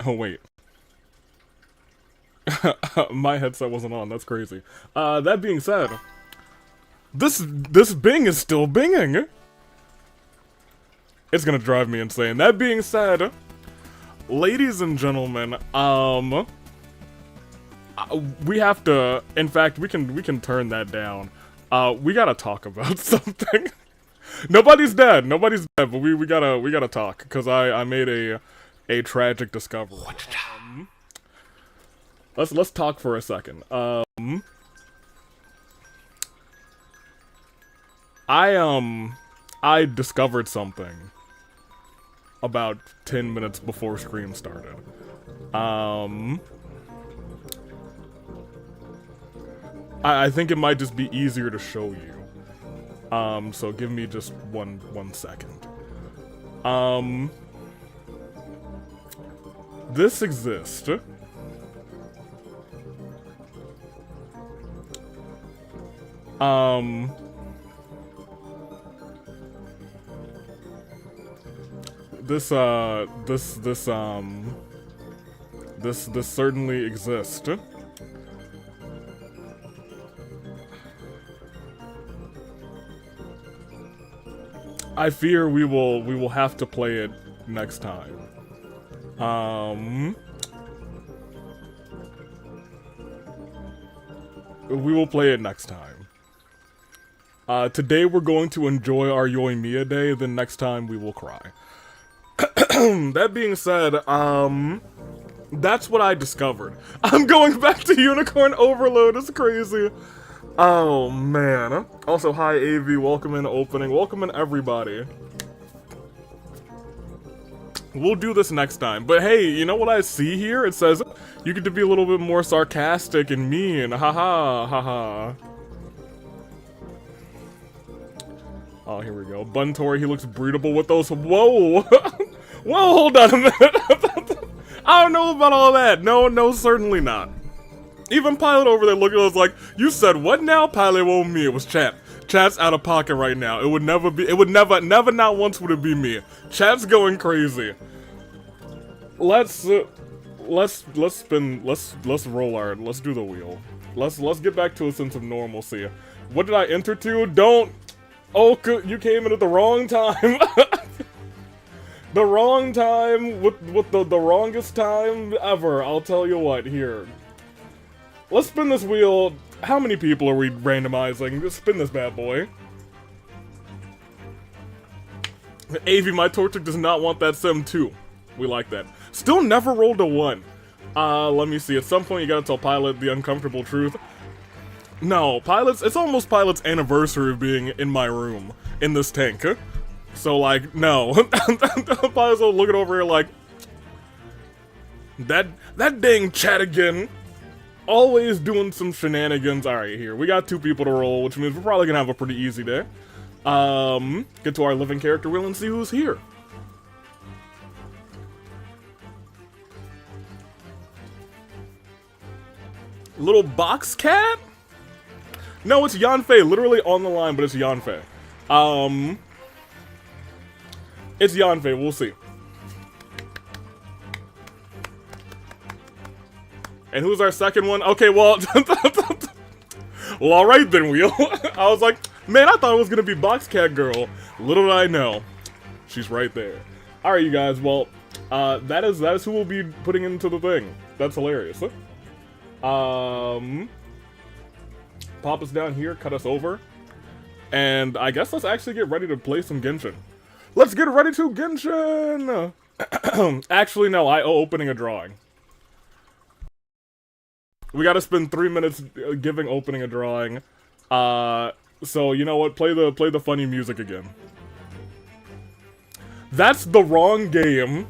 Oh, wait. My headset wasn't on, that's crazy. That being said, this Bing is still binging! It's gonna drive me insane. That being said, ladies and gentlemen, we have to, in fact, we can turn that down. We gotta talk about something. Nobody's dead, but we gotta talk, because I made a tragic discovery. Let's talk for a second. I discovered something about 10 minutes before Scream started. I think it might just be easier to show you. So give me just one second. This exists. This certainly exists. I fear we will have to play it next time. We will play it next time. Today we're going to enjoy our Yoimiya day, then next time we will cry. That being said, that's what I discovered. I'm going back to Unicorn Overload, it's crazy. Oh, man. Also, hi, AV, welcome in opening, welcome in everybody. We'll do this next time, but hey, you know what I see here? It says, you get to be a little bit more sarcastic and mean, haha, haha. Oh, here we go. Buntori, he looks breedable with those, whoa! Whoa, hold on a minute. I don't know about all that. No, certainly not. Even Pilot over there looking at us like, you said what now? Pilot won't me, it was chat. Chat's out of pocket right now. It would never, not once would it be me. Chat's going crazy. Let's roll our, let's do the wheel. Let's get back to a sense of normalcy. What did I enter to? Don't, oh, you came in at the wrong time. The wrong time, with the wrongest time ever, I'll tell you what, here. Let's spin this wheel. How many people are we randomizing? Just spin this bad boy. AV, my Torchic does not want that sim too. We like that. Still never rolled a 1. Let me see, at some point you gotta tell Pilot the uncomfortable truth. No, Pilot's, it's almost Pilot's anniversary of being in my room, in this tank. So, like, no. Pilot's looking over here like, that dang chat again. Always doing some shenanigans. Alright, here. We got 2 people to roll, which means we're probably gonna have a pretty easy day. Get to our living character wheel and see who's here. Little box cat? No, it's Yanfei. Literally on the line, but it's Yanfei. It's Yanfei, we'll see. And who's our second one? Okay, well, well, alright then, Wheel. I was like, man, I thought it was gonna be Box Cat Girl. Little did I know, she's right there. Alright, you guys, well, that is who we'll be putting into the thing. That's hilarious. Pop us down here, cut us over. And I guess let's actually get ready to play some Genshin. Let's get ready to Genshin! Actually, no, I owe opening a drawing. We gotta spend 3 minutes giving opening a drawing. So you know what? Play the funny music again. That's the wrong game.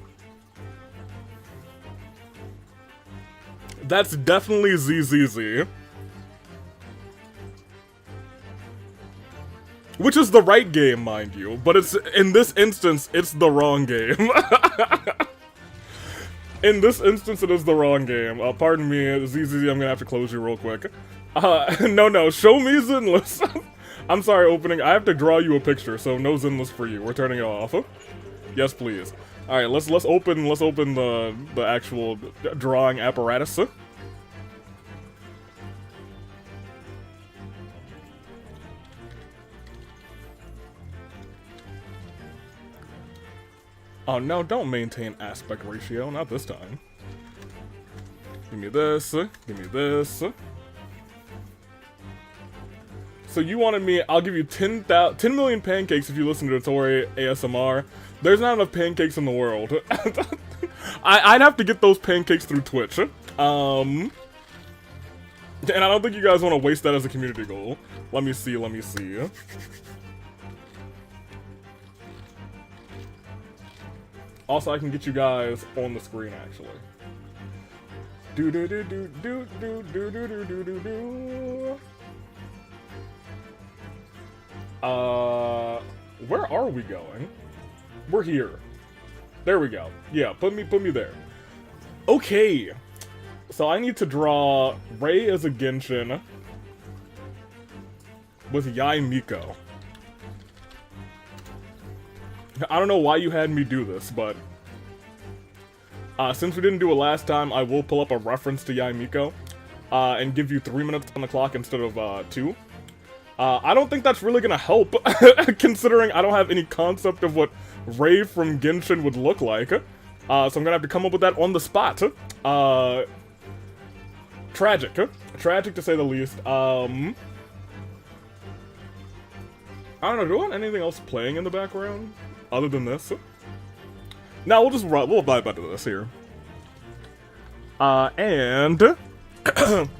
That's definitely ZZZ. Which is the right game, mind you, but it's, in this instance, it's the wrong game. In this instance, it is the wrong game. Pardon me, ZZZ, I'm gonna have to close you real quick. No, show me Zenless. I'm sorry, opening, I have to draw you a picture, so no Zenless for you. We're turning it off. Yes, please. All right, let's open the actual drawing apparatus. Oh no, don't maintain aspect ratio, not this time. Give me this, give me this. So you wanted me, I'll give you 10 million pancakes if you listen to Tori ASMR. There's not enough pancakes in the world. I'd have to get those pancakes through Twitch. And I don't think you guys want to waste that as a community goal. Let me see, let me see. Also, I can get you guys on the screen, actually. Do do do do do do do do do do do do. Where are we going? We're here. There we go. Yeah, put me there. Okay. So I need to draw Rei as a Genshin with Yoimiya. I don't know why you had me do this, but since we didn't do it last time, I will pull up a reference to Yoimiya and give you 3 minutes on the clock instead of 2. I don't think that's really gonna help, considering I don't have any concept of what Rei from Genshin would look like. So I'm gonna have to come up with that on the spot. Tragic. Tragic to say the least. I don't know, do I want anything else playing in the background? Other than this? Now we'll vibe into this here. And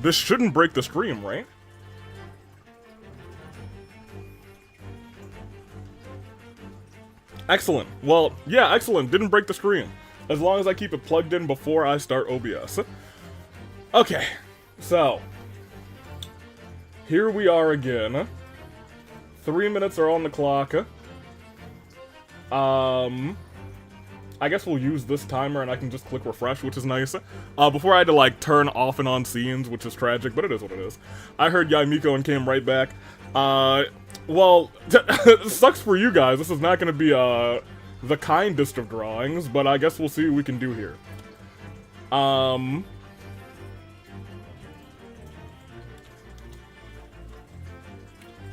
this shouldn't break the stream, right? Excellent. Well, yeah, excellent. Didn't break the stream. As long as I keep it plugged in before I start OBS. Okay, so here we are again. 3 minutes are on the clock. I guess we'll use this timer and I can just click refresh, which is nice. Before I had to like turn off and on scenes, which is tragic, but it is what it is. I heard Yoimiya and came right back. Well, sucks for you guys. This is not gonna be the kindest of drawings, but I guess we'll see what we can do here.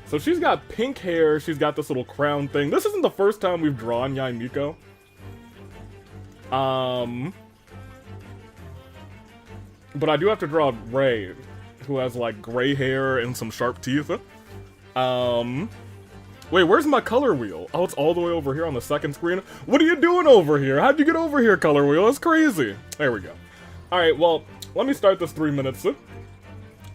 So she's got pink hair, she's got this little crown thing. This isn't the first time we've drawn Yoimiya. But I do have to draw Rei, who has like gray hair and some sharp teeth. Wait, where's my color wheel? Oh, it's all the way over here on the second screen. What are you doing over here? How'd you get over here, color wheel? That's crazy. There we go. Alright, well, let me start this 3 minutes.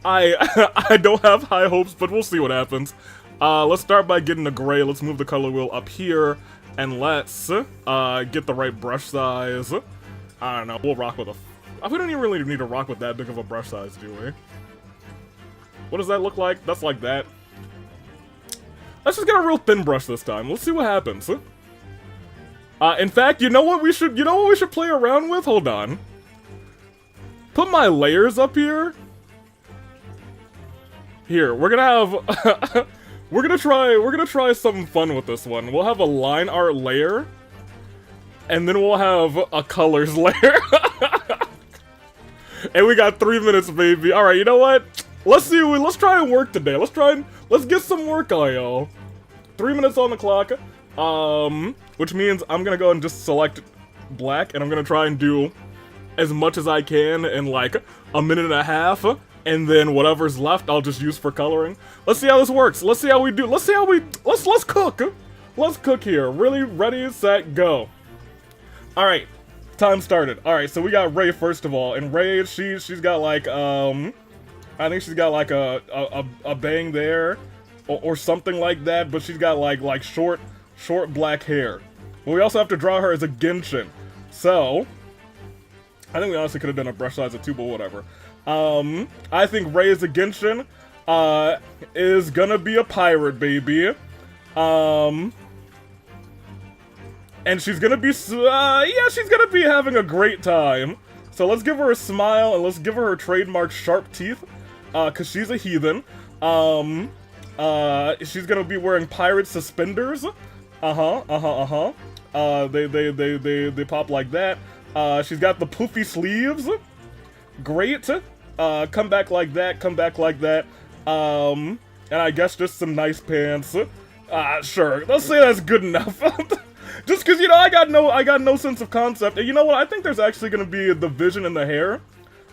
I don't have high hopes, but we'll see what happens. Let's start by getting the gray. Let's move the color wheel up here, and let's get the right brush size. I don't know, we'll rock with we don't even really need to rock with that big of a brush size, do we? What does that look like? That's like that. Let's just get a real thin brush this time. Let's see what happens. In fact, you know what we should play around with? Hold on. Put my layers up here. Here, we're gonna have we're gonna try something fun with this one. We'll have a line art layer, and then we'll have a colors layer. And we got 3 minutes, baby. Alright, you know what? Let's try and work today. Let's get some work on, y'all. 3 minutes on the clock. Which means I'm gonna go and just select black, and I'm gonna try and do as much as I can in like a minute and a half. And then whatever's left, I'll just use for coloring. Let's see how this works. Let's see how we do. Let's cook. Let's cook here. Really, ready, set, go. All right, time started. All right, so we got Rei first of all, and Rei, she's got like I think she's got like a bang there, or something like that. But she's got like short black hair. But we also have to draw her as a Genshin. So I think we honestly could have done a brush size of 2, but whatever. I think Rei as a Genshin, is gonna be a pirate, baby. And she's gonna be, yeah, she's gonna be having a great time. So let's give her a smile, and let's give her trademark sharp teeth, cause she's a heathen. She's gonna be wearing pirate suspenders, They pop like that. She's got the poofy sleeves. Great. Come back like that, come back like that. And I guess just some nice pants. Sure. Let's say that's good enough. Just cause, you know, I got no sense of concept. And you know what? I think there's actually gonna be the vision in the hair.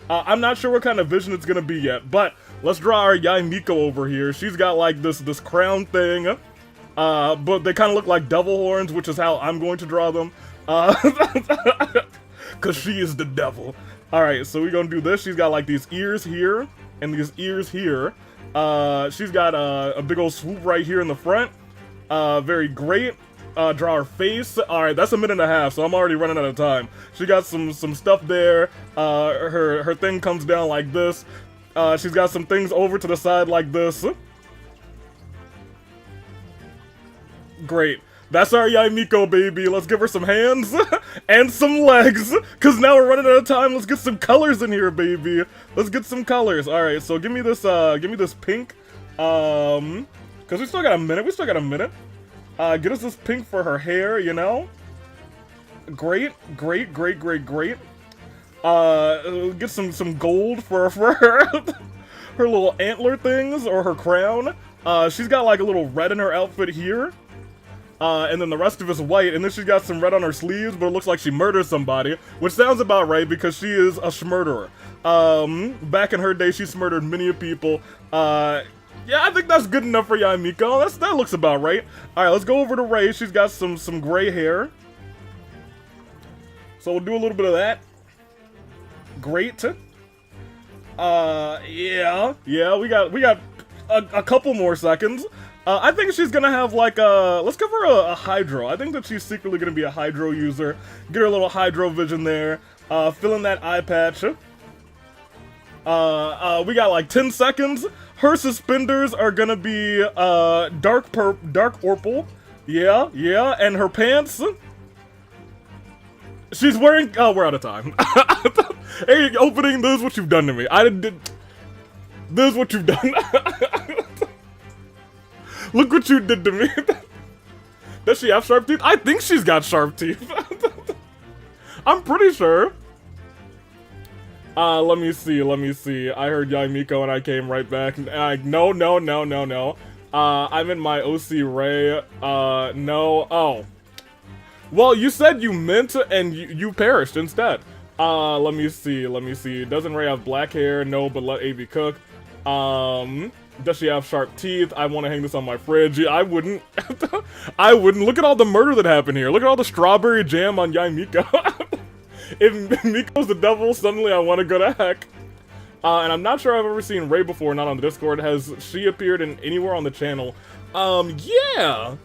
I'm not sure what kind of vision it's gonna be yet, but let's draw our Yoimiya over here. She's got like this crown thing. But they kind of look like devil horns, which is how I'm going to draw them. Cause she is the devil. Alright, so we're gonna do this. She's got like these ears here, and these ears here. She's got a big old swoop right here in the front. Very great. Draw her face. Alright, that's a minute and a half, so I'm already running out of time. She got some stuff there. Her thing comes down like this. She's got some things over to the side like this. Great. That's our Yoimiya, baby. Let's give her some hands and some legs, because now we're running out of time. Let's get some colors in here, baby. Let's get some colors. All right, so give me this pink, because we still got a minute. Get us this pink for her hair, you know? Great. Get some gold for her, her little antler things, or her crown. She's got like a little red in her outfit here. And then the rest of it's white, and then she's got some red on her sleeves, but it looks like she murdered somebody, which sounds about right, because she is a schmurderer. Back in her day, she murdered many people. Yeah, I think that's good enough for Yoimiya. That looks about right. Alright, let's go over to Ray. She's got some gray hair. So we'll do a little bit of that. Great. Yeah, we got a couple more seconds. I think she's gonna have like let's give her a hydro. I think that she's secretly gonna be a hydro user. Get her a little hydro vision there. Fill in that eye patch. We got like 10 seconds. Her suspenders are gonna be dark purple. Yeah, and her pants. She's wearing. Oh, we're out of time. Hey, opening. This is what you've done to me. This is what you've done. Look what you did to me. Does she have sharp teeth? I think she's got sharp teeth. I'm pretty sure. Let me see. I heard Yoimiya and I came right back. No. I'm in my OC Ray. No. Oh. Well, you said you meant and you perished instead. Let me see. Doesn't Ray have black hair? No, but let AV cook. Does she have sharp teeth? I want to hang this on my fridge. Yeah, I wouldn't. I wouldn't. Look at all the murder that happened here. Look at all the strawberry jam on Yoimiya. If Miko's the devil, suddenly I want to go to heck. And I'm not sure I've ever seen Ray before, not on the Discord. Has she appeared in anywhere on the channel? Yeah.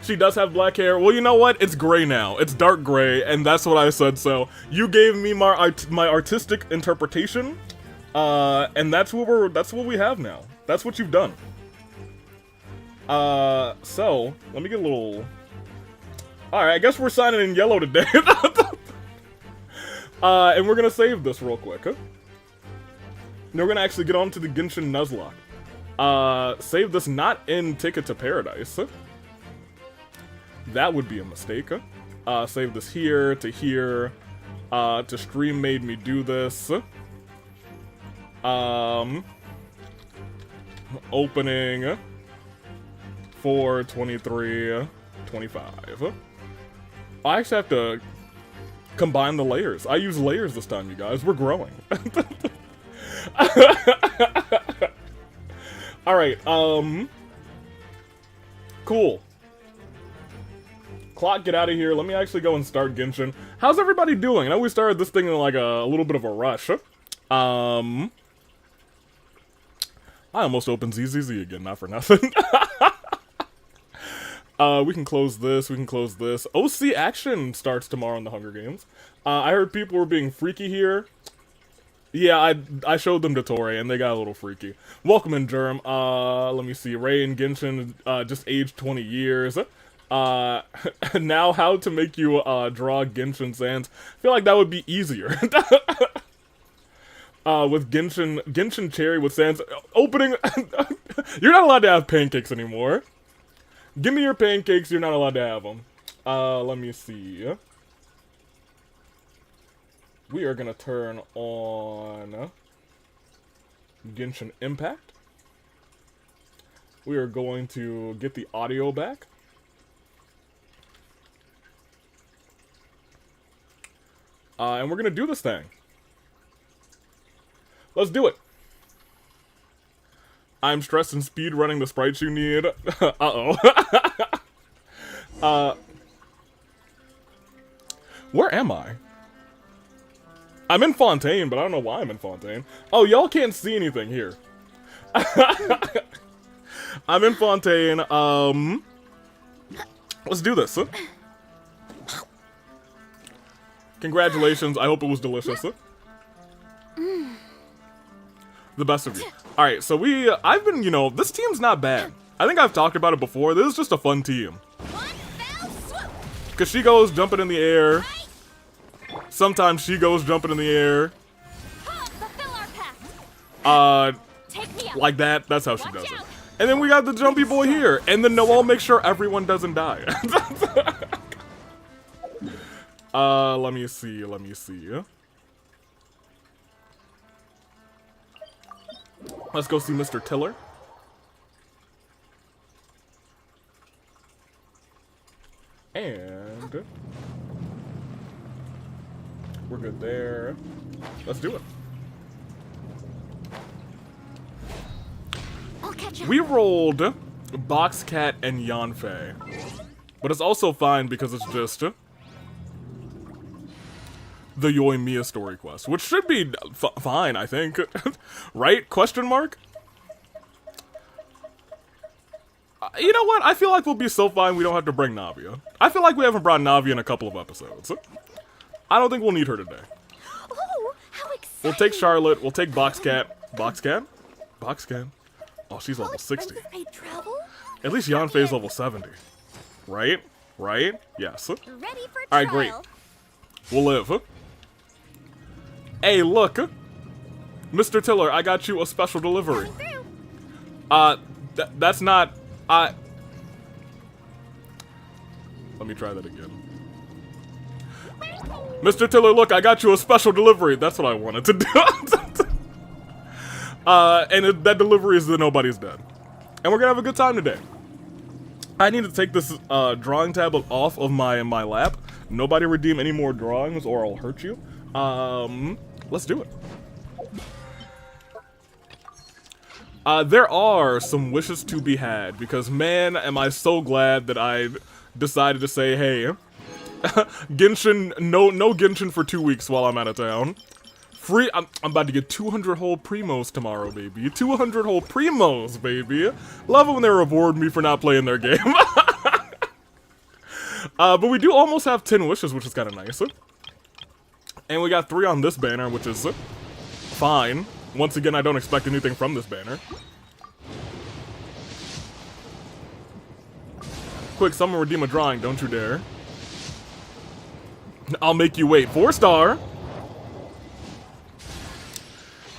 She does have black hair. Well, you know what? It's gray now. It's dark gray, and that's what I said. So you gave me my artistic interpretation, and that's what we have now. That's what you've done. So let me get a little. All right, I guess we're signing in yellow today. And we're gonna save this real quick. Huh? And we're gonna actually get on to the Genshin Nuzlocke. Save this not in Ticket to Paradise. That would be a mistake. Save this here, to here, to stream made me do this. Opening 4/23/25. I actually have to combine the layers. I use layers this time, you guys. We're growing. Alright, cool. Clock, get out of here. Let me actually go and start Genshin. How's everybody doing? I know we started this thing in like a little bit of a rush. I almost opened ZZZ again, not for nothing. We can close this, OC Action starts tomorrow in the Hunger Games. I heard people were being freaky here. Yeah, I showed them to Tori, and they got a little freaky. Welcome in, Germ. Let me see. Ray and Genshin, just aged 20 years. Now how to make you, draw Genshin Sans. I feel like that would be easier. With Genshin Cherry with Sans opening. You're not allowed to have pancakes anymore. Give me your pancakes. You're not allowed to have them. Let me see. We are gonna turn on Genshin Impact. We are going to get the audio back. And we're gonna do this thing. Let's do it. I'm stressed and speed running the sprites you need. Uh-oh. Where am I? I'm in Fontaine, but I don't know why I'm in Fontaine. Oh, y'all can't see anything here. I'm in Fontaine. Let's do this. Congratulations. I hope it was delicious. The best of you. Alright, so I've been, you know, this team's not bad. I think I've talked about it before. This is just a fun team. Because she goes jumping in the air. Sometimes she goes jumping in the air. Like that. That's how she does it. And then we got the jumpy boy here. And then Noelle makes sure everyone doesn't die. Let me see. Let's go see Mr. Tiller. And we're good there. Let's do it. I'll catch up. We rolled Boxcat and Yanfei. But it's also fine because it's just the Yoimiya story quest, which should be fine, I think. Right? Question mark? You know what? I feel like we'll be so fine we don't have to bring Navia. I feel like we haven't brought Navia in a couple of episodes. I don't think we'll need her today. Oh, how exciting! We'll take Charlotte. We'll take Boxcat. Boxcat? Boxcat. Oh, she's level 60. At least Yanfei's level 70. Right? Right? Yes. Ready for Alright, great. We'll live. Hey, look. Mr. Tiller, I got you a special delivery. That's not... Let me try that again. Mr. Tiller, look, I got you a special delivery. That's what I wanted to do. That delivery is that nobody's dead. And we're gonna have a good time today. I need to take this drawing tablet off of my lap. Nobody redeem any more drawings or I'll hurt you. Let's do it. There are some wishes to be had because, man, am I so glad that I decided to say, hey, Genshin, no Genshin for 2 weeks while I'm out of town. Free, I'm about to get 200 whole primos tomorrow, baby. 200 whole primos, baby. Love it when they reward me for not playing their game. But we do almost have 10 wishes, which is kind of nice. And we got 3 on this banner, which is fine. Once again, I don't expect anything from this banner. Quick, someone redeem a drawing, don't you dare. I'll make you wait. 4-star.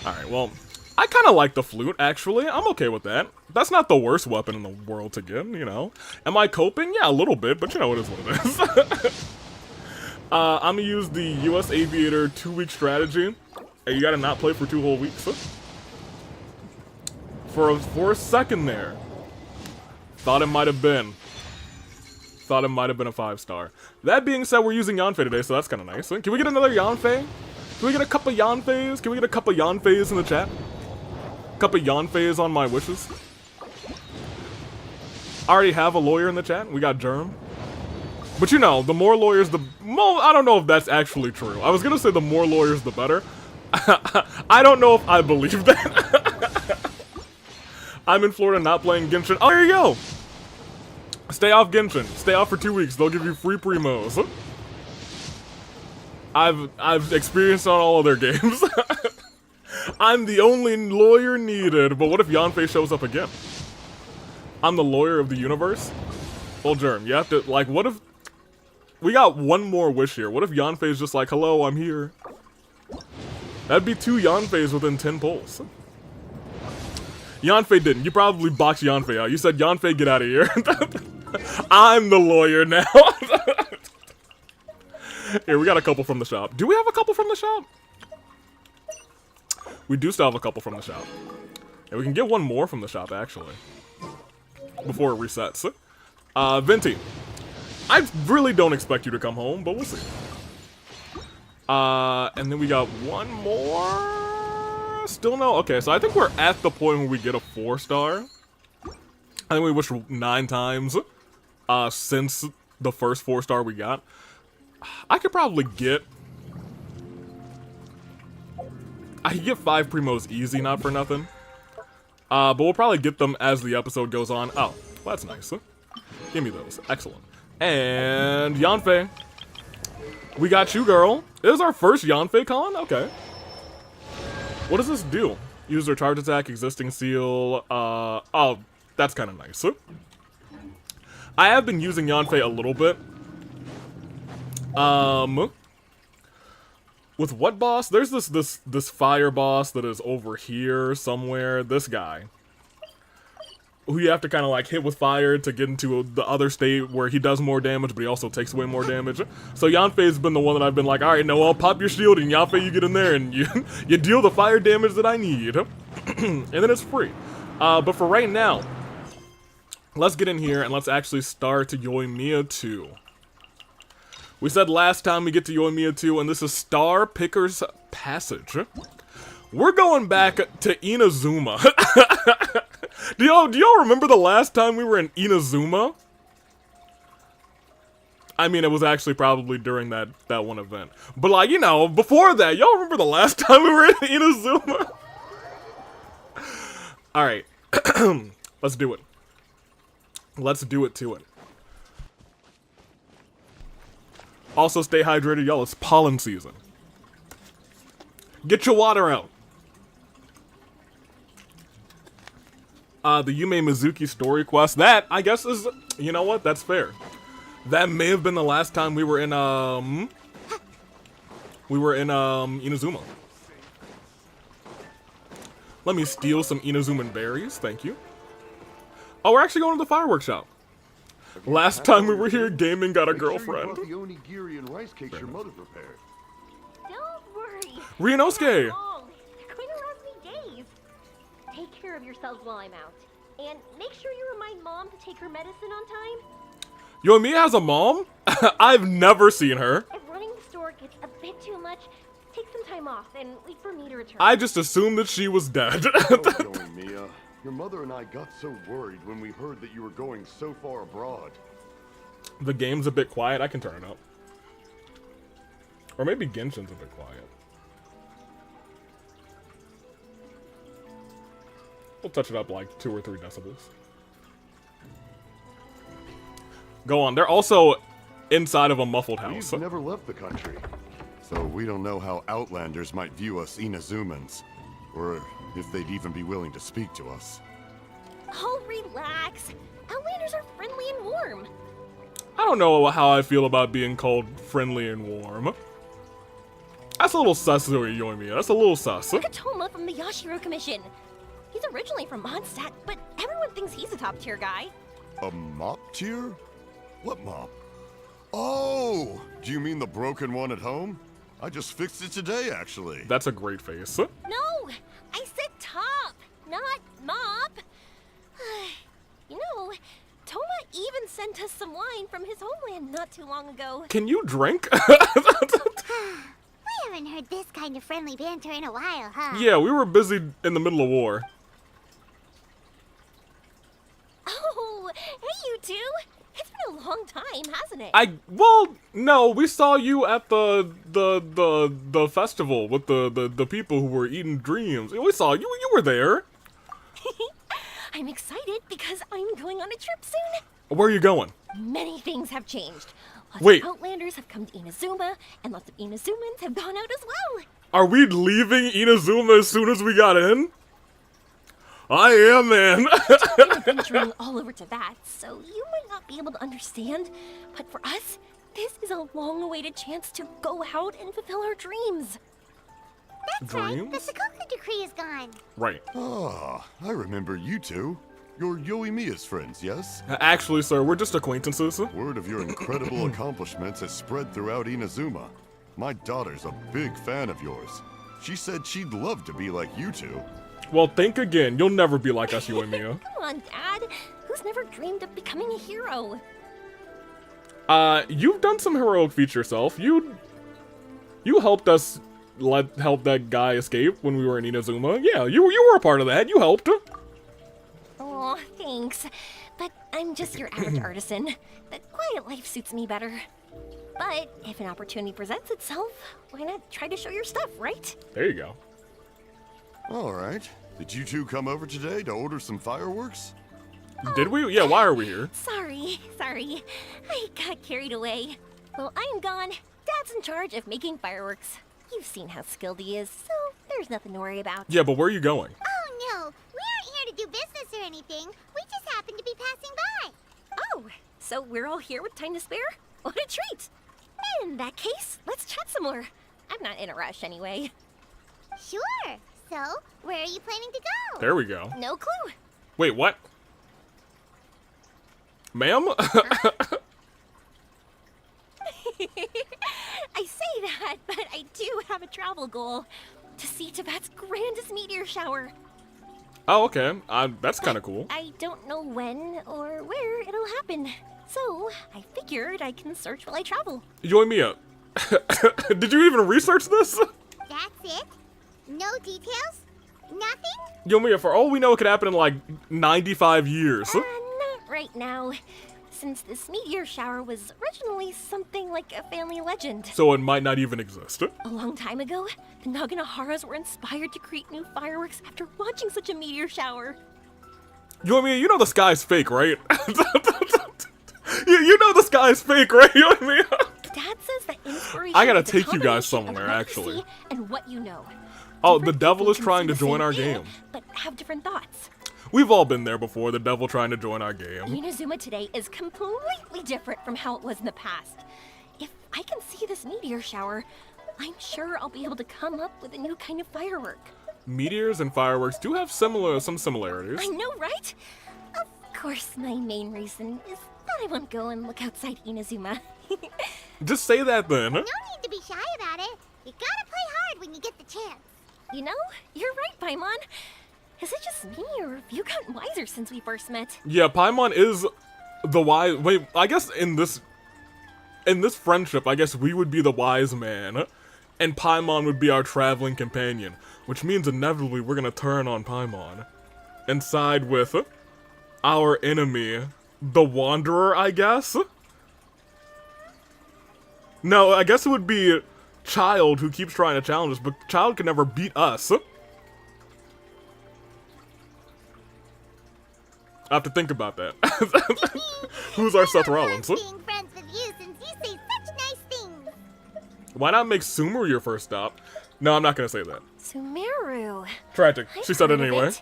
Alright, well, I kind of like the flute, actually. I'm okay with that. That's not the worst weapon in the world to get, you know. Am I coping? Yeah, a little bit, but you know, it is what it is. I'm gonna use the US Aviator 2-week strategy. Hey, you gotta not play for 2 whole weeks. For a second there, thought it might have been. Thought it might have been a 5-star. That being said, we're using Yanfei today, so that's kind of nice. Can we get another Yanfei? Can we get a couple Yanfeis? Can we get a couple Yanfeis in the chat? A couple Yanfeis on my wishes. I already have a lawyer in the chat. We got Germ. But you know, the more lawyers, the more... I don't know if that's actually true. I was gonna say the more lawyers, the better. I don't know if I believe that. I'm in Florida not playing Genshin. Oh, there you go. Stay off Genshin. Stay off for 2 weeks. They'll give you free primos. I've experienced on all of their games. I'm the only lawyer needed. But what if Yanfei shows up again? I'm the lawyer of the universe? Well, Germ, you have to, like, what if... We got one more wish here. What if Yanfei's just like, hello, I'm here. That'd be 2 Yanfeis within 10 pulls. Yanfei didn't. You probably boxed Yanfei out. You said, Yanfei, get out of here. I'm the lawyer now. Here, we got a couple from the shop. Do we have a couple from the shop? We do still have a couple from the shop. And we can get one more from the shop, actually. Before it resets. Venti. I really don't expect you to come home, but we'll see. And then we got one more. Still no? Okay, so I think we're at the point where we get a 4-star. I think we wished 9 times since the first 4-star we got. I could probably get... I could get 5 primos easy, not for nothing. But we'll probably get them as the episode goes on. Oh, well, that's nice. Give me those. Excellent. And Yanfei. We got you, girl. This is our first Yanfei con? Okay. What does this do? Use their charge attack, existing seal. Oh, that's kind of nice. I have been using Yanfei a little bit. With what boss? There's this fire boss that is over here somewhere. This guy. Who you have to kind of like hit with fire to get into the other state where he does more damage, but he also takes away more damage. So Yanfei's been the one that I've been like, alright, Noel, pop your shield, and Yanfei, you get in there, and you deal the fire damage that I need. And then it's free. But for right now, let's get in here, and let's actually start Yoimiya 2. We said last time we get to Yoimiya 2, and this is Star Picker's Passage. We're going back to Inazuma. Do y'all remember the last time we were in Inazuma? I mean, it was actually probably during that one event. But like, you know, before that, y'all remember the last time we were in Inazuma? Alright. Let's do it. Let's do it to it. Also stay hydrated, y'all. It's pollen season. Get your water out. The Yume Mizuki story quest. That, I guess, is... You know what? That's fair. That may have been the last time we were in, Inazuma. Let me steal some Inazuman berries. Thank you. Oh, we're actually going to the firework shop. Last time we were here, Gaming got a girlfriend. Sure you brought the onigiri and rice cakes your mother prepared. Don't worry. Ryunosuke! They're going to last me days. Take care of yourselves while I'm out. And make sure you remind Mom to take her medicine on time. Yoimiya has a mom? I've never seen her. If running the store gets a bit too much, take some time off and wait for me to return. I just assumed that she was dead. Oh, Yoimiya, your mother and I got so worried when we heard that you were going so far abroad. The game's a bit quiet. I can turn it up. Or maybe Genshin's a bit quiet. We'll touch it up like 2 or 3 decibels. Go on. They're also inside of a muffled house. We've never left the country, so we don't know how Outlanders might view us Inazumans, or if they'd even be willing to speak to us. Oh, relax. Outlanders are friendly and warm. I don't know how I feel about being called friendly and warm. That's a little sus, Yoimiya. That's a little sus. Look at Toma from the Yashiro Commission. He's originally from Mondstadt, but everyone thinks he's a top-tier guy. A mop tier? What mop? Oh! Do you mean the broken one at home? I just fixed it today, actually. That's a great face. No! I said top, not mop. You know, Toma even sent us some wine from his homeland not too long ago. Can you drink? We haven't heard this kind of friendly banter in a while, huh? Yeah, we were busy in the middle of war. Oh, hey you two! It's been a long time, hasn't it? Well, no, we saw you at the festival with the people who were eating dreams. We saw you. You were there. I'm excited because I'm going on a trip soon. Where are you going? Many things have changed. Lots Wait. of Outlanders have come to Inazuma, and lots of Inazumans have gone out as well. Are we leaving Inazuma as soon as we got in? I am, man. We're venturing all over to that, so you might not be able to understand. But for us, this is a long-awaited chance to go out and fulfill our dreams. That's right. The Dreams? Sakoku decree is gone. Right. Ah, I remember you two. You're Yoimiya's friends, yes? Actually, sir, we're just acquaintances. Word of your incredible accomplishments has spread throughout Inazuma. My daughter's a big fan of yours. She said she'd love to be like you two. Well, think again. You'll never be like us, Yoimiya. Come on, Dad. Who's never dreamed of becoming a hero? You've done some heroic feats yourself. You helped us help that guy escape when we were in Inazuma. Yeah, you were a part of that. You helped. Oh, thanks. But I'm just your average artisan. The quiet life suits me better. But if an opportunity presents itself, why not try to show your stuff, right? There you go. All right. Did you two come over today to order some fireworks? Did we? Yeah, why are we here? Sorry. I got carried away. Well, I'm gone. Dad's in charge of making fireworks. You've seen how skilled he is, so there's nothing to worry about. Yeah, but where are you going? Oh no, we aren't here to do business or anything. We just happen to be passing by. Oh, so we're all here with time to spare? What a treat! In that case, let's chat some more. I'm not in a rush anyway. Sure. So, where are you planning to go? There we go. No clue. Wait, what? Ma'am? I say that, but I do have a travel goal. To see Tibet's grandest meteor shower. Oh, okay. That's kind of cool. I don't know when or where it'll happen. So, I figured I can search while I travel. Yoimiya, did you even research this? That's it? No details? Nothing? Yoimiya, for all we know, it could happen in like 95 years. Not right now. Since this meteor shower was originally something like a family legend. So it might not even exist. A long time ago, the Naganaharas were inspired to create new fireworks after watching such a meteor shower. Yoimiya, you know the sky's fake, right? you know the sky's fake, right, Yoimiya? Dad says that inspiration I gotta is a take you guys combination of somewhere, what you actually. see and what you know. Oh, the Different devil people is can trying see to the join same our thing, game. but have different thoughts. We've all been there before, the devil trying to join our game. Inazuma today is completely different from how it was in the past. If I can see this meteor shower, I'm sure I'll be able to come up with a new kind of firework. Meteors and fireworks do have some similarities. I know, right? Of course, my main reason is that I won't go and look outside Inazuma. Just say that then. No need to be shy about it. You gotta play hard when you get the chance. You know, you're right, Paimon. Is it just me, or have you gotten wiser since we first met? Yeah, Paimon is the wise. Wait, I guess in this friendship, I guess we would be the wise man, and Paimon would be our traveling companion, which means inevitably we're gonna turn on Paimon and side with our enemy, the Wanderer, I guess? No, I guess it would be Child who keeps trying to challenge us, but Child can never beat us. I have to think about that. Who's our Seth Rollins? Being friends with you since you say such nice things. Why not make Sumeru your first stop? No, I'm not gonna say that. Sumeru. Tragic. I've She said it heard of anyway. it.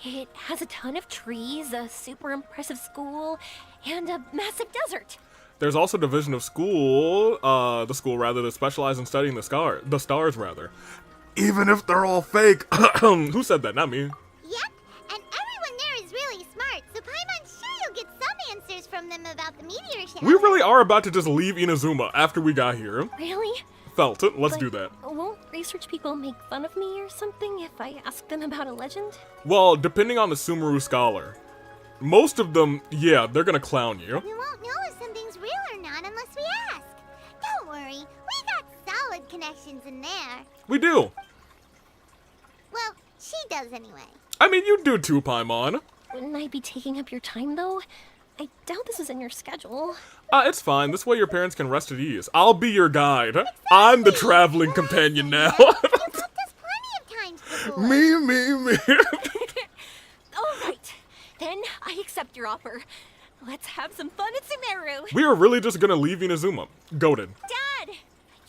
It has a ton of trees, a super impressive school, and a massive desert. There's also a division of school, the school rather, that specializes in studying the stars rather. Even if they're all fake. Who said that? Not me. Yep, and everyone there is really smart, so Paimon's sure you'll get some answers from them about the meteor shower. We really are about to just leave Inazuma after we got here. Really? Felt it. Let's But do that. Won't research people make fun of me or something if I ask them about a legend? Well, depending on the Sumeru scholar. Most of them, yeah, they're gonna clown you. We won't know if something's real or not unless we ask. Don't worry, we got solid connections in there. We do. Well, she does anyway. I mean, you do too, Paimon. Wouldn't I be taking up your time, though? I doubt this is in your schedule. It's fine. This way your parents can rest at ease. I'll be your guide. I'm the traveling companion now. You've helped us plenty of times before. me. All right, then I accept your offer. Let's have some fun at Sumeru. We are really just gonna leave Inazuma. Goated. Dad,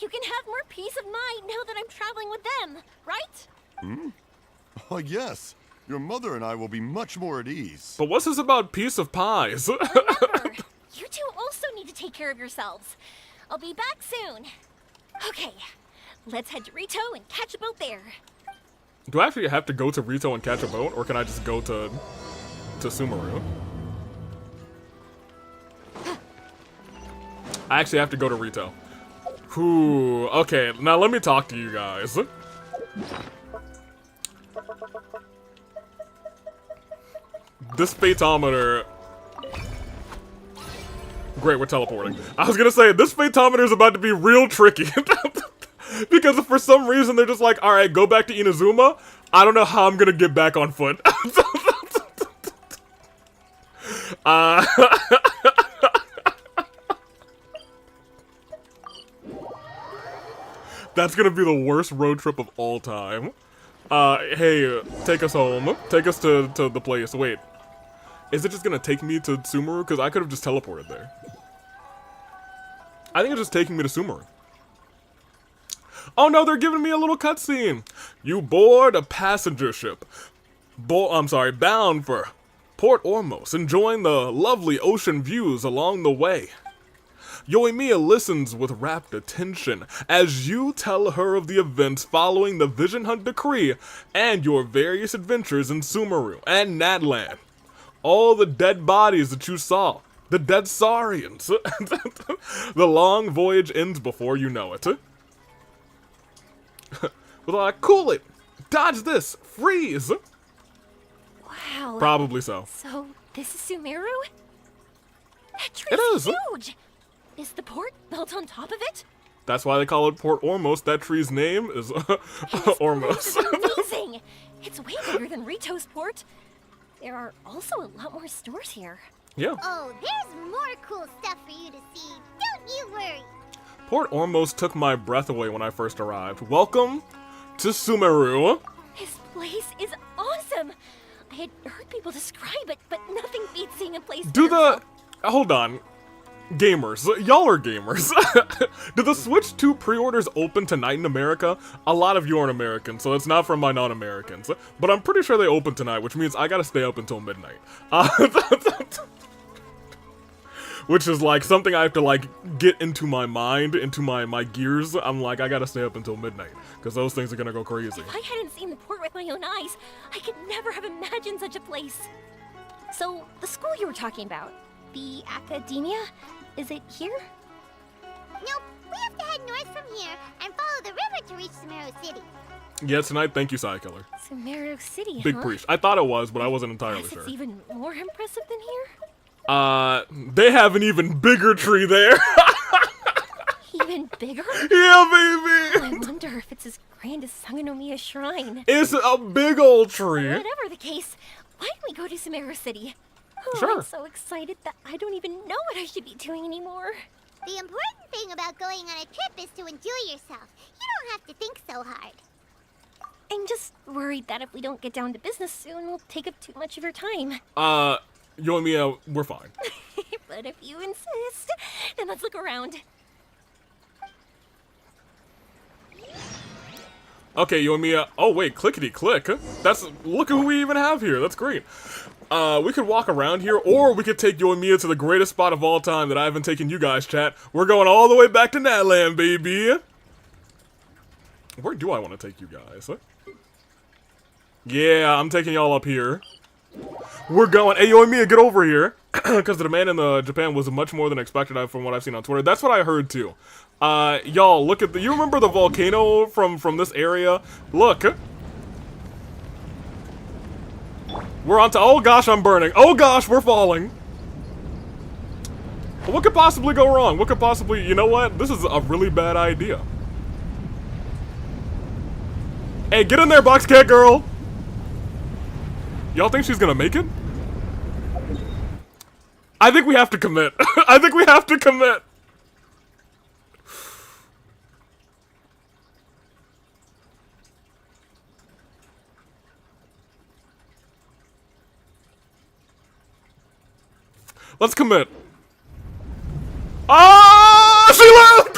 you can have more peace of mind now that I'm traveling with them, right? Oh, yes. Your mother and I will be much more at ease. But what's this about piece of pies? Remember, you two also need to take care of yourselves. I'll be back soon. Okay, Let's head to Rito and catch a boat there. Do I actually have to go to Rito and catch a boat, or can I just go to Sumeru? I actually have to go to Rito. Whew, okay, now let me talk to you guys. This phaetometer... Great, we're teleporting. I was gonna say, this phaetometer is about to be real tricky. Because for some reason, they're just like, alright, go back to Inazuma. I don't know how I'm gonna get back on foot. That's gonna be the worst road trip of all time. Hey, take us home. Take us to the place. Wait. Is it just gonna take me to Sumeru? Because I could have just teleported there. I think it's just taking me to Sumeru. Oh no, they're giving me a little cutscene. You board a passenger ship. Bound for Port Ormos, enjoying the lovely ocean views along the way. Yoimiya listens with rapt attention as you tell her of the events following the Vision Hunt decree and your various adventures in Sumeru and Natlan. All the dead bodies that you saw, the dead Saurians. The long voyage ends before you know it. With cool it, dodge this, freeze. Wow. Probably so. So, this is Sumeru? That tree's It is. huge! Is the port built on top of it? That's why they call it Port Ormos. That tree's name is Ormos. It's amazing! It's way bigger than Rito's port. There are also a lot more stores here. Yeah. Oh, there's more cool stuff for you to see. Don't you worry. Port Ormos took my breath away when I first arrived. Welcome to Sumeru. This place is awesome! I had heard people describe it, but nothing beats seeing a place Hold on. Gamers. Y'all are gamers. Do the Switch 2 pre-orders open tonight in America? A lot of you aren't American, so it's not for my non-Americans. But I'm pretty sure they open tonight, which means I gotta stay up until midnight. Which is like something I have to like get into my mind, into my gears. I'm like, I gotta stay up until midnight, because those things are gonna go crazy. If I hadn't seen the port with my own eyes, I could never have imagined such a place. So, the school you were talking about, the academia, is it here? Nope, we have to head north from here and follow the river to reach Sumeru City. Yeah, tonight, thank you, Psy Killer. Sumeru City, Big huh? preach. I thought it was, but I wasn't entirely Guess sure. it's even more impressive than here? They have an even bigger tree there. Even bigger? Yeah, baby! I wonder if it's as grand as Sangonomiya Shrine. It's a big old tree. Whatever the case, why don't we go to Sumeru City? Oh, Sure. I'm so excited that I don't even know what I should be doing anymore. The important thing about going on a trip is to enjoy yourself. You don't have to think so hard. I'm just worried that if we don't get down to business soon, we'll take up too much of your time. Yoimiya, we're fine. But if you insist, then let's look around. Okay, Yoimiya. Oh, wait, clickety click. Look who we even have here. That's great. We could walk around here, or we could take Yoimiya to the greatest spot of all time that I haven't taken you guys, chat. We're going all the way back to Natlan, baby. Where do I want to take you guys? Yeah, I'm taking y'all up here. We're going. Hey, Yoimiya, get over here. Because the demand in Japan was much more than expected from what I've seen on Twitter. That's what I heard, too. Y'all, look at you remember the volcano from this area? Look. We're on to, oh gosh, I'm burning. Oh gosh, we're falling. What could possibly go wrong? What could possibly, you know what? This is a really bad idea. Hey, get in there, box cat girl. Y'all think she's gonna make it? I think we have to commit. I think we have to commit. Let's commit. Ah, she left!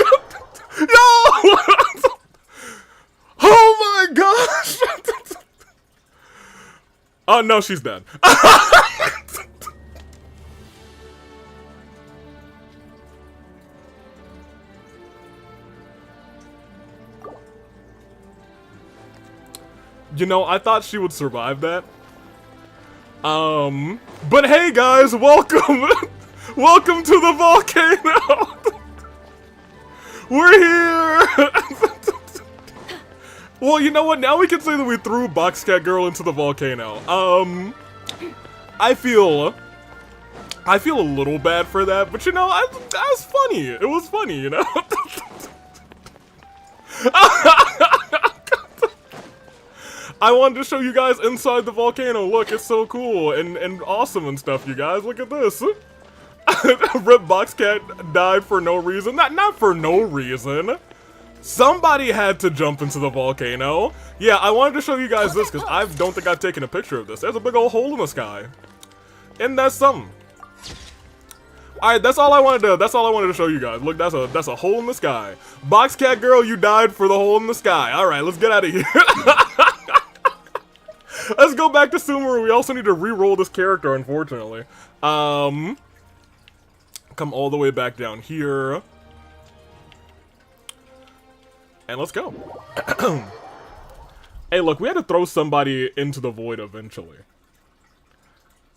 Yo! Oh my gosh! Oh no, she's dead. You know, I thought she would survive that. But hey guys, welcome! Welcome to the volcano! We're here! Well, you know what? Now we can say that we threw Boxcat Girl into the volcano. I feel a little bad for that, but you know, that was funny. It was funny, you know? I wanted to show you guys inside the volcano. Look, it's so cool and awesome and stuff, you guys. Look at this. Rip Boxcat died for no reason. Not for no reason. Somebody had to jump into the volcano. Yeah, I wanted to show you guys this because I don't think I've taken a picture of this. There's a big old hole in the sky. And that's something. Alright, that's all I wanted to show you guys. Look, that's a hole in the sky. Boxcat Girl, you died for the hole in the sky. Alright, let's get out of here. Let's go back to Sumeru. We also need to re-roll this character, unfortunately. Come all the way back down here. And let's go. Hey, look, we had to throw somebody into the void eventually.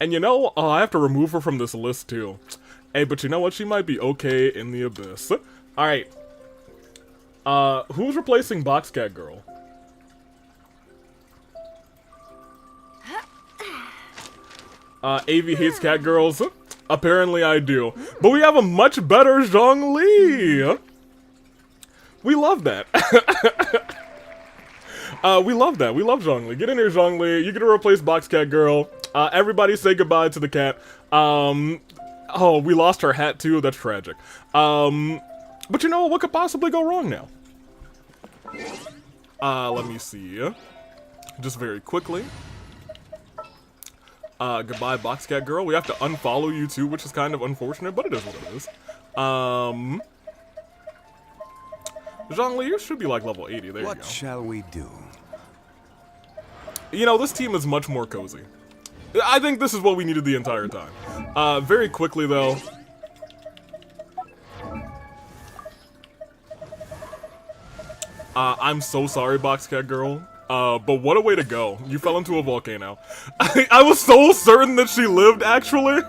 And you know, I have to remove her from this list too. Hey, but you know what? She might be okay in the abyss. Alright. Who's replacing Boxcat Girl? AV hates cat girls. Apparently I do. But we have a much better Zhongli. We love that. We love that. We love Zhongli. Get in here, Zhongli. You get to replace Boxcat Girl. Everybody say goodbye to the cat. Oh, we lost her hat too. That's tragic. But you know, what could possibly go wrong now? Let me see. Just very quickly. Goodbye, Boxcat Girl. We have to unfollow you too, which is kind of unfortunate, but it is what it is. Zhongli, you should be like level 80. There you go. What shall we do? You know, this team is much more cozy. I think this is what we needed the entire time. Very quickly, though. I'm so sorry, Boxcat Girl. But what a way to go. You fell into a volcano. I was so certain that she lived, actually.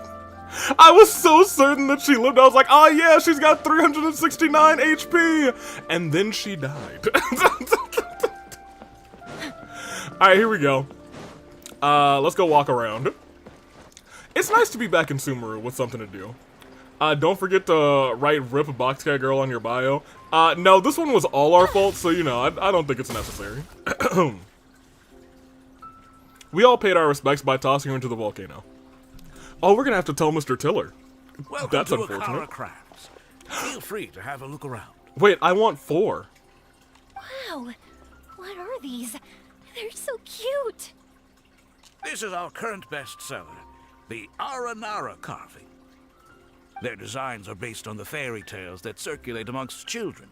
I was so certain that she lived. I was like, oh yeah, she's got 369 HP. And then she died. Alright, here we go. Let's go walk around. It's nice to be back in Sumeru with something to do. Don't forget to write Rip Boxcat Girl on your bio. No, this one was all our fault, so you know, I don't think it's necessary. We all paid our respects by tossing her into the volcano. Oh, we're gonna have to tell Mr. Tiller. Welcome That's to unfortunate. Akara Crafts. Feel free to have a look around. Wait, I want 4. Wow, what are these? They're so cute. This is our current bestseller, the Aranara carving. Their designs are based on the fairy tales that circulate amongst children,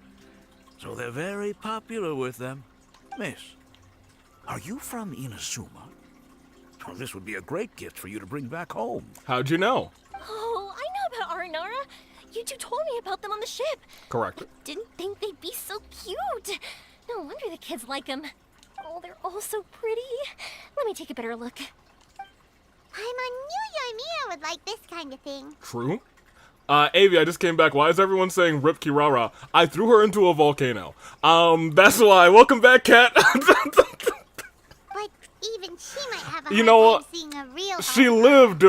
so they're very popular with them. Miss, are you from Inazuma? Well, this would be a great gift for you to bring back home. How'd you know? Oh, I know about Aranara. You two told me about them on the ship. Correct. I didn't think they'd be so cute. No wonder the kids like them. Oh, they're all so pretty. Let me take a better look. Paimon knew Yoimiya would like this kind of thing. True. Avi, I just came back. Why is everyone saying Rip Kirara? I threw her into a volcano. That's why. Welcome back, Cat. But even she might have a You hard know, time seeing a real she lived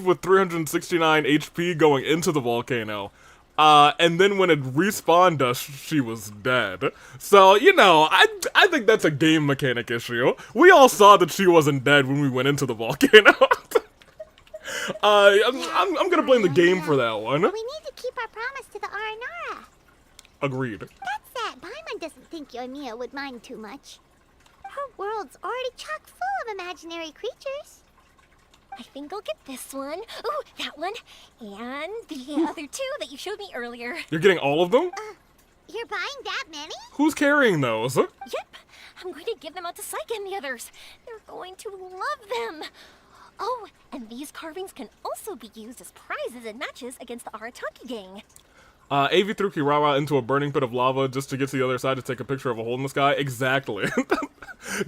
with 369 HP going into the volcano. And then when it respawned us, she was dead. So, you know, I think that's a game mechanic issue. We all saw that she wasn't dead when we went into the volcano. I'm gonna blame the game for that one. We need to keep our promise to the Aranara. Agreed. That's sad. Paimon doesn't think Yoimiya would mind too much. Her world's already chock full of imaginary creatures. I think I'll get this one. Ooh, that one. And the other two that you showed me earlier. You're getting all of them? You're buying that many? Who's carrying those? Yep. I'm going to give them out to Saika and the others. They're going to love them. Oh, and these carvings can also be used as prizes in matches against the Arataki gang. Avi threw Kirara into a burning pit of lava just to get to the other side to take a picture of a hole in the sky? Exactly.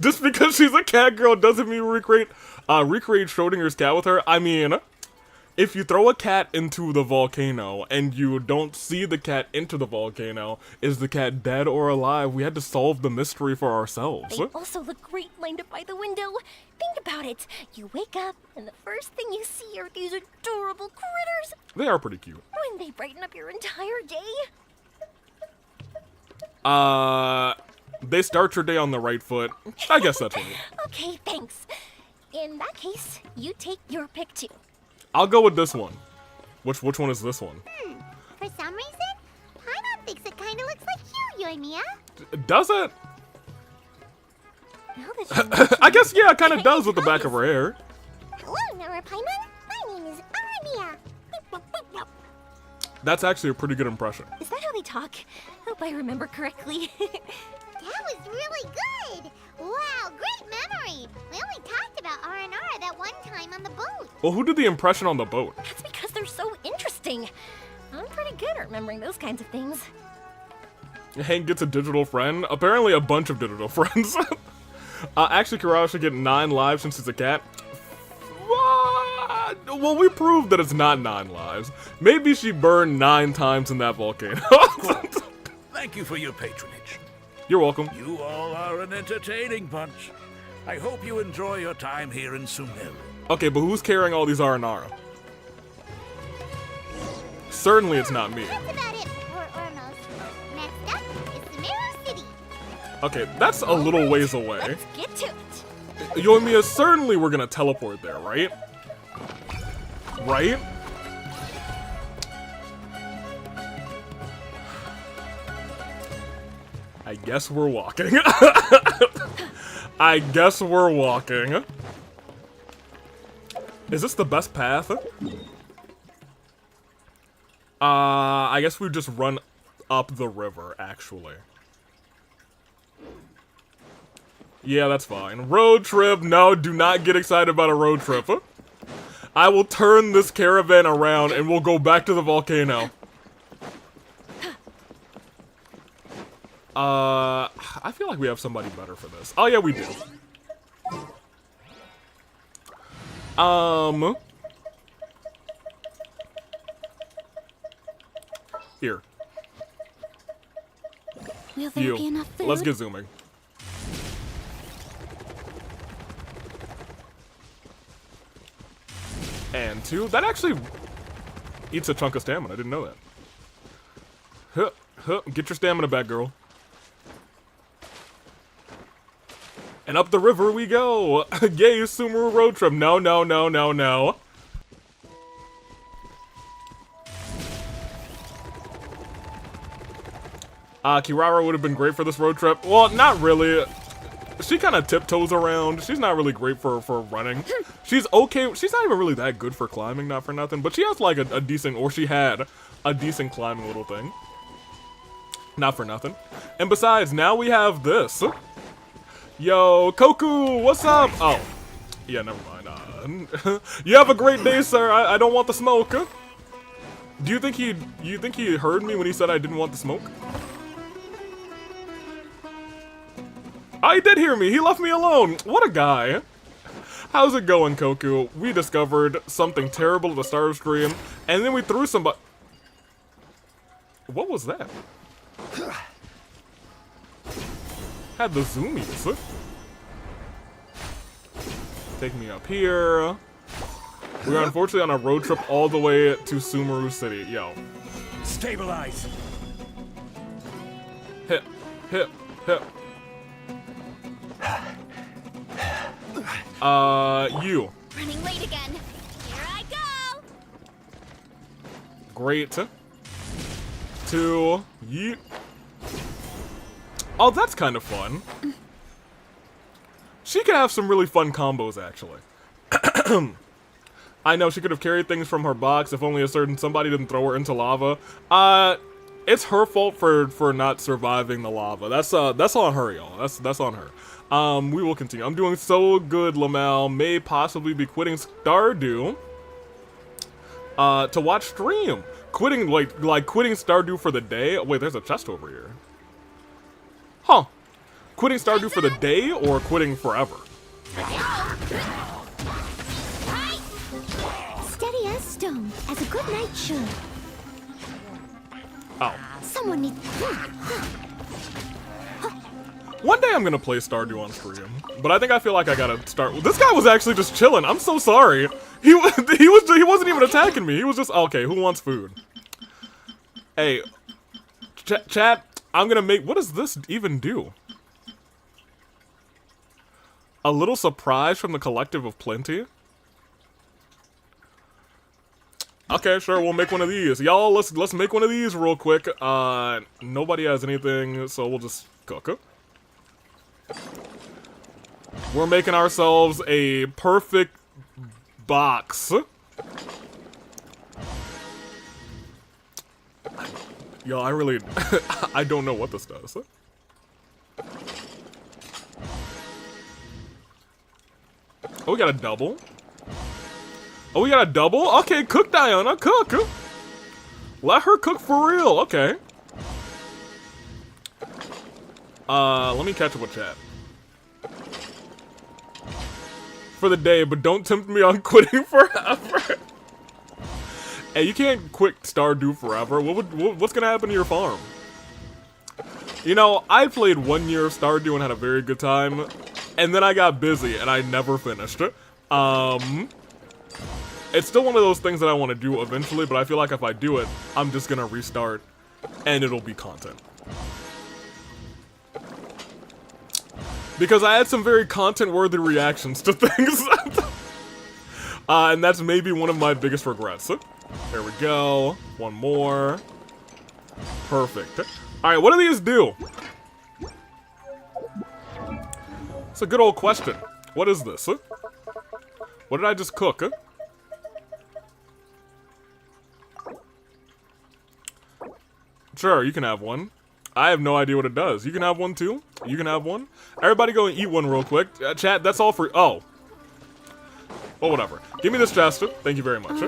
Just because she's a cat girl doesn't mean recreate Schrodinger's cat with her. I mean, if you throw a cat into the volcano and you don't see the cat into the volcano, is the cat dead or alive? We had to solve the mystery for ourselves. They also look great lined up by the window. Think about it. You wake up, and the first thing you see are these adorable critters. They are pretty cute. Wouldn't they brighten up your entire day? They start your day on the right foot. I guess that's right. Okay, thanks. In that case, you take your pick too. I'll go with this one. Which one is this one? For some reason, Paimon thinks it kind of looks like you, Yoimiya. Does it? Now that you mention I guess, yeah, it kind of does with the back of her hair. Hello, Nara Paimon. My name is Yoimiya. That's actually a pretty good impression. Is that how they talk? Hope I remember correctly. That was really good. Wow, great memory. We only talked about R&R that one time on the boat. Well, who did the impression on the boat? That's because they're so interesting. I'm pretty good at remembering those kinds of things. Hank gets a digital friend. Apparently a bunch of digital friends. Actually, Kirara should get 9 lives since he's a cat. What? Well, we proved that it's not 9 lives. Maybe she burned 9 times in that volcano. Thank you for your patronage. You're welcome. You all are an entertaining bunch. I hope you enjoy your time here in Sumeru. Okay, but who's carrying all these Aranara? Certainly it's not me. That's about it for Ormos. Next up is Sumeru City. Okay, that's a little ways away. Let's get to it. Yoimiya, certainly we're gonna teleport there, right? Right? I guess we're walking. I guess we're walking. Is this the best path? I guess we just run up the river, actually. Yeah, that's fine. Road trip. No, do not get excited about a road trip. I will turn this caravan around and we'll go back to the volcano. I feel like we have somebody better for this. Oh, yeah, we do. Here. Will there be enough food? Let's get zooming. And 2. That actually eats a chunk of stamina. I didn't know that. Huh, huh. Get your stamina back, girl. And up the river we go! Yay, Sumeru road trip! No, no, no, no, no. Kirara would have been great for this road trip. Well, not really. She kind of tiptoes around. She's not really great for running. She's okay. She's not even really that good for climbing, not for nothing. But she has like a decent, or she had a decent climbing little thing. Not for nothing. And besides, now we have this. Yo, Koku, what's up? Oh, yeah, never mind. You have a great day, sir. I don't want the smoke. Do you think he heard me when he said I didn't want the smoke? Oh, he did hear me. He left me alone. What a guy. How's it going, Koku? We discovered something terrible at the start of stream, and then we threw somebody. What was that? Had the zoomies. Take me up here. We're unfortunately on a road trip all the way to Sumeru City. Yo. Stabilize. Hip, hip, hip. You. Running late again. Here I go. Great. 2. Yeet. Oh, that's kind of fun. She could have some really fun combos, actually. I know she could have carried things from her box if only a certain somebody didn't throw her into lava. It's her fault for not surviving the lava. That's on her, y'all. That's on her. We will continue. I'm doing so good, Lamel. May possibly be quitting Stardew to watch stream. Quitting quitting Stardew for the day. Wait, there's a chest over here. Huh. quitting Stardew for the day or quitting forever? Steady as stone, as a good knight should. Oh. Someone needs. One day I'm gonna play Stardew on stream, but I think I feel like I gotta start. This guy was actually just chilling. I'm so sorry. He wasn't even attacking me. He was just okay. Who wants food? Hey, chat. I'm gonna make. What does this even do? A little surprise from the collective of plenty. Okay, sure. We'll make one of these, y'all. Let's make one of these real quick. Nobody has anything, so we'll just cook. We're making ourselves a perfect box. Yo, I really... I don't know what this does. Oh, we got a double. Oh, we got a double? Okay, cook, Diana, cook. Let her cook for real, okay. Let me catch up with chat. For the day, but don't tempt me on quitting forever. Hey, you can't quit Stardew forever. What's gonna happen to your farm? You know, I played 1 year of Stardew and had a very good time, and then I got busy and I never finished it. It's still one of those things that I want to do eventually, but I feel like if I do it, I'm just gonna restart, and it'll be content. Because I had some very content-worthy reactions to things. And that's maybe one of my biggest regrets. There we go. One more. Perfect. Alright, what do these do? It's a good old question. What is this? What did I just cook? Sure, you can have one. I have no idea what it does. You can have one too. You can have one. Everybody go and eat one real quick. Chat, that's all for... Oh. Well, whatever. Give me this chest. Thank you very much.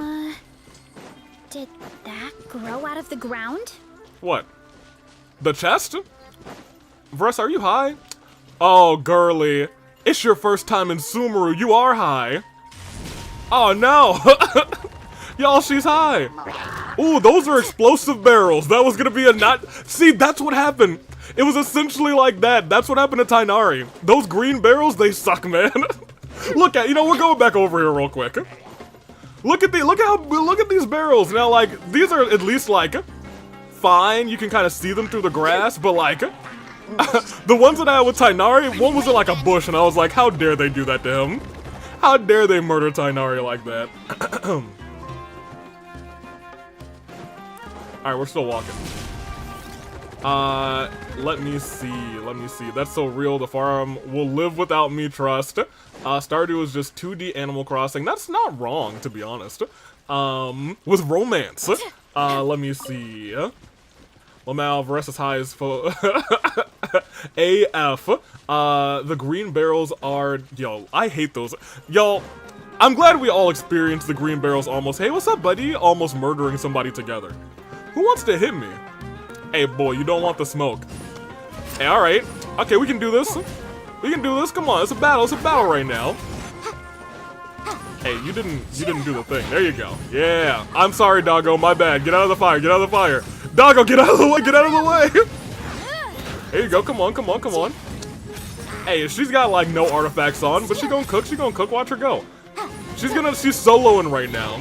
Did that grow out of the ground? What? The chest? Vress, are you high? Oh, girly. It's your first time in Sumeru. You are high. Oh, no. Y'all, she's high. Ooh, those are explosive barrels. That was gonna be a not... See, that's what happened. It was essentially like that. That's what happened to Tainari. Those green barrels, they suck, man. Look at, you know, we're going back over here real quick. Look at these barrels. Now, like, these are at least, like, fine. You can kind of see them through the grass, but, like, the ones that I had with Tainari, one was in, like, a bush, and I was like, how dare they do that to him? How dare they murder Tainari like that? Alright, we're still walking. Let me see. That's so real. The farm will live without me, trust. Stardew is just 2D Animal Crossing. That's not wrong, to be honest. With romance. Let me see. Lamal, Varese is high as AF. The green barrels are... Yo, I hate those. Y'all, I'm glad we all experienced the green barrels almost... Hey, what's up, buddy? Almost murdering somebody together. Who wants to hit me? Hey, boy, you don't want the smoke. Hey, alright. Okay, we can do this. We can do this. Come on, it's a battle. It's a battle right now. Hey, you didn't do the thing. There you go. Yeah. I'm sorry, doggo. My bad. Get out of the fire. Get out of the fire. Doggo, get out of the way. Get out of the way. There you go. Come on, come on, come on. Hey, she's got, like, no artifacts on, but she gonna cook. She gonna cook. Watch her go. She's soloing right now.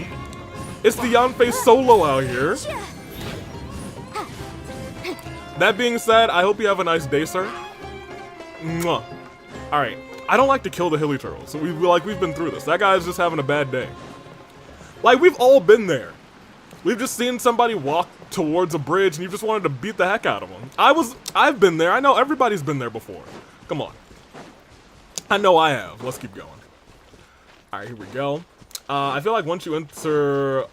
It's the Yanfei solo out here. That being said, I hope you have a nice day, sir. Mwah. Alright, I don't like to kill the hilly turtles. We've been through this. That guy's just having a bad day. Like, we've all been there. We've just seen somebody walk towards a bridge and you just wanted to beat the heck out of them. I've been there. I know everybody's been there before. Come on. I know I have. Let's keep going. Alright, here we go. I feel like once you enter,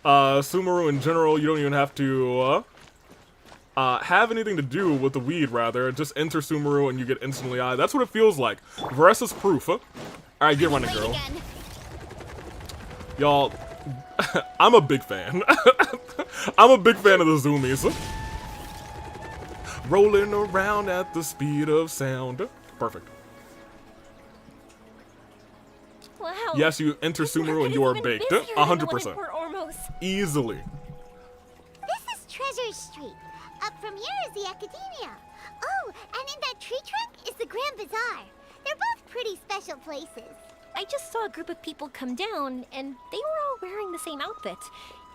Sumeru in general, you don't even have to, have anything to do with the weed, rather. Just enter Sumeru and you get instantly eye. That's what it feels like. Varese's proof. Alright, get running, girl. Y'all, I'm a big fan. I'm a big fan of the zoomies. Rolling around at the speed of sound. Perfect. Wow. Yes, you enter Sumeru and you are baked. 100%. Almost. Easily. This is Treasure Street. Up from here is the Academia. Oh, and in that tree trunk is the Grand Bazaar. They're both pretty special places. I just saw a group of people come down, and they were all wearing the same outfit.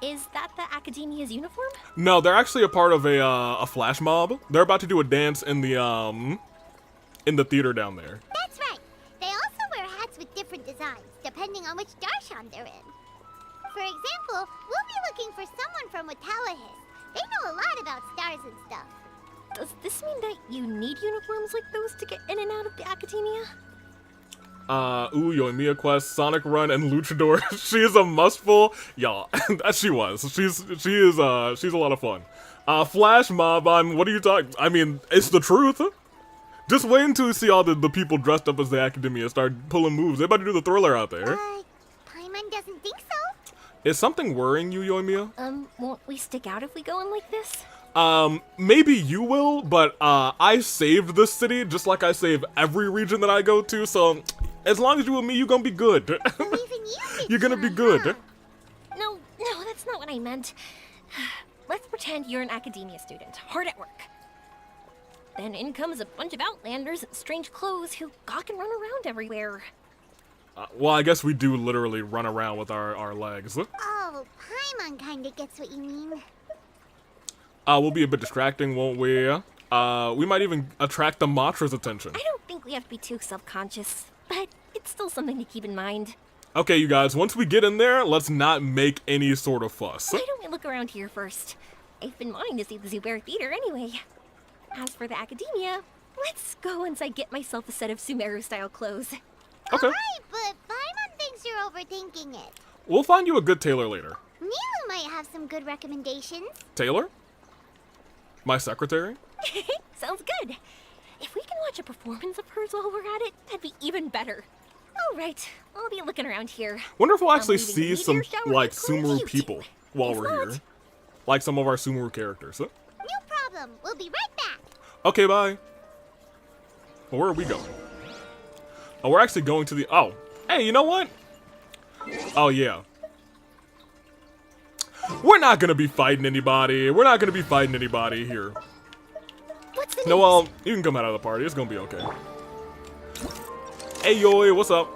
Is that the Academia's uniform? No, they're actually a part of a flash mob. They're about to do a dance in the theater down there. That's right. They also wear hats with different designs, depending on which darshan they're in. For example, we'll be looking for someone from Watawahis. They know a lot about stars and stuff. Does this mean that you need uniforms like those to get in and out of the Academia? Yoimiya Quest, Sonic Run, and Luchador. She is a must-full. Y'all, she was. She is a lot of fun. Flash Mob, what are you talking? I mean, it's the truth. Just wait until you see all the people dressed up as the Academia start pulling moves. They're about to do the thriller out there. Paimon doesn't think so. Is something worrying you, Yoimiya? Won't we stick out if we go in like this? Maybe you will, but, I saved this city just like I save every region that I go to, so as long as you with me, you're gonna be good. Believe in you, You're gonna be good. huh? No, that's not what I meant. Let's pretend you're an Academia student, hard at work. Then in comes a bunch of outlanders in strange clothes who gawk and run around everywhere. Well, I guess we do literally run around with our legs. Oh, Paimon kinda gets what you mean. We'll be a bit distracting, won't we? We might even attract the Matra's attention. I don't think we have to be too self-conscious, but it's still something to keep in mind. Okay, you guys, once we get in there, let's not make any sort of fuss. Why don't we look around here first? I've been wanting to see the Zubair Theater anyway. As for the Academia, let's go once I get myself a set of Sumeru-style clothes. Okay. Alright, but Paimon thinks you're overthinking it. We'll find you a good tailor later. Miu might have some good recommendations. Tailor? My secretary? Sounds good. If we can watch a performance of hers while we're at it, that'd be even better. Alright, I'll be looking around here. Wonder if we'll actually leaving the see meteor some, shower like, to include Sumeru you people two. while If we're not- here. Like some of our Sumeru characters. No problem. We'll be right back. Okay, bye. Well, where are we going? Oh, we're actually going to the... Oh. Hey, you know what? Oh, yeah. We're not gonna be fighting anybody. We're not gonna be fighting anybody here. What's the No, news? well, you can come out of the party. It's gonna be okay. Hey, Yoi, what's up?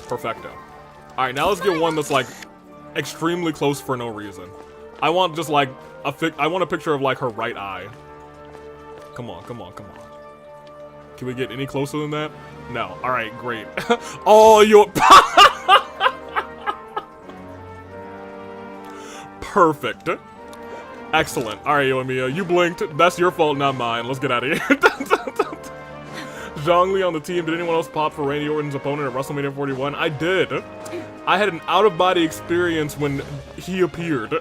Perfecto. Alright, now let's get one that's, like, extremely close for no reason. I want just, like, I want a picture of, like, her right eye. Come on, come on, come on. Can we get any closer than that? No. Alright, great. Oh, you... Perfect. Excellent. Alright, Yoimiya, you blinked. That's your fault, not mine. Let's get out of here. Zhongli on the team. Did anyone else pop for Randy Orton's opponent at WrestleMania 41? I did. I had an out-of-body experience when he appeared.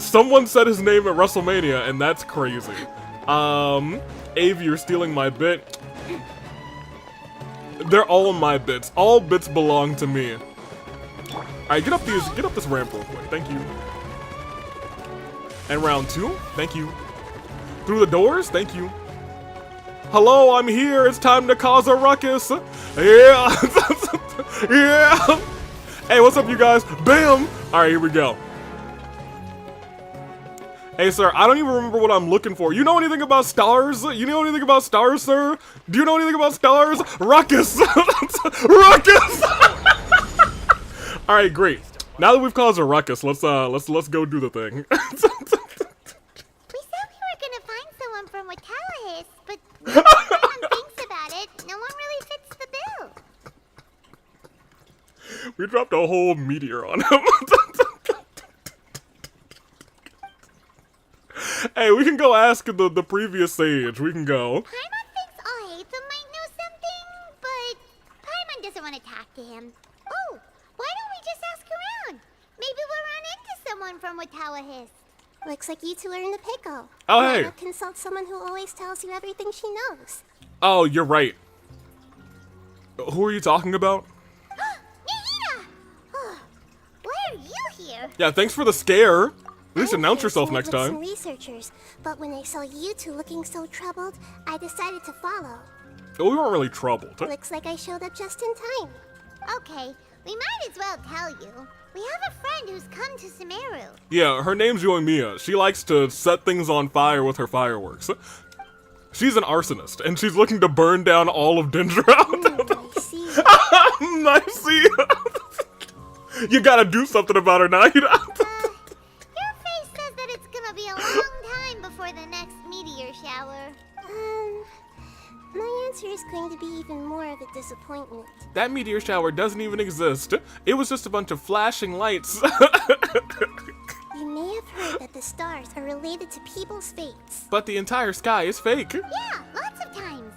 Someone said his name at WrestleMania, and that's crazy. Avi, you're stealing my bit. They're all my bits. All bits belong to me. Alright, get up this ramp real quick. Thank you. And round 2. Thank you. Through the doors? Thank you. Hello, I'm here. It's time to cause a ruckus. Yeah. Yeah. Hey, what's up, you guys? Bam. Alright, here we go. Hey, sir, I don't even remember what I'm looking for. You know anything about stars? You know anything about stars, sir? Do you know anything about stars? Ruckus! Ruckus! Alright, great. Now that we've caused a ruckus, let's go do the thing. We said we were gonna find someone from Watawahis, but now that someone thinks about it, no one really fits the bill. We dropped a whole meteor on him. Hey, we can go ask the previous sage. We can go. Paimon thinks all Hatham might know something, but Paimon doesn't want to talk to him. Oh, why don't we just ask around? Maybe we'll run into someone from Watawahis. Looks like you two are in the pickle. Oh, Why hey. not consult someone who always tells you everything she knows? Oh, you're right. Who are you talking about? Nahida! Oh, Yeah, thanks for the scare. At least I'm announce here yourself to next meet with some time. researchers, but when I saw you two looking so troubled, I decided to follow. We weren't really troubled. Looks like I showed up just in time. Okay, we might as well tell you. We have a friend who's come to Sumeru. Yeah, her name's Yoimiya. She likes to set things on fire with her fireworks. She's an arsonist, and she's looking to burn down all of Dendrout. I see. I see. You gotta do something about her, Nahida. Your face says that it's gonna be a long time before the next meteor shower. My answer is going to be even more of a disappointment. That meteor shower doesn't even exist. It was just a bunch of flashing lights. You may have heard that the stars are related to people's fates. But the entire sky is fake. Yeah, lots of times.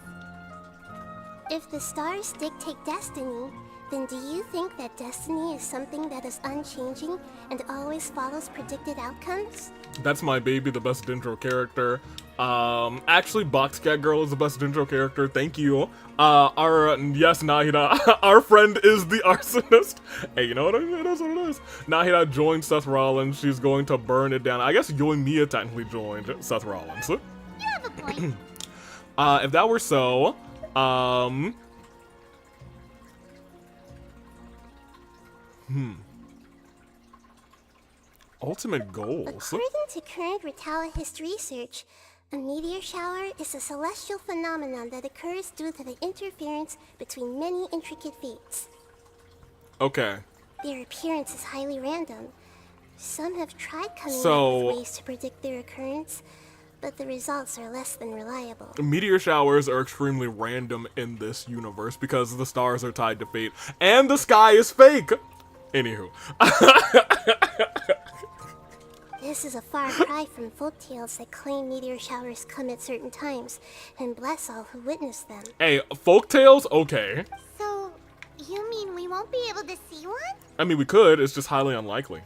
If the stars dictate destiny, then do you think that destiny is something that is unchanging and always follows predicted outcomes? That's my baby, the best Dendro character. Actually, Boxcat Girl is the best Dendro character. Thank you. Yes, Nahida, our friend is the arsonist. Hey, you know what I mean? That's what it is. Nahida joined Seth Rollins. She's going to burn it down. I guess Yoimiya technically joined Seth Rollins. You have a point. If that were so, ultimate goals. According to current Retalahist research, a meteor shower is a celestial phenomenon that occurs due to the interference between many intricate fates. Okay. Their appearance is highly random. Some have tried coming up So- with ways to predict their occurrence, but the results are less than reliable. Meteor showers are extremely random in this universe because the stars are tied to fate and the sky is fake. Anywho. This is a far cry from folktales that claim meteor showers come at certain times, and bless all who witness them. Hey, folktales? Okay. So, you mean we won't be able to see one? I mean, we could, it's just highly unlikely.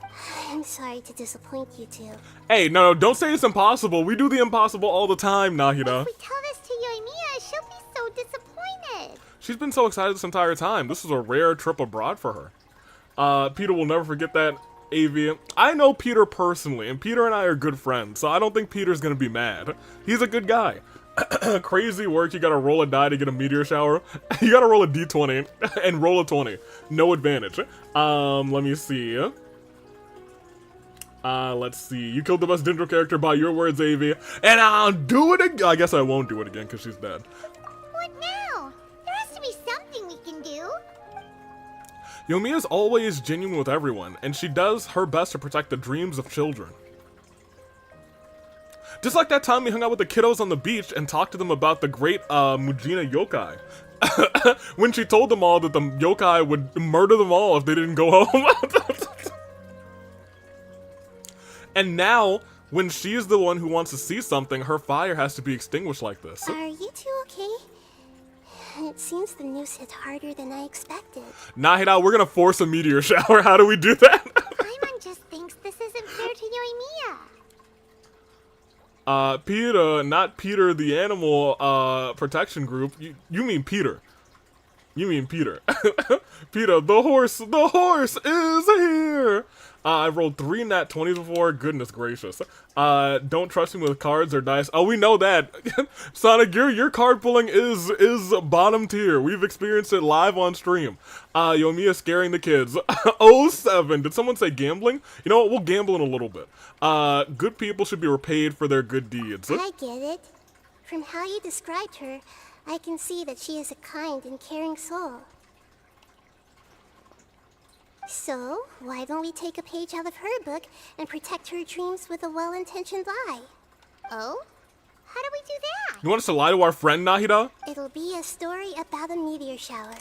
I'm sorry to disappoint you two. Hey, no, don't say it's impossible. We do the impossible all the time, Nahida. If we tell this to Yoimiya, she'll be so disappointed. She's been so excited this entire time. This is a rare trip abroad for her. Peter will never forget that. AV. I know Peter personally, and Peter and I are good friends, so I don't think Peter's gonna be mad. He's a good guy. Crazy work, you gotta roll a die to get a meteor shower. You gotta roll a d20 and roll a 20. No advantage. Let me see. Let's see. You killed the best Dendro character by your words, AV. And I'll do it again. I guess I won't do it again because she's dead. What now? There has to be something we can do. Yoimiya's always genuine with everyone, and she does her best to protect the dreams of children. Just like that time we hung out with the kiddos on the beach and talked to them about the great Mujina yokai. When she told them all that the yokai would murder them all if they didn't go home. And now, when she's the one who wants to see something, her fire has to be extinguished like this. Are you two okay? It seems the news hit harder than I expected. Nahida, we're gonna force a meteor shower. How do we do that? Paimon just thinks this isn't fair to Yoimiya. Peter, not Peter the animal protection group. You mean Peter. You mean Peter. Peter, the horse is here! I rolled 3 nat 20s before, goodness gracious. Don't trust me with cards or dice. Oh, we know that. Sonic, your card pulling is bottom tier. We've experienced it live on stream. Yoimiya scaring the kids. 07, did someone say gambling? You know what, we'll gamble in a little bit. Good people should be repaid for their good deeds. I get it. From how you described her, I can see that she is a kind and caring soul. So, why don't we take a page out of her book and protect her dreams with a well-intentioned lie? Oh? How do we do that? You want us to lie to our friend, Nahida? It'll be a story about a meteor shower.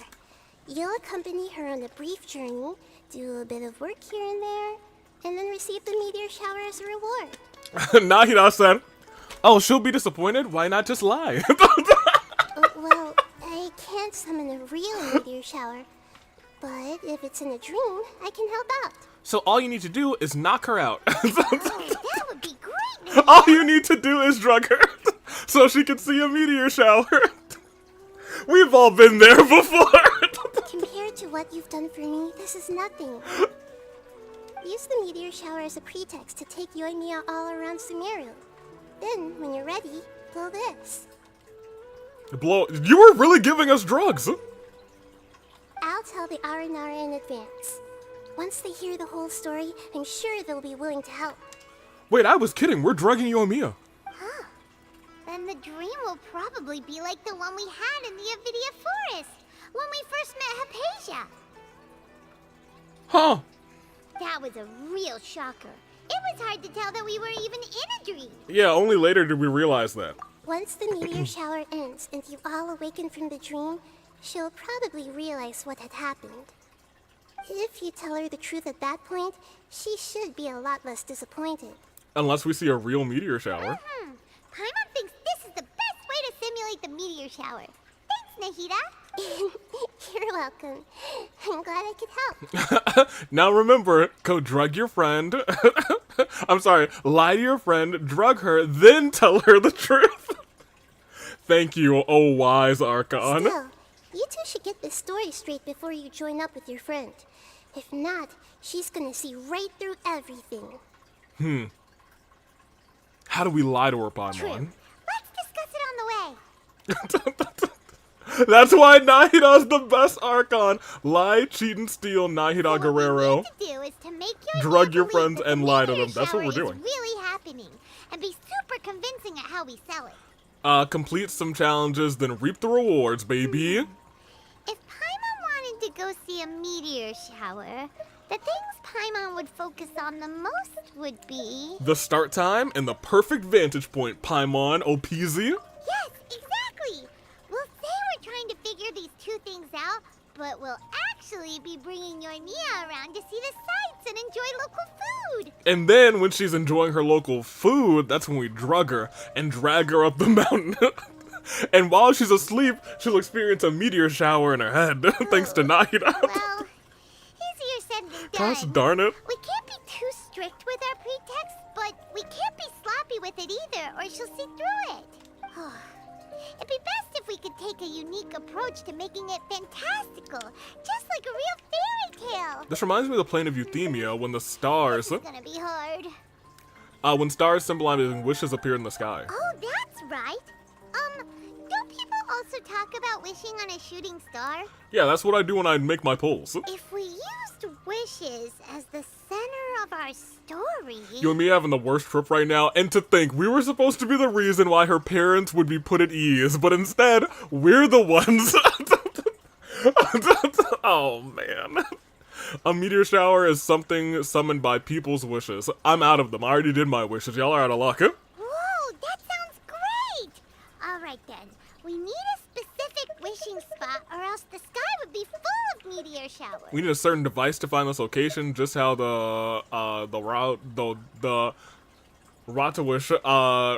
You'll accompany her on a brief journey, do a bit of work here and there, and then receive the meteor shower as a reward. Nahida said, oh, she'll be disappointed? Why not just lie? Well, I can't summon a real meteor shower, but if it's in a dream, I can help out. So all you need to do is knock her out. Oh, that would be great! All you need to do is drug her so she can see a meteor shower. We've all been there before. Compared to what you've done for me, this is nothing. Use the meteor shower as a pretext to take Yoimiya all around Sumeru. Then, when you're ready, blow this. Blow. You were really giving us drugs. I'll tell the Aranara in advance. Once they hear the whole story, I'm sure they'll be willing to help. Wait, I was kidding. We're drugging Yoimiya. Huh. Then the dream will probably be like the one we had in the Avidia Forest, when we first met Hypatia. Huh. That was a real shocker. It was hard to tell that we were even in a dream. Yeah, only later did we realize that. Once the meteor shower ends and you all awaken from the dream, she'll probably realize what had happened. If you tell her the truth at that point, she should be a lot less disappointed. Unless we see a real meteor shower. Paimon thinks this is the best way to simulate the meteor shower. Thanks, Nahida. You're welcome. I'm glad I could help. Now remember, go drug your friend. I'm sorry, lie to your friend, drug her, then tell her the truth. Thank you, oh wise Archon. Still, you two should get this story straight before you join up with your friend. If not, she's gonna see right through everything. How do we lie to her, True. Paimon? Let's discuss it on the way. That's why Nahida's the best Archon. Lie, cheat, and steal Nahida Guerrero. What we need to do is to make your Drug your believe friends that the and lie to meteor them. That's what shower we're is doing. really happening, and be super convincing at how we sell it. Complete some challenges, then reap the rewards, baby. If Paimon wanted to go see a meteor shower, the things Paimon would focus on the most would be... The start time and the perfect vantage point, Paimon, Opeasy. Yes, exactly! We'll say we're trying to figure these two things out, but we'll actually be bringing Yoimiya around to see the sights and enjoy local food! And then when she's enjoying her local food, that's when we drug her and drag her up the mountain. And while she's asleep, she'll experience a meteor shower in her head, thanks to Nahida. Well, easier said than done. Gosh darn it. We can't be too strict with our pretext, but we can't be sloppy with it either, or she'll see through it. It'd be best if we could take a unique approach to making it fantastical, just like a real fairy tale. This reminds me of the plane of Euthymia when the stars, It's gonna be hard. when stars symbolizing wishes appear in the sky. Oh, that's right. Don't people also talk about wishing on a shooting star? Yeah, that's what I do when I make my pulls. If we used wishes as the center of our story... You and me having the worst trip right now, and to think we were supposed to be the reason why her parents would be put at ease, but instead, we're the ones. Oh man. A meteor shower is something summoned by people's wishes. I'm out of them. I already did my wishes. Y'all are out of luck. Whoa, that sounds great! Alright then, we need a specific wishing spot or else the sky would be full of meteor showers. We need a certain device to find this location, just how the Ratawish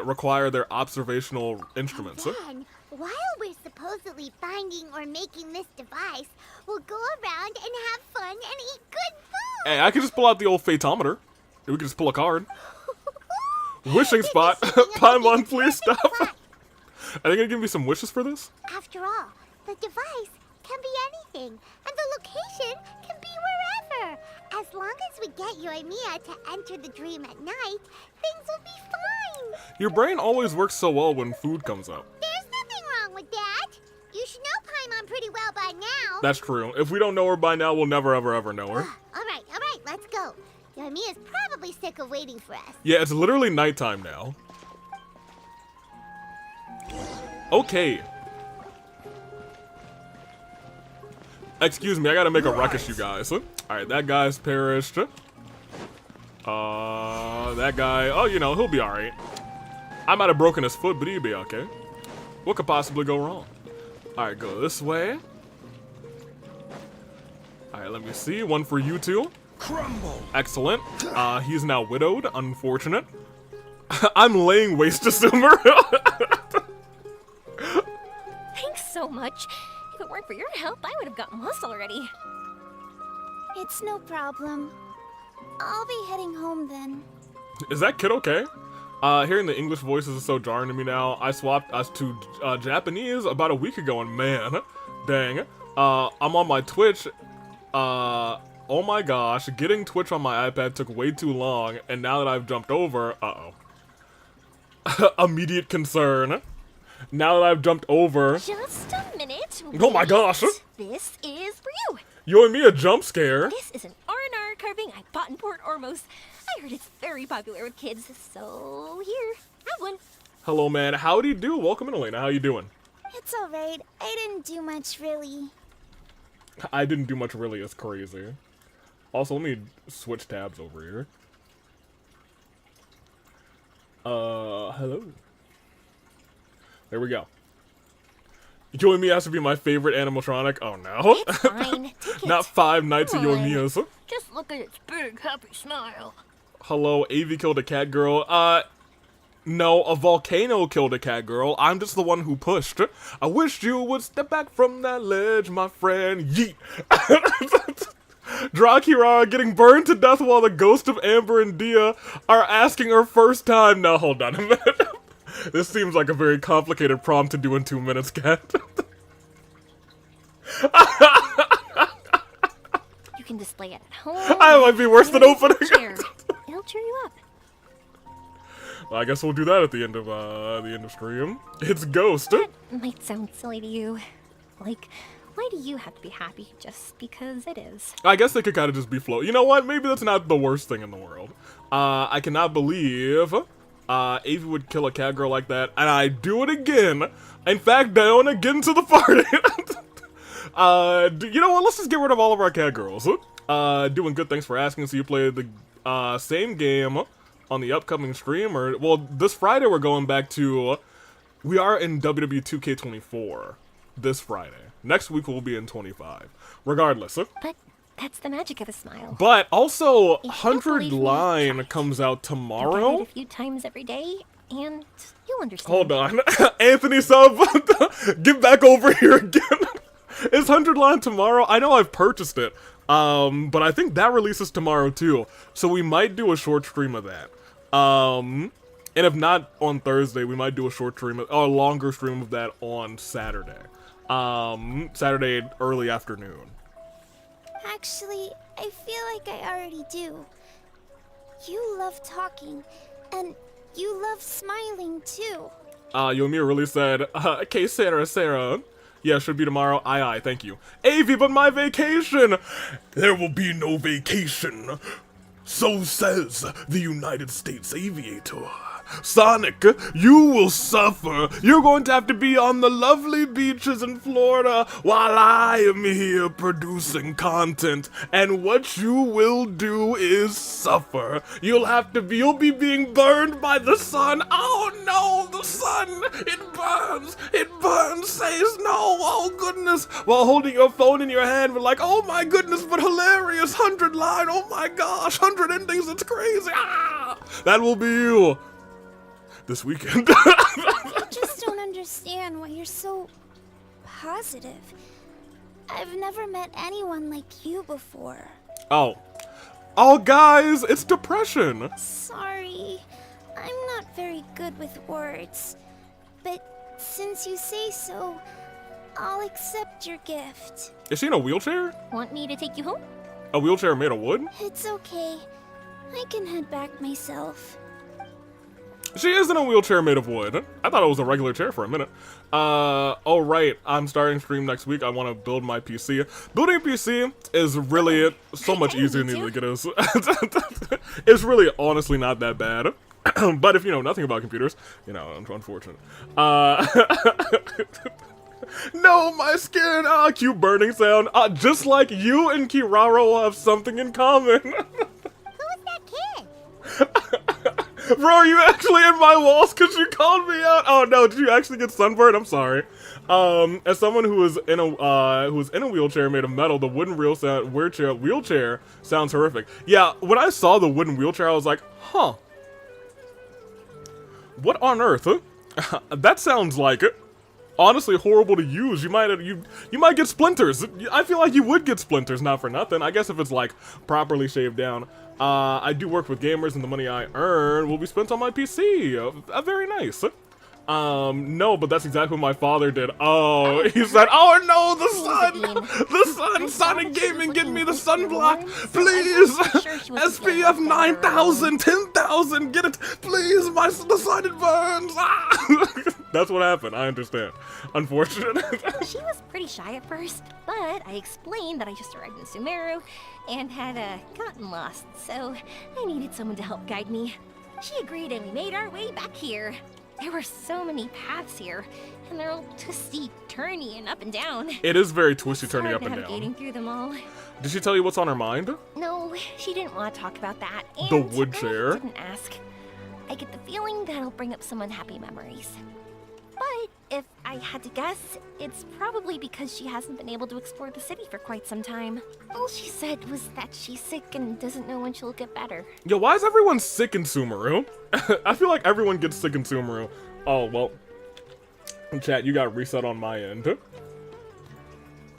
require their observational instruments. Then, while we're supposedly finding or making this device, we'll go around and have fun and eat good food! Hey, I could just pull out the old Fatometer. We could just pull a card. Wishing spot. Paimon, please stop. Are they gonna give me some wishes for this? After all, the device can be anything, and the location can be wherever. As long as we get Yoimiya to enter the dream at night, things will be fine. Your brain always works so well when food comes up. There's nothing wrong with that. You should know Paimon pretty well by now. That's true. If we don't know her by now, we'll never ever know her. All right, let's go. Yoimiya's probably sick of waiting for us. Yeah, it's literally nighttime now. Okay. Excuse me, I gotta make a ruckus, you guys. Alright, that guy's perished. That guy, oh, you know, he'll be alright. I might have broken his foot, but he'll be okay. What could possibly go wrong? Alright, go this way. Alright, let me see. One for you two. Crumble. Excellent. He's now widowed. Unfortunate. I'm laying waste to Sumer. Thanks so much. If it weren't for your help, I would have gotten lost already. It's no problem. I'll be heading home then. Is that kid okay? Hearing the English voices is so jarring to me now. I swapped us to Japanese about a week ago, and man, dang. I'm on my Twitch. Oh my gosh, getting Twitch on my iPad took way too long, and now that I've jumped over, immediate concern. Now that I've jumped over. Just a minute. Oh my gosh. This is for you. Yoimiya jump scare. This is an R&R carving I bought in Port Ormos. I heard it's very popular with kids, so here, have one. Hello, man. Howdy do. Welcome in, Elena. How you doing? It's alright. I didn't do much, really. I didn't do much really. It's crazy. Also, let me switch tabs over here. Hello. There we go. Yoimiya has to be my favorite animatronic. Oh no. It's fine. Take it. Not Five Nights at Come on. Yoimiya's. Just look at its big, happy smile. Hello, AV killed a cat girl. No, a volcano killed a cat girl. I'm just the one who pushed. I wish you would step back from that ledge, my friend. Yeet. Drakira getting burned to death while the ghost of Amber and Dia are asking her first time. Now, hold on a minute. This seems like a very complicated prompt to do in 2 minutes, cat. You can display it at home. I might be worse than opening Chair. it. It'll cheer you up. I guess we'll do that at the end of stream. It's Ghost. That might sound silly to you. Like, why do you have to be happy just because it is? I guess they could kind of just be float. You know what? Maybe that's not the worst thing in the world. I cannot believe Avi would kill a cat girl like that, and I do it again. In fact, Diona, get into the party. You know what? Let's just get rid of all of our cat girls. Doing good, thanks for asking. So you played the same game on the upcoming stream, or well, this Friday we're going back to. We are in WWE 2K24 this Friday. Next week we'll be in 25. Regardless. But that's the magic of a smile. But also, If you don't 100 believe me, line try it. comes out Get it tomorrow. a few times every day, and you'll understand. Hold on. Anthony Sub, get back over here again. Is 100 line tomorrow? I know I've purchased it. But I think that releases tomorrow too. So we might do a short stream of that. And if not on Thursday, we might do a short stream, or a longer stream of that on Saturday. Saturday early afternoon. Actually, I feel like I already do. You love talking, and you love smiling too. Yoimiya really said, okay, Sarah. Yeah, should be tomorrow. Aye, thank you. Avi, but my vacation! There will be no vacation. So says the United States Aviator. Sonic, you will suffer. You're going to have to be on the lovely beaches in Florida while I am here producing content. And what you will do is suffer. You'll be being burned by the sun. Oh no, the sun! It burns, says no, oh goodness. While holding your phone in your hand, but like, oh my goodness, but hilarious, 100 line, oh my gosh, 100 endings, it's crazy. Ah! That will be you. This weekend. I just don't understand why you're so positive. I've never met anyone like you before. Oh, guys, it's depression. Sorry, I'm not very good with words. But since you say so, I'll accept your gift. Is she in a wheelchair? Want me to take you home? A wheelchair made of wood? It's okay. I can head back myself. She is in a wheelchair made of wood. I thought it was a regular chair for a minute. Oh right, I'm starting stream next week. I want to build my PC. Building a PC is really so much easier than you think it is. It's really honestly not that bad. But if you know nothing about computers, you know, unfortunate. No, my skin! Cute burning sound. Just like you and Kiraro have something in common. Who was that kid? Bro, are you actually in my walls because you called me out? Oh no, did you actually get sunburned? I'm sorry. As someone who was in a wheelchair made of metal, the wooden wheelchair sounds horrific. Yeah, when I saw the wooden wheelchair, I was like, huh. What on earth? Huh? That sounds like it. Honestly horrible to use. You might get splinters. I feel like you would get splinters, not for nothing. I guess if it's like properly shaved down. I do work with gamers and the money I earn will be spent on my PC. Very nice. No, but that's exactly what my father did. Oh, he said, oh no, the sun Sonic that she was Gaming, get looking me the extra sunblock, warm, so please! I'm pretty sure she was feeling SPF like 9000, 10,000, get it, please, the sun it burns! Ah! That's what happened, I understand. Unfortunate. She was pretty shy at first, but I explained that I just arrived in Sumeru and had gotten lost, so I needed someone to help guide me. She agreed and we made our way back here. There were so many paths here, and they're all twisty, turny, and up and down. It is very twisty, turning up Hard and navigating down. through them all. Did she tell you what's on her mind? No, she didn't want to talk about that. And The wood chair? I didn't ask. I get the feeling that'll bring up some unhappy memories. But if I had to guess, it's probably because she hasn't been able to explore the city for quite some time. All she said was that she's sick and doesn't know when she'll get better. Yo, why is everyone sick in Sumeru? I feel like everyone gets sick in Sumeru. Oh, well. Chat, you got reset on my end.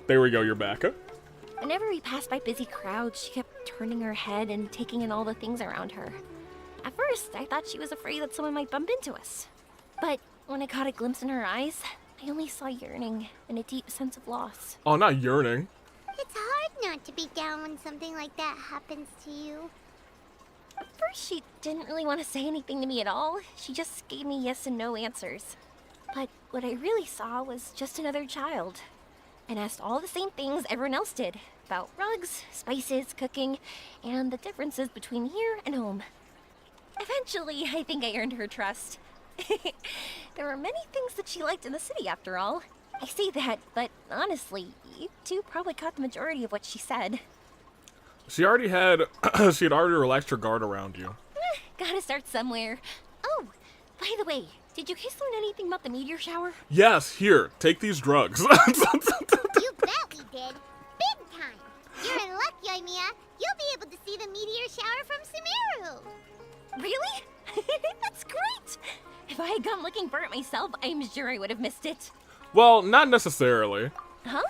There we go, you're back. Whenever we passed by busy crowds, she kept turning her head and taking in all the things around her. At first, I thought she was afraid that someone might bump into us. But when I caught a glimpse in her eyes, I only saw yearning and a deep sense of loss. Oh, not yearning. It's hard not to be down when something like that happens to you. At first, she didn't really want to say anything to me at all. She just gave me yes and no answers. But what I really saw was just another child. And asked all the same things everyone else did. About rugs, spices, cooking, and the differences between here and home. Eventually, I think I earned her trust. There were many things that she liked in the city, after all. I say that, but honestly, you two probably caught the majority of what she said. She already had, she had already relaxed her guard around you. Gotta start somewhere. Oh, by the way, did you guys learn anything about the meteor shower? Yes, here, take these drugs. You bet we did. Big time. You're in luck, Yoimiya. You'll be able to see the meteor shower from Sumeru. Really? That's great! If I had gone looking for it myself, I'm sure I would have missed it. Well, not necessarily. Huh?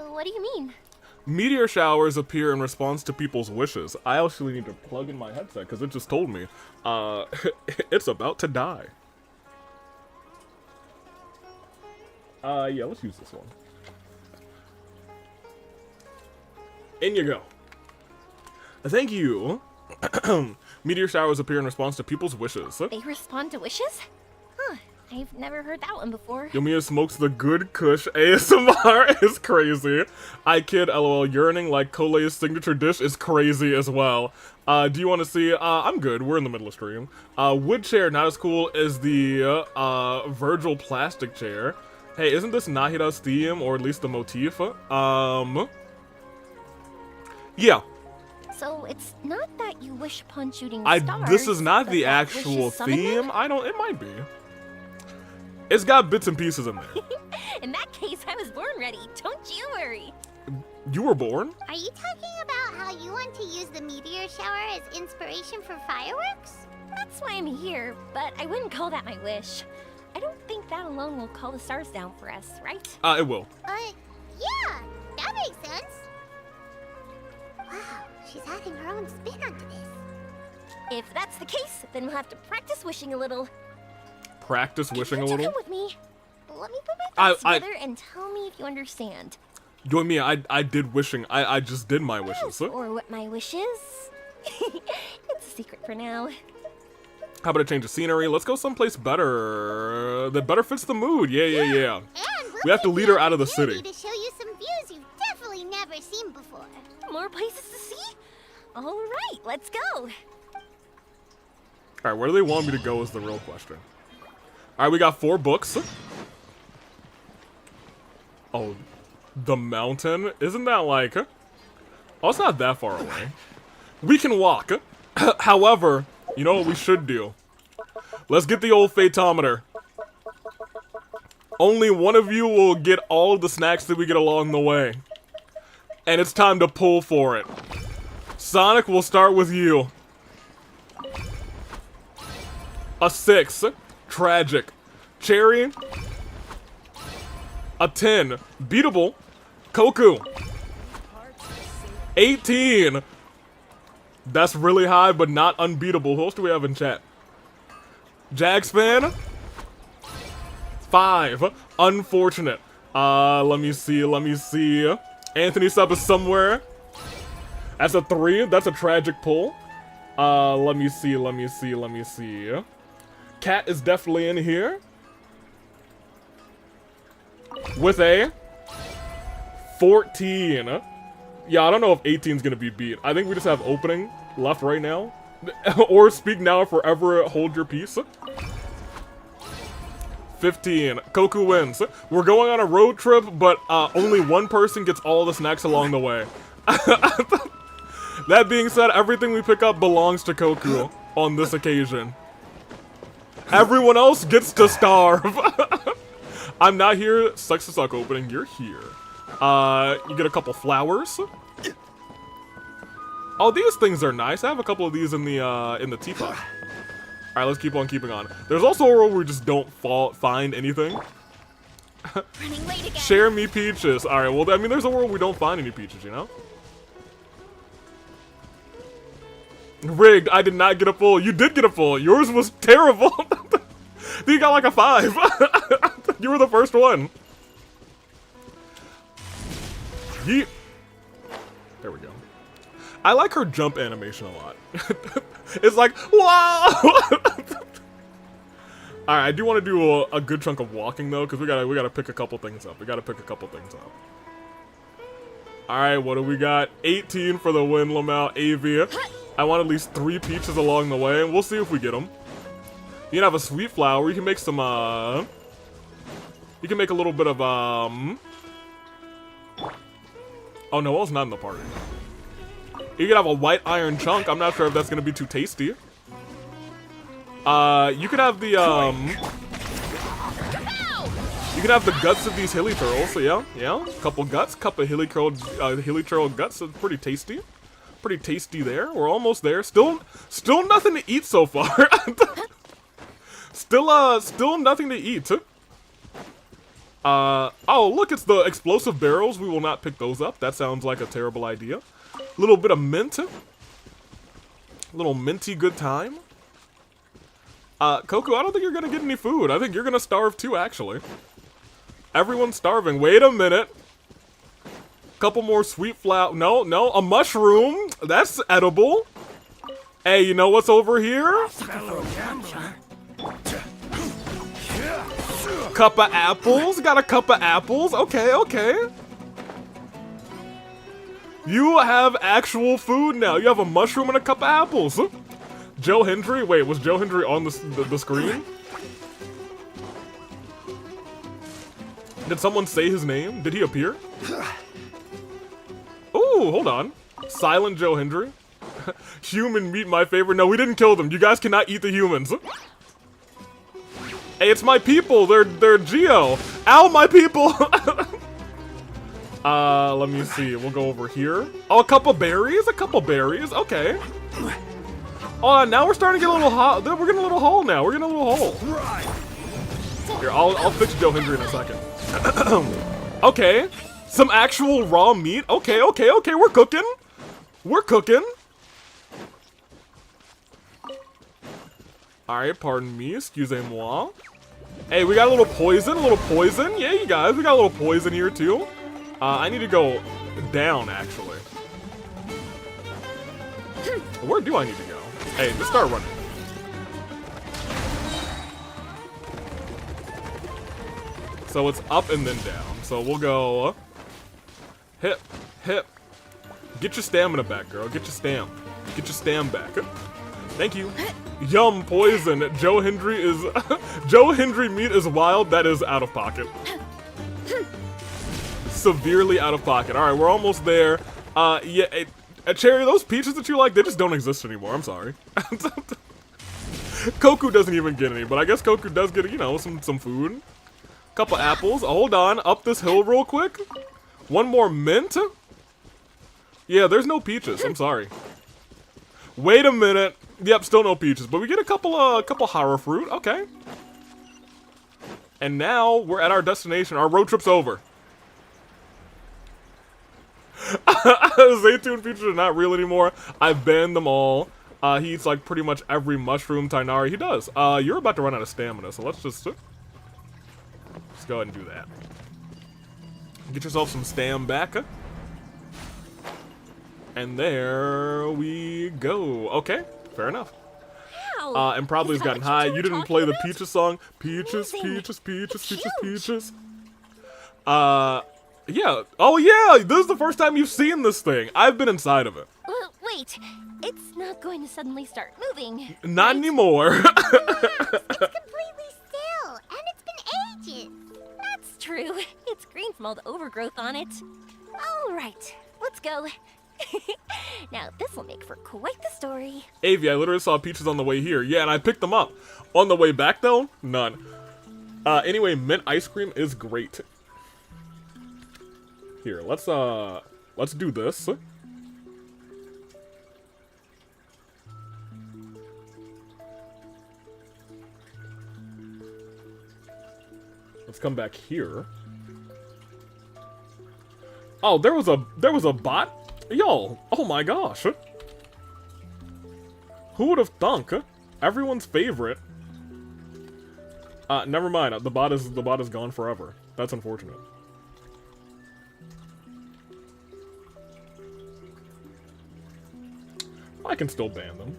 What do you mean? Meteor showers appear in response to people's wishes. I actually need to plug in my headset because it just told me, it's about to die. Yeah, let's use this one. In you go. Thank you. Meteor showers appear in response to people's wishes. They respond to wishes? Huh, I've never heard that one before. Yoimiya smokes the good kush. ASMR is crazy. I kid, lol. Yearning like Kolei's signature dish is crazy as well. Do you want to see? I'm good. We're in the middle of stream. Wood chair, not as cool as the Virgil plastic chair. Hey, isn't this Nahira's theme, or at least the motif? Yeah. So it's not that you wish upon shooting stars. This is not but the that actual wishes summon theme. them? It might be. It's got bits and pieces in there. In that case, I was born ready. Don't you worry. You were born? Are you talking about how you want to use the meteor shower as inspiration for fireworks? That's why I'm here, but I wouldn't call that my wish. I don't think that alone will call the stars down for us, right? It will. Yeah, that makes sense. Wow, she's adding her own spin onto this. If that's the case, then we'll have to practice wishing a little. Practice wishing a Won't you little? come with me? Let me put my thoughts I- together and tell me if you understand. Yoimiya, I did wishing. I just did my wishes. Or what my wish is. It's a secret for now. How about a change of scenery? Let's go someplace better. That better fits the mood. Yeah. And We have to give lead you her out of the opportunity city. to show you some views you've definitely never seen before. More places to see? All right, let's go. Alright, where do they want me to go is the real question. Alright, we got 4 books. Oh, the mountain? Isn't that like... Oh, it's not that far away. We can walk. However, you know what we should do? Let's get the old Fatometer. Only one of you will get all the snacks that we get along the way. And it's time to pull for it. Sonic, we'll start with you. A 6. Tragic. Cherry. A 10. Beatable. Koku. 18. That's really high, but not unbeatable. Who else do we have in chat? Jagspan. 5. Unfortunate. Let me see. Anthony sub is somewhere. That's a 3. That's a tragic pull. Let me see. Cat is definitely in here. With a 14. Yeah, I don't know if 18 is going to be beat. I think we just have opening left right now. Or speak now or forever hold your peace. 15. Koku wins. We're going on a road trip, but only one person gets all the snacks along the way. That being said, everything we pick up belongs to Koku on this occasion. Everyone else gets to starve. I'm not here. Sucks to suck opening. You're here. You get a couple flowers. Oh, these things are nice. I have a couple of these in the teapot. All right, let's keep on keeping on. There's also a world where we just don't find anything. Running late again. Share me peaches. All right, well, I mean, there's a world we don't find any peaches, you know? Rigged. I did not get a full. You did get a full. Yours was terrible. You got like a 5. You were the first one. Yeet. There we go. I like her jump animation a lot. It's like, wow! Alright, I do want to do a good chunk of walking though, because we gotta pick a couple things up. Alright, what do we got? 18 for the win, Lamau, AV. I want at least 3 peaches along the way, and we'll see if we get them. You can have a sweet flower, you can make some, you can make a little bit of, oh, Noel's not in the party. You can have a white iron chunk. I'm not sure if that's gonna be too tasty. You could have the you can have the guts of these hilly turtles. So yeah, couple guts, couple hilly turtle guts. So pretty tasty there. We're almost there. Still nothing to eat so far. Still nothing to eat. Oh look, it's the explosive barrels. We will not pick those up. That sounds like a terrible idea. Little bit of mint. Little minty good time. Koku, I don't think you're gonna get any food. I think you're gonna starve too, actually. Everyone's starving. Wait a minute. Couple more sweet flower. No, a mushroom. That's edible. Hey, you know what's over here? Cup of apples. Got a cup of apples. Okay. You have actual food now. You have a mushroom and a cup of apples. Joe Hendry? Wait, was Joe Hendry on the screen? Did someone say his name? Did he appear? Ooh, hold on. Silent Joe Hendry. Human meat, my favorite. No, we didn't kill them. You guys cannot eat the humans. Hey, it's my people. They're Geo. Ow, my people. Let me see. We'll go over here. Oh, a couple berries? Okay. Oh, now we're starting to get a little hot. We're getting a little hole now. Here, I'll fix Joe Hendry in a second. Okay. Some actual raw meat. Okay. We're cooking. Alright, pardon me. Excusez-moi. Hey, we got a little poison. Yeah, you guys. We got a little poison here, too. I need to go down, actually. Where do I need to go? Hey, just start running. So it's up and then down. So we'll go hip. Get your stamina back, girl. Get your stam back. Thank you. Yum, poison. Joe Hendry meat is wild. That is out of pocket. Severely out of pocket. All right, we're almost there. Yeah, Cherry, those peaches that you like, they just don't exist anymore. I'm sorry. Koku doesn't even get any, but I guess Koku does get, you know, some food. Couple apples. Oh, hold on. Up this hill real quick. One more mint. Yeah, there's no peaches. I'm sorry. Wait a minute. Yep, still no peaches, but we get a couple hara fruit. Okay. And now we're at our destination. Our road trip's over. Zaytoon peaches are not real anymore. I've banned them all. He eats like pretty much every mushroom Tainari. He does. You're about to run out of stamina, so let's just go ahead and do that. Get yourself some stam back. And there we go. Okay, fair enough. Wow. And probably Is has that gotten what you high. two were You didn't talking play the about? Peaches song. Peaches, Amazing. peaches, peaches, It's peaches, huge. peaches. Yeah. Oh, yeah. This is the first time you've seen this thing. I've been inside of it. Wait, it's not going to suddenly start moving. Not right? anymore. It's completely still, and it's been ages. That's true. It's green from all the overgrowth on it. All right, let's go. Now, this will make for quite the story. Avi, I literally saw Peaches on the way here. Yeah, and I picked them up. On the way back, though, none. Anyway, mint ice cream is great. Here, let's do this. Let's come back here. Oh, there was a bot? Yo, oh my gosh. Who would have thunk? Everyone's favorite. Never mind. The bot is gone forever. That's unfortunate. I can still ban them.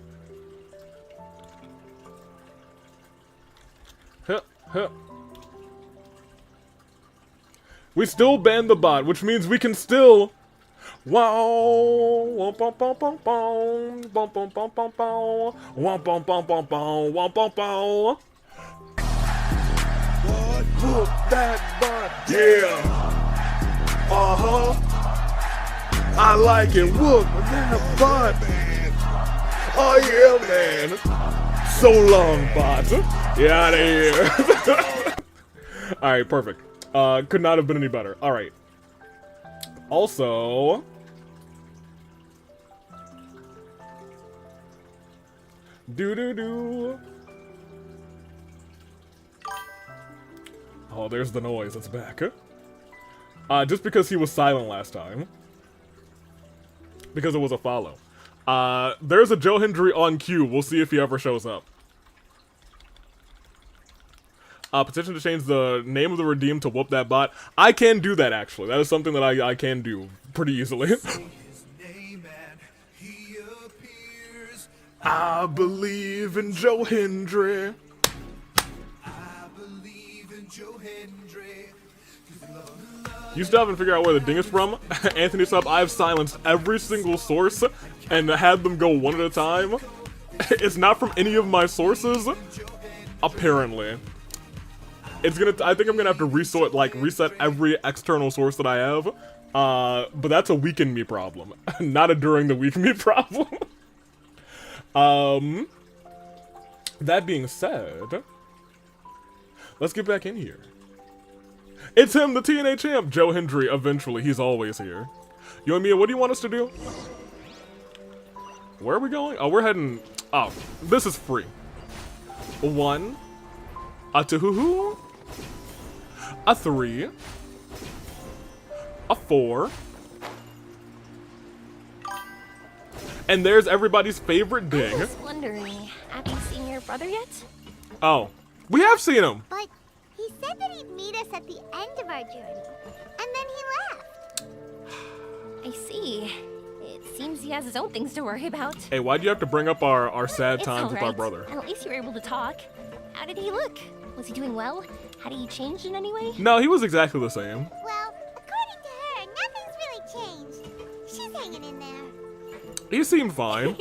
Huh, huh. We still banned the bot, which means we can still. Wow! Womp bum bum bum bum bum bum bum bum bum womp bum bum bum bum womp bum bum. What? Whoop that butt! Yeah! I like it. Whoop that butt! Oh yeah, man! So long, bot. Get out of here! All right, perfect. Could not have been any better. All right. Also, do. Oh, there's the noise. It's back. Just because he was silent last time, because it was a follow. There's a Joe Hendry on queue. We'll see if he ever shows up. Petition to change the name of the redeem to whoop that bot. I can do that, actually. That is something that I can do pretty easily. I believe in Joe Hendry. You still haven't figured out where the ding is from? Anthony Sub, I've silenced every single source and had them go one at a time. It's not from any of my sources, apparently. It's gonna. I think I'm gonna have to reset every external source that I have. But that's a weaken me problem, not a during the week me problem. That being said, let's get back in here. It's him, the TNA champ, Joe Hendry. Eventually, he's always here. Yoimiya, what do you want us to do? Where are we going? Oh, we're heading. Oh, this is free. 1, a 2, a 3, a 4, and there's everybody's favorite I ding. was wondering, have you seen your brother yet? Oh, we have seen him. But he said that he'd meet us at the end of our journey, and then he left. I see. It seems he has his own things to worry about. Hey, why'd you have to bring up our sad It's times with our alright. brother? At least you were able to talk. How did he look? Was he doing well? Had he changed in any way? No, he was exactly the same. Well, according to her, nothing's really changed. She's hanging in there. He seemed fine.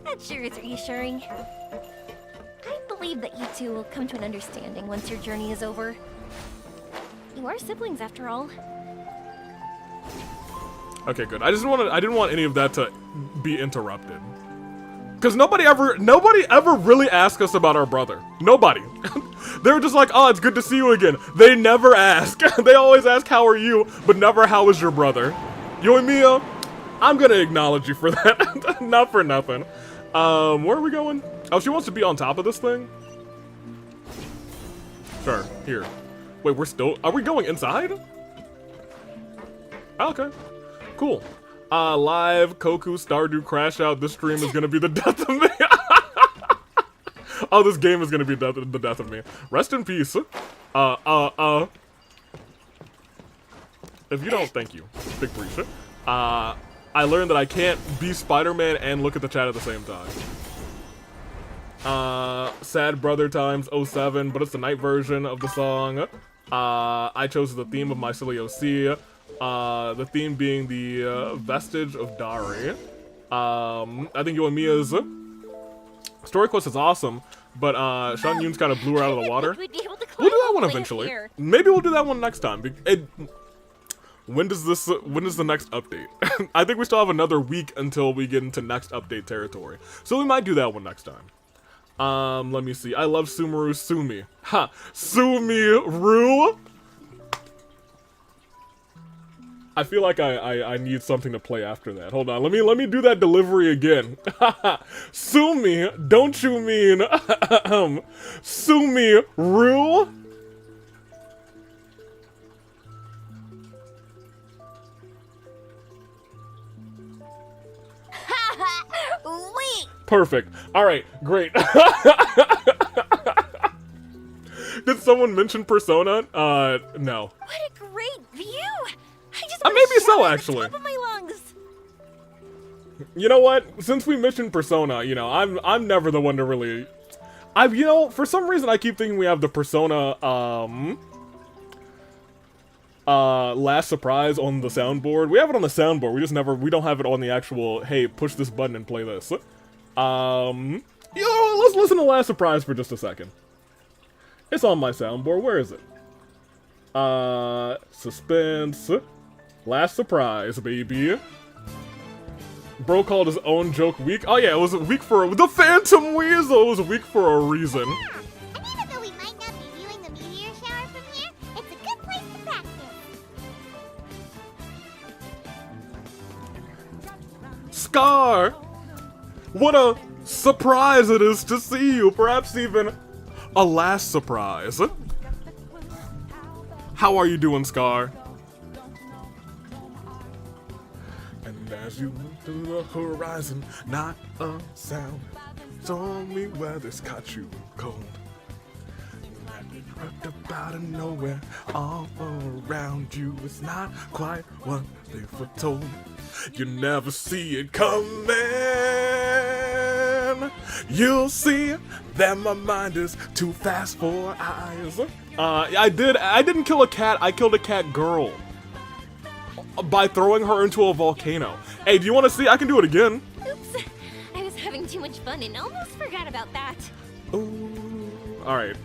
That sure is reassuring. I believe that you two will come to an understanding once your journey is over. You are siblings, after all. Okay, good. I didn't want any of that to be interrupted. Cause nobody ever really asked us about our brother. Nobody. They were just like, oh, it's good to see you again. They never ask. They always ask, how are you? But never, how is your brother? Yoimiya, I'm gonna acknowledge you for that. Not for nothing. Where are we going? Oh, she wants to be on top of this thing? Sure, here. Wait, are we going inside? Okay, cool. Live, Koku, Stardew, Crash Out. This stream is gonna be the death of me. Oh, this game is gonna be the death of me. Rest in peace. If you don't, thank you. Big appreciate. I I learned that I can't be Spider-Man and look at the chat at the same time. Sad Brother Times 07, but it's the night version of the song. I chose the theme of my silly OC. The theme being the vestige of Dari. I think Yoimiya's story quest is awesome, but Sean Yoon's kind of blew her out of the water. We'd be able to We'll do climb that all one the way up eventually. here. Maybe we'll do that one next time. When is the next update? I think we still have another week until we get into next update territory. So we might do that one next time. Let me see. I love Sumeru Sumi. Ha! Sumiru! I feel like I need something to play after that. Hold on. Let me do that delivery again. Sumi, don't you mean Sumiru? Wait! Perfect. Alright, great. Did someone mention Persona? No. What a great view! I just Maybe want to so, shout at actually. the top of my lungs. You know what? Since we mentioned Persona, you know, I'm never the one to really... you know, for some reason I keep thinking we have the Persona, last surprise on the soundboard. We have it on the soundboard, we don't have it on the actual, hey, push this button and play this. You know, let's listen to Last Surprise for just a second. It's on my soundboard, where is it? Suspense. Last Surprise, baby. Bro called his own joke weak. Oh yeah, it was a week for the Phantom Weasel. It was a week for a reason. Yeah, and even though we might not be viewing the meteor shower from here, it's a good place to practice. Scar! What a surprise it is to see you. Perhaps even a last surprise. How are you doing, Scar? And as you look through the horizon, not a sound. Stormy weather's caught you cold. Right about of nowhere, all around you. It's not quite what they foretold. You never see it coming. You'll see that my mind is too fast for eyes. I didn't kill a cat. I killed a cat girl by throwing her into a volcano. Hey, do you want to see? I can do it again. Oops. I was having too much fun and almost forgot about that. Ooh. All right.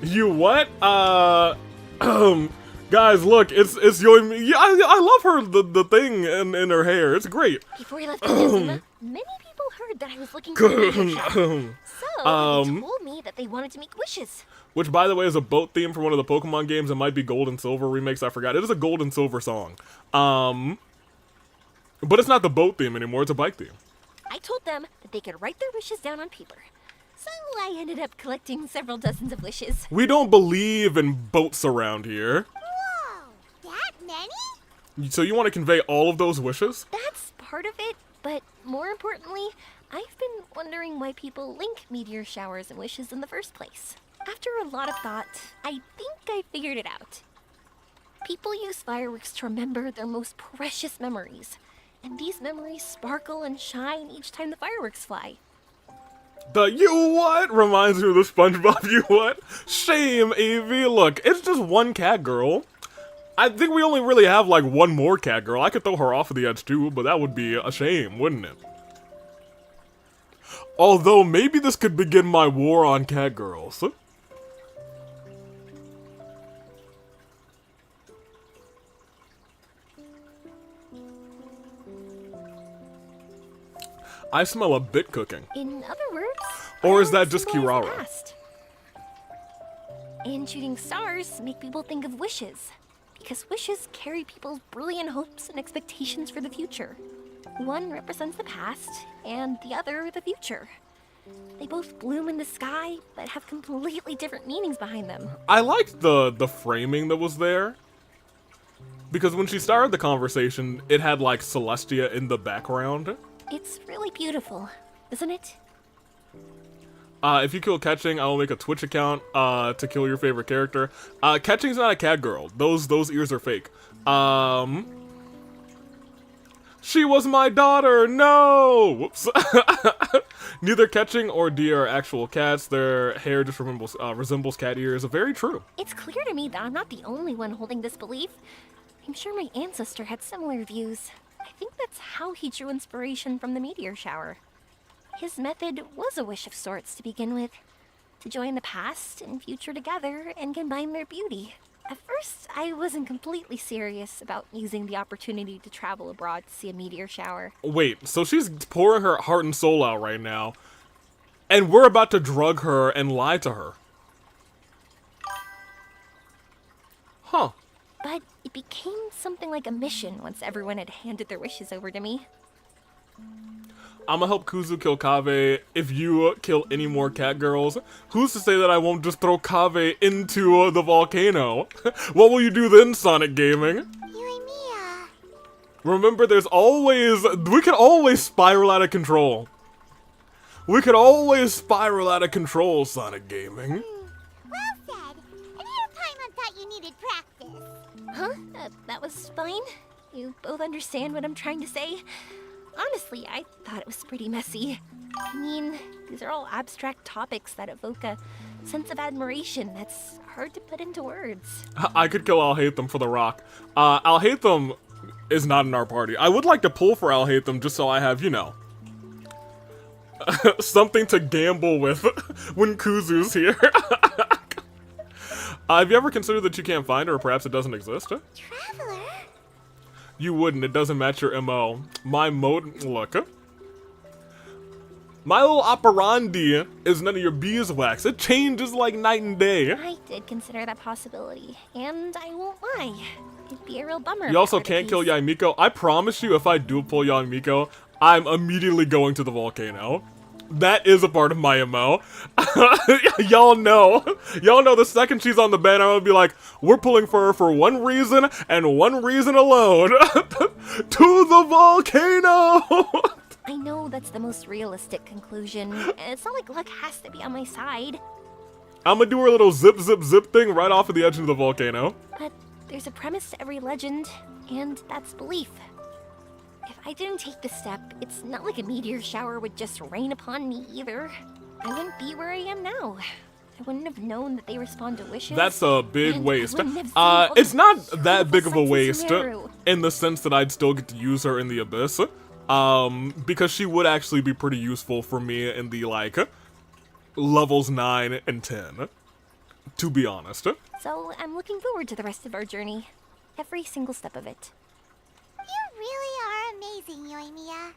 You what? Guys, look, it's Yoimiya. Yeah, I love her, the thing in her hair. It's great. Before I left Inazuma, many people heard that I was looking for a meteor shower. So, they told me that they wanted to make wishes. Which, by the way, is a boat theme from one of the Pokemon games. It might be Gold and Silver remakes. I forgot. It is a Gold and Silver song. But it's not the boat theme anymore. It's a bike theme. I told them that they could write their wishes down on paper. So I ended up collecting several dozens of wishes. We don't believe in boats around here. Whoa, that many? So you want to convey all of those wishes? That's part of it, but more importantly, I've been wondering why people link meteor showers and wishes in the first place. After a lot of thought, I think I figured it out. People use fireworks to remember their most precious memories, and these memories sparkle and shine each time the fireworks fly. The you what reminds me of the SpongeBob you what? Shame, AV. Look, it's just one cat girl. I think we only really have like one more cat girl. I could throw her off of the edge too, but that would be a shame, wouldn't it? Although maybe this could begin my war on cat girls. I smell a bit cooking. In other words, Or is that fireworks just symbolize the Kirara? past. And shooting stars make people think of wishes, because wishes carry people's brilliant hopes and expectations for the future. One represents the past, and the other the future. They both bloom in the sky, but have completely different meanings behind them. I liked the framing that was there. Because when she started the conversation, it had like Celestia in the background. It's really beautiful, isn't it? If you kill Catching, I will make a Twitch account to kill your favorite character. Catching's not a cat girl. Those ears are fake. She was my daughter. No. Whoops. Neither Catching or Dia are actual cats. Their hair just resembles cat ears. Very true. It's clear to me that I'm not the only one holding this belief. I'm sure my ancestor had similar views. I think that's how he drew inspiration from the meteor shower. His method was a wish of sorts to begin with, to join the past and future together and combine their beauty. At first, I wasn't completely serious about using the opportunity to travel abroad to see a meteor shower. Wait, so she's pouring her heart and soul out right now, and we're about to drug her and lie to her. Huh. But it became something like a mission once everyone had handed their wishes over to me. I'ma help Kuzu kill Kaveh if you kill any more cat girls. Who's to say that I won't just throw Kaveh into the volcano? What will you do then, Sonic Gaming? Yoimiya. Remember, we can always spiral out of control. We could always spiral out of control, Sonic Gaming. Well said. And here Paimon thought you needed practice. Huh? That was fine? You both understand what I'm trying to say? Honestly, I thought it was pretty messy. I mean, these are all abstract topics that evoke a sense of admiration that's hard to put into words. I could kill Alhaitham for the rock. Alhaitham is not in our party. I would like to pull for Alhaitham just so I have, you know, something to gamble with when Kuzu's here. Have you ever considered that you can't find her, or perhaps it doesn't exist? Traveler? You wouldn't. It doesn't match your MO. My mode... Look. My little operandi is none of your beeswax. It changes like night and day. I did consider that possibility, and I won't lie. It'd be a real bummer. You also can't kill Yoimiya. I promise you, if I do pull Yoimiya, I'm immediately going to the volcano. That is a part of my MO. Y'all know. Y'all know the second she's on the bed, I'm gonna be like, we're pulling for her for one reason, and one reason alone. To the volcano! I know that's the most realistic conclusion. It's not like luck has to be on my side. I'm gonna do her little zip, zip, zip thing right off of the edge of the volcano. But there's a premise to every legend, and that's belief. If I didn't take this step, it's not like a meteor shower would just rain upon me either. I wouldn't be where I am now. I wouldn't have known that they respond to wishes. That's a big and waste. I wouldn't have seen all It's the not that beautiful big of a sights in waste Sumeru. in the sense that I'd still get to use her in the Abyss. Because she would actually be pretty useful for me in the, like, levels 9 and 10. To be honest. So I'm looking forward to the rest of our journey. Every single step of it. You really are amazing, Yoimiya.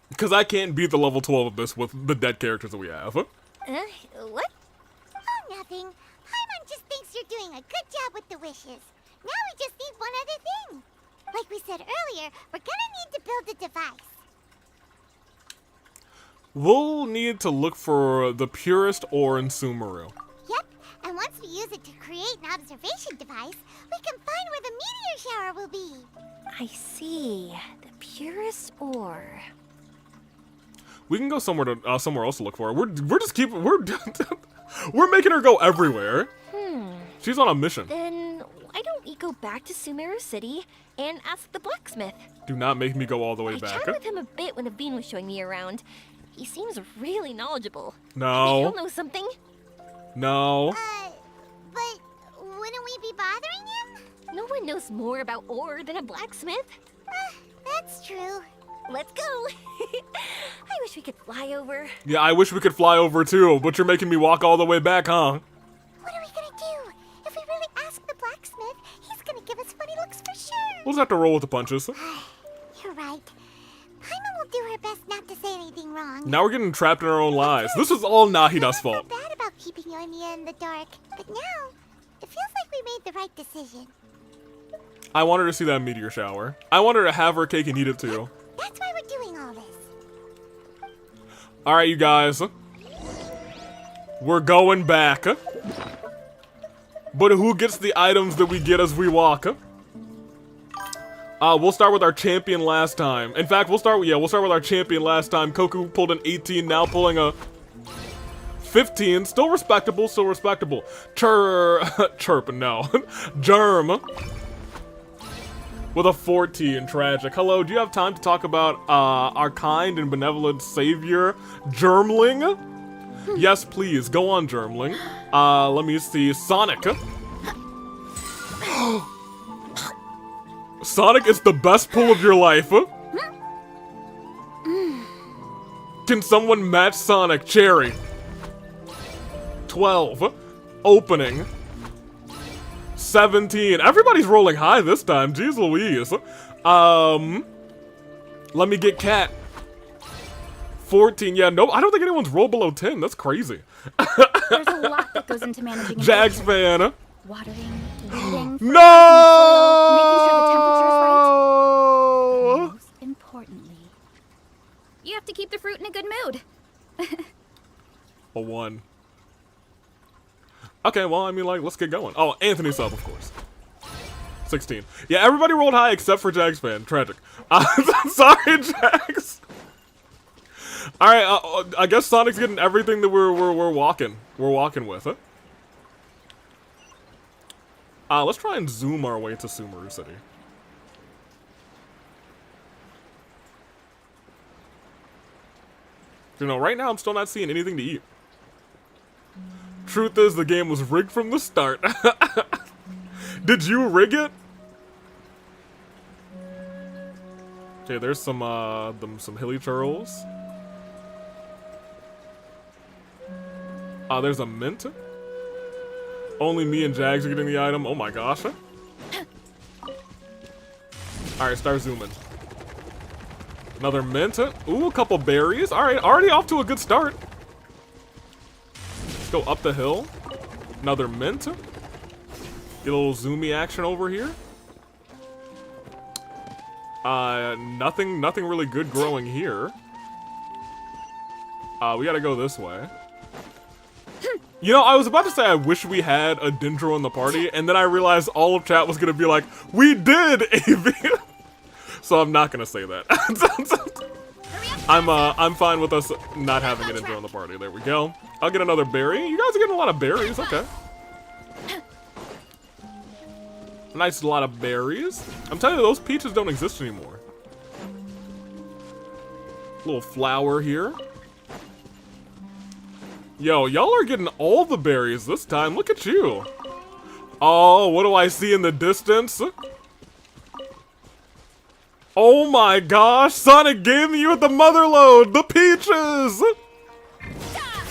Because I can't beat the level 12 Abyss with the dead characters that we have. What? Oh, nothing. Paimon just thinks you're doing a good job with the wishes. Now we just need one other thing. Like we said earlier, we're gonna need to build a device. We'll need to look for the purest ore in Sumeru. Yep, and once we use it to create an observation device, we can find where the meteor shower will be. I see. The purest ore. We can go somewhere else to look for her. We're making her go everywhere. She's on a mission. Then why don't we go back to Sumeru City and ask the blacksmith? Do not make me go all the way I back. chatted with him a bit when Aveen was showing me around. He seems really knowledgeable. No. Maybe he'll know something. No. But wouldn't we be bothering him? No one knows more about ore than a blacksmith. That's true. Let's go. I wish we could fly over. Yeah, I wish we could fly over too, but you're making me walk all the way back, huh? What are we gonna do? If we really ask the blacksmith, he's gonna give us funny looks for sure. We'll just have to roll with the punches. You're right. Paimon will do her best not to say anything wrong. Now we're getting trapped in our own lies. This is all Nahida's I fault. feel bad about keeping Yoimiya in the dark, but now it feels like we made the right decision. I want her to see that meteor shower. I want her to have her cake and eat it too. That's why we're doing all this. Alright, you guys. We're going back. But who gets the items that we get as we walk? We'll start with our champion last time. In fact, we'll start with our champion last time. Koku pulled an 18, now pulling a 15, still respectable, still respectable. Chirp, no. Germ. With a 14, tragic. Hello, do you have time to talk about our kind and benevolent savior, Germling? Yes, please, go on, Germling. Let me see, Sonic. Sonic is the best pull of your life. Can someone match Sonic? Cherry. 12. Opening. 17. Everybody's rolling high this time. Jeez Louise. Let me get Cat. 14. Yeah, no, I don't think anyone's rolled below 10. That's crazy. There's a lot that goes into managing a Jags nurture. fan. Watering, weeding, No! making sure the temperature is right. Most importantly, you have to keep the fruit in a good mood. A 1. Okay, well, I mean, like, let's get going. Oh, Anthony sub, of course. 16. Yeah, everybody rolled high except for Jags fan. Tragic. Sorry, Jags. All right, I guess Sonic's getting everything that we're walking with. Let's try and zoom our way to Sumeru City. You know, right now I'm still not seeing anything to eat. Truth is, the game was rigged from the start. Did you rig it? Okay, there's some hilly churls. There's a mint. Only me and Jags are getting the item. Oh my gosh. Alright, start zooming. Another mint. Ooh, a couple berries. Alright, already off to a good start. Let's go up the hill. Another mint. Get a little zoomy action over here. Nothing really good growing here. We gotta go this way. You know, I was about to say I wish we had a Dendro in the party, and then I realized all of chat was gonna be like, we did, AV! So I'm not gonna say that. I'm fine with us not having a Dendro in the party. There we go. I'll get another berry. You guys are getting a lot of berries, okay. Nice lot of berries. I'm telling you, those peaches don't exist anymore. Little flower here. Yo, y'all are getting all the berries this time. Look at you. Oh, what do I see in the distance? Oh my gosh, Sonic gave me you the mother load, the peaches!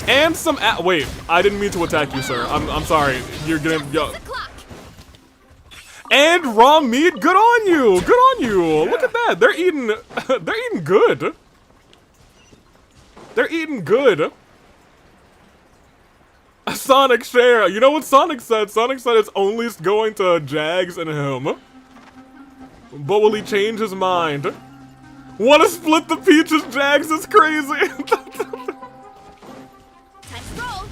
And some wait, I didn't mean to attack you, sir. I'm sorry. You're gonna and raw meat, good on you! Good on you! Look at that. They're eating good. They're eating good. Sonic share. You know what Sonic said? Sonic said it's only going to Jags and him. But will he change his mind? Wanna split the peaches, Jags? Is crazy.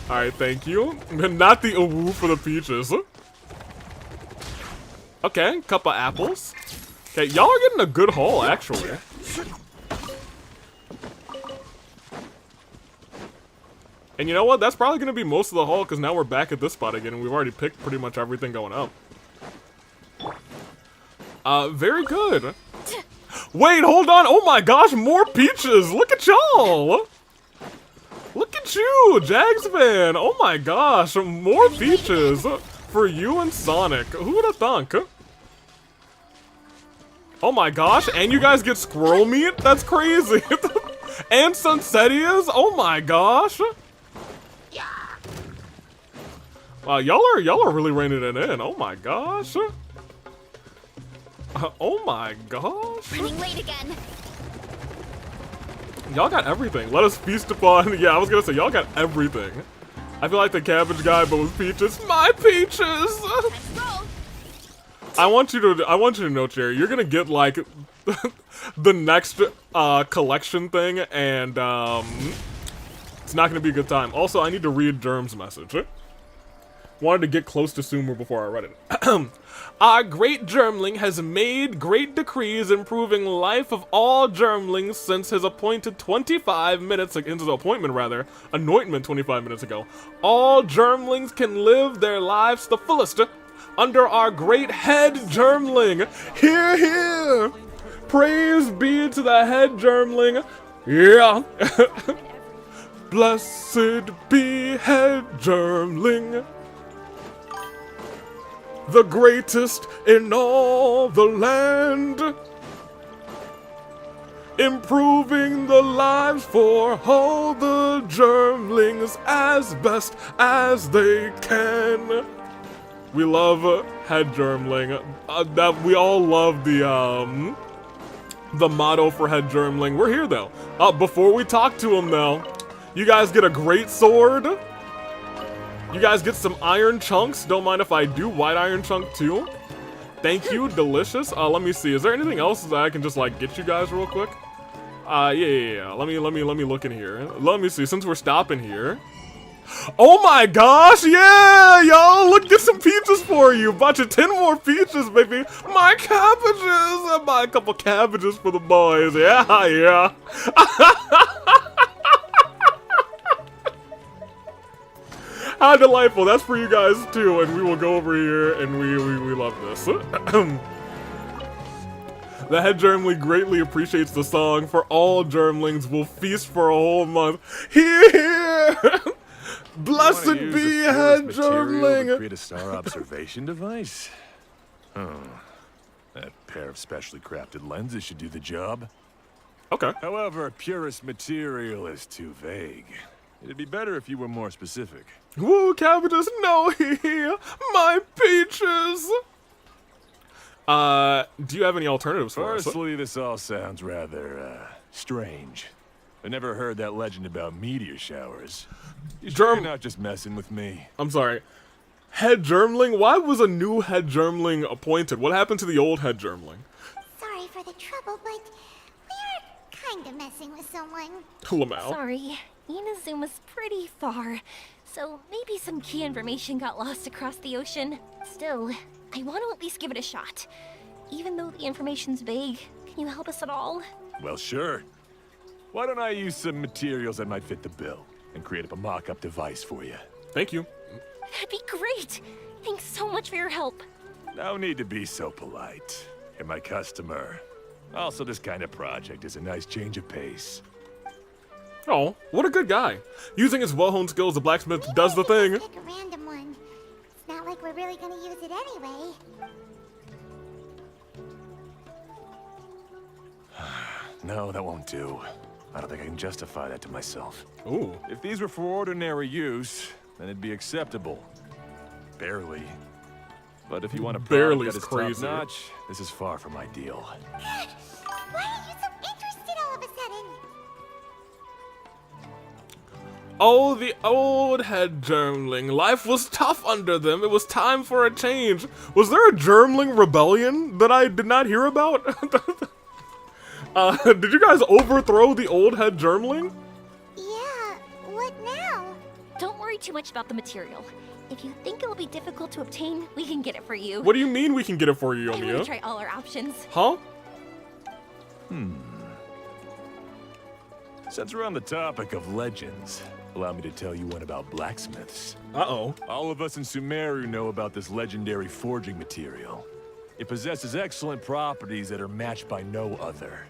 Alright, thank you. Not the awoo for the peaches. Okay, cup of apples. Okay, y'all are getting a good haul, actually. And you know what? That's probably going to be most of the haul, because now we're back at this spot again, and we've already picked pretty much everything going up. Very good. Wait, hold on. Oh my gosh, more peaches. Look at y'all. Look at you, Jags fan. Oh my gosh, more peaches for you and Sonic. Who would have thunk? Oh my gosh, and you guys get squirrel meat? That's crazy. And Sunsetias? Oh my gosh. Wow, y'all are really reining it in. Oh my gosh. Oh my gosh. Running late again. Y'all got everything. Let us feast upon. Yeah, I was gonna say y'all got everything. I feel like the cabbage guy, but with peaches. My peaches. I want you to know, Cherry. You're gonna get like the next collection thing, and it's not gonna be a good time. Also, I need to read Germ's message. Wanted to get close to Sumer before I read it. Our great germling has made great decrees improving life of all germlings since his appointed 25 minutes, his appointment rather, anointment 25 minutes ago. All germlings can live their lives to the fullest under our great head germling. Hear, hear! Praise be to the head germling. Yeah. Blessed be head germling, the greatest in all the land, improving the lives for all the germlings as best as they can. We love head germling. That we all love the motto for head germling. We're here though. Before we talk to him though, you guys get a great sword. You guys get some iron chunks. Don't mind if I do. White iron chunk too. Thank you, delicious. Let me see. Is there anything else that I can just like get you guys real quick? Yeah. Let me look in here. Let me see. Since we're stopping here. Oh my gosh, yeah, y'all. Look, get some peaches for you. Bunch of 10 more peaches, baby. My cabbages. I buy a couple cabbages for the boys. Yeah. How delightful. That's for you guys too, and we will go over here and we love this. The head germling greatly appreciates the song. For all germlings will feast for a whole month. Here. Blessed be head germling. Create a star observation device? Oh. That pair of specially crafted lenses should do the job. Okay. However, purest material is too vague. It'd be better if you were more specific. Woo, cabbages, no, my peaches. Do you have any alternatives for us? Firstly, this all sounds rather, strange. I never heard that legend about meteor showers. You're not just messing with me. I'm sorry. Head germling? Why was a new head germling appointed? What happened to the old head germling? Sorry for the trouble, but we are kinda messing with someone. Lamau. Sorry, Inazuma's pretty far, so maybe some key information got lost across the ocean. Still, I want to at least give it a shot. Even though the information's vague, can you help us at all? Well, sure. Why don't I use some materials that might fit the bill and create up a mock-up device for you? Thank you. That'd be great! Thanks so much for your help. No need to be so polite. You're my customer. Also, this kind of project is a nice change of pace. Oh, what a good guy. Using his well-honed skills, the blacksmith does the thing. Pick a random one. It's not like we're really gonna use it anyway. No, that won't do. I don't think I can justify that to myself. Ooh. If these were for ordinary use, then it'd be acceptable. Barely. But if you want a Barely product is that crazy. is top-notch, this is far from ideal. Why are you so interested all of a sudden? Oh, the old head germling. Life was tough under them. It was time for a change. Was there a germling rebellion that I did not hear about? Did you guys overthrow the old head germling? Yeah, what now? Don't worry too much about the material. If you think it'll be difficult to obtain, we can get it for you. What do you mean we can get it for you, I want to Yoimiya? try all our options. Huh? Since we're on the topic of legends, allow me to tell you one about blacksmiths. Uh-oh. All of us in Sumeru know about this legendary forging material. It possesses excellent properties that are matched by no other.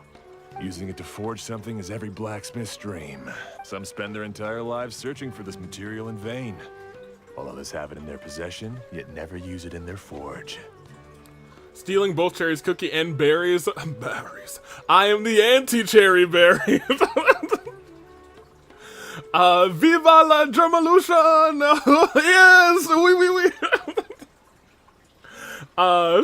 Using it to forge something is every blacksmith's dream. Some spend their entire lives searching for this material in vain, while others have it in their possession, yet never use it in their forge. Stealing both cherries, cookie, and berries. Berries. I am the anti-cherry berry. Viva la Germalution! Yes! Oui.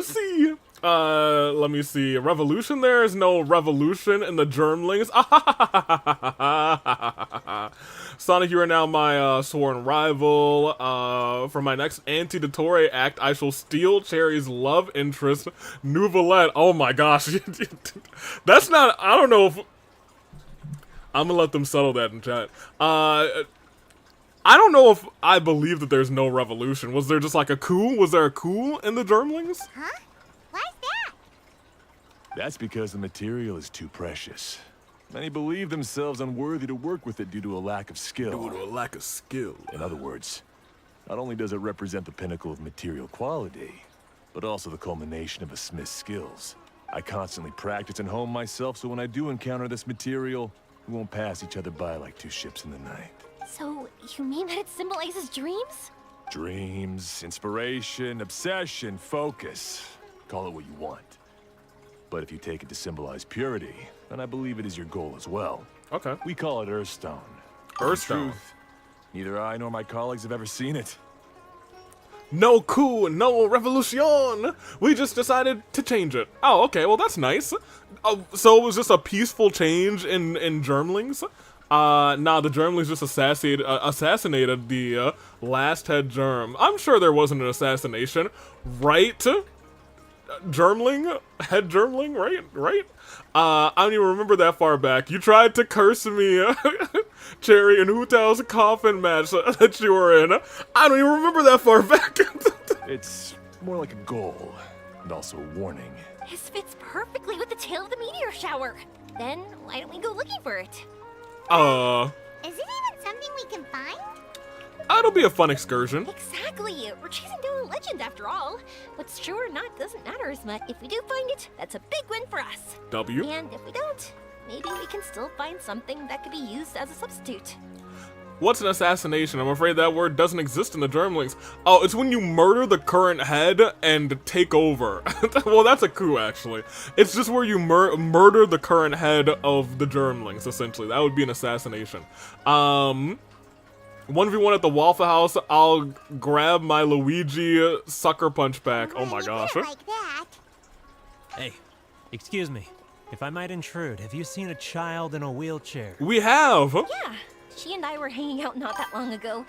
See. Let me see. Revolution? There is no revolution in the germlings. Sonic, you are now my sworn rival. For my next anti-Dottore act, I shall steal Cherry's love interest, Nouvellette. Oh my gosh. That's not... I don't know if... I'm gonna let them settle that in chat. I I don't know if I believe that there's no revolution. Was there just like a coup? Was there a coup in the Germlings? Huh? Why's that? That's because the material is too precious. Many believe themselves unworthy to work with it due to a lack of skill. Due to a lack of skill. In other words, not only does it represent the pinnacle of material quality, but also the culmination of a smith's skills. I constantly practice and hone myself, so when I do encounter this material, we won't pass each other by like two ships in the night. So, you mean that it symbolizes dreams? Dreams, inspiration, obsession, focus. Call it what you want. But if you take it to symbolize purity, then I believe it is your goal as well. Okay. We call it Earthstone. Earthstone. In truth, neither I nor my colleagues have ever seen it. No coup, no revolution. We just decided to change it. Oh, okay. Well, that's nice. So it was just a peaceful change in Germlings. Nah, the Germlings just assassinated the last head Germ. I'm sure there wasn't an assassination, right? Germling? Head Germling, right? I don't even remember that far back. You tried to curse me, Cherry, in Hu Tao's coffin match that you were in. I don't even remember that far back. It's more like a goal, and also a warning. This fits perfectly with the tale of the meteor shower. Then, why don't we go looking for it? Is it even something we can find? It'll be a fun excursion. Exactly. We're chasing down a legend after all. What's true or not doesn't matter as much. If we do find it, that's a big win for us. W. And if we don't, maybe we can still find something that could be used as a substitute. What's an assassination? I'm afraid that word doesn't exist in the Germlings. Oh, it's when you murder the current head and take over. Well, that's a coup, actually. It's just where you murder the current head of the Germlings, essentially. That would be an assassination. 1v1 at the Waffle House. I'll grab my Luigi sucker punch back. Oh my gosh. Like that. Hey, excuse me. If I might intrude, have you seen a child in a wheelchair? We have. Yeah, she and I were hanging out not that long ago.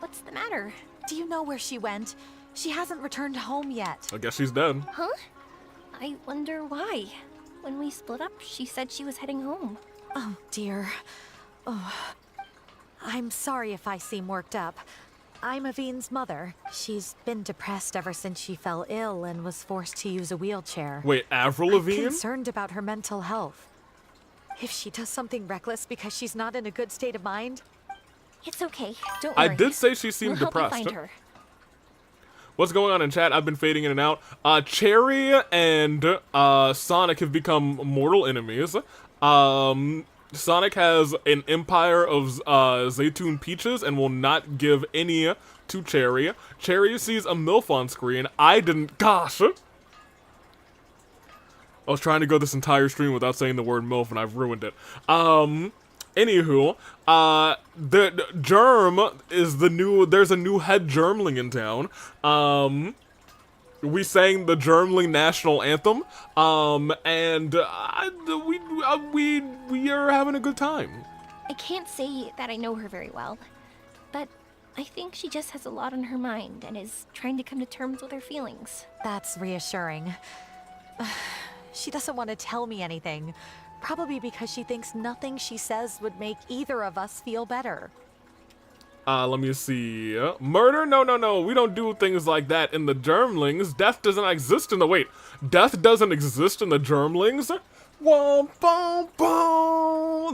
What's the matter? Do you know where she went? She hasn't returned home yet. I guess she's dead. Huh? I wonder why. When we split up, she said she was heading home. Oh, dear. Oh. I'm sorry if I seem worked up. I'm Avine's mother. She's been depressed ever since she fell ill and was forced to use a wheelchair. Wait, Avril I'm Lavigne? concerned about her mental health. If she does something reckless because she's not in a good state of mind... It's okay. Don't worry. I did say she seemed we'll depressed. Help you find her. What's going on in chat? I've been fading in and out. Cherry and Sonic have become mortal enemies. Sonic has an empire of Zaytune Peaches and will not give any to Cherry. Cherry sees a MILF on screen. I didn't. Gosh! I was trying to go this entire stream without saying the word MILF and I've ruined it. Anywho, the Germ is the new. There's a new head Germling in town. We sang the Germling national anthem, and we are having a good time. I can't say that I know her very well, but I think she just has a lot on her mind and is trying to come to terms with her feelings. That's reassuring. She doesn't want to tell me anything, probably because she thinks nothing she says would make either of us feel better. Let me see. Murder? No. We don't do things like that in the Germlings. Death doesn't exist in the... Wait. Death doesn't exist in the Germlings?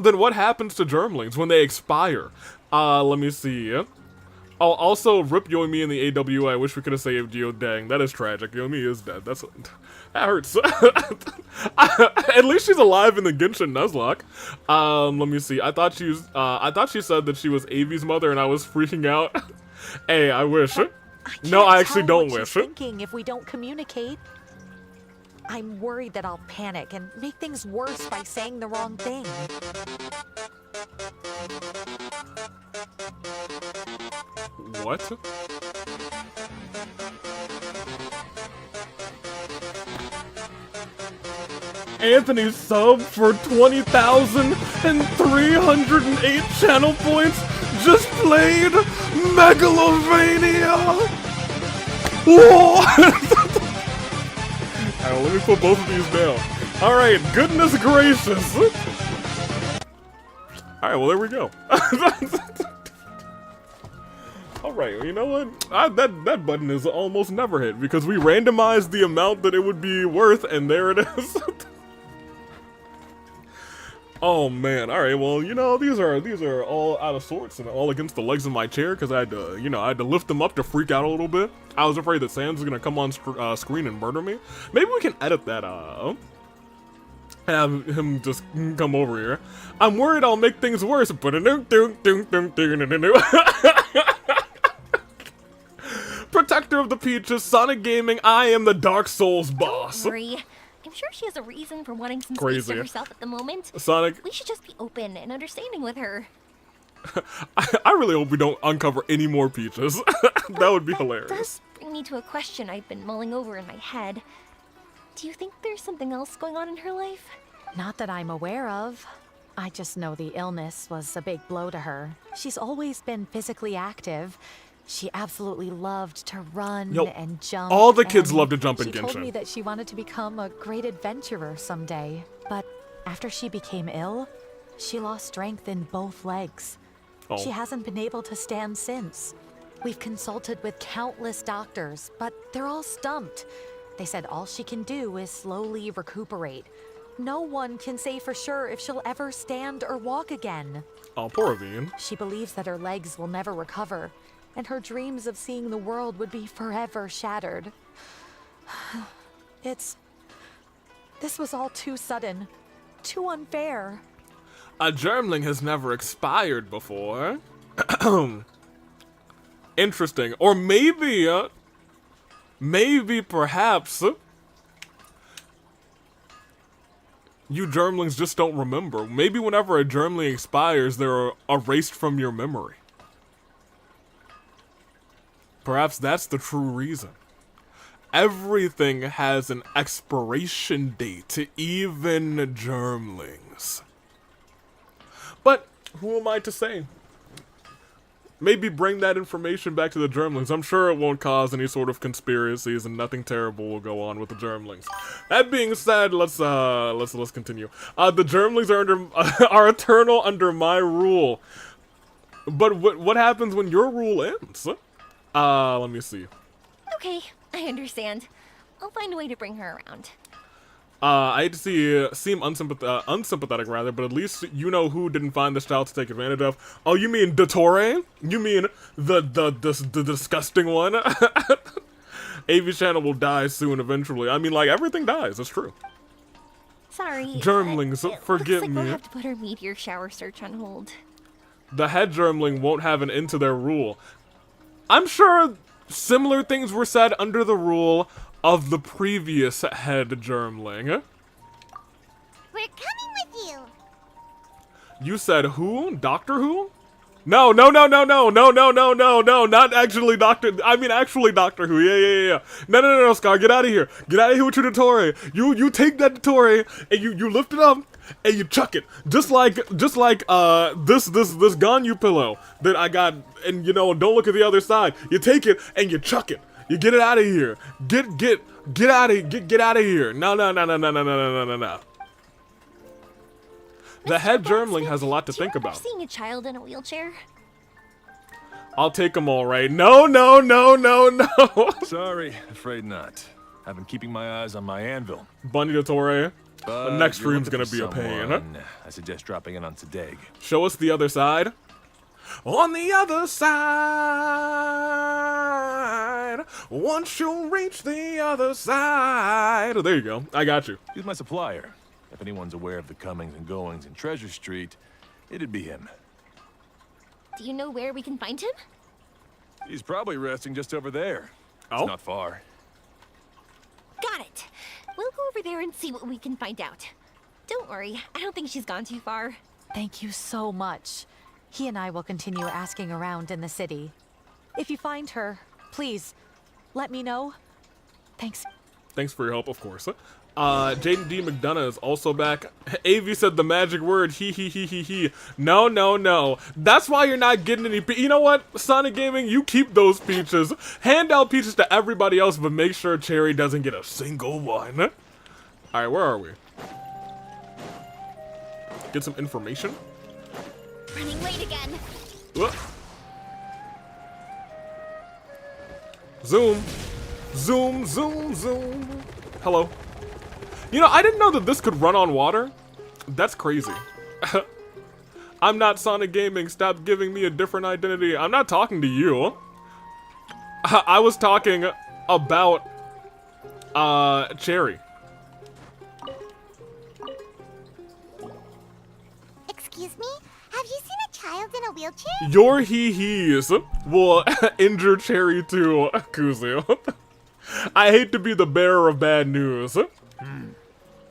Then what happens to Germlings when they expire? Let me see. Oh, also, rip Yoimiya in the AWA. I wish we could have saved you. Dang, that is tragic. Yoimiya is dead. That hurts. At least she's alive in the Genshin Nuzlocke. Let me see. I thought she said that she was Avi's mother, and I was freaking out. Hey, I wish. No, I actually don't wish. Thinking if we don't communicate, I'm worried that I'll panic and make things worse by saying the wrong thing. What? Anthony subbed for 20,308 channel points. Just played Megalovania. Whoa! Alright, let me put both of these down. Alright, goodness gracious. Alright, well, there we go. right. You know what? That button is almost never hit because we randomized the amount that it would be worth, and there it is. Oh man! All right. Well, you know, these are all out of sorts and all against the legs of my chair because I had to, you know, I had to lift them up to freak out a little bit. I was afraid that Sans was gonna come on screen and murder me. Maybe we can edit that out. Have him just come over here. I'm worried I'll make things worse. Protector of the Peaches, Sonic Gaming, I am the Dark Souls boss. Don't worry. I'm sure she has a reason for wanting some space Crazy. to herself at the moment. Sonic. We should just be open and understanding with her. I really hope we don't uncover any more Peaches. That would be hilarious. Does bring me to a question I've been mulling over in my head. Do you think there's something else going on in her life? Not that I'm aware of. I just know the illness was a big blow to her. She's always been physically active. She absolutely loved to run and jump. All the kids love to jump in Genshin. She told me that she wanted to become a great adventurer someday. But after she became ill, she lost strength in both legs. Oh. She hasn't been able to stand since. We've consulted with countless doctors, but they're all stumped. They said all she can do is slowly recuperate. No one can say for sure if she'll ever stand or walk again. Oh, poor Avine. She believes that her legs will never recover, and her dreams of seeing the world would be forever shattered. This was all too sudden, too unfair. A germling has never expired before. Interesting. Or maybe, perhaps, you germlings just don't remember. Maybe whenever a germling expires, they're erased from your memory. Perhaps that's the true reason. Everything has an expiration date, even germlings. But who am I to say? Maybe bring that information back to the germlings. I'm sure it won't cause any sort of conspiracies and nothing terrible will go on with the germlings. That being said, let's continue. The germlings are eternal under my rule. But what happens when your rule ends? Let me see. Okay, I understand. I'll find a way to bring her around. I hate to seem unsympathetic rather, but at least you know who didn't find this child to take advantage of. Oh, you mean Dottore? You mean the disgusting one? AV channel will die soon eventually. I mean, like, everything dies, it's true. Sorry. Germlings, forgive looks like me. We'll have to put our meteor shower search on hold. The head germling won't have an end to their rule. I'm sure similar things were said under the rule of the previous head germling. We're coming with you. You said who? Doctor Who? No, not actually actually Doctor Who. Yeah. No, Scar, get out of here. Get out of here with your Dottore. You take that Dottore and you lift it up and you chuck it. Just like this Ganyu pillow that I got, and you know, don't look at the other side. You take it and you chuck it. You get it out of here. Get out of here. No. The head germling has a lot to think about. Seeing a child in a wheelchair? I'll take them all right. No. Sorry, afraid not. I've been keeping my eyes on my anvil. Bunny Dottore. The next stream's gonna be a pain, huh? I suggest dropping in on Sadeg. Show us the other side. On the other side, once you reach the other side. Oh, there you go. I got you. He's my supplier. If anyone's aware of the comings and goings in Treasure Street, it'd be him. Do you know where we can find him? He's probably resting just over there. It's not far. Got it. We'll go over there and see what we can find out. Don't worry, I don't think she's gone too far. Thank you so much. He and I will continue asking around in the city. If you find her, please, let me know. Thanks. Thanks for your help, of course. Jaden D. McDonough is also back. AV said the magic word, he. No. That's why you're not getting any you know what, Sonic Gaming, you keep those peaches. Hand out peaches to everybody else, but make sure Cherry doesn't get a single one. Alright, where are we? Get some information? Running late again. Zoom. Zoom, zoom, zoom. Hello. You know, I didn't know that this could run on water. That's crazy. I'm not Sonic Gaming. Stop giving me a different identity. I'm not talking to you. I was talking about, Cherry. Excuse me? Have you seen a child in a wheelchair? Your hee-hees will injure Cherry too, Kuzu. I hate to be the bearer of bad news.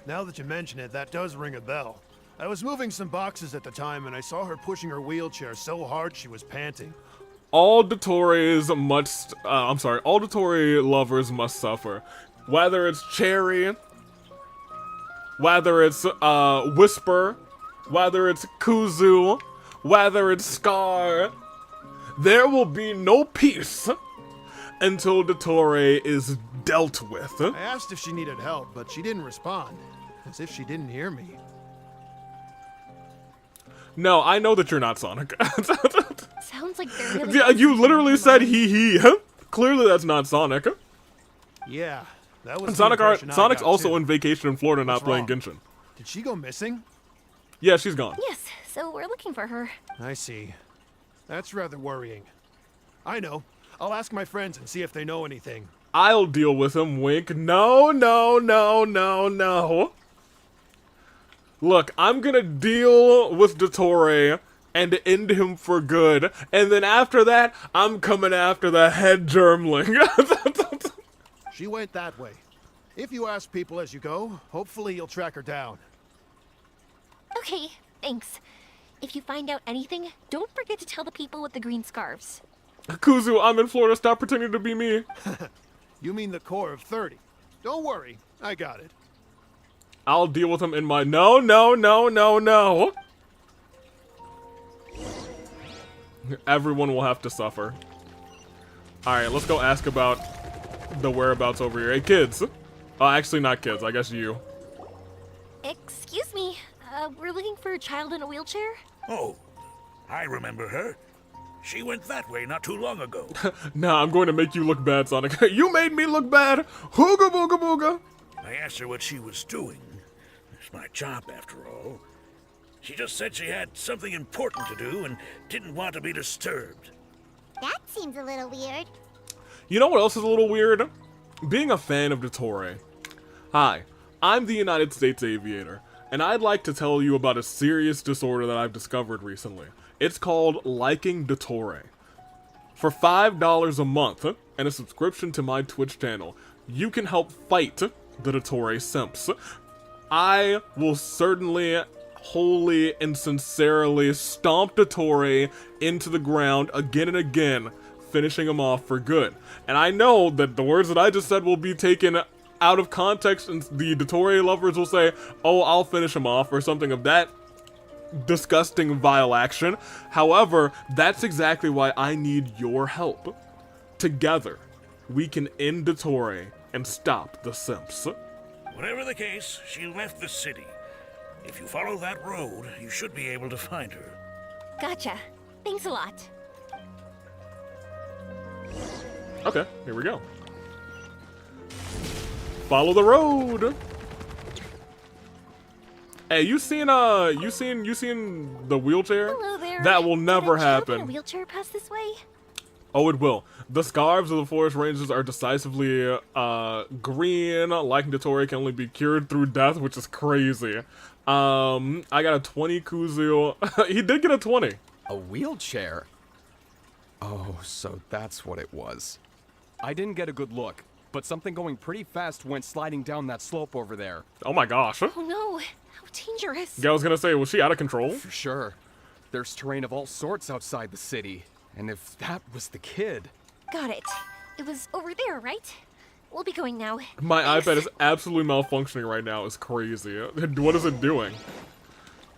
Now that you mention it, that does ring a bell. I was moving some boxes at the time and I saw her pushing her wheelchair so hard she was panting. All Dotori's must, all Dotori lovers must suffer. Whether it's Cherry, whether it's, Whisper, whether it's Kuzu, whether it's Scar, there will be no peace until Dotori is dealt with. I asked if she needed help, but she didn't respond. As if she didn't hear me. No, I know that you're not Sonic. Sounds like they're really... Yeah, you literally said hee. Clearly that's not Sonic. Yeah, that was And Sonic's Sonic's also in vacation in Florida not playing wrong? Genshin. Did she go missing? Yeah, she's gone. Yes, so we're looking for her. I see. That's rather worrying. I know. I'll ask my friends and see if they know anything. I'll deal with him, wink. No, no, no, no, no. Look, I'm gonna deal with Dottore and end him for good. And then after that, I'm coming after the head germling. She went that way. If you ask people as you go, hopefully you'll track her down. Okay, thanks. If you find out anything, don't forget to tell the people with the green scarves. Kuzu, I'm in Florida. Stop pretending to be me. You mean the core of 30. Don't worry, I got it. I'll deal with him in my... No, no, no, no, no. Everyone will have to suffer. Alright, let's go ask about the whereabouts over here. Hey, kids. Oh, actually not kids. I guess you. Excuse me, we're looking for a child in a wheelchair? Oh, I remember her. She went that way not too long ago. Nah, I'm going to make you look bad, Sonic. You made me look bad. Hooga booga booga. I asked her what she was doing. It's my job, after all. She just said she had something important to do and didn't want to be disturbed. That seems a little weird. You know what else is a little weird? Being a fan of Dottore. Hi, I'm the United States Aviator, and I'd like to tell you about a serious disorder that I've discovered recently. It's called liking Dottore. For $5 a month and a subscription to my Twitch channel, you can help fight the Dottore simps. I will certainly, wholly and sincerely stomp Dottore into the ground again and again, finishing him off for good. And I know that the words that I just said will be taken out of context and the Dottore lovers will say, oh, I'll finish him off or something of that disgusting, vile action. However, that's exactly why I need your help. Together, we can end Dottore and stop the simps. Whatever the case, she left the city. If you follow that road, you should be able to find her. Gotcha. Thanks a lot. Okay, here we go. Follow the road. Hey, you seen the wheelchair? Hello there. That will never Did a child in a happen. wheelchair pass this way? Oh, it will. The scarves of the forest rangers are decisively green. Liking Dottore can only be cured through death, which is crazy. I got a 20 Kuzu. He did get a 20. A wheelchair? Oh, so that's what it was. I didn't get a good look, but something going pretty fast went sliding down that slope over there. Oh my gosh. Oh no, how dangerous. Yeah, I was gonna say, was she out of control? For sure. There's terrain of all sorts outside the city. And if that was the kid... Got it. It was over there, right? We'll be going now. My Thanks. iPad is absolutely malfunctioning right now. It's crazy. What is it doing?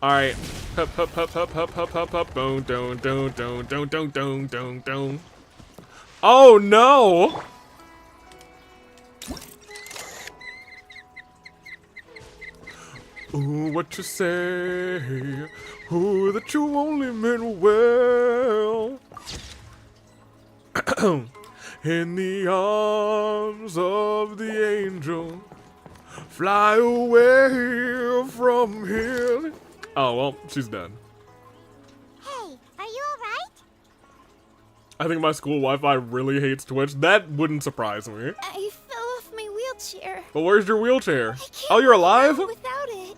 Alright. Hup, hup, hup, hup, hup, hup, hup, hup. Boom, don, don, don, don, don, don, don, don. Oh no! Ooh, what you say? Ooh, that you only meant well. In the arms of the angel, fly away from here. Oh, well, she's done. Hey, are you alright? I think my school Wi-Fi really hates Twitch. That wouldn't surprise me. I fell off my wheelchair. But where's your wheelchair? I can't Oh, you're move alive? around without it.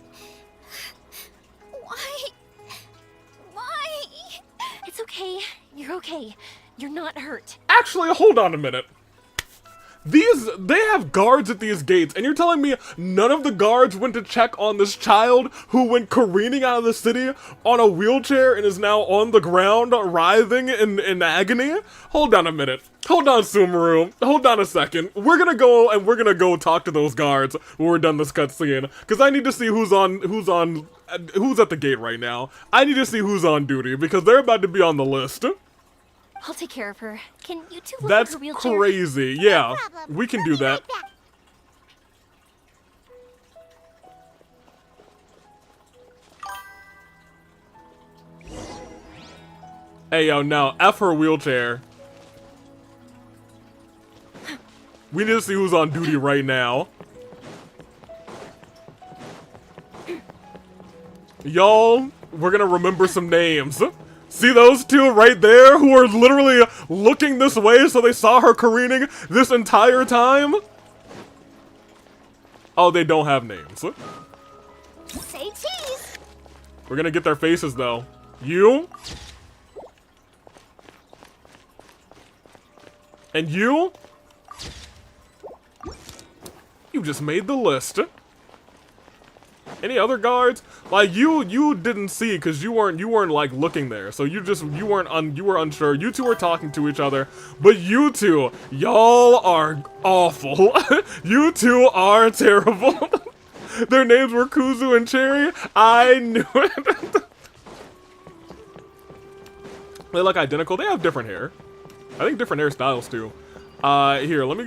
Why? Why? It's okay. You're okay. You're not hurt. Actually, hold on a minute. They have guards at these gates, and you're telling me none of the guards went to check on this child who went careening out of the city on a wheelchair and is now on the ground writhing in agony? Hold on a minute. Hold on, Sumeru. Hold on a second. We're gonna go talk to those guards when we're done this cutscene, because I need to see who's at the gate right now. I need to see who's on duty, because they're about to be on the list. I'll take care of her. Can you two look That's at her wheelchair? crazy. Yeah, we can do that. Hey, yo, no, F her wheelchair. We need to see who's on duty right now. Y'all, we're gonna remember some names. See those two right there who are literally looking this way so they saw her careening this entire time? Oh, they don't have names. Say cheese. We're gonna get their faces though. You? And you? You just made the list. Any other guards? Like you didn't see because you weren't like looking there. So you were unsure. You two were talking to each other, but you two, y'all are awful. You two are terrible. Their names were Kuzu and Cherry. I knew it. They look identical. They have different hair. I think different hairstyles too. Here, let me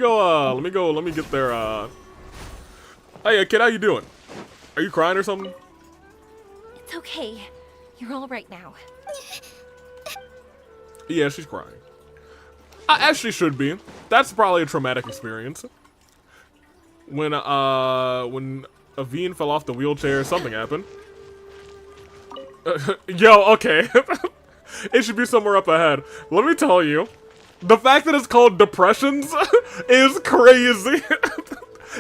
get their Hey kid, how you doing? Are you crying or something? It's okay. You're all right now. Yeah, she's crying. As she should be. That's probably a traumatic experience. When Aveen fell off the wheelchair, something happened. Yo, okay. It should be somewhere up ahead. Let me tell you, the fact that it's called Depressions is crazy.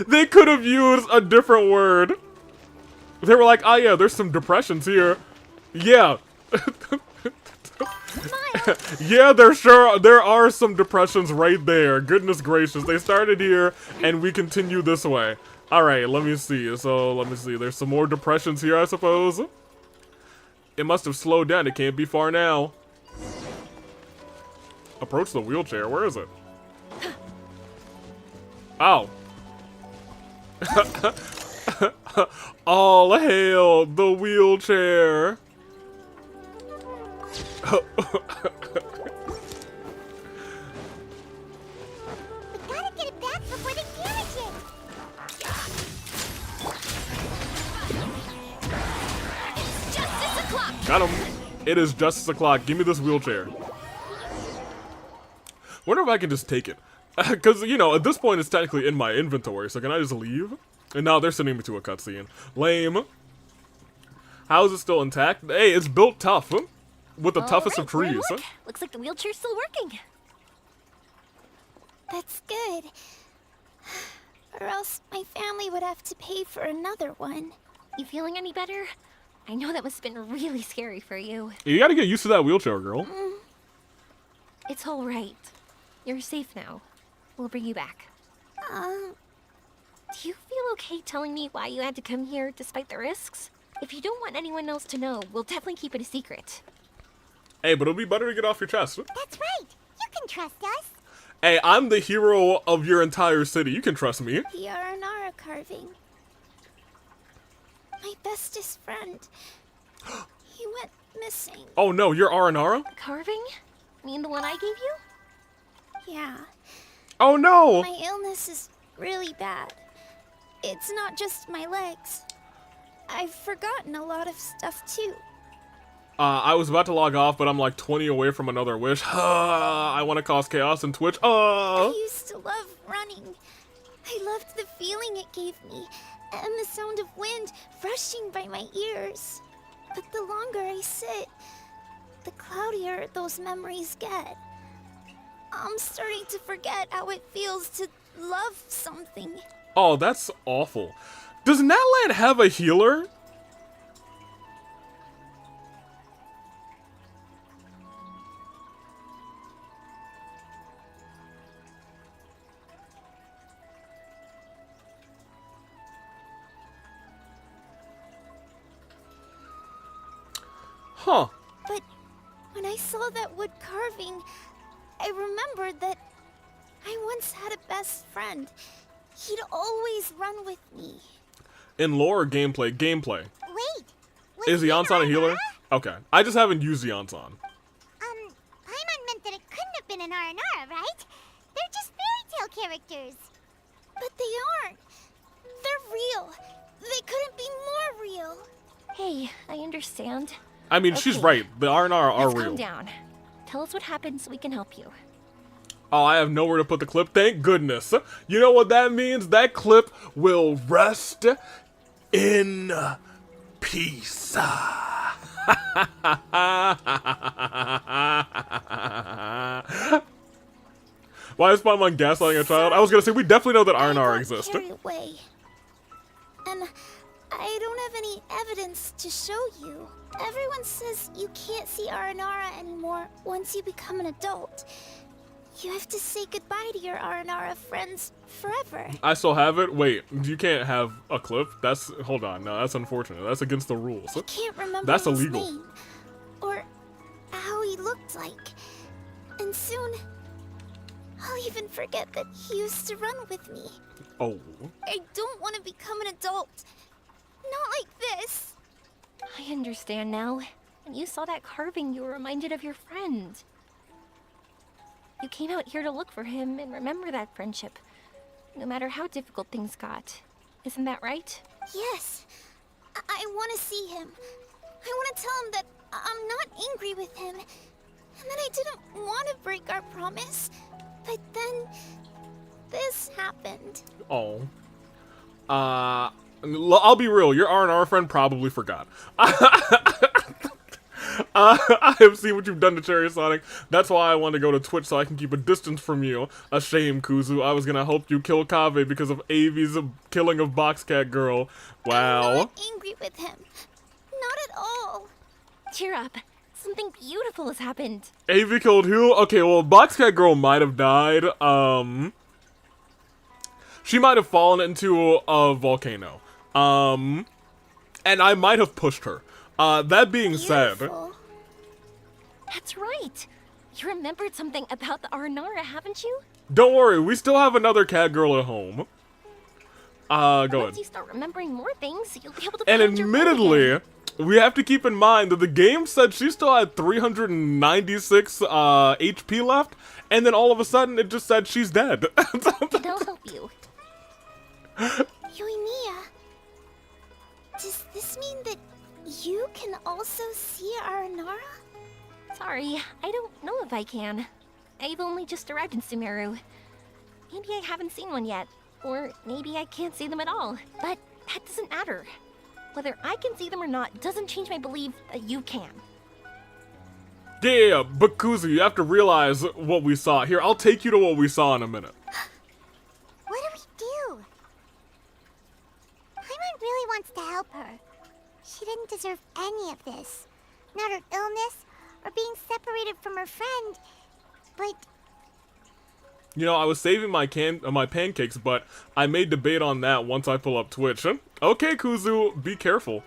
They could have used a different word. They were like, oh yeah, there's some depressions here. Yeah. Yeah, there are some depressions right there. Goodness gracious. They started here and we continue this way. Alright, let me see. So, let me see. There's some more depressions here, I suppose. It must have slowed down. It can't be far now. Approach the wheelchair. Where is it? Ow. All hail the wheelchair. We gotta get it back before they damage it. It's justice o'clock. Got him. It is justice o'clock. Give me this wheelchair. Wonder if I can just take it. Because, you know, at this point it's technically in my inventory, so can I just leave? And now they're sending me to a cutscene. Lame. How is it still intact? Hey, it's built tough. Huh? With the toughest of trees. Look. Looks like the wheelchair's still working. That's good. Or else my family would have to pay for another one. You feeling any better? I know that must have been really scary for you. You gotta get used to that wheelchair, girl. It's all right. You're safe now. We'll bring you back. Do you feel okay telling me why you had to come here despite the risks? If you don't want anyone else to know, we'll definitely keep it a secret. Hey, but it'll be better to get off your chest. That's right. You can trust us. Hey, I'm the hero of your entire city. You can trust me. The Aranara carving. My bestest friend. He went missing. Oh no, you're Aranara? Carving? Mean the one I gave you? Yeah. Oh no! My illness is really bad. It's not just my legs. I've forgotten a lot of stuff too. I was about to log off, but I'm like 20 away from another wish. I want to cause chaos in Twitch. I used to love running. I loved the feeling it gave me, and the sound of wind rushing by my ears. But the longer I sit, the cloudier those memories get. I'm starting to forget how it feels to love something. Oh, that's awful. Does Natlan have a healer? Huh. But when I saw that wood carving, I remembered that I once had a best friend. He'd always run with me. In lore or gameplay? Gameplay. Wait. Is Yansan a healer? Okay. I just haven't used Yansan. Paimon meant that it couldn't have been an Aranara, right? They're just fairy tale characters. But they aren't. They're real. They couldn't be more real. Hey, I understand. I mean, she's right. The Aranara are Let's real. calm down. Tell us what happened so we can help you. Oh, I have nowhere to put the clip. Thank goodness. You know what that means? That clip will rest in peace. Why is Paimon gaslighting a child? I was gonna say, we definitely know that Aranara exists. Carried away. And I don't have any evidence to show you. Everyone says you can't see Aranara anymore once you become an adult. You have to say goodbye to your Aranara friends forever. I still have it? Wait, you can't have a clip? Hold on, no, that's unfortunate. That's against the rules. I can't remember That's his illegal. name or how he looked like. And soon, I'll even forget that he used to run with me. Oh. I don't want to become an adult. Not like this. I understand now. When you saw that carving, you were reminded of your friend. You came out here to look for him and remember that friendship, no matter how difficult things got. Isn't that right? Yes. I want to see him. I want to tell him that I'm not angry with him, and that I didn't want to break our promise. But then, this happened. Oh. I'll be real, your R&R friend probably forgot. I have seen what you've done to Cherry Sonic. That's why I want to go to Twitch so I can keep a distance from you. A shame, Kuzu. I was gonna help you kill Kaveh because of Avi's killing of Boxcat Girl. Wow. I'm not angry with him. Not at all. Cheer up. Something beautiful has happened. Avi killed who? Okay, well, Boxcat Girl might have died. She might have fallen into a volcano. And I might have pushed her. That being said... That's right. You remembered something about the Aranara, haven't you? Don't worry, we still have another cat girl at home. Go ahead. Once you start remembering more things, you'll be able to And find your way admittedly, again. we have to keep in mind that the game said she still had 396 HP left, and then all of a sudden it just said she's dead. They'll help you. Yoimiya, does this mean that you can also see Aranara? Sorry, I don't know if I can. I've only just arrived in Sumeru. Maybe I haven't seen one yet, or maybe I can't see them at all. But that doesn't matter. Whether I can see them or not doesn't change my belief that you can. Yeah, but Kuzu, you have to realize what we saw. Here, I'll take you to what we saw in a minute. What do we do? Paimon really wants to help her. She didn't deserve any of this. Not her illness, or being separated from her friend, but... You know, I was saving my pancakes, but I may debate on that once I pull up Twitch. Okay, Kuzu, be careful.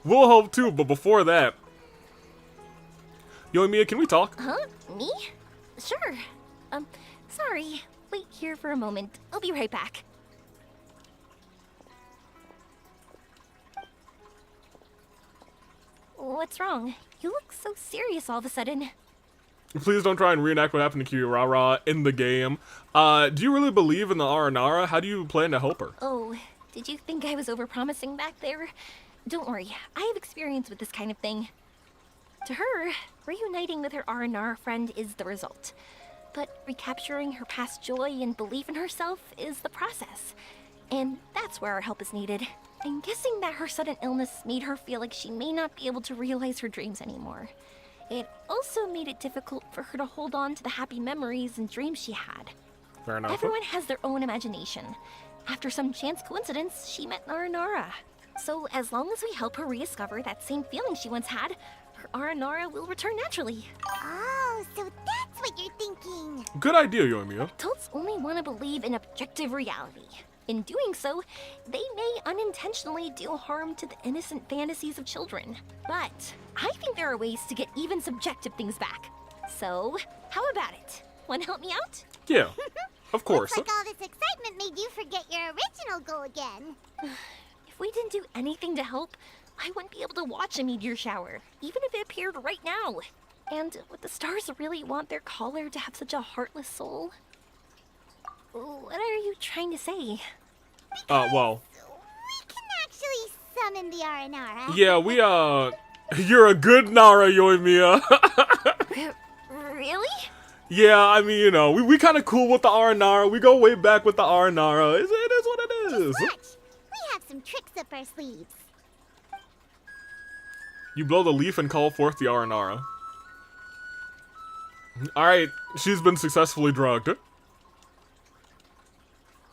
We'll help too, but before that... Yoimiya, can we talk? Huh? Me? Sure. Sorry. Wait here for a moment. I'll be right back. What's wrong? You look so serious all of a sudden. Please don't try and reenact what happened to Kirara in the game. Do you really believe in the Aranara? How do you plan to help her? Oh, did you think I was overpromising back there? Don't worry, I have experience with this kind of thing. To her, reuniting with her Aranara friend is the result. But recapturing her past joy and belief in herself is the process. And that's where our help is needed. I'm guessing that her sudden illness made her feel like she may not be able to realize her dreams anymore. It also made it difficult for her to hold on to the happy memories and dreams she had. Fair enough. Everyone has their own imagination. After some chance coincidence, she met Naranara. So as long as we help her rediscover that same feeling she once had, her Aranara will return naturally. Oh, so that's what you're thinking. Good idea, Yoimiya. Adults only want to believe in objective reality. In doing so, they may unintentionally do harm to the innocent fantasies of children. But I think there are ways to get even subjective things back. So, how about it? Want to help me out? Yeah, of course. Looks like all this excitement made you forget your original goal again. If we didn't do anything to help, I wouldn't be able to watch a meteor shower, even if it appeared right now. And would the stars really want their caller to have such a heartless soul? What are you trying to say? Well. We can actually summon the Aranara. Yeah, you're a good Nara, Yoimiya. Really? Yeah, I mean, you know, we kind of cool with the Aranara. We go way back with the Aranara. It is what it is. Just watch. We have some tricks up our sleeves. You blow the leaf and call forth the Aranara. Alright, she's been successfully drugged.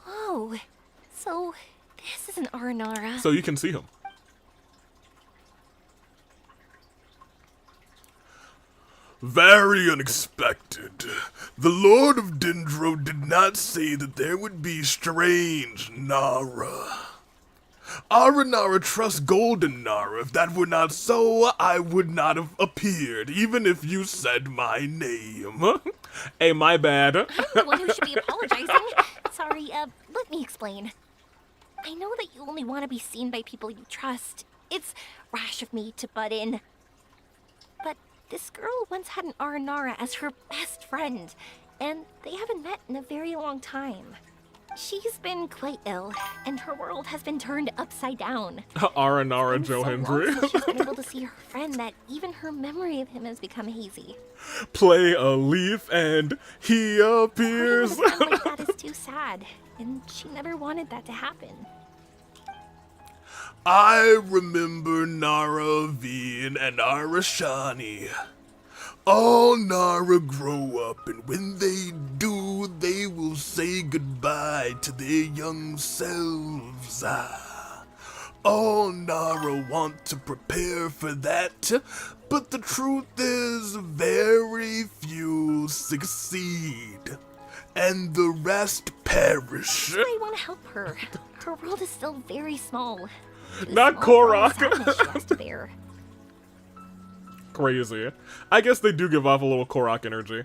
Oh, so this is an Aranara. So you can see him. Very unexpected. The Lord of Dendro did not say that there would be strange Nara. Aranara trusts Golden Nara. If that were not so, I would not have appeared, even if you said my name. Hey, my bad. I'm the one who should be apologizing. Sorry, let me explain. I know that you only want to be seen by people you trust. It's rash of me to butt in. But this girl once had an Aranara as her best friend, and they haven't met in a very long time. She's been quite ill, and her world has been turned upside down. Aranara Joe So Hendry. long since she's been able to see her friend that even her memory of him has become hazy. Play a leaf and he appears. Having a friend like that is too sad, and she never wanted that to happen. I remember Nara Veen and Arashani. All Nara grow up, and when they do, they will say goodbye to their young selves. All Nara want to prepare for that, but the truth is very few succeed, and the rest perish. I want to help her. Her world is still very small. Not Small for all the Korok. sadness she has to bear. Crazy. I guess they do give off a little Korok energy.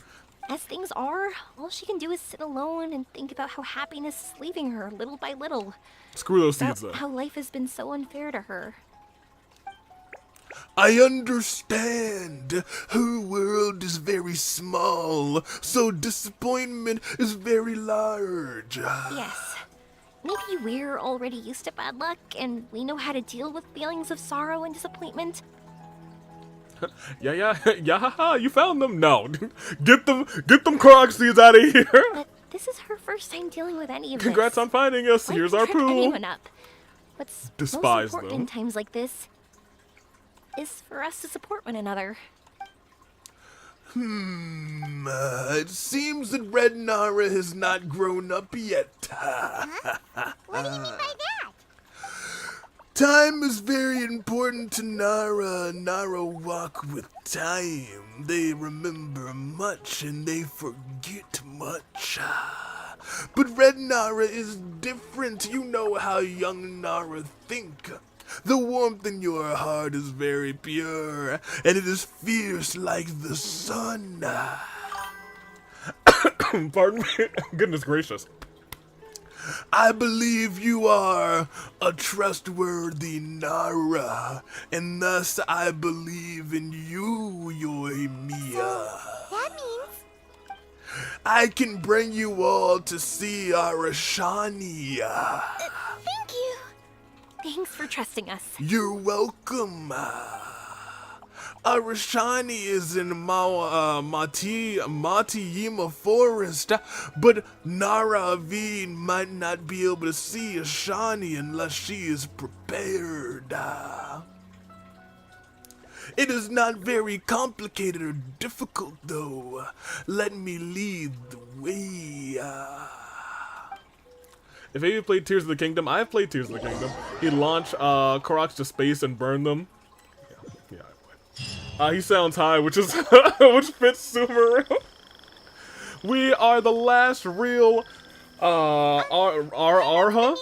As things are, all she can do is sit alone and think about how happiness is leaving her little by little. Screw those seeds, About though. how life has been so unfair to her. I understand. Her world is very small, so disappointment is very large. Yes. Maybe we're already used to bad luck, and we know how to deal with feelings of sorrow and disappointment. Yeah, you found them? No. Get them Korok seeds out of here. But this is her first time dealing with any of Congrats this. on finding us. Why Here's trip our proof. anyone up? What's Despise most important them. in times like this is for us to support one another. It seems that Red Nara has not grown up yet. What do you mean by that? Time is very important to Nara. Nara walk with time. They remember much and they forget much. But Red Nara is different. You know how young Nara think. The warmth in your heart is very pure, and it is fierce like the sun. Pardon me. Goodness gracious. I believe you are a trustworthy Nara, and thus I believe in you, Yoimiya. That means... I can bring you all to see Arashani. Thank you. Thanks for trusting us. You're welcome. Arashani is in Matiyima Forest, but Nara Aveen might not be able to see Ashani unless she is prepared. It is not very complicated or difficult, though. Let me lead the way. If any of you played Tears of the Kingdom, I have played Tears of the Kingdom. He launched Koroks to space and burned them. Yeah, I played. He sounds high, which is which fits Subaru. We are the last real Arha.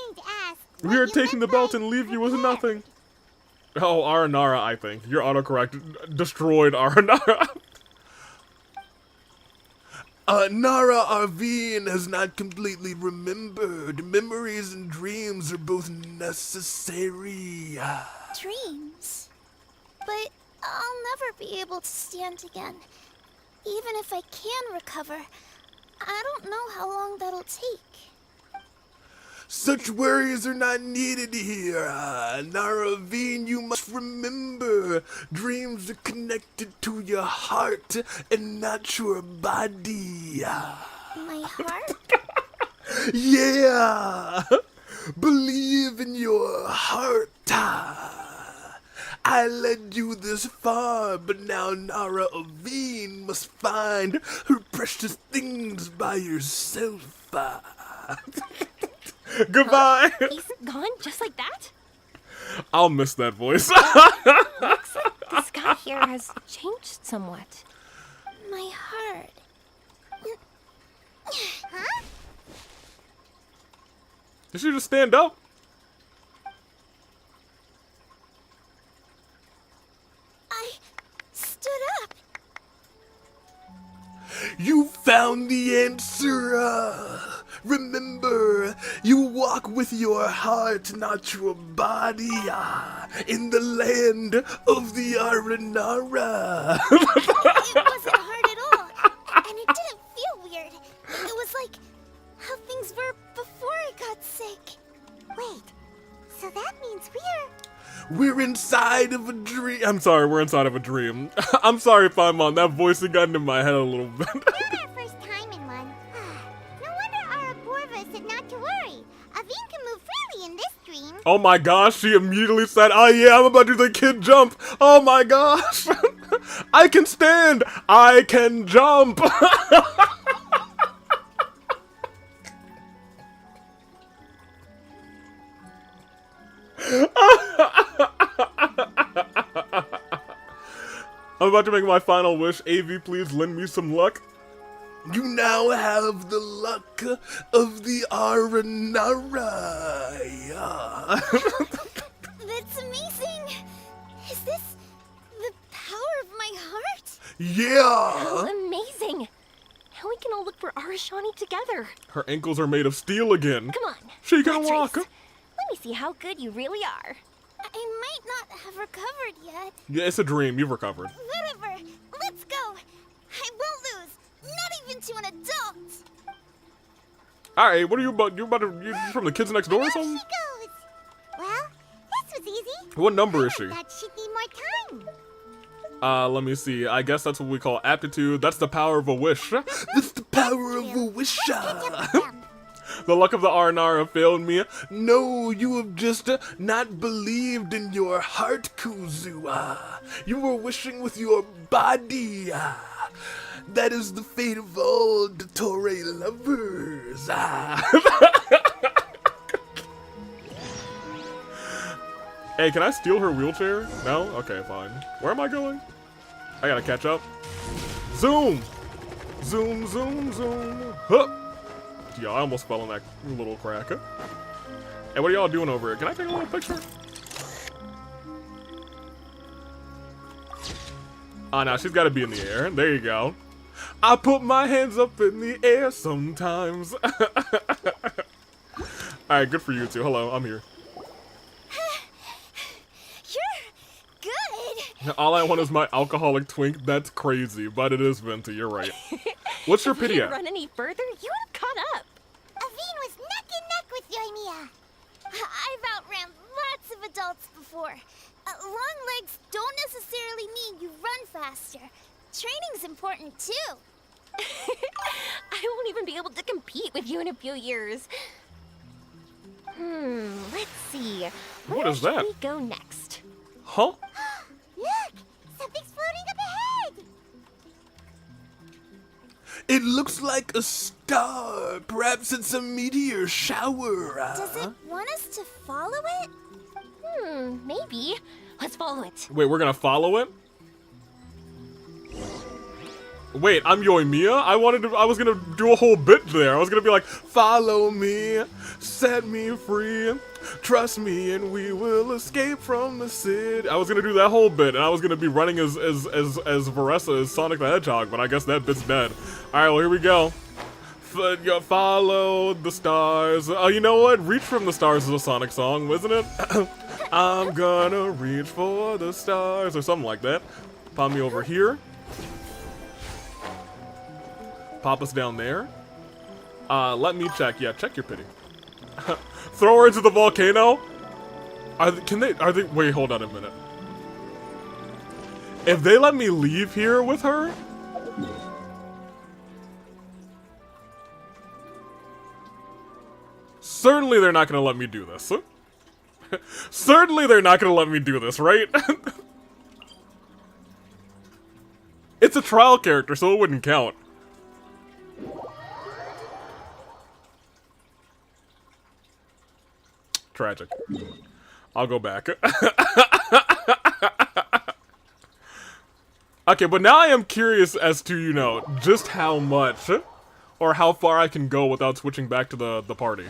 We are taking the belt and leave you with nothing. Oh, Aranara, I think. Your autocorrect destroyed Aranara. Nara Arveen has not completely remembered. Memories and dreams are both necessary. Dreams? But I'll never be able to stand again. Even if I can recover, I don't know how long that'll take. Such worries are not needed here. Nara Arveen, you must remember, dreams are connected to your heart and not your body. My heart? Yeah! Believe in your heart. I led you this far, but now Nara Arveen must find her precious things by herself. Goodbye! He's gone just like that? I'll miss that voice. Looks like the sky here has changed somewhat. My heart. Huh? Did she just stand up? I stood up. You found the answer. Remember, you walk with your heart, not your body, in the land of the Aranara. It wasn't hard at all, and it didn't feel weird. It was like how things were before I got sick. Wait, so that means We're inside of a dream. I'm sorry, we're inside of a dream. I'm sorry, Paimon, that voice got into my head a little bit. not our first time in one. No wonder Araborva said not to worry. Aveen can move freely in this dream. Oh my gosh, she immediately said, oh yeah, I'm about to do the kid jump. Oh my gosh. I can stand. I can jump. I'm about to make my final wish. AV, please lend me some luck. You now have the luck of the Aranara. That's amazing. Is this the power of my heart? Yeah. Oh, amazing. Now we can all look for Arashani together. Her ankles are made of steel again. Come on. She can Patrice, walk. Let me see how good you really are. I might not have recovered yet. Yeah, it's a dream. You've recovered. Whatever. Let's go. I won't lose. Not even to an adult. Alright, what are you about? You from the kids next door or something? She goes. Well, this was easy. What number is she? That should need more time. Let me see. I guess that's what we call aptitude. That's the power of a wish. That's the power of a wish. The luck of the Aranara failed me. No, you have just not believed in your heart, Kuzu. You were wishing with your body. That is the fate of all Dottore lovers. Hey, can I steal her wheelchair? No? Okay, fine. Where am I going? I gotta catch up. Zoom! Zoom, zoom, zoom. Huh! Yeah, I almost fell in that little crack. Hey, what are y'all doing over here? Can I take a little picture? Oh, no, she's gotta be in the air. There you go. I put my hands up in the air sometimes. Alright, good for you two. Hello, I'm here. You're good. All I want is my alcoholic twink. That's crazy, but it is Venti. You're right. What's your If we pity had at? run any further, you would have caught up. Aveen was neck and neck with Yoimiya. I've outran lots of before. Long legs don't necessarily mean you run faster. Training's important too. I won't even be able to compete with you in a few years. Let's see. What is that? Where should we go next? Huh? Look! Something's floating up ahead! It looks like a star. Perhaps it's a meteor shower. Does it want us to follow it? Maybe. Let's follow it. Wait, we're gonna follow it? Wait, I'm Yoimiya? I was gonna do a whole bit there. I was gonna be like, follow me, set me free, trust me and we will escape from the city. I was gonna do that whole bit, and I was gonna be running as Varessa as Sonic the Hedgehog, but I guess that bit's dead. Alright, well here we go. Follow the stars. Oh, you know what? Reach from the Stars is a Sonic song, isn't it? I'm gonna reach for the stars, or something like that. Pop me over here. Pop us down there. Let me check. Yeah, check your pity. Throw her into the volcano. Are they? Wait, hold on a minute. If they let me leave here with her. Certainly they're not gonna let me do this. Certainly they're not gonna let me do this, right? It's a trial character, so it wouldn't count. Tragic. I'll go back. Okay, but now I am curious as to, you know, just how much or how far I can go without switching back to the party.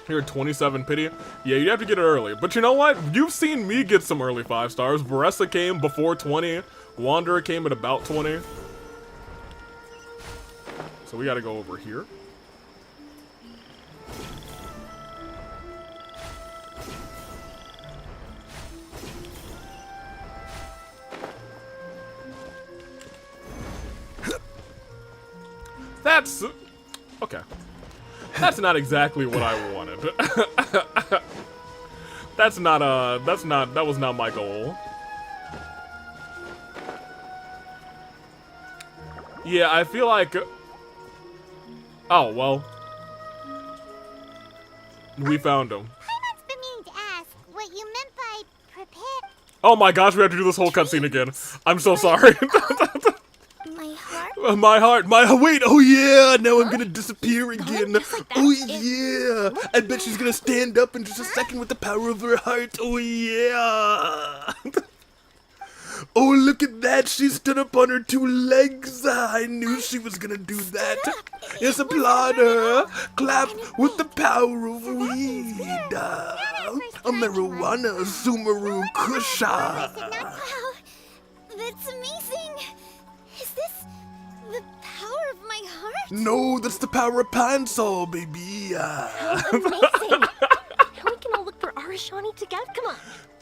Here, 27 pity. Yeah, you have to get it early. But you know what? You've seen me get some early 5 stars. Varessa came before 20. Wanderer came at about 20. So we gotta go over here. That's... okay. That's not exactly what I wanted. That was not my goal. Yeah, I feel like... oh, well. We found him. I've been meaning to ask what you meant by prepare. Oh my gosh, we have to do this whole cutscene again. I'm so sorry. My heart? Wait, oh yeah, now I'm gonna disappear again. Oh yeah, I bet she's gonna stand up in just a second with the power of her heart. Oh yeah. Oh, look at that, she stood up on her 2 legs. I knew she was gonna do that. Yes, applaud her. Clap with the power of weed. A marijuana, Sumaru Kusha. Wow, that's amazing. Is this the power of my heart? No, that's the power of Pansol, baby. Amazing. Now we can all look for Arashani together. Come on.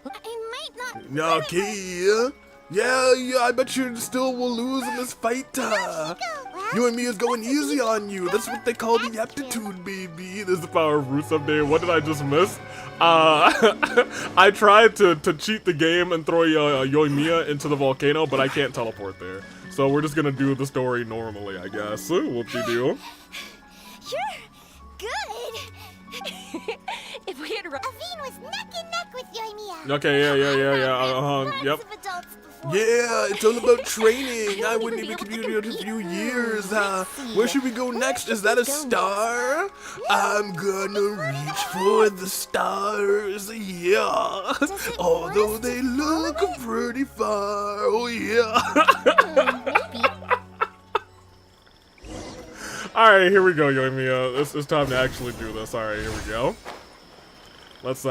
I might not. Okay. Yeah, I bet you still will lose in this fight. Yoimiya's going easy on you. That's what they call the aptitude, baby. This is the power of Rusev Day. What did I just miss? I tried to cheat the game and throw Yoimiya into the volcano, but I can't teleport there. So we're just gonna do the story normally, I guess. Whoop-de-doo. You're good. If we had Aveen was neck and neck with Yoimiya. Okay, yeah, yep. Yeah, it's all about training. I wouldn't even communicate in a few years. Where should we go next? Is that a star? I'm gonna reach for the stars, yeah. Although they look pretty far, oh yeah. Alright, here we go, Yoimiya. It's time to actually do this. Alright, here we go. Let's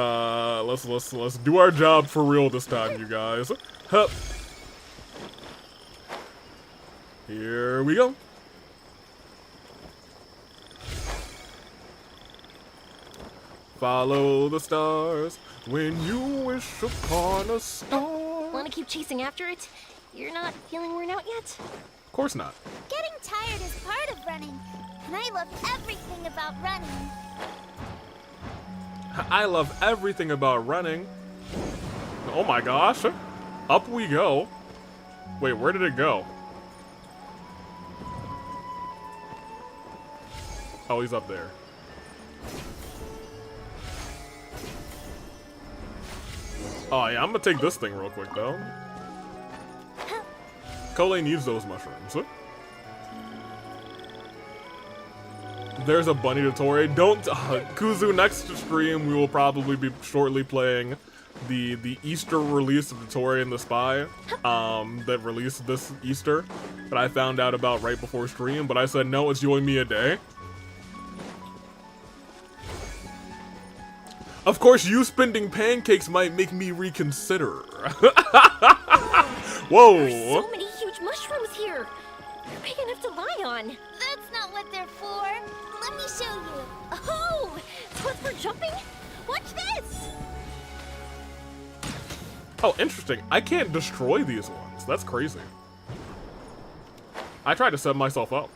do our job for real this time, you guys. Hup. Here we go. Follow the stars when you wish upon a star. Want to keep chasing after it? You're not feeling worn out yet? Of course not. Getting tired is part of running, and I love everything about running. I love everything about running. Oh my gosh. Up we go. Wait, where did it go? Oh, he's up there. Oh yeah, I'm gonna take this thing real quick though. Cole needs those mushrooms. There's a bunny tutorial. Don't Kuzu, next stream we will probably be shortly playing the Easter release of Tutorial and the Spy that released this Easter that I found out about right before stream, but I said no, it's Yoimiya Day. Of course, you spending pancakes might make me reconsider. Whoa! There's so many huge mushrooms here. They're big enough to lie on. That's not what they're for. Let me show you. Oh, it's what for jumping? Watch this. Oh, interesting. I can't destroy these ones. That's crazy. I tried to set myself up.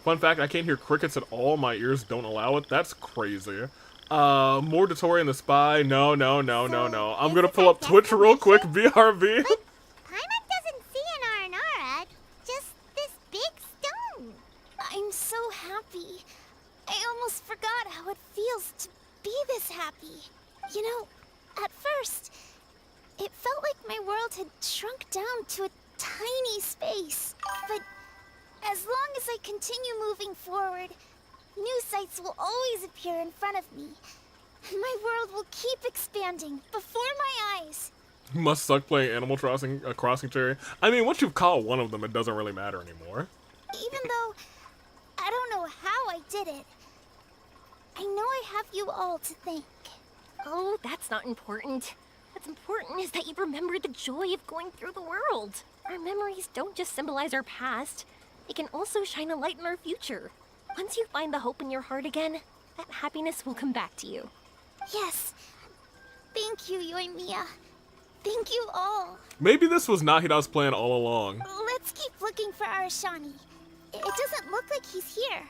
Fun fact, I can't hear crickets at all. My ears don't allow it. That's crazy. More Tutorial and the Spy. No. I'm gonna pull up Twitch real quick. BRB. Paimon doesn't see an Aranara, just this big stone. I'm so happy. I almost forgot how it feels to be this happy. You know, at first, it felt like my world had shrunk down to a tiny space. But as long as I continue moving forward, new sights will always appear in front of me. And my world will keep expanding before my eyes. Must suck playing Animal Crossing Cherry. I mean, once you've caught one of them, it doesn't really matter anymore. Even though I don't know how I did it, I know I have you all to thank. Oh, that's not important. What's important is that you remember the joy of going through the world. Our memories don't just symbolize our past. They can also shine a light in our future. Once you find the hope in your heart again, that happiness will come back to you. Yes. Thank you, Yoimiya. Thank you all. Maybe this was Nahida's plan all along. Let's keep looking for Arashani. It doesn't look like he's here.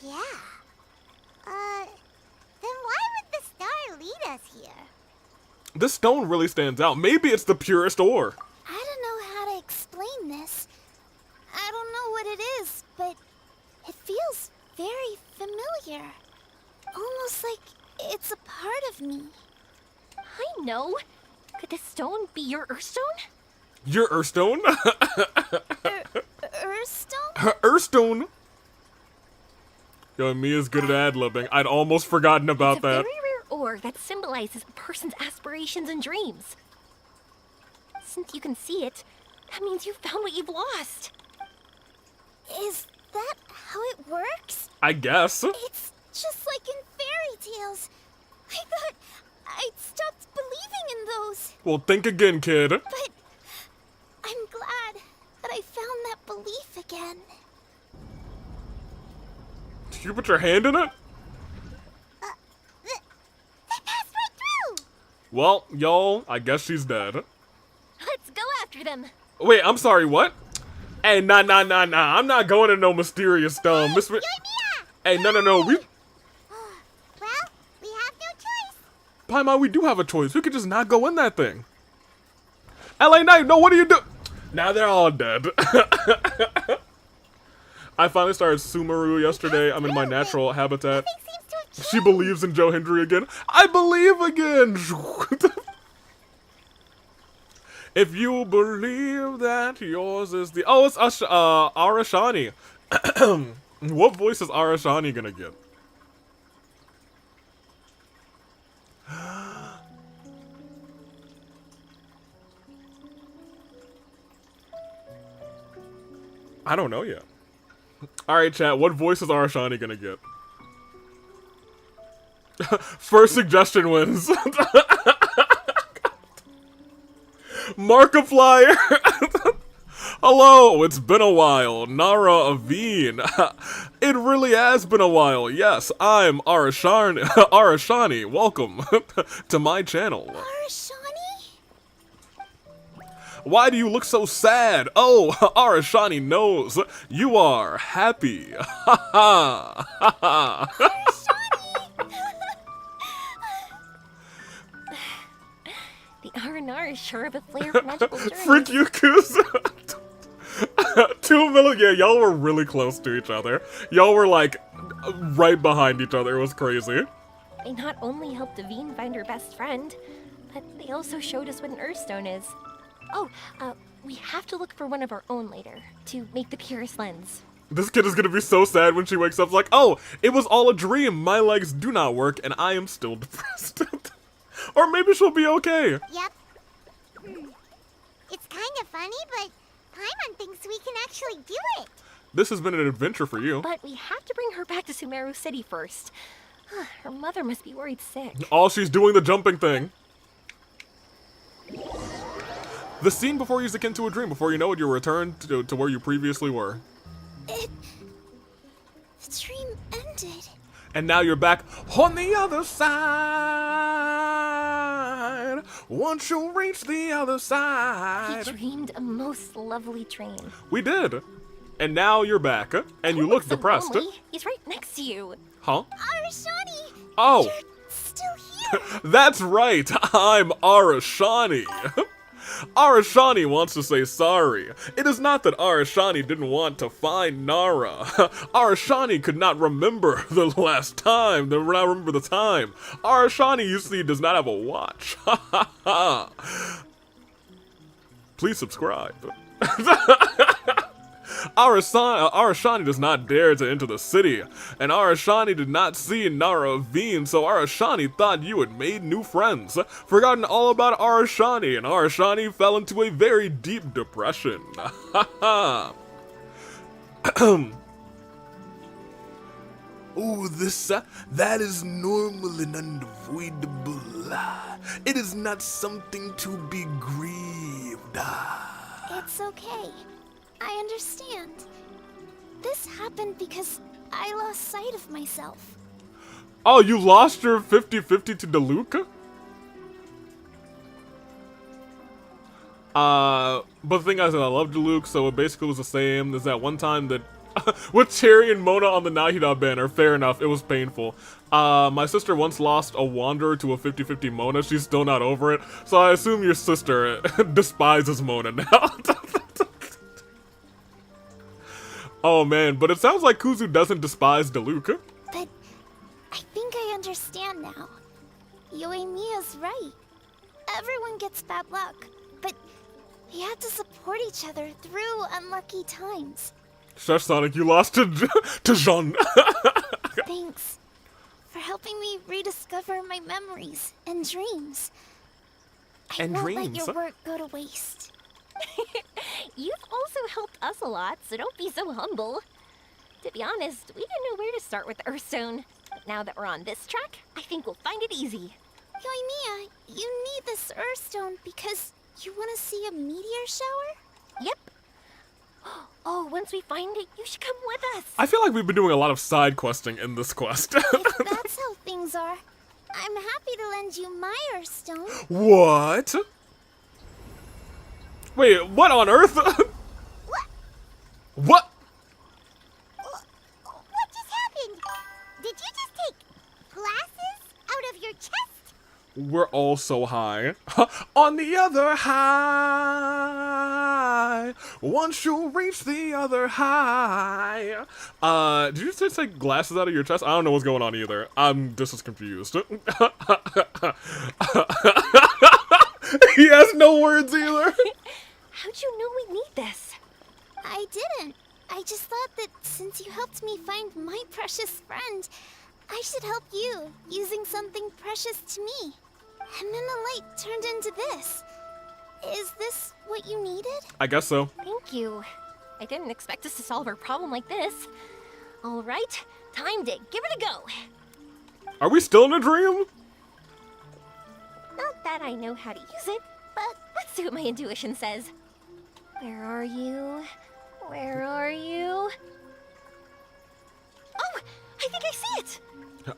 Yeah. Then why would the star lead us here? This stone really stands out. Maybe it's the purest ore. I don't know how to explain this. I don't know what it is, but it feels very familiar. Almost like it's a part of me. I know. Could this stone be your Earthstone? Your Earthstone? Earthstone? Earthstone? Yo, Mia's good at ad-libbing. I'd almost forgotten about that. It's a very rare ore that symbolizes a person's aspirations and dreams. Since you can see it, that means you found what you've lost. Is that how it works? I guess. It's just like in fairy tales. I thought I'd stopped believing in those. Well, think again, kid. But I'm glad that I found that belief again. Did you put your hand in it? They passed right through! Well, y'all, I guess she's dead. Let's go after them. Wait, I'm sorry, what? Hey, nah. I'm not going to no mysterious stone. Miss Yoimiya! Hey, no. Well, we have no choice. Paimon, we do have a choice. We could just not go in that thing. LA Knight, no, what do you do? Now they're all dead. I finally started Sumeru yesterday. I'm in my natural habitat. She believes in Joe Hendry again. I believe again. If you believe that yours is the... Oh, it's Arashani. What voice is Arashani gonna get? I don't know yet. Alright, chat, what voice is Arashani gonna get? First suggestion wins. Markiplier! Hello, it's been a while. Nara Aveen. It really has been a while. Yes, I'm Arashani. Welcome to my channel. Arashani? Why do you look so sad? Oh, Arashani knows you are happy. Ha ha ha ha. The R&R is sure of a flair for magical journeys. Freak you, Kuzu. 2 million. Yeah, y'all were really close to each other. Y'all were like right behind each other. It was crazy. They not only helped Davine find her best friend, but they also showed us what an Earthstone is. Oh, we have to look for one of our own later to make the purest lens. This kid is gonna be so sad when she wakes up like, oh, it was all a dream. My legs do not work and I am still depressed. Or maybe she'll be okay. Yep. It's kind of funny, but Paimon thinks we can actually do it. This has been an adventure for you. But we have to bring her back to Sumeru City first. Her mother must be worried sick. Oh, she's doing the jumping thing. The scene before you is akin to a dream. Before you know it, you return to where you previously were. The dream ended. And now you're back on the other side. Once you reach the other side. He dreamed a most lovely dream. We did. And now you're back. And you look so depressed. lonely. He's right next to you. Huh? Arashani! Oh. You're still here! That's right. I'm Arashani. Arashani wants to say sorry. It is not that Arashani didn't want to find Nara. Arashani could not remember the last time. Remember the time. Arashani, you see, does not have a watch. Please subscribe. Arashani does not dare to enter the city, and Arashani did not see Nara Veen, so Arashani thought you had made new friends, forgotten all about Arashani, and Arashani fell into a very deep depression. Oh, that is normal and unavoidable. It is not something to be grieved. It's okay. I understand. This happened because I lost sight of myself. Oh, you lost your 50-50 to DeLuca? But the thing is that I love DeLuca, so it basically was the same. There's that one time that with Cherry and Mona on the Nahida banner, fair enough, it was painful. My sister once lost a Wanderer to a 50-50 Mona. She's still not over it, so I assume your sister despises Mona now. Oh man, but it sounds like Kuzu doesn't despise DeLuca. But I think I understand now. Yoimiya's right. Everyone gets bad luck, but we have to support each other through unlucky times. Chef Sonic, you lost to Jean. Thanks for helping me rediscover my memories and dreams. I won't let your work go to waste. You've also helped us a lot, so don't be so humble. To be honest, we didn't know where to start with Earthstone. But now that we're on this track, I think we'll find it easy. Yoimiya, you need this Earthstone because you want to see a meteor shower? Yep. Oh, once we find it, you should come with us. I feel like we've been doing a lot of side questing in this quest. If that's how things are, I'm happy to lend you my Earthstone. What? Wait, what on earth? What? What just happened? Did you just take glasses out of your chest? We're all so high. On the other high, once you reach the other high. Did you just take glasses out of your chest? I don't know what's going on either. I'm just as confused. He has no words either. How'd you know we need this? I didn't. I just thought that since you helped me find my precious friend, I should help you, using something precious to me. And then the light turned into this. Is this what you needed? I guess so. Thank you. I didn't expect us to solve our problem like this. All right, time to give it a go. Are we still in a dream? Not that I know how to use it, but let's see what my intuition says. Where are you? Where are you? I think I see it.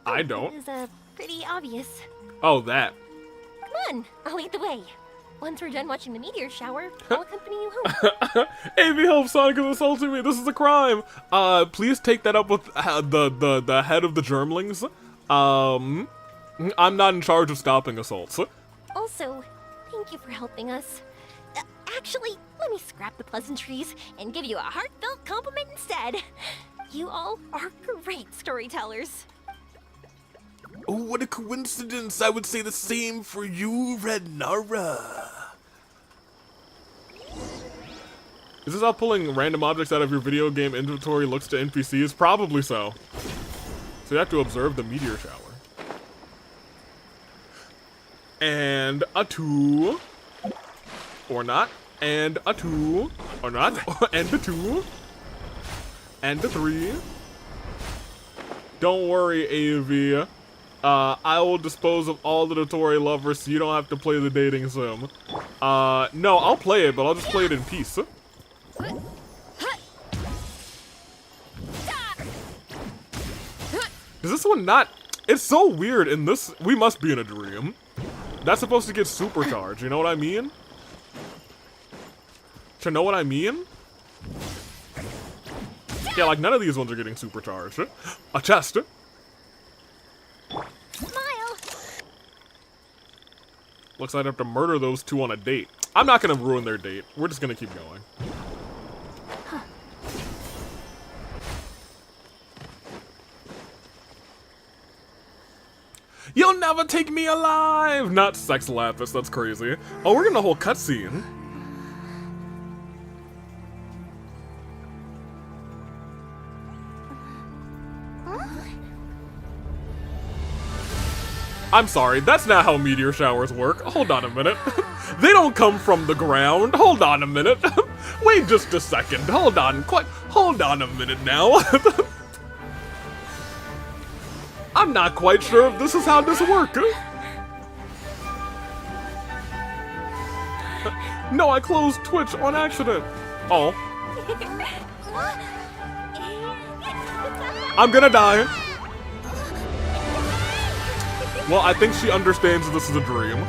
I don't. It is pretty obvious. Oh, that. Come on, I'll lead the way. Once we're done watching the meteor shower, I'll accompany you home. AV help, Sonic is assaulting me. This is a crime. Please take that up with the head of the Germlings. I'm not in charge of stopping assaults. Also, thank you for helping us. Actually, let me scrap the pleasantries and give you a heartfelt compliment instead. You all are great storytellers. Oh, what a coincidence. I would say the same for you, Red Nara. Is this how pulling random objects out of your video game inventory looks to NPCs? Probably so. So you have to observe the meteor shower. And a 2. Or not. And a 2. Or not. And a 2. And a 3. Don't worry, AV. I will dispose of all the Dotori lovers so you don't have to play the dating sim. No, I'll play it, but I'll just play it in peace. Does this one not... It's so weird in this... We must be in a dream. That's supposed to get supercharged, you know what I mean? You know what I mean? Yeah, like none of these ones are getting supercharged. A chest. Smile. Looks like I'd have to murder those two on a date. I'm not gonna ruin their date. We're just gonna keep going. You'll never take me alive! Not Sex Lapis, that's crazy. Oh, we're getting a whole cutscene. I'm sorry, that's not how meteor showers work. Hold on a minute. They don't come from the ground. Hold on a minute. Wait just a second. Hold on a minute now. I'm not quite sure if this is how this works. No, I closed Twitch on accident. Oh. I'm gonna die. Well, I think she understands this is a dream.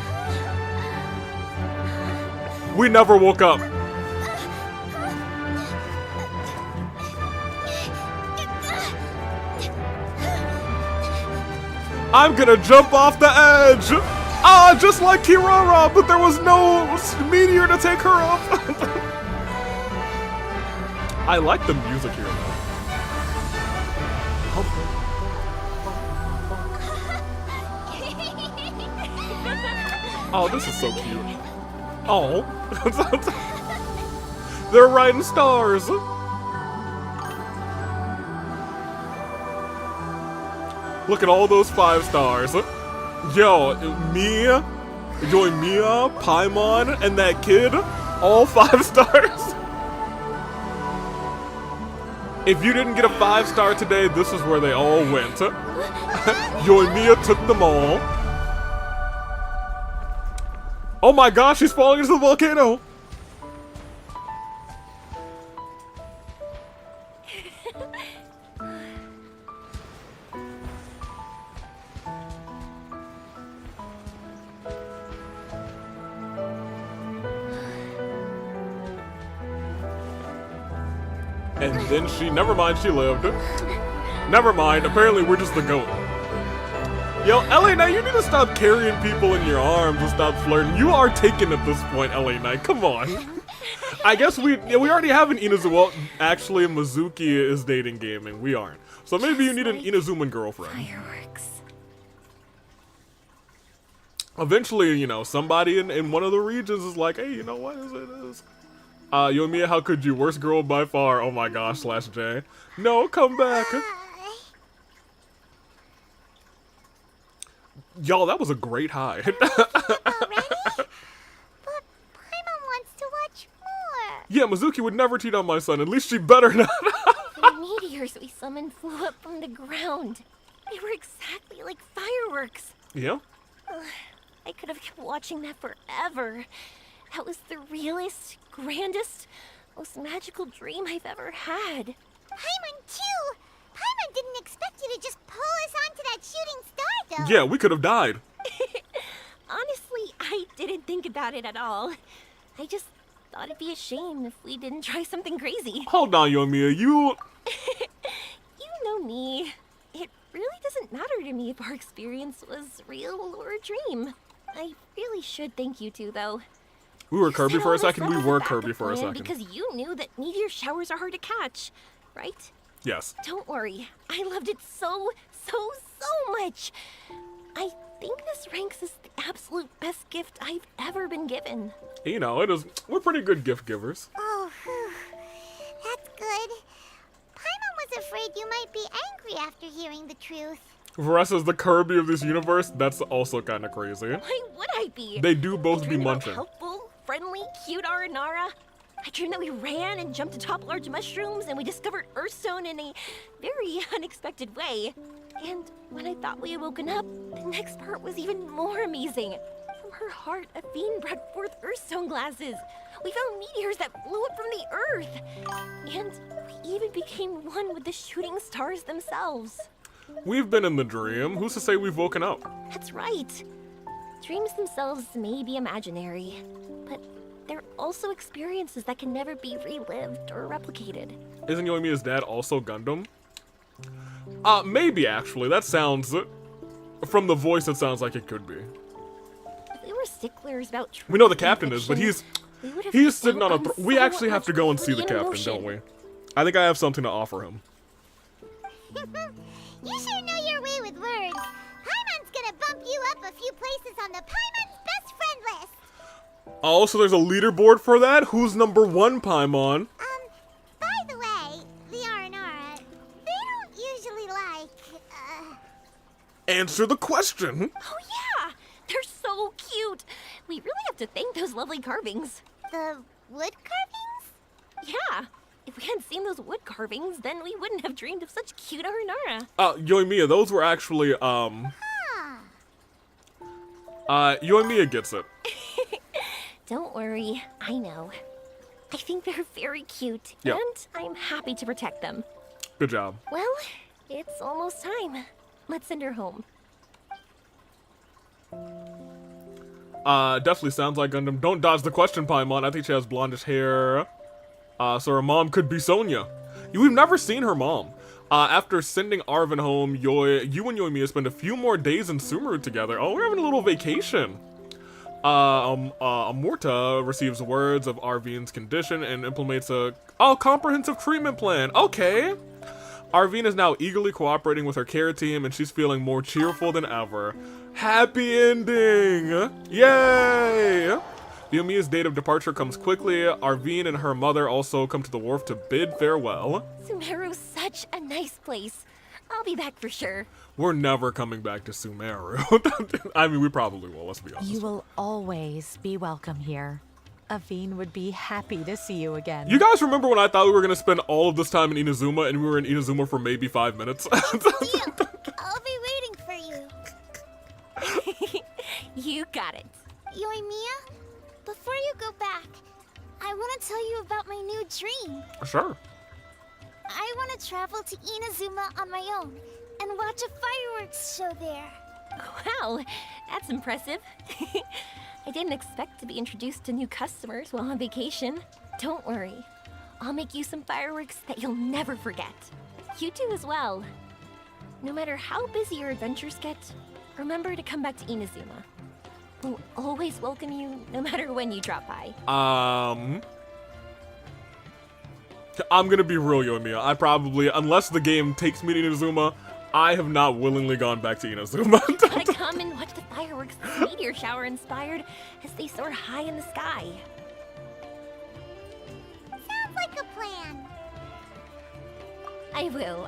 We never woke up. I'm gonna jump off the edge! Ah, just like Kirara, but there was no meteor to take her up! I like the music here, though. Oh, this is so cute. Oh. They're riding stars! Look at all those 5 stars. Yo, Mia, Yoimiya, Paimon, and that kid, all 5 stars. If you didn't get a 5-star today, this is where they all went. Yoimiya took them all. Oh my gosh, she's falling into the volcano! And then never mind, she lived. Never mind, apparently we're just the goat. Yo, LA Knight, you need to stop carrying people in your arms and stop flirting. You are taken at this point, LA Knight, come on. I guess we already have an Inazuma. Well, actually, Mizuki is dating gaming, we aren't. So maybe you need an Inazuman girlfriend. Fireworks. Eventually, you know, somebody in one of the regions is like, hey, you know what is it? Yoimiya, how could you? Worst girl by far. Oh my gosh, /J. No, come back. Y'all, that was a great high. Already? But Paimon wants to watch more. Yeah, Mizuki would never cheat on my son. At least she better not. The meteors we summoned flew up from the ground. They were exactly like fireworks. Yeah? I could have kept watching that forever. That was the realest, grandest, most magical dream I've ever had. Paimon too! Paimon didn't expect you to Yeah, we could have died. Honestly, I didn't think about it at all. I just thought it'd be a shame if we didn't try something crazy. Hold on, Yoimiya, you... You know me. It really doesn't matter to me if our experience was real or a dream. I really should thank you two, though. We were You Kirby set for all a this second, up we as were backup Kirby for a plan second. Because you knew that meteor showers are hard to catch, right? Yes. Don't worry. I loved it so much. I think this ranks as the absolute best gift I've ever been given. You know, it is. We're pretty good gift givers. Oh, whew. That's good. Paimon was afraid you might be angry after hearing the truth. For us as the Kirby of this universe, that's also kind of crazy. Why would I be? They do both I be dreamed about munching. helpful, friendly, cute Aranara. I dreamed that we ran and jumped atop large mushrooms and we discovered Earthstone in a very unexpected way. And when I thought we had woken up, the next part was even more amazing. From her heart, Athene brought forth Earthstone glasses. We found meteors that blew up from the Earth. And we even became one with the shooting stars themselves. We've been in the dream. Who's to say we've woken up? That's right. Dreams themselves may be imaginary, but they're also experiences that can never be relived or replicated. Isn't Yoimiya's dad also Gundam? Maybe actually. That sounds... From the voice, it sounds like it could be. If we were sticklers about truth We know the and captain is, but fiction, we would have he's sitting on a... gone We so actually have much to go and see the freedom and captain, don't motion. we? I think I have something to offer him. You sure know your way with words. Paimon's gonna bump you up a few places on the Paimon's best friend list. Oh, so there's a leaderboard for that? Who's number 1, Paimon? By the way, the Aranara, they don't usually like, Answer the question. Oh yeah, they're so cute. We really have to thank those lovely carvings. the wood carvings? Yeah, if we hadn't seen those wood carvings, then we wouldn't have dreamed of such cute Aranara. Yoimiya, those were actually, Yoimiya gets it. Don't worry, I know. I think they're very cute, Yep. and I'm happy to protect them. Good job. Well, it's almost time. Let's send her home. Definitely sounds like Gundam. Don't dodge the question, Paimon. I think she has blondish hair. So her mom could be Sonia. We've never seen her mom. After sending Arvin home, you and Yoimiya spend a few more days in Sumeru together. Oh, we're having a little vacation. Amurta receives words of Arvin's condition and implements a comprehensive treatment plan. Okay. Arvin is now eagerly cooperating with her care team, and she's feeling more cheerful than ever. Happy ending! Yay! Yoimiya's date of departure comes quickly. Arvin and her mother also come to the wharf to bid farewell. Sumeru's such a nice place. I'll be back for sure. We're never coming back to Sumeru. I mean, we probably will, let's be honest. You will always be welcome here. Aveen would be happy to see you again. You guys remember when I thought we were going to spend all of this time in Inazuma, and we were in Inazuma for maybe 5 minutes? I'll be waiting for you. You got it. Yoimiya, before you go back, I want to tell you about my new dream. Sure. I want to travel to Inazuma on my own and watch a fireworks show there. Wow, that's impressive. I didn't expect to be introduced to new customers while on vacation. Don't worry. I'll make you some fireworks that you'll never forget. You do as well. No matter how busy your adventures get, remember to come back to Inazuma. We'll always welcome you, no matter when you drop by. I'm gonna be real, Yoimiya. I probably, unless the game takes me to Inazuma, I have not willingly gone back to Inazuma. Gotta come and watch the fireworks this meteor shower inspired as they soar high in the sky. Sounds like a plan. I will.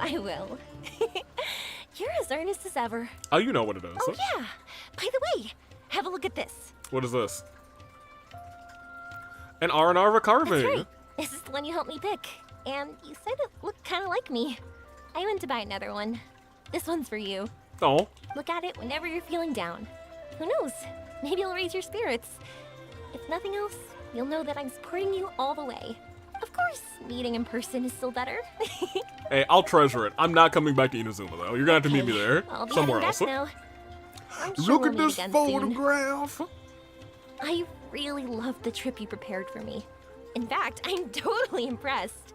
You're as earnest as ever. Oh, you know what it is. Oh yeah, by the way, have a look at this. What is this? An Aranara carving. That's right. This is the one you helped me pick. And you said it looked kind of like me. I went to buy another one. This one's for you. Oh. Look at it whenever you're feeling down. Who knows? Maybe it'll raise your spirits. If nothing else, you'll know that I'm supporting you all the way. Of course, meeting in person is still better. Hey, I'll treasure it. I'm not coming back to Inazuma, though. You're gonna have to meet me there. I'll be somewhere heading else. back now. I'm sure Look we'll at meet this again soon. photograph. I really loved the trip you prepared for me. In fact, I'm totally impressed.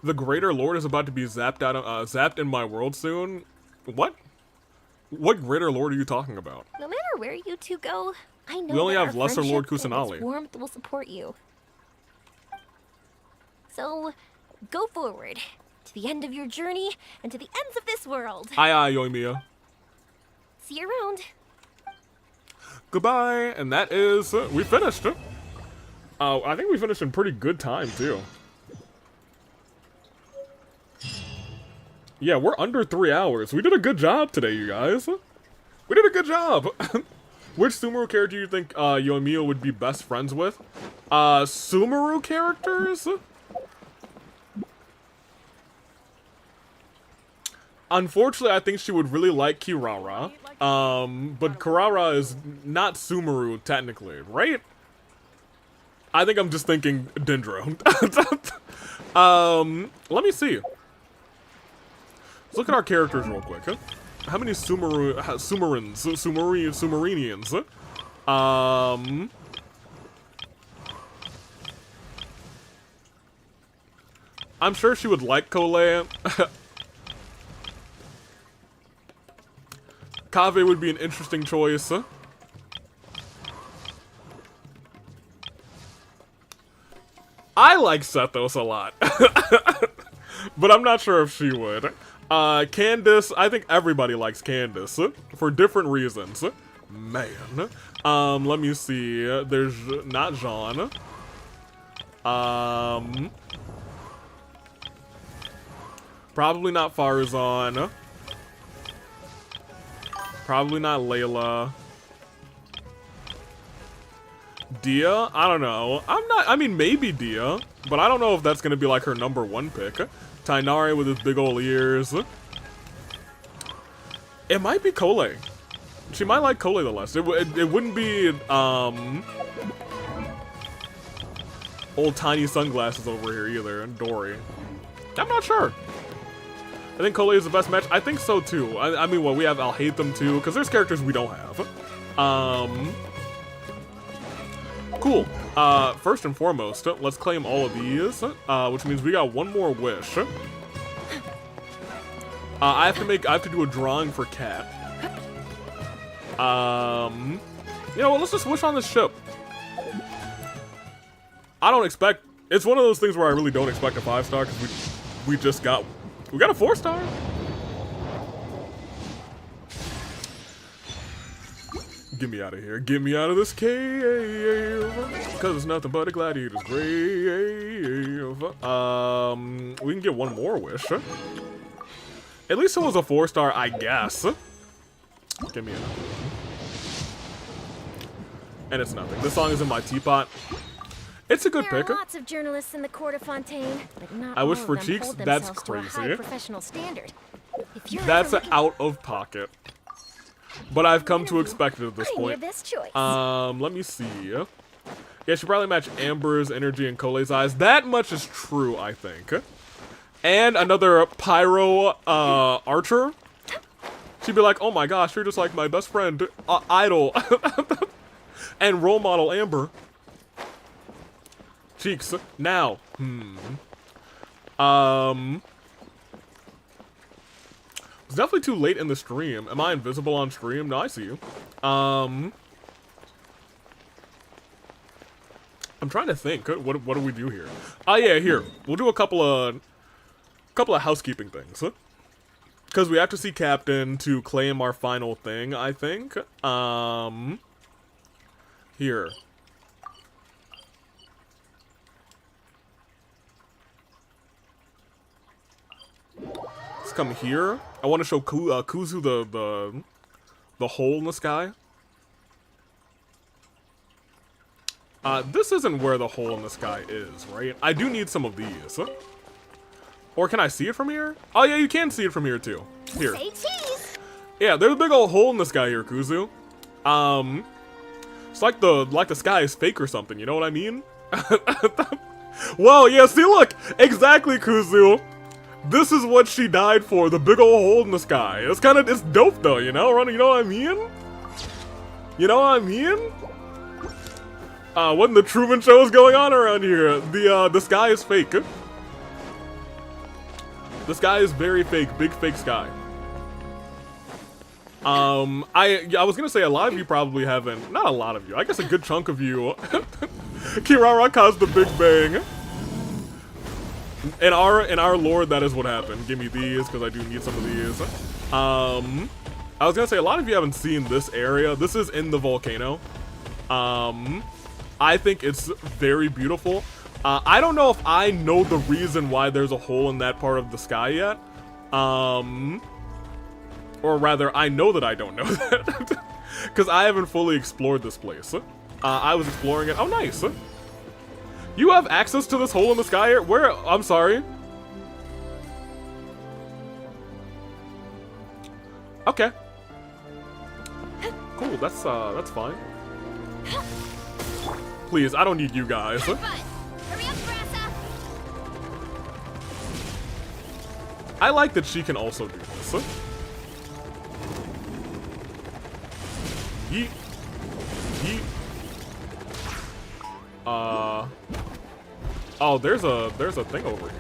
The Greater Lord is about to be zapped in my world soon. What? What Greater Lord are you talking about? No matter where you two go, I know We only that have our Lesser Lord friendship and its Kusanali. warmth will support you. So, go forward to the end of your journey and to the ends of this world. Aye, aye, Yoimiya. See you around. Goodbye. And that is, we finished. I think we finished in pretty good time, too. Yeah, we're under 3 hours. We did a good job today, you guys. We did a good job. Which Sumeru character do you think Yoimiya would be best friends with? Sumeru characters? Unfortunately, I think she would really like Kirara. But Kirara is not Sumeru, technically, right? I think I'm just thinking Dendro. Let me see. Let's look at our characters real quick. Huh? How many Sumerinians? I'm sure she would like Kole. Kave would be an interesting choice. I like Sethos a lot. But I'm not sure if she would. Candace, I think everybody likes Candace. For different reasons. Man. Let me see. There's not Jean. Probably not Farzan. Probably not Layla. Dia? I don't know. I mean, maybe Dia. But I don't know if that's going to be like her #1 pick. Tainari with his big old ears. It might be Kole. She might like Kole the less. It wouldn't be, old tiny sunglasses over here either. And Dory. I'm not sure. I think Kole is the best match. I think so too. I mean, well, we have Alhaitham too, because there's characters we don't have. Cool. First and foremost, let's claim all of these, which means we got one more wish. I have to do a drawing for Cat. You know what? Let's just wish on this ship. I don't expect. It's one of those things where I really don't expect a 5-star because we just got. We got a 4-star. Get me out of here. Get me out of this cave. Because it's nothing but a gladiator's grave. We can get one more wish. At least it was a 4-star, I guess. Give me another. And it's nothing. This song is in my teapot. It's a good pick. There are lots of journalists in the court of Fontaine, but not I wish all for of them cheeks. hold That's themselves to a crazy. high professional standard. If you're That's ever looking out of pocket. But I've come to expect it at this I point. knew this choice. Let me see. Yeah, she probably match Amber's energy and Kole's eyes. That much is true, I think. And another pyro archer. She'd be like, oh my gosh, you're just like my best friend, idol. And role model Amber. Cheeks, now. It's definitely too late in the stream. Am I invisible on stream? No, I see you. I'm trying to think. What do we do here? Oh yeah, here. We'll do a couple of housekeeping things. Because we have to see Captain to claim our final thing, I think. Here. Let's come here. I want to show Kuzu the hole in the sky. This isn't where the hole in the sky is, right? I do need some of these. Or can I see it from here? Oh yeah, you can see it from here too. Here. Say cheese. Yeah, there's a big old hole in the sky here, Kuzu. It's like the sky is fake or something, you know what I mean? Whoa, yeah, see look! Exactly, Kuzu! This is what she died for, the big old hole in the sky. It's dope though, you know? You know what I mean? You know what I mean? When the Truman Show is going on around here, the sky is fake. The sky is very fake, big fake sky. I was gonna say a lot of you probably haven't, not a lot of you, I guess a good chunk of you. Kirara caused the Big Bang. In our lore, that is what happened. Give me these, because I do need some of these. I was gonna say, a lot of you haven't seen this area. This is in the volcano. I think it's very beautiful. I don't know if I know the reason why there's a hole in that part of the sky yet. Or rather, I know that I don't know that. Because I haven't fully explored this place. I was exploring it. Oh, nice. You have access to this hole in the sky here? Where? I'm sorry. Okay. Cool, that's fine. Please, I don't need you guys. I like that she can also do this. Yeet. Yeet. Oh, there's a thing over here.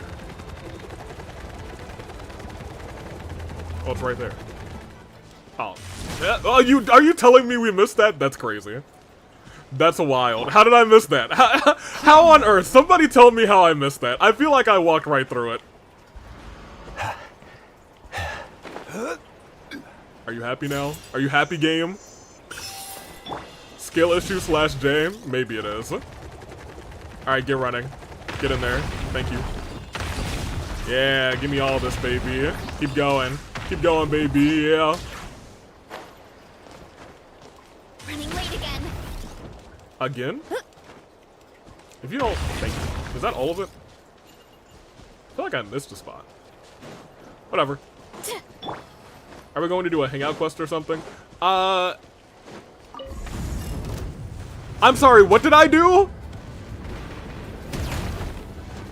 Oh, it's right there. Oh. Are you telling me we missed that? That's crazy. That's wild. How did I miss that? How on earth? Somebody tell me how I missed that. I feel like I walked right through it. Are you happy now? Are you happy, game? Skill issue / J? Maybe it is. Alright, get running. Get in there. Thank you. Yeah, give me all this, baby. Keep going. Keep going, baby. Yeah. Running late again. Again? If you don't... Thank you. Is that all of it? I feel like I missed a spot. Whatever. Are we going to do a hangout quest or something? I'm sorry, what did I do?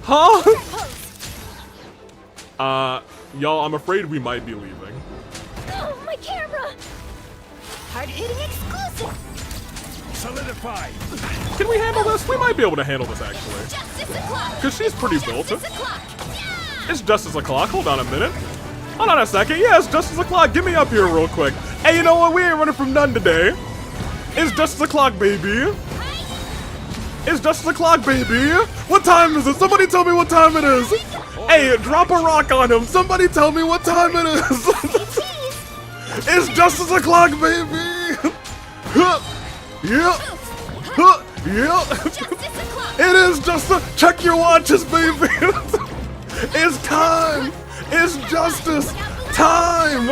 Huh? Y'all, I'm afraid we might be leaving. Oh, my camera! Hard-hitting exclusive! Solidify! Can we handle this? We might be able to handle this, actually. Because she's pretty built. It's Justice O'Clock. Hold on a minute. Hold on a second. Yeah, it's Justice O'Clock. Get me up here real quick. Hey, you know what? We ain't running from none today. It's Justice O'Clock, baby. It's Justice O'Clock, baby. What time is it? Somebody tell me what time it is. Hey, drop a rock on him. Somebody tell me what time it is. It's Justice O'Clock, baby. Yeah. Yeah. It is just check your watches, baby. It's time. It's justice time.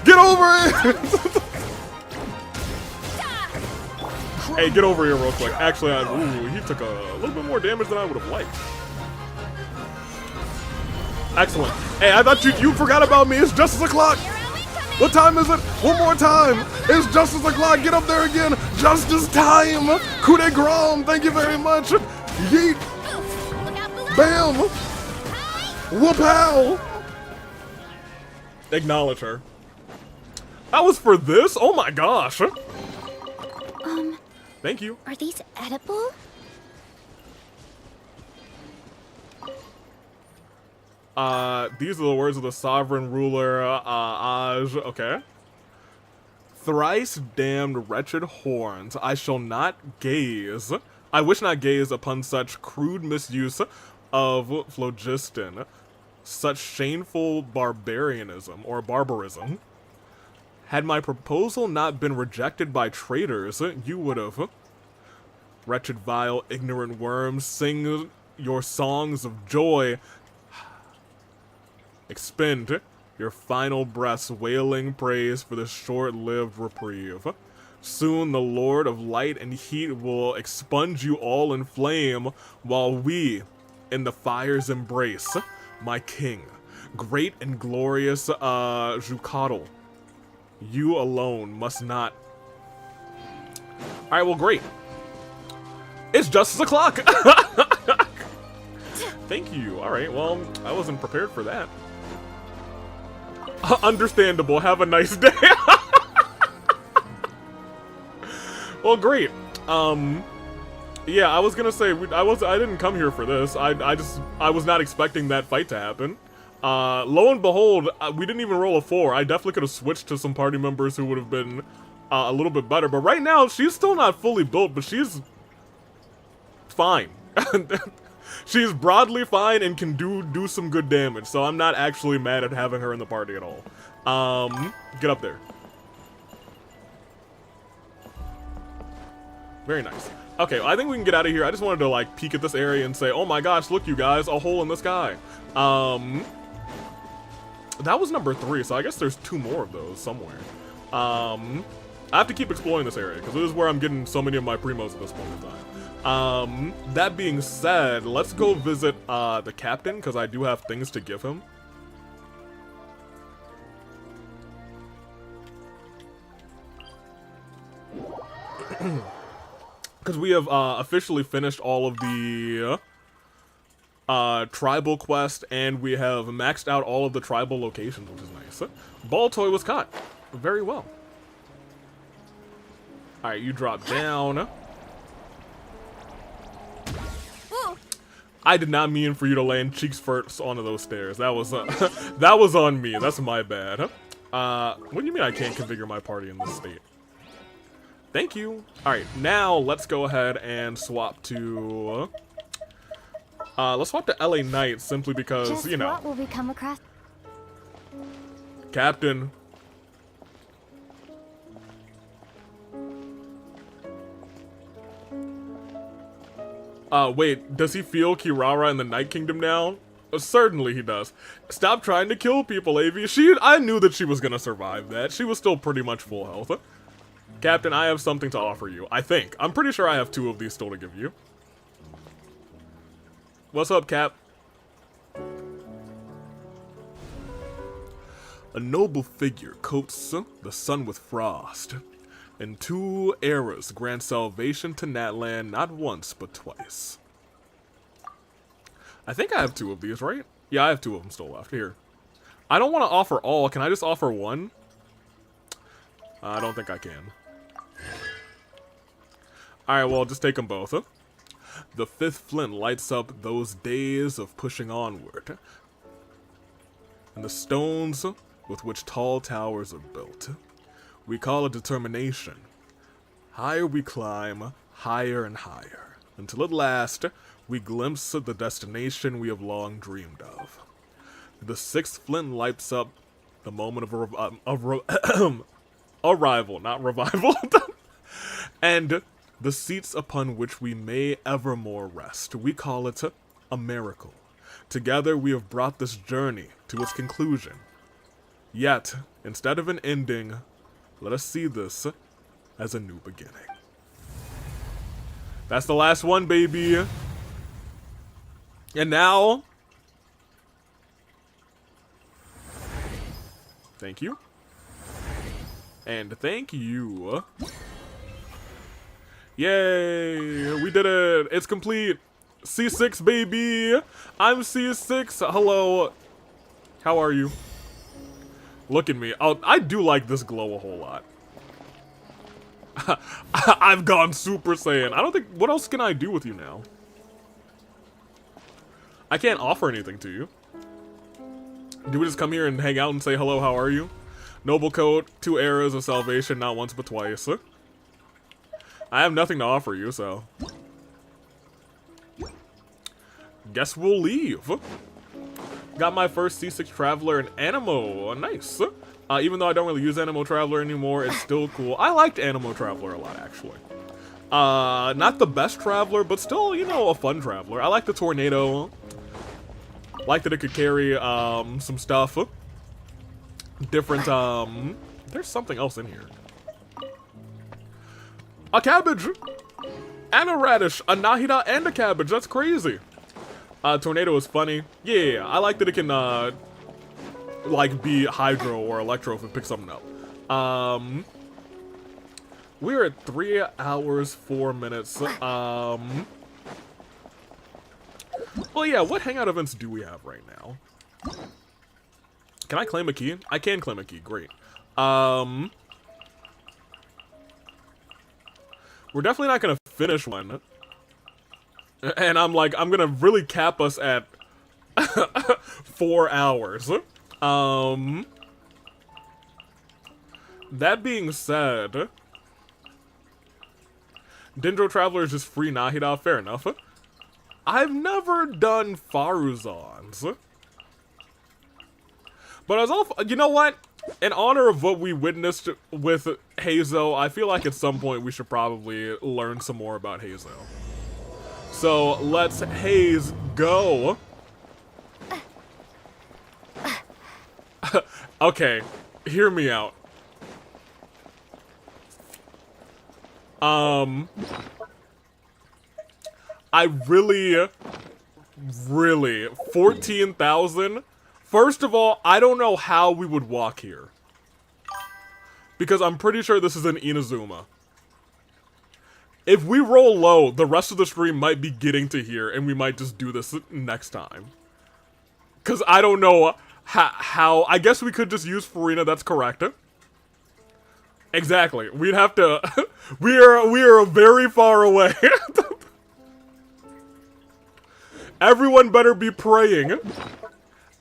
Get over it. Hey, get over here real quick. Actually, ooh, he took a little bit more damage than I would have liked. Excellent. Hey, I thought you forgot about me. It's Justice O'Clock. What time is it? One more time. It's Justice O'Clock. Get up there again. Justice time. Coup de grace. Thank you very much. Yeet. Bam. Whoop-ow. Acknowledge her. That was for this? Oh my gosh. Thank you. Are these edible? These are the words of the sovereign ruler, Aj. Okay. Thrice damned wretched horns, I shall not gaze. I wish not gaze upon such crude misuse of phlogiston, such shameful barbarianism, or barbarism. Had my proposal not been rejected by traitors, you would have. Wretched, vile, ignorant worms, sing your songs of joy. Expend your final breaths wailing praise for this short-lived reprieve. Soon the Lord of light and heat will expunge you all in flame, while we, in the fire's embrace, my king, great and glorious Jucatl, you alone must not. Alright, well, great. It's Justice O'Clock! Thank you. Alright, well, I wasn't prepared for that. Understandable. Have a nice day. Well, great. Yeah, I was gonna say I didn't come here for this. I was not expecting that fight to happen. Lo and behold, we didn't even roll a 4. I definitely could have switched to some party members who would have been a little bit better. But right now, she's still not fully built, but she's fine. She's broadly fine and can do some good damage. So I'm not actually mad at having her in the party at all. Get up there. Very nice. Okay, I think we can get out of here. I just wanted to, like, peek at this area and say, oh my gosh, look, you guys, a hole in the sky. That was number 3, so I guess there's 2 more of those somewhere. I have to keep exploring this area, because this is where I'm getting so many of my primos at this point in time. That being said, let's go visit, the captain, because I do have things to give him. Because we have officially finished all of the tribal quest, and we have maxed out all of the tribal locations, which is nice. Ball toy was caught. Very well. Alright, you drop down. I did not mean for you to land cheeks first onto those stairs. That was that was on me. That's my bad. What do you mean I can't configure my party in this state? Thank you. Alright, now let's go ahead and swap to... let's swap to LA Knight simply because, Just you know... what will we come across? Captain. Wait, does he feel Kirara in the Night Kingdom now? Certainly he does. Stop trying to kill people, Avi. I knew that she was gonna survive that. She was still pretty much full health. Captain, I have something to offer you. I think. I'm pretty sure I have 2 of these still to give you. What's up, Cap? A noble figure coats the sun with frost, and 2 eras grant salvation to Natlan not once but twice. I think I have 2 of these, right? Yeah, I have 2 of them still left. Here. I don't want to offer all. Can I just offer 1? I don't think I can. Alright, well, just take them both. The 5th flint lights up those days of pushing onward, and the stones with which tall towers are built. We call it determination. Higher we climb, higher and higher, until at last we glimpse the destination we have long dreamed of. The 6th flint lights up the moment of arrival, not revival, and the seats upon which we may evermore rest. We call it a miracle. Together we have brought this journey to its conclusion. Yet, instead of an ending, let us see this as a new beginning. That's the last one, baby. And now... Thank you. And thank you. Yay! We did it! It's complete! C6, baby! I'm C6! Hello! How are you? Look at me. Oh, I do like this glow a whole lot. I've gone Super Saiyan. I don't think... What else can I do with you now? I can't offer anything to you. Do we just come here and hang out and say hello, how are you? Noble coat, 2 eras of salvation, not once but twice. I have nothing to offer you, so... Guess we'll leave. Got my first C6 Traveler in Animo. Nice. Even though I don't really use Animo Traveler anymore, it's still cool. I liked Animo Traveler a lot, actually. Not the best Traveler, but still, you know, a fun Traveler. I like the Tornado. Like that it could carry, some stuff. Different, there's something else in here. A cabbage! And a radish, a Nahida, and a cabbage. That's crazy. Tornado is funny. Yeah, I like that it can, like, be Hydro or Electro if it picks something up. We're at 3 hours, 4 minutes. Well, yeah, what hangout events do we have right now? Can I claim a key? I can claim a key, great. We're definitely not gonna finish one. And I'm gonna really cap us at 4 hours. That being said, Dendro Traveler is just free Nahida, fair enough. I've never done Faruzans. But as all, you know what? In honor of what we witnessed with Hazo, I feel like at some point we should probably learn some more about Hazo. So let's Haze go. Okay, hear me out. I really 14,000. First of all, I don't know how we would walk here. Because I'm pretty sure this is in Inazuma. If we roll low, the rest of the stream might be getting to here, and we might just do this next time. Because I don't know how... I guess we could just use Farina, that's correct. Exactly. We'd have to... we are very far away. Everyone better be praying.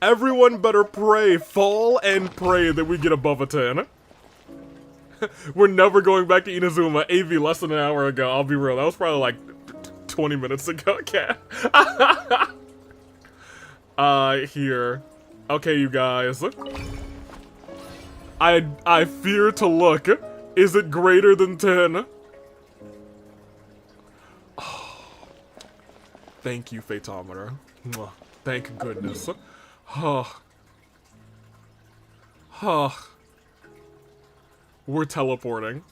Everyone better pray, fall and pray that we get above a 10. We're never going back to Inazuma. AV less than an hour ago, I'll be real. That was probably like 20 minutes ago, cat. Here. Okay, you guys. I fear to look. Is it greater than 10? Oh, thank you, Fatometer. Mwah. Thank goodness. Oh. Oh. We're teleporting.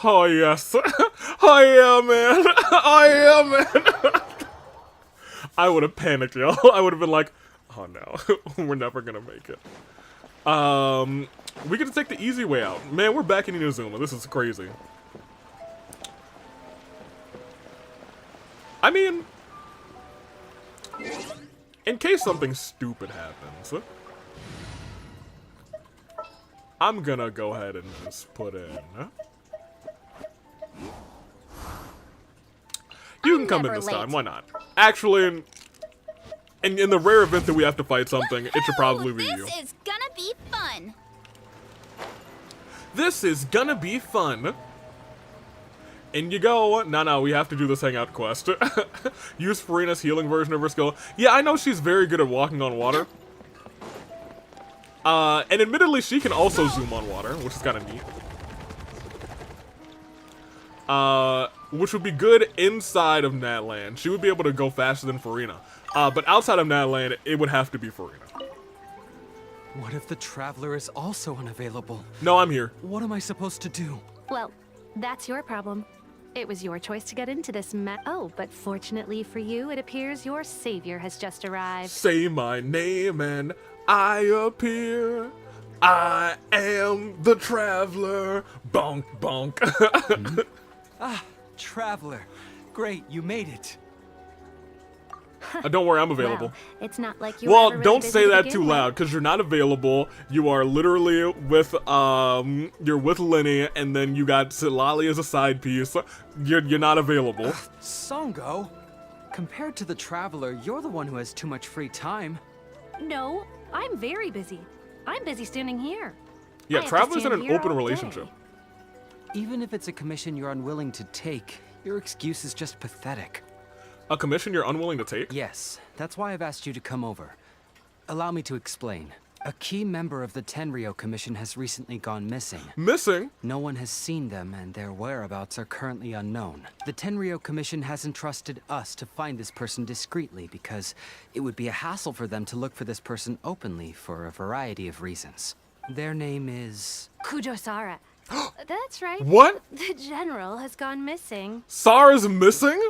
Oh, yes. Oh, yeah, man. Oh, yeah, man. I would have panicked, y'all. I would have been like, oh, no. We're never gonna make it. We get to take the easy way out. Man, we're back in Inazuma. This is crazy. I mean... in case something stupid happens, I'm gonna go ahead and just put in. You can come in this time, why not? Actually, in the rare event that we have to fight something, it should probably be you. This is gonna be fun. This is gonna be fun. In you go. No, we have to do this hangout quest. Use Farina's healing version of her skill. Yeah, I know she's very good at walking on water. And admittedly, she can also zoom on water, which is kind of neat. Which would be good inside of Natland. She would be able to go faster than Farina. But outside of Natland, it would have to be Farina. What if the Traveler is also unavailable? No, I'm here. What am I supposed to do? Well, that's your problem. It was your choice to get into this Oh, but fortunately for you, it appears your savior has just arrived. Say my name and I appear. I am the Traveler. Bonk, bonk. Ah, Traveler. Great, you made it. Don't worry, I'm available. Well, it's not like you well, were don't really say busy to that begin too with. loud, because you're not available. You are literally with, you're with Lenny, and then you got Silali as a side piece. You're not available. Songo, compared to the Traveler, you're the one who has too much free time. No, I'm very busy. I'm busy standing here. Yeah, I have to Traveler's in stand an here open all day. relationship. Even if it's a commission you're unwilling to take, your excuse is just pathetic. A commission you're unwilling to take? Yes, that's why I've asked you to come over. Allow me to explain. A key member of the Tenryou Commission has recently gone missing. Missing? No one has seen them, and their whereabouts are currently unknown. The Tenryou Commission has entrusted us to find this person discreetly because it would be a hassle for them to look for this person openly for a variety of reasons. Their name is... Kujo-Sara. That's right. What? The general has gone missing. Sara's missing?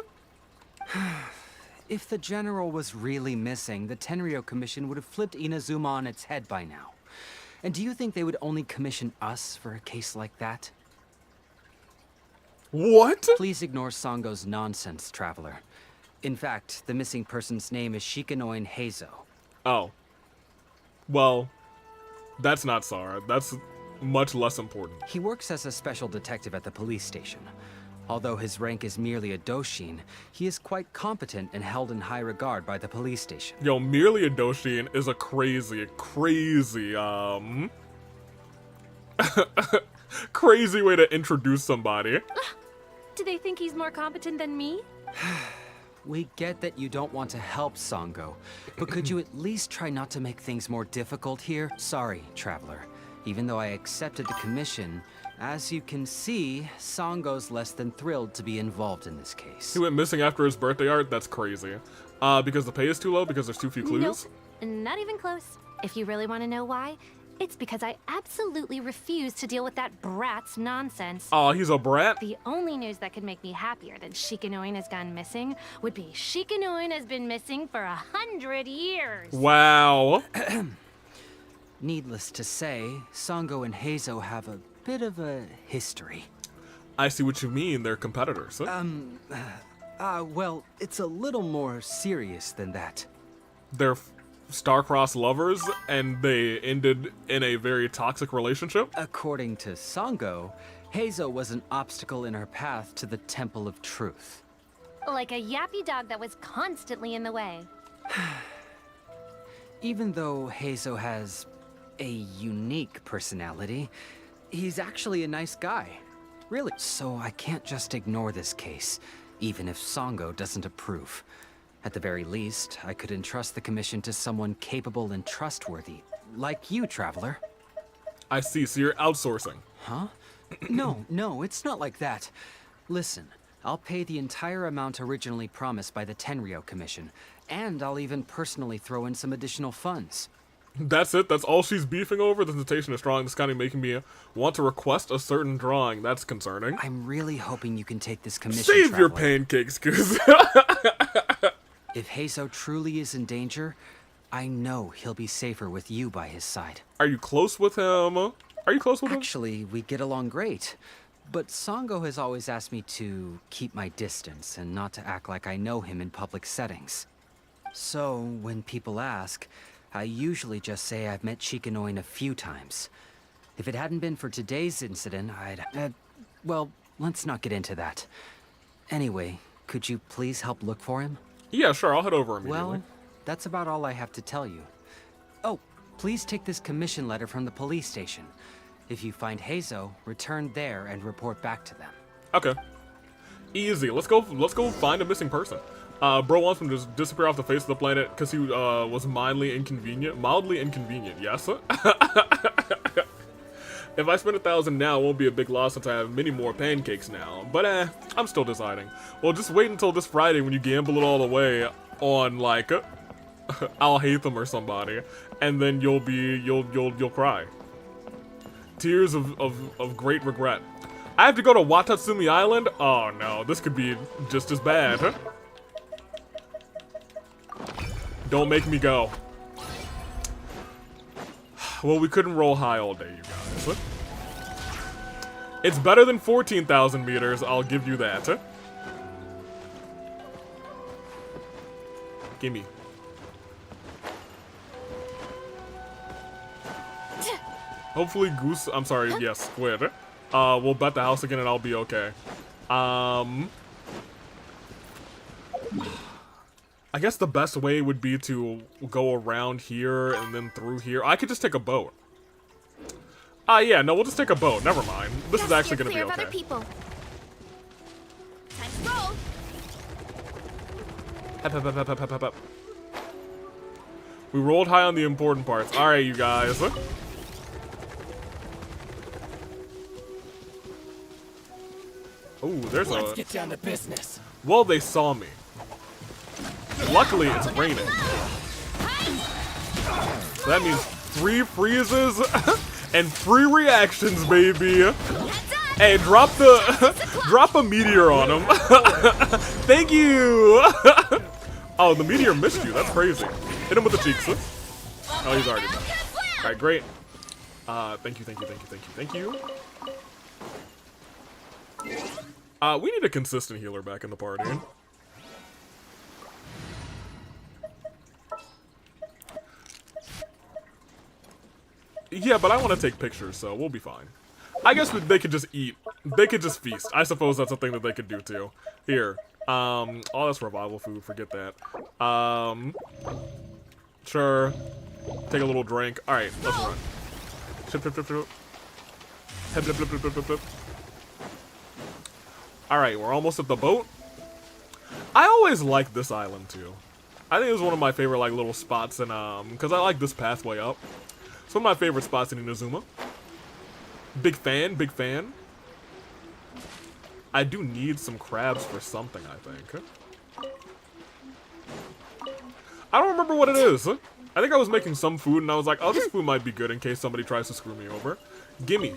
If the general was really missing, the Tenryou Commission would have flipped Inazuma on its head by now. And do you think they would only commission us for a case like that? What? Please ignore Songo's nonsense, Traveler. In fact, the missing person's name is Shikanoin Heizo. Oh. Well, that's not Sara. That's much less important. He works as a special detective at the police station. Although his rank is merely a Doshin, he is quite competent and held in high regard by the police station. Yo, merely a Doshin is a crazy, crazy way to introduce somebody. Do they think he's more competent than me? We get that you don't want to help Sango, but could you at least try not to make things more difficult here? Sorry, Traveler. Even though I accepted the commission, as you can see, Sango's less than thrilled to be involved in this case. He went missing after his birthday art? That's crazy. Because the pay is too low? Because there's too few clues? Nope, not even close. If you really want to know why, it's because I absolutely refuse to deal with that brat's nonsense. Oh, he's a brat? The only news that could make me happier than Shikanoin has gone missing would be Shikanoin has been missing for 100 years. Wow. Needless to say, Sango and Heizo have a bit of a history. I see what you mean. They're competitors. Well, it's a little more serious than that. They're star-crossed lovers, and they ended in a very toxic relationship? According to Sango, Heizo was an obstacle in her path to the Temple of Truth. Like a yappy dog that was constantly in the way. Even though Heizo has a unique personality, he's actually a nice guy. Really. So I can't just ignore this case, even if Sango doesn't approve. At the very least, I could entrust the commission to someone capable and trustworthy, like you, Traveler. I see, so you're outsourcing. Huh? No, it's not like that. Listen, I'll pay the entire amount originally promised by the Tenryou Commission, and I'll even personally throw in some additional funds. That's it? That's all she's beefing over? The temptation is strong. This kind of making me want to request a certain drawing. That's concerning. I'm really hoping you can take this commission, Save Traveler. your pancakes, cuz. If Heizo truly is in danger, I know he'll be safer with you by his side. Are you close with him? Actually, we get along great. But Sango has always asked me to keep my distance and not to act like I know him in public settings. So, when people ask, I usually just say I've met Shikanoin a few times. If it hadn't been for today's incident, well, let's not get into that. Anyway, could you please help look for him? Yeah, sure, I'll head over immediately. Well, that's about all I have to tell you. Oh, please take this commission letter from the police station. If you find Heizo, return there and report back to them. Okay. Easy. Let's go find a missing person. Bro wants him to just disappear off the face of the planet because he was mildly inconvenient, yes? If I spend 1,000 now, it won't be a big loss since I have many more pancakes now. But I'm still deciding. Well, just wait until this Friday when you gamble it all the way on, like, I'll hate them or somebody, and then you'll cry. Tears of great regret. I have to go to Watatsumi Island? Oh no, this could be just as bad. Don't make me go. Well, we couldn't roll high all day, you guys. It's better than 14,000 meters, I'll give you that. Gimme. Hopefully Squid. We'll bet the house again and I'll be okay. I guess the best way would be to go around here and then through here. I could just take a boat. Yeah, no, we'll just take a boat. Never mind. This is actually gonna be okay. Other people. Time to roll. Hep. We rolled high on the important parts. Alright, you guys. Ooh, there's Let's get down to business. Well, they saw me. Luckily, it's raining. So that means 3 freezes and 3 reactions, baby. Hey, drop a meteor on him. Thank you. Oh, the meteor missed you. That's crazy. Hit him with the cheeks. Oh, he's already done. All right, great. Thank you. We need a consistent healer back in the party. Yeah, but I want to take pictures, so we'll be fine. I guess they could just eat. They could just feast. I suppose that's a thing that they could do too. Here. Oh, that's revival food. Forget that. Sure. Take a little drink. Alright, let's run. Ship, ship, ship, ship. Hip, hip, hip, hip, hip, hip, hip. Alright, we're almost at the boat. I always like this island too. I think it's one of my favorite like little spots in because I like this pathway up. It's one of my favorite spots in Inazuma. Big fan, big fan. I do need some crabs for something, I think. I don't remember what it is. I think I was making some food and I was like, oh, this food might be good in case somebody tries to screw me over. Gimme.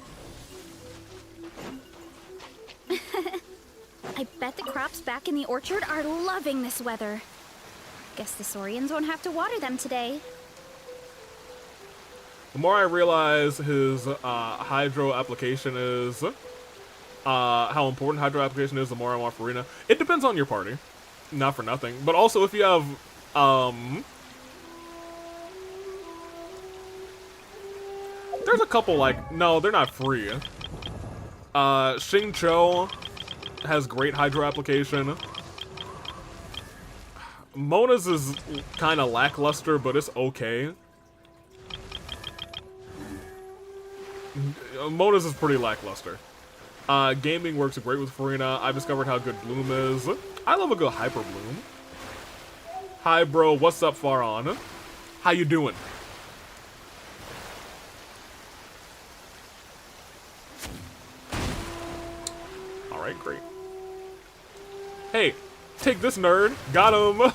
I bet the crops back in the orchard are loving this weather. Guess the Saurians won't have to water them today. The more I realize his hydro application is, how important hydro application is, the more I want Farina. It depends on your party. Not for nothing. But also if you have, there's a couple like, no, they're not free. Xingqiu has great hydro application. Mona's is kind of lackluster, but it's okay. Mona's is pretty lackluster. Gaming works great with Farina. I've discovered how good Bloom is. I love a good Hyper Bloom. Hi, bro. What's up, Faron? How you doing? Alright, great. Hey, take this, nerd. Got him.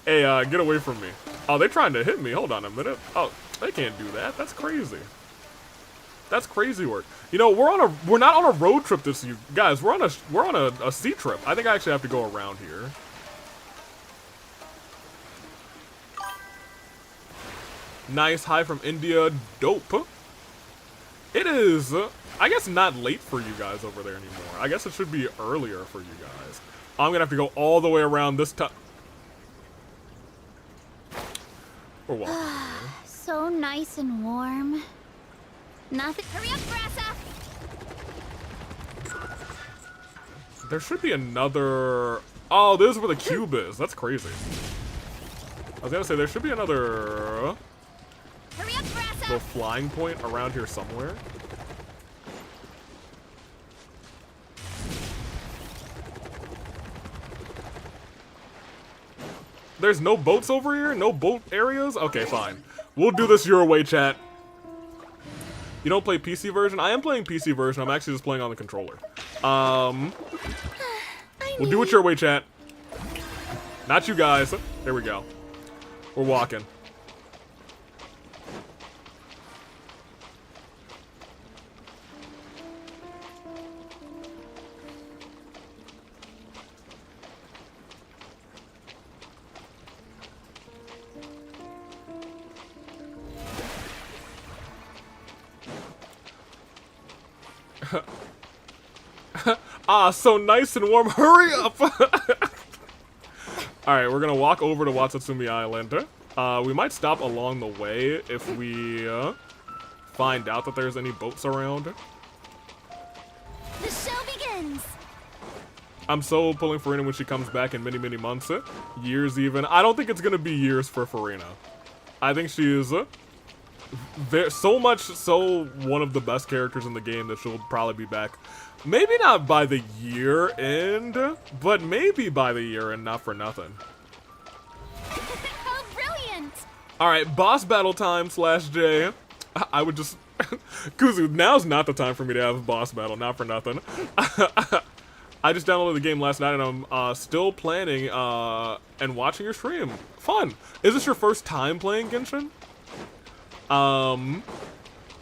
Hey, get away from me. Oh, they're trying to hit me. Hold on a minute. Oh, they can't do that. That's crazy. That's crazy work. You know, we're not on a road trip this year, guys. We're on a sea trip. I think I actually have to go around here. Nice. Hi from India. Dope. It is, I guess, not late for you guys over there anymore. I guess it should be earlier for you guys. I'm gonna have to go all the way around this time. We're walking. So nice and warm. Nothing. Hurry up, Grassa! There should be another. Oh, this is where the cube is. That's crazy. I was gonna say there should be another. Hurry up, Grassa! Little flying point around here somewhere. There's no boats over here? No boat areas? Okay, fine. We'll do this your way, chat. You don't play PC version? I am playing PC version. I'm actually just playing on the controller. We'll do it your way, chat. Not you guys. There we go. We're walking. Ah, so nice and warm. Hurry up! Alright, we're gonna walk over to Watsutsumi Island. We might stop along the way if we find out that there's any boats around. The show begins! I'm so pulling Farina when she comes back in many, many months. Years even. I don't think it's gonna be years for Farina. I think she is so much so one of the best characters in the game that she'll probably be back. Maybe not by the year end, but maybe by the year end, not for nothing. How brilliant! Alright, boss battle time /J. I would just... Kuzu, now's not the time for me to have a boss battle, not for nothing. I just downloaded the game last night and I'm still planning and watching your stream. Fun! Is this your first time playing Genshin?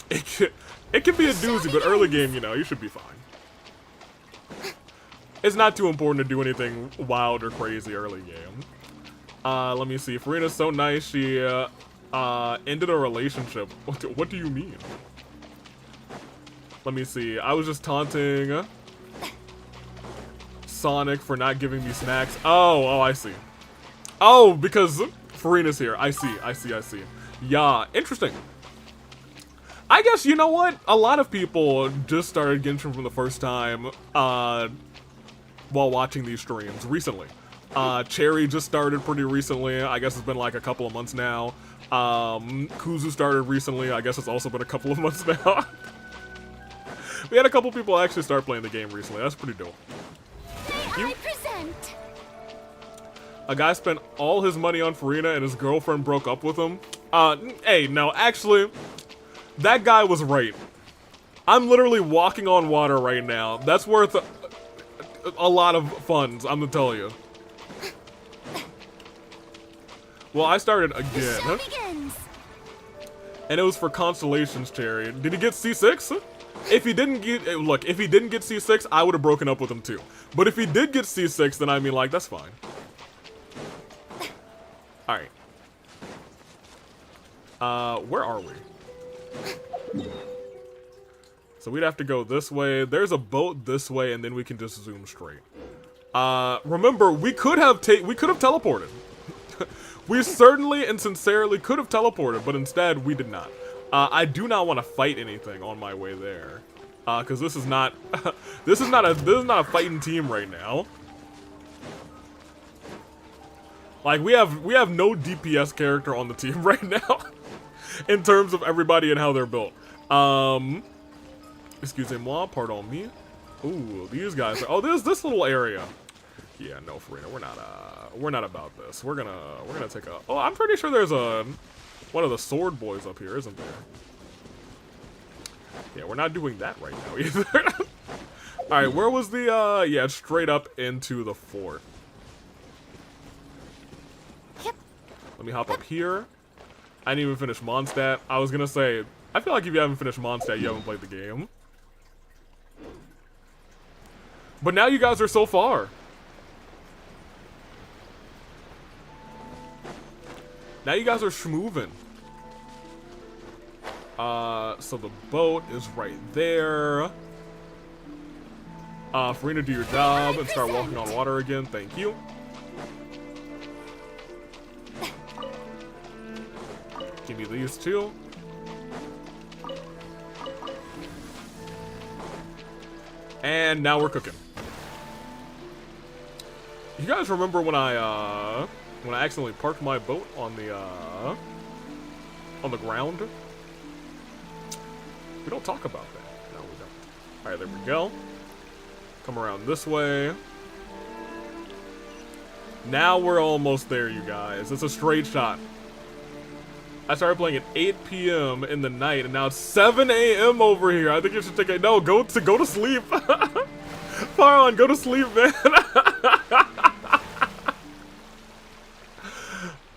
It can be a doozy, but early game, you know, you should be fine. It's not too important to do anything wild or crazy early game. Let me see. Farina's so nice, she ended a relationship. What do you mean? Let me see. I was just taunting Sonic for not giving me snacks. Oh, I see. Oh, because Farina's here. I see. Yeah, interesting. I I guess, you know what? A lot of people just started Genshin for the first time while watching these streams recently. Cherry just started pretty recently. I guess it's been like a couple of months now. Kuzu started recently. I guess it's also been a couple of months now. We had a couple people actually start playing the game recently. That's pretty dope. Thank you. A guy spent all his money on Farina and his girlfriend broke up with him. Hey, no, actually, that guy was right. I'm literally walking on water right now. That's worth a lot of funds, I'm gonna tell you. Well, I started again. And it was for Constellations, Cherry. Did he get C6? If he didn't get, look, if he didn't get C6, I would have broken up with him too. But if he did get C6, then I mean, like, that's fine. Alright. Where are we? So we'd have to go this way. There's a boat this way, and then we can just zoom straight. Remember, we could have teleported. We certainly and sincerely could have teleported, but instead we did not. I do not want to fight anything on my way there, because this is not this is not a fighting team right now. Like we have no DPS character on the team right now, in terms of everybody and how they're built. Excusez-moi, pardon me. Ooh, these guys are, oh, there's this little area. Yeah, no, Farina, we're not about this. We're gonna take a, oh, I'm pretty sure there's one of the sword boys up here, isn't there? Yeah, we're not doing that right now either. Alright, where was the, yeah, straight up into the fort. Yep. Let me hop up here. I didn't even finish Mondstadt. I was gonna say, I feel like if you haven't finished Mondstadt, you haven't played the game. But now you guys are so far. Now you guys are schmoovin'. So the boat is right there. Farina, do your job and start walking on water again. Thank you. Give me these two. And now we're cooking. You guys remember when I accidentally parked my boat on the ground? We don't talk about that. No, we don't. Alright, there we go. Come around this way. Now we're almost there, you guys. It's a straight shot. I started playing at 8 p.m. in the night, and now it's 7 a.m. over here. I think you should take a, no, go to sleep. Faron, go to sleep, man.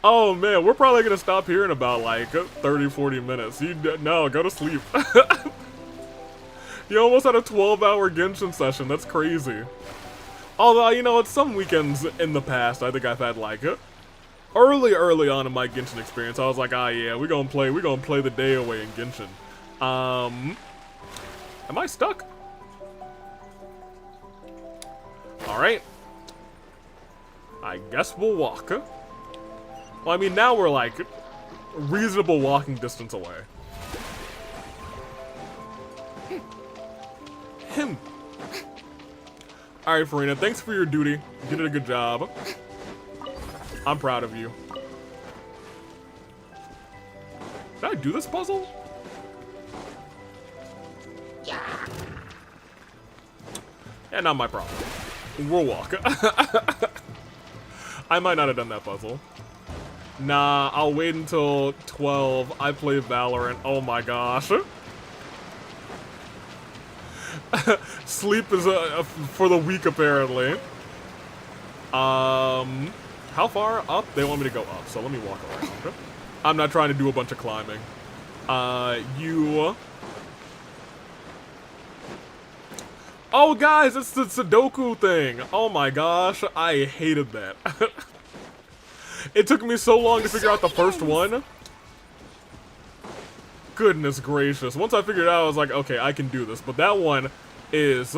Oh man, we're probably gonna stop here in about like 30-40 minutes. No, go to sleep. You almost had a 12-hour Genshin session. That's crazy. Although, you know, it's some weekends in the past, I think I've had like early on in my Genshin experience, I was like, ah, yeah, we're gonna play the day away in Genshin. Am I stuck? All right. I guess we'll walk. Well, I mean, now we're like reasonable walking distance away. Him. All right, Farina, thanks for your duty. You did a good job. I'm proud of you. Did I do this puzzle? Yeah, not my problem. We'll walk. I might not have done that puzzle. Nah, I'll wait until 12. I play Valorant. Oh my gosh. Sleep is for the weak, apparently. How far up? They want me to go up, so let me walk around. I'm not trying to do a bunch of climbing. Oh, guys, it's the Sudoku thing. Oh my gosh, I hated that. It took me so long to figure out the first one. Goodness gracious. Once I figured it out, I was like, okay, I can do this. But that one is...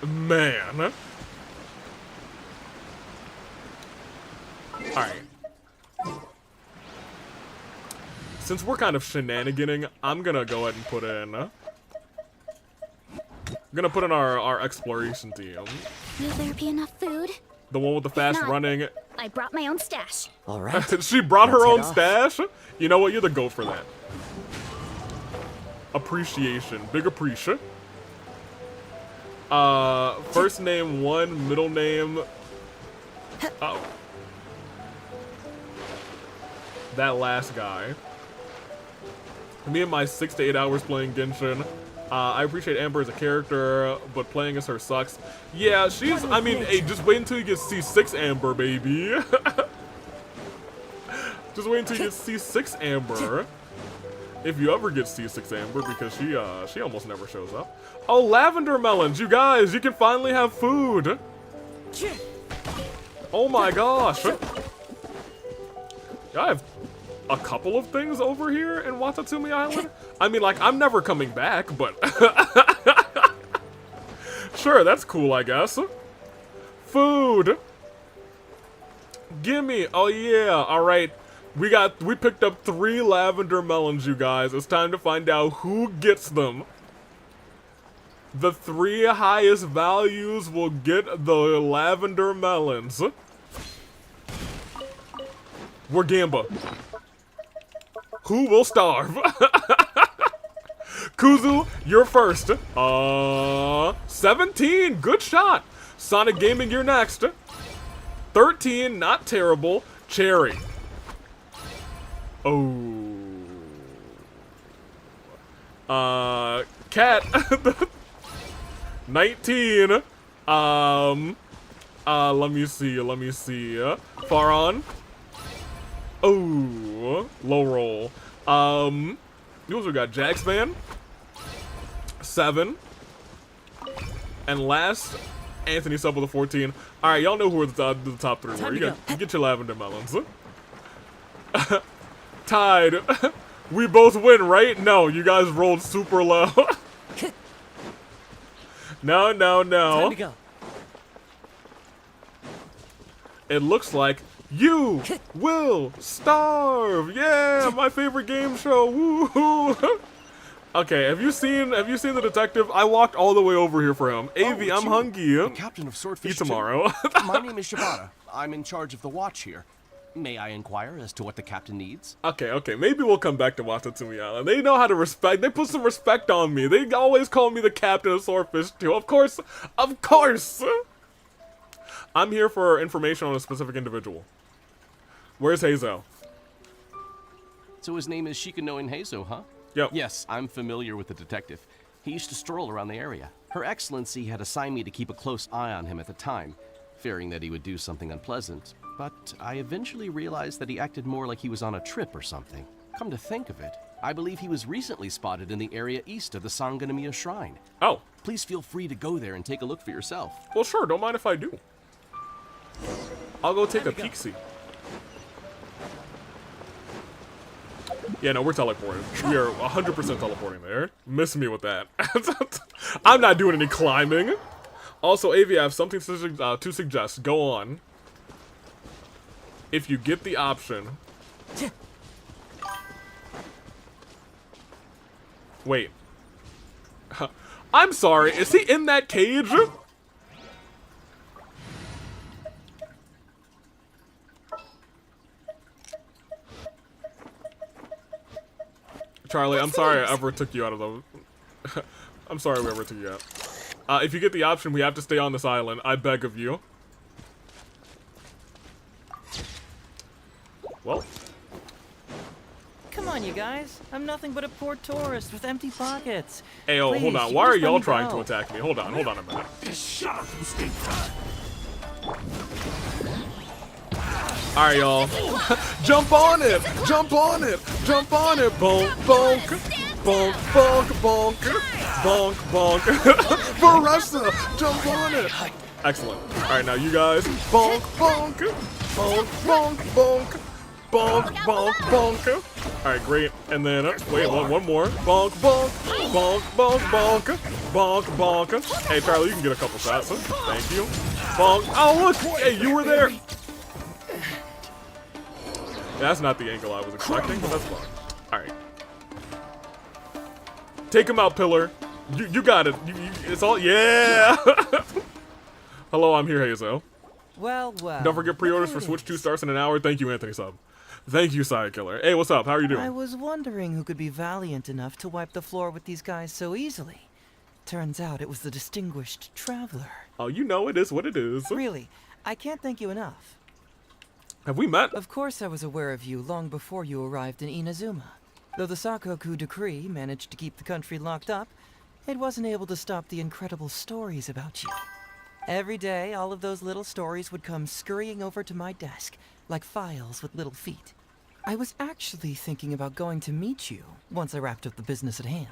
man. Alright. Since we're kind of shenaniganing, I'm gonna go ahead and put in... I'm gonna put in our exploration team. Will there be enough food? The one with the fast not, running. I brought my own stash. All right. She brought her own Let's head stash? You know what? You're the go for that. Appreciation. Big appreciation. First name 1, middle name... Uh-oh. That last guy. Me and my 6 to 8 hours playing Genshin. I appreciate Amber as a character, but playing as her sucks. Yeah, she's, I mean, hey, just wait until you get C6 Amber, baby. Just wait until you get C6 Amber. If you ever get C6 Amber, because she almost never shows up. Oh, lavender melons, you guys, you can finally have food. Oh my gosh. I have a couple of things over here in Watatsumi Island. I mean, like, I'm never coming back, but... Sure, that's cool, I guess. Food. Gimme. Oh, yeah. All right. We picked up 3 lavender melons, you guys. It's time to find out who gets them. The 3 highest values will get the lavender melons. We're Gamba. Who will starve? Kuzu, you're first. 17, good shot. Sonic Gaming, you're next. 13, not terrible. Cherry. Oh. Cat. 19. Let me see. Faron. Oh, low roll. We also got Jaxman. 7. And last, Anthony sub with a 14. Alright, y'all know who the top 3 were. You get your lavender melons. Tied. We both win, right? No, you guys rolled super low. No. Time to go. It looks like you will starve. Yeah, my favorite game show. Woohoo! Okay, have you seen the detective? I walked all the way over here for him. Avi, I'm hungry. The captain of Swordfish. Eat tomorrow. My name is Shibata. I'm in charge of the watch here. May I inquire as to what the captain needs? Okay. Maybe we'll come back to Watatsumi Island. They know how to respect. They put some respect on me. They always call me the captain of Swordfish too. Of course. I'm here for information on a specific individual. Where's Heizo? So his name is Shikanoin Heizo, huh? Yep. Yes, I'm familiar with the detective. He used to stroll around the area. Her Excellency had assigned me to keep a close eye on him at the time, fearing that he would do something unpleasant. But I eventually realized that he acted more like he was on a trip or something. Come to think of it, I believe he was recently spotted in the area east of the Sangonomiya Shrine. Oh. Please feel free to go there and take a look for yourself. Well, sure, don't mind if I do. I'll go take a peek-see. Yeah, no, we're teleporting. We are 100% teleporting there. Miss me with that. I'm not doing any climbing. Also, Avi, I have something to suggest. Go on. If you get the option. Wait. I'm sorry, is he in that cage? Charlie, I'm sorry I ever took you out of the... I'm sorry we ever took you out. If you get the option, we have to stay on this island. I beg of you. Well. Come on, you guys. I'm nothing but a poor tourist with empty pockets. Hey, oh, hold on. Why are y'all trying to attack me? Hold on a minute. Alright, y'all. Jump on it! Jump on it! Jump on it! Bonk, bonk! Bonk, bonk, bonk! Bonk, bonk! Baressa! Jump on it! Excellent. Alright, now you guys. Bonk, bonk! Bonk, bonk, bonk! Bonk, bonk, bonk! Alright, great. And then, wait, one more. Bonk, bonk! Bonk, bonk, bonk! Bonk, bonk! Hey, Charlie, you can get a couple shots. Thank you. Bonk. Oh, look! Hey, you were there! That's not the angle I was expecting, but that's fine. Alright. Take him out, Pillar. You got it. It's all... Yeah! Hello, I'm here, Hazo. Well. Don't forget pre-orders for Switch 2 starts in an hour. Thank you, Anthony Sub. Thank you, Side Killer. Hey, what's up? How are you doing? I was wondering who could be valiant enough to wipe the floor with these guys so easily. Turns out it was the distinguished traveler. Oh, you know it is what it is. Really, I can't thank you enough. Have we met? Of course I was aware of you long before you arrived in Inazuma. Though the Sakoku decree managed to keep the country locked up, it wasn't able to stop the incredible stories about you. Every day, all of those little stories would come scurrying over to my desk, like files with little feet. I was actually thinking about going to meet you once I wrapped up the business at hand.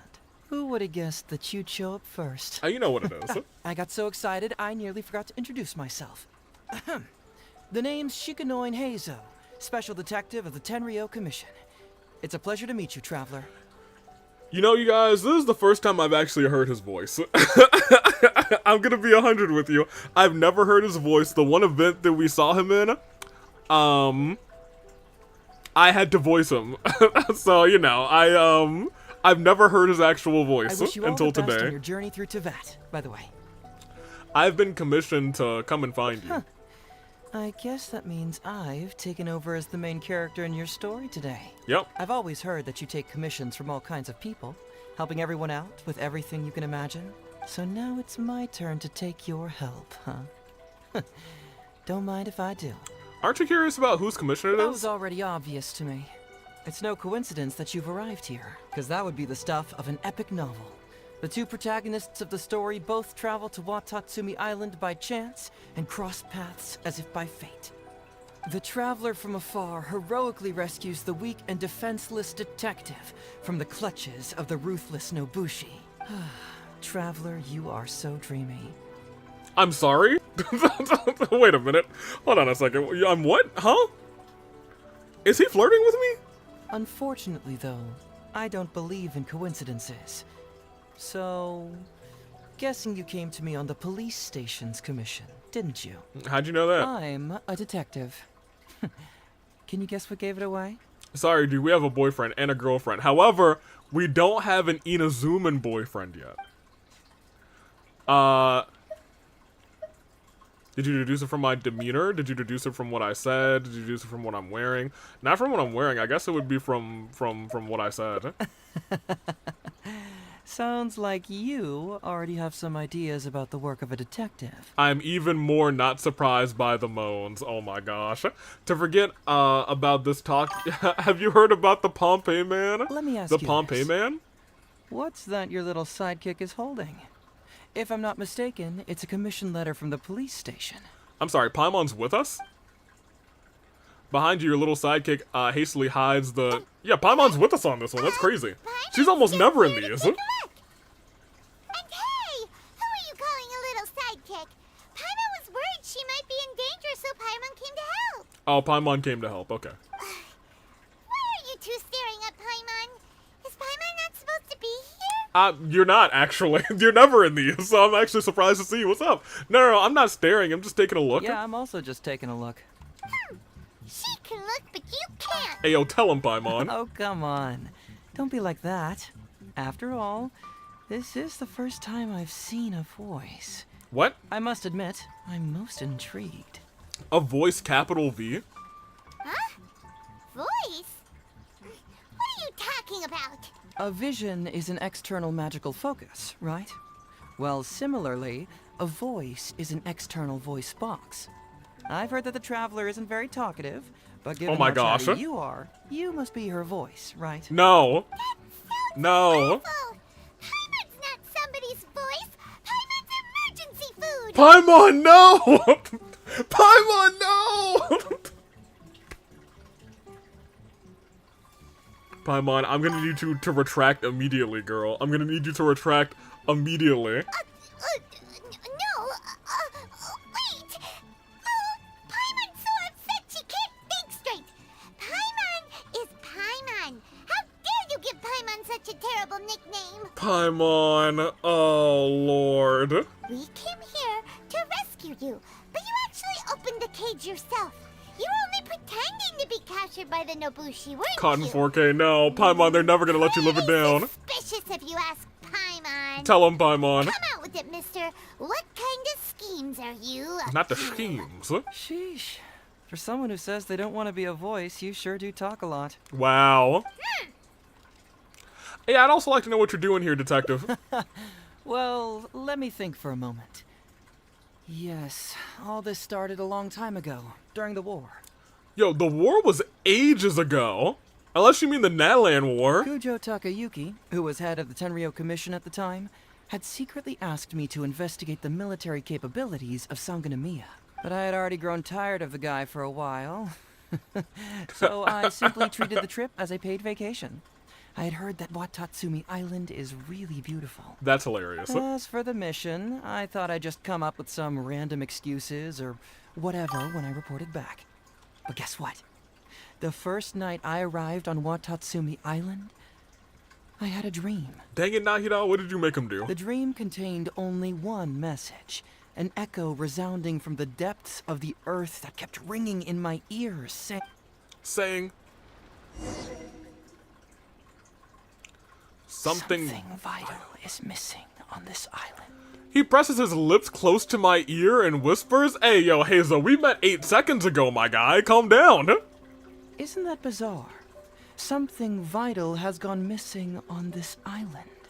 Who would have guessed that you'd show up first? You know what it is. I got so excited, I nearly forgot to introduce myself. The name's Shikanoin Heizo, Special Detective of the Tenryou Commission. It's a pleasure to meet you, Traveler. You know, you guys, this is the first time I've actually heard his voice. I'm gonna be 100 with you. I've never heard his voice. The one event that we saw him in, I had to voice him. So, you know, I've never heard his actual voice I wish you all until the best today. on your journey through Teyvat, by the way. I've been commissioned to come and find you. Huh. I guess that means I've taken over as the main character in your story today. Yep. I've always heard that you take commissions from all kinds of people, helping everyone out with everything you can imagine. So now it's my turn to take your help, huh? Don't mind if I do. Aren't you curious about whose commissioner it That is? was already obvious to me. It's no coincidence that you've arrived here, because that would be the stuff of an epic novel. The two protagonists of the story both travel to Watatsumi Island by chance and cross paths as if by fate. The traveler from afar heroically rescues the weak and defenseless detective from the clutches of the ruthless Nobushi. Traveler, you are so dreamy. I'm sorry? Wait a minute. Hold on a second. I'm what? Huh? Is he flirting with me? Unfortunately, though, I don't believe in coincidences. So, guessing you came to me on the police station's commission, didn't you? How'd you know that? I'm a detective. Can you guess what gave it away? Sorry, dude, we have a boyfriend and a girlfriend. However, we don't have an Inazuman boyfriend yet. Did you deduce it from my demeanor? Did you deduce it from what I said? Did you deduce it from what I'm wearing? Not from what I'm wearing. I guess it would be from what I said. Sounds like you already have some ideas about the work of a detective. I'm even more not surprised by the moans. Oh my gosh. To forget about this talk, have you heard about the Pompeii Man? Let me ask the you Pompeii this. Man? What's that your little sidekick is holding? If I'm not mistaken, it's a commission letter from the police station. I'm sorry, Paimon's with us? Behind you, your little sidekick hastily hides the... Yeah, Paimon's with us on this one. That's crazy. She's almost never in these. And hey, who are you calling a little sidekick? Paimon was worried she might be in danger, so Paimon came to help. Oh, Paimon came to help. Okay. Why are you two staring at Paimon? Is Paimon not supposed to be here? You're not, actually. You're never in these, so I'm actually surprised to see you. What's up? No, I'm not staring. I'm just taking a look. Yeah, I'm also just taking a look. She can look, but you can't. Hey, yo, tell him, Paimon. Oh, come on. Don't be like that. After all, this is the first time I've seen a voice. What? I must admit, I'm most intrigued. A voice capital V? Huh? Voice? What are you talking about? A vision is an external magical focus, right? Well, similarly, a voice is an external voice box. I've heard that the Traveler isn't very talkative, but given my how gosh. chatty you are, you must be her voice, right? No. No. Paimon's not somebody's voice. Paimon's emergency food. Paimon, no! Paimon, no! Paimon, I'm gonna need you to retract immediately, girl. I'm gonna need you to retract immediately. No, wait. Paimon's so upset she can't think straight. Paimon is Paimon. How dare you give Paimon such a terrible nickname? Paimon, oh lord. We came here to rescue you, but you actually opened the cage yourself. You were only pretending to be captured by the Nobushi, weren't Caught in you? 4K. No, Paimon, they're never gonna let you live it down. Suspicious if you ask Paimon. Tell him, Paimon. Come out with it, mister. What kind of schemes are you up Not the to? schemes. Sheesh. For someone who says they don't want to be a voice, you sure do talk a lot. Wow. Yeah, I'd also like to know what you're doing here, detective. Well, let me think for a moment. Yes, all this started a long time ago, during the war. Yo, the war was ages ago. Unless you mean the Natlan War. Kujo Takayuki, who was head of the Tenryo Commission at the time, had secretly asked me to investigate the military capabilities of Sangonomiya. But I had already grown tired of the guy for a while. So I simply treated the trip as a paid vacation. I had heard that Watatsumi Island is really beautiful. That's hilarious. As for the mission, I thought I'd just come up with some random excuses or whatever when I reported back. But guess what? The first night I arrived on Watatsumi Island, I had a dream. Dang it, Nahida, what did you make him do? The dream contained only one message, an echo resounding from the depths of the earth that kept ringing in my ears, saying... Something vital is missing on this island. He presses his lips close to my ear and whispers, "Hey, yo, Hazel, we met 8 seconds ago, my guy. Calm down." Isn't that bizarre? Something vital has gone missing on this island.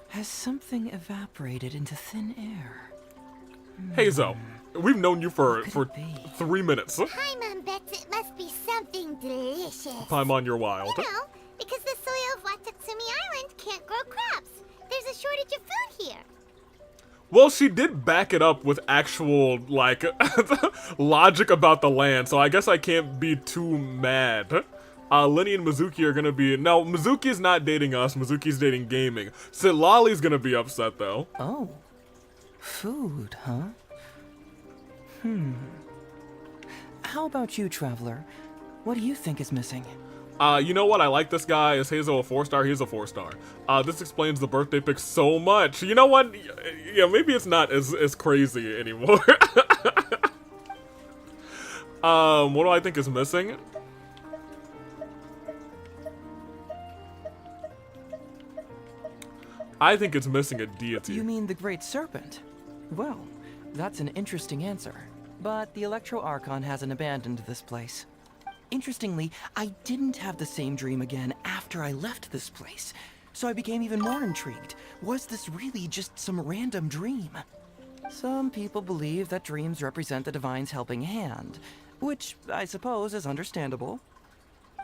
Has something evaporated into thin air? Hazel, we've known you for 3 minutes. Paimon bets it must be something delicious. Paimon, you're wild. You know, because the soil of Watatsumi Island can't grow crops. There's a shortage of food here. Well, she did back it up with actual, like, logic about the land, so I guess I can't be too mad. Lenny and Mizuki are gonna be... No, Mizuki's not dating us. Mizuki's dating gaming. Silali's gonna be upset, though. Oh. Food, huh? How about you, Traveler? What do you think is missing? You know what? I like this guy. Is Hazel a 4-star? He's a 4-star. This explains the birthday pic so much. You know what? Yeah, maybe it's not as crazy anymore. What do I think is missing? I think it's missing a deity. You mean the Great Serpent? Well, that's an interesting answer. But the Electro Archon hasn't abandoned this place. Interestingly, I didn't have the same dream again after I left this place, so I became even more intrigued. Was this really just some random dream? Some people believe that dreams represent the Divine's helping hand, which I suppose is understandable.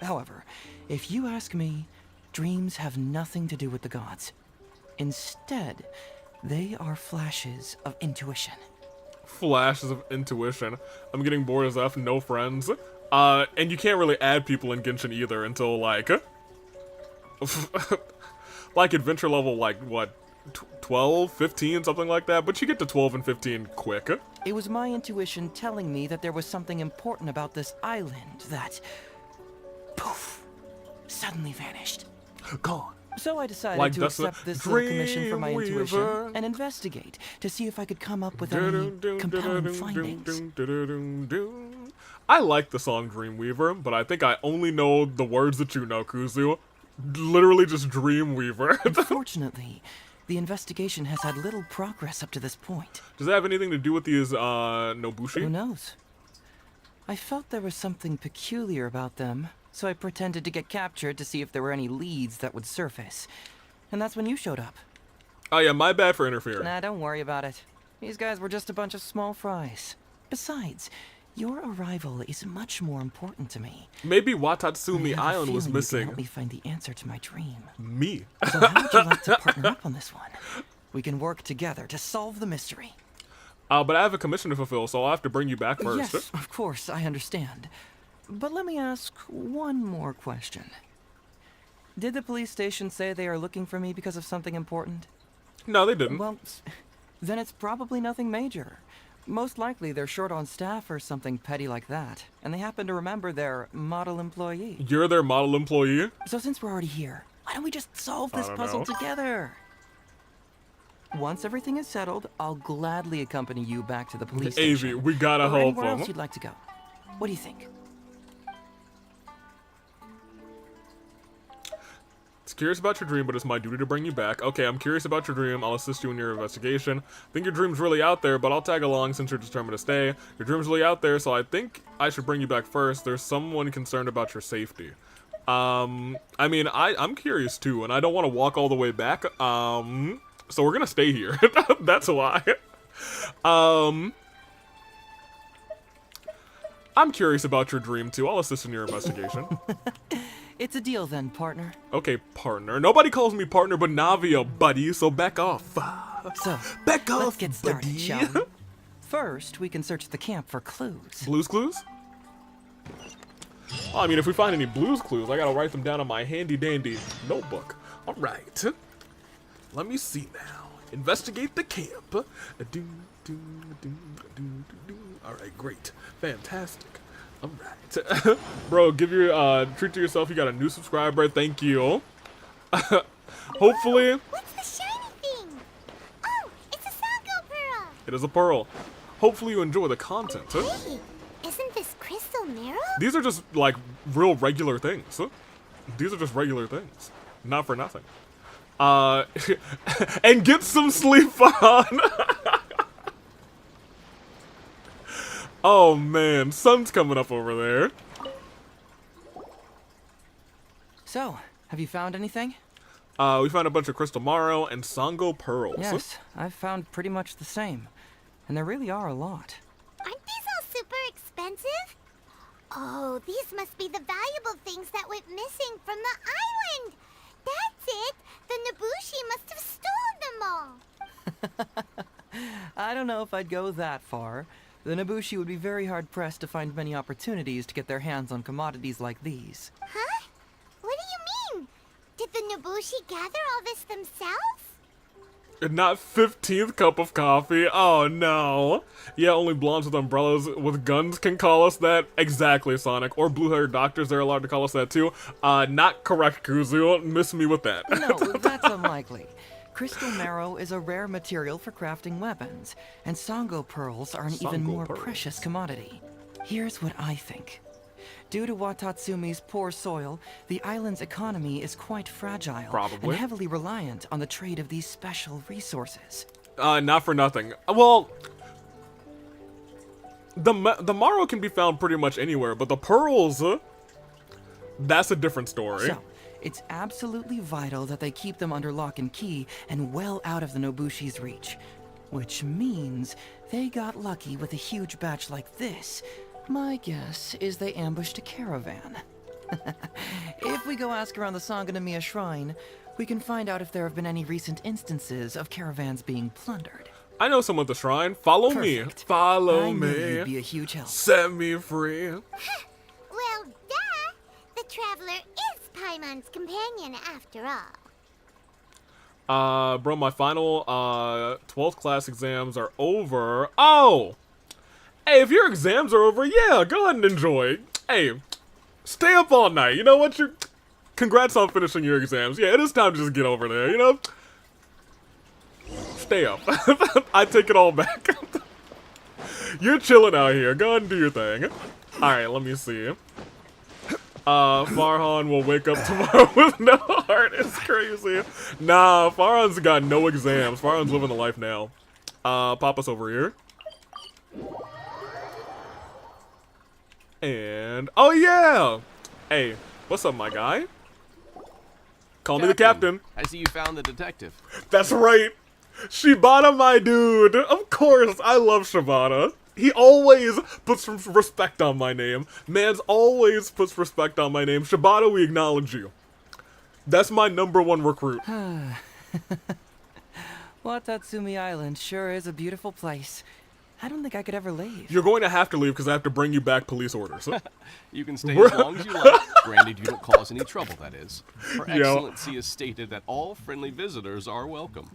However, if you ask me, dreams have nothing to do with the gods. Instead, they are flashes of intuition. Flashes of intuition. I'm getting bored as F, no friends. And you can't really add people in Genshin either until, like, like adventure level, like, what, 12, 15, something like that? But you get to 12 and 15 quick. It was my intuition telling me that there was something important about this island that, poof, suddenly vanished. Gone. So I decided like to accept this little commission for my intuition Dreamweaver. and investigate to see if I could come up with any compelling findings. I like the song Dreamweaver, but I think I only know the words that you know, Kuzu. Literally just Dreamweaver. Unfortunately, the investigation has had little progress up to this point. Does that have anything to do with these, Nobushi? Who knows? I felt there was something peculiar about them, so I pretended to get captured to see if there were any leads that would surface. And that's when you showed up. Oh yeah, my bad for interfering. Nah, don't worry about it. These guys were just a bunch of small fries. Besides, your arrival is much more important to me. Maybe Watatsumi Island was You missing. can help me find the answer to my dream. Me. So how would you like to partner up on this one? We can work together to solve the mystery. But I have a commission to fulfill, so I'll have to bring you back first. Yes, of course, I understand. But let me ask one more question. Did the police station say they are looking for me because of something important? No, they didn't. Well, then it's probably nothing major. Most likely they're short on staff or something petty like that, and they happen to remember their model employee. You're their model employee? So since we're already here, why don't we just solve this puzzle together? Once everything is settled, I'll gladly accompany you back to the police station. Avi, we gotta help Anywhere them. else you'd like to go. What do you think? It's curious about your dream, but it's my duty to bring you back. Okay, I'm curious about your dream. I'll assist you in your investigation. I think your dream's really out there, but I'll tag along since you're determined to stay. Your dream's really out there, so I think I should bring you back first. There's someone concerned about your safety. I mean, I'm curious too, and I don't want to walk all the way back. So we're gonna stay here. That's why. I'm curious about your dream too. I'll assist in your investigation. It's a deal then, partner. Okay, partner. Nobody calls me partner but Navia, buddy, so back off. So, back off, let's get started, buddy. shall we? First, we can search the camp for clues. Blues clues? Well, I mean, if we find any blues clues, I gotta write them down on my handy-dandy notebook. Alright. Let me see now. Investigate the camp. Alright, great. Fantastic. Alright. Bro, give your treat to yourself. You got a new subscriber. Thank you. Hopefully. What's the shiny thing? Oh, it's a Sango pearl. It is a pearl. Hopefully you enjoy the content. Hey, isn't this crystal marrow? These are just like real regular things. These are just regular things. Not for nothing. And get some sleep on. Oh man, sun's coming up over there. So, have you found anything? We found a bunch of crystal marrow and Sango pearls. Yes, I've found pretty much the same. And there really are a lot. Aren't these all super expensive? Oh, these must be the valuable things that went missing from the island. That's it. The Nobushi must have stolen them all. I don't know if I'd go that far. The Nobushi would be very hard-pressed to find many opportunities to get their hands on commodities like these. Huh? What do you mean? Did the Nobushi gather all this themselves? Not 15th cup of coffee. Oh no. Yeah, only blondes with umbrellas with guns can call us that. Exactly, Sonic. Or blue-haired doctors, they're allowed to call us that too. Not correct, Kuzu. Miss me with that. No, that's unlikely. Crystal marrow is a rare material for crafting weapons, and Sango pearls are an even more precious commodity. Here's what I think. Due to Watatsumi's poor soil, the island's economy is quite fragile and heavily reliant on the trade of these special resources. Not for nothing. Well, the marrow can be found pretty much anywhere, but the pearls, that's a different story. So, it's absolutely vital that they keep them under lock and key and well out of the Nobushi's reach. Which means they got lucky with a huge batch like this. My guess is they ambushed a caravan. If we go ask around the Sangonomiya Shrine, we can find out if there have been any recent instances of caravans being plundered. I know someone at the shrine. Follow me. Follow me. I knew you'd be a huge help. Set me free. Well, duh. The traveler is Paimon's companion after all. Bro, my final 12th class exams are over. Oh! Hey, if your exams are over, yeah, go ahead and enjoy. Hey, stay up all night. You know what? Congrats on finishing your exams. Yeah, it is time to just get over there, you know? Stay up. I take it all back. You're chilling out here. Go ahead and do your thing. Alright, let me see. Farhan will wake up tomorrow with no heart. It's crazy. Nah, Farhan's got no exams. Farhan's living the life now. Pop us over here. And, oh yeah! Hey, what's up, my guy? Call me the captain. I see you found the detective. That's right. Shibata, my dude. Of course, I love Shibata. He always puts some respect on my name. Mans always puts respect on my name. Shibata, we acknowledge you. That's my #1 recruit. Watatsumi Island sure is a beautiful place. I don't think I could ever leave. You're going to have to leave because I have to bring you back police orders. You can stay as long as you like, granted you don't cause any trouble, that is. Her Excellency has stated that all friendly visitors are welcome.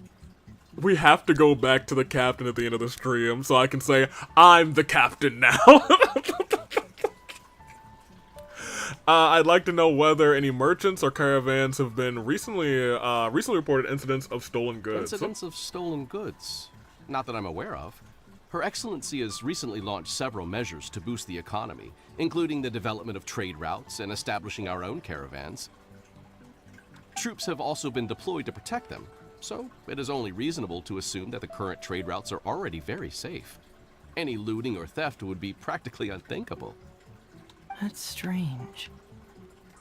We have to go back to the captain at the end of the stream so I can say, I'm the captain now. I'd like to know whether any merchants or caravans have been recently reported incidents of stolen goods. Incidents of stolen goods? Not that I'm aware of. Her Excellency has recently launched several measures to boost the economy, including the development of trade routes and establishing our own caravans. Troops have also been deployed to protect them, so it is only reasonable to assume that the current trade routes are already very safe. Any looting or theft would be practically unthinkable. That's strange.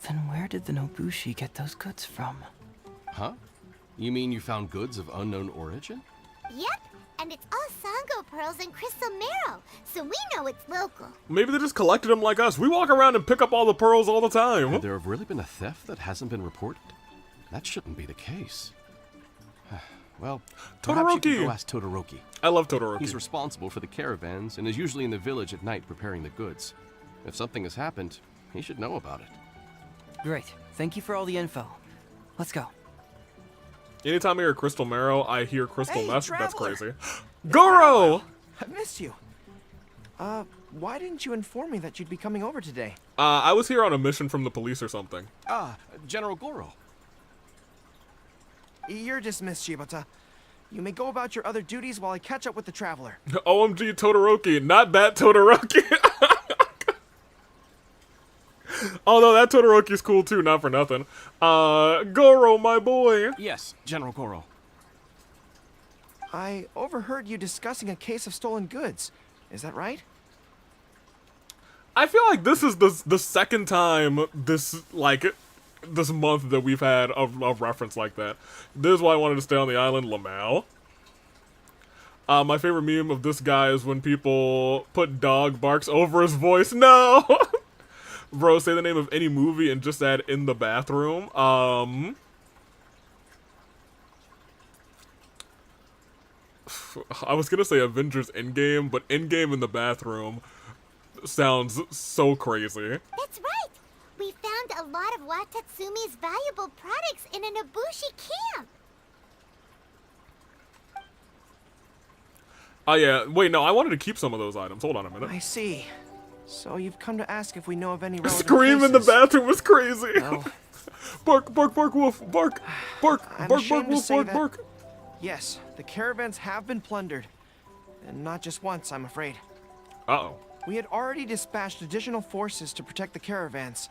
Then where did the Nobushi get those goods from? Huh? You mean you found goods of unknown origin? Yep, and it's all Sango pearls and crystal marrow, so we know it's local. Maybe they just collected them like us. We walk around and pick up all the pearls all the time. Could there have really been a theft that hasn't been reported? That shouldn't be the case. Well, perhaps you could go ask Todoroki. I love Todoroki. He's responsible for the caravans and is usually in the village at night preparing the goods. If something has happened, he should know about it. Great. Thank you for all the info. Let's go. Anytime I hear Crystal Marrow, I hear Crystal Mess. That's traveler. crazy. Goro! I missed you. Why didn't you inform me that you'd be coming over today? I was here on a mission from the police or something. General Goro. You're dismissed, Shibata. You may go about your other duties while I catch up with the traveler. OMG Todoroki, not that Todoroki. Oh no, that Todoroki's cool too, not for nothing. Goro, my boy. Yes, General Goro. I overheard you discussing a case of stolen goods. Is that right? I feel like this is the second time this month that we've had a reference like that. This is why I wanted to stay on the island, Lamau. My favorite meme of this guy is when people put dog barks over his voice. No! Bro, say the name of any movie and just add in the bathroom. I was gonna say Avengers Endgame, but Endgame in the bathroom sounds so crazy. That's right! We found a lot of Watatsumi's valuable products in a Nobushi camp! Oh yeah, wait, no, I wanted to keep some of those items. Hold on a minute. I see. So you've come to ask if we know of any relevant Scream cases. in the bathroom was crazy. Well, bark, bark, bark, wolf, bark, bark, I'm bark, ashamed bark, to wolf, say bark, that- bark. Yes, the caravans have been plundered. And not just once, I'm afraid. Uh-oh. We had already dispatched additional forces to protect the caravans,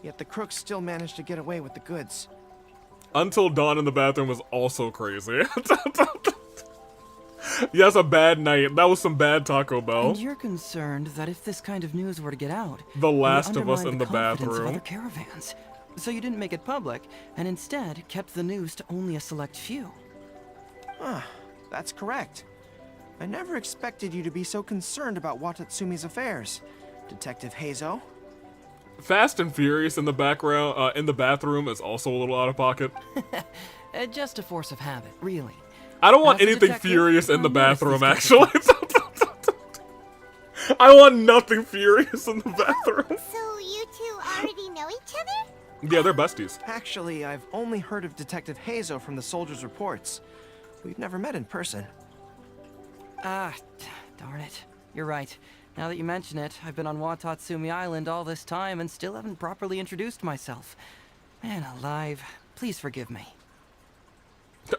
yet the crooks still managed to get away with the goods. Until Dawn in the bathroom was also crazy. Yes, a bad night. That was some bad Taco Bell. And you're concerned that if this kind of news were to get out, The it would Last of Us undermine in the confidence of bathroom. other caravans. So you didn't make it public, and instead kept the news to only a select few. That's correct. I never expected you to be so concerned about Watatsumi's affairs, Detective Heizo. Fast and Furious in the background, in the bathroom is also a little out of pocket. Just a force of habit, really. I don't want As a anything detective, furious in the I'll notice bathroom, these actually. I want nothing furious in the bathroom. So you two already know each other? Yeah, they're besties. Actually, I've only heard of Detective Heizo from the soldiers' reports. We've never met in person. Darn it. You're right. Now that you mention it, I've been on Watatsumi Island all this time and still haven't properly introduced myself. Man alive, please forgive me.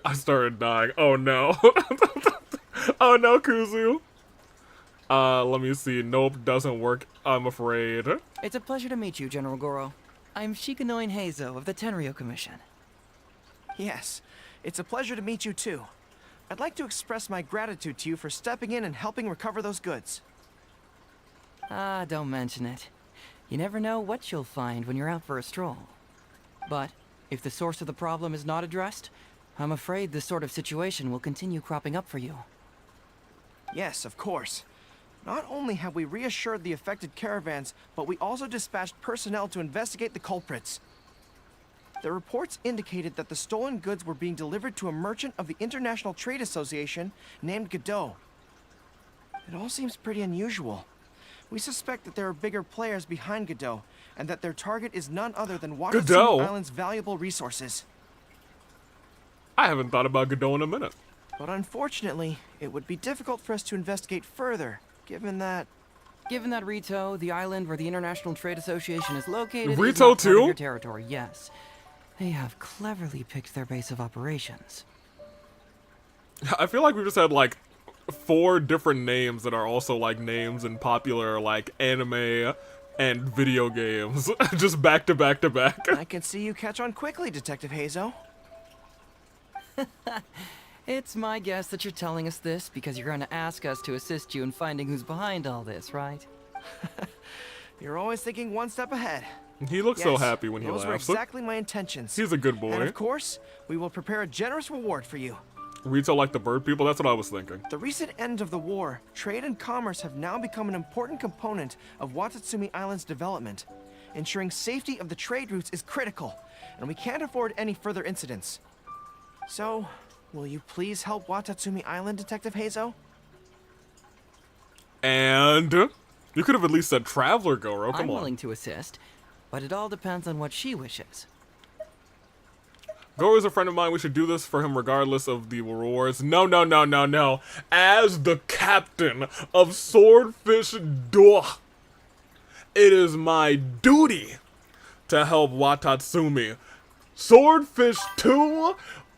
I started dying. Oh no. Oh no, Kuzu. Let me see. Nope, doesn't work, I'm afraid. It's a pleasure to meet you, General Goro. I'm Shikanoin Heizo of the Tenryo Commission. Yes, it's a pleasure to meet you too. I'd like to express my gratitude to you for stepping in and helping recover those goods. Don't mention it. You never know what you'll find when you're out for a stroll. But if the source of the problem is not addressed, I'm afraid this sort of situation will continue cropping up for you. Yes, of course. Not only have we reassured the affected caravans, but we also dispatched personnel to investigate the culprits. The reports indicated that the stolen goods were being delivered to a merchant of the International Trade Association named Godot. It all seems pretty unusual. We suspect that there are bigger players behind Godot, and that their target is none other than Watatsumi Godot? Island's valuable resources. I haven't thought about Godot in a minute. But unfortunately, it would be difficult for us to investigate further, given that Rito, the island where the International Trade Association is located, is Rito not part of too? your territory, yes. They have cleverly picked their base of operations. I feel like we just had like 4 different names that are also like names in popular like anime and video games, just back to back to back. I can see you catch on quickly, Detective Hazo. It's my guess that you're telling us this because you're going to ask us to assist you in finding who's behind all this, right? You're always thinking one step ahead. He looks so happy when he those laughs. were exactly my intentions. He's a good boy. And of course, we will prepare a generous reward for you. Retail like the bird people? That's what I was thinking. The recent end of the war, trade and commerce have now become an important component of Watatsumi Island's development. Ensuring safety of the trade routes is critical, and we can't afford any further incidents. So, will you please help Watatsumi Island, Detective Hazo? And you could have at least said Traveler, Goro. Come I'm on. willing to assist, but it all depends on what she wishes. Goro's a friend of mine. We should do this for him regardless of the rewards. No, no, no, no, no. As the captain of Swordfish Door, it is my duty to help Watatsumi. Swordfish 2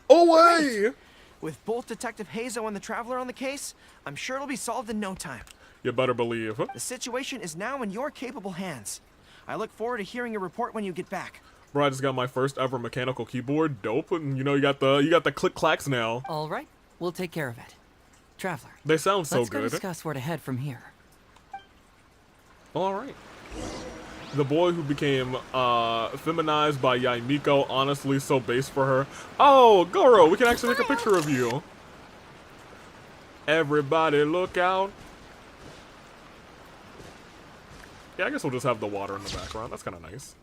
away! Right. With both Detective Hazo and the Traveler on the case, I'm sure it'll be solved in no time. You better believe. The situation is now in your capable hands. I look forward to hearing your report when you get back. Bro, I just got my first ever mechanical keyboard. Dope. And you know, you got the click clacks now. All right, we'll take care of it. Traveler, They sound so let's good. go discuss where to head from here. All right. The boy who became feminized by Yoimiya, honestly so base for her. Oh, Goro, we can actually take a picture of you. Everybody look out. Yeah, I guess we'll just have the water in the background. That's kind of nice.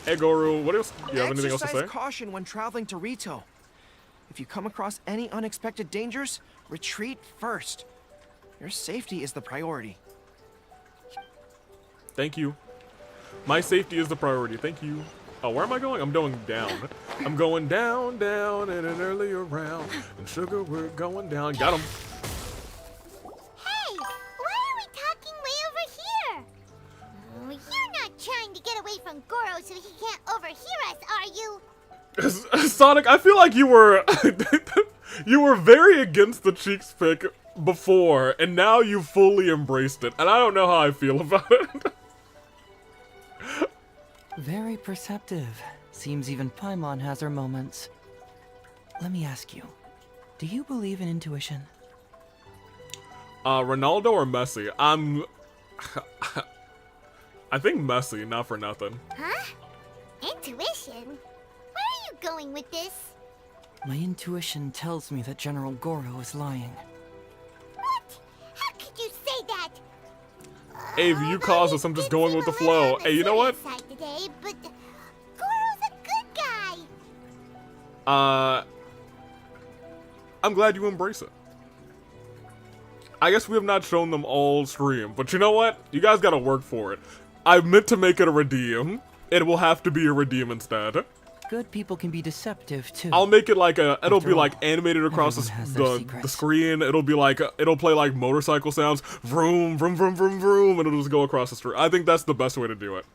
Hey, Goro, what else? You have anything else to say? Exercise caution when traveling to Rito. If you come across any unexpected dangers, retreat first. Your safety is the priority. Thank you. My safety is the priority. Thank you. Oh, where am I going? I'm going down. I'm going down, down, in an earlier round. And sugar, we're going down. Got him. Hey, why are we talking way over here? Oh, you're not trying to get away from Goro so he can't overhear us, are you? Sonic, I feel like you were you were very against the Cheeks pick before, and now you fully embraced it, and I don't know how I feel about it. Very perceptive. Seems even Paimon has her moments. Let me ask you, do you believe in intuition? Ronaldo or Messi? I think Messi, not for nothing. Huh? Intuition? Where are you going with this? My intuition tells me that General Goro is lying. What? How could you say that? Avi, you caused this. I'm just going with the flow. Hey, you know what? Today, but Goro's a good guy. I'm glad you embrace it. I guess we have not shown them all stream, but you know what? You guys gotta work for it. I meant to make it a redeem. It will have to be a redeem instead. Good people can be deceptive too. I'll make it like it'll After be all, like animated across the screen. It'll be like, it'll play like motorcycle sounds. Vroom, vroom, vroom, vroom, vroom, and it'll just go across the street. I think that's the best way to do it.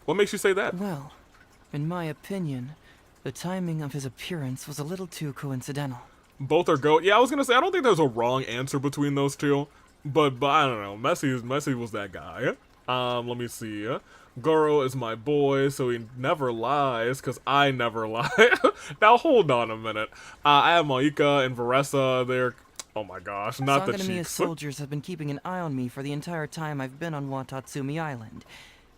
What makes you say that? Well, in my opinion, the timing of his appearance was a little too coincidental. Both are go. Yeah, I was gonna say, I don't think there's a wrong answer between those two, but I don't know. Messi was that guy. Let me see. Goro is my boy, so he never lies, because I never lie. Now, hold on a minute. I have Maika and Varessa. They're... Oh my gosh, not the Sanganamiya Cheeks. soldiers have been keeping an eye on me for the entire time I've been on Watatsumi Island.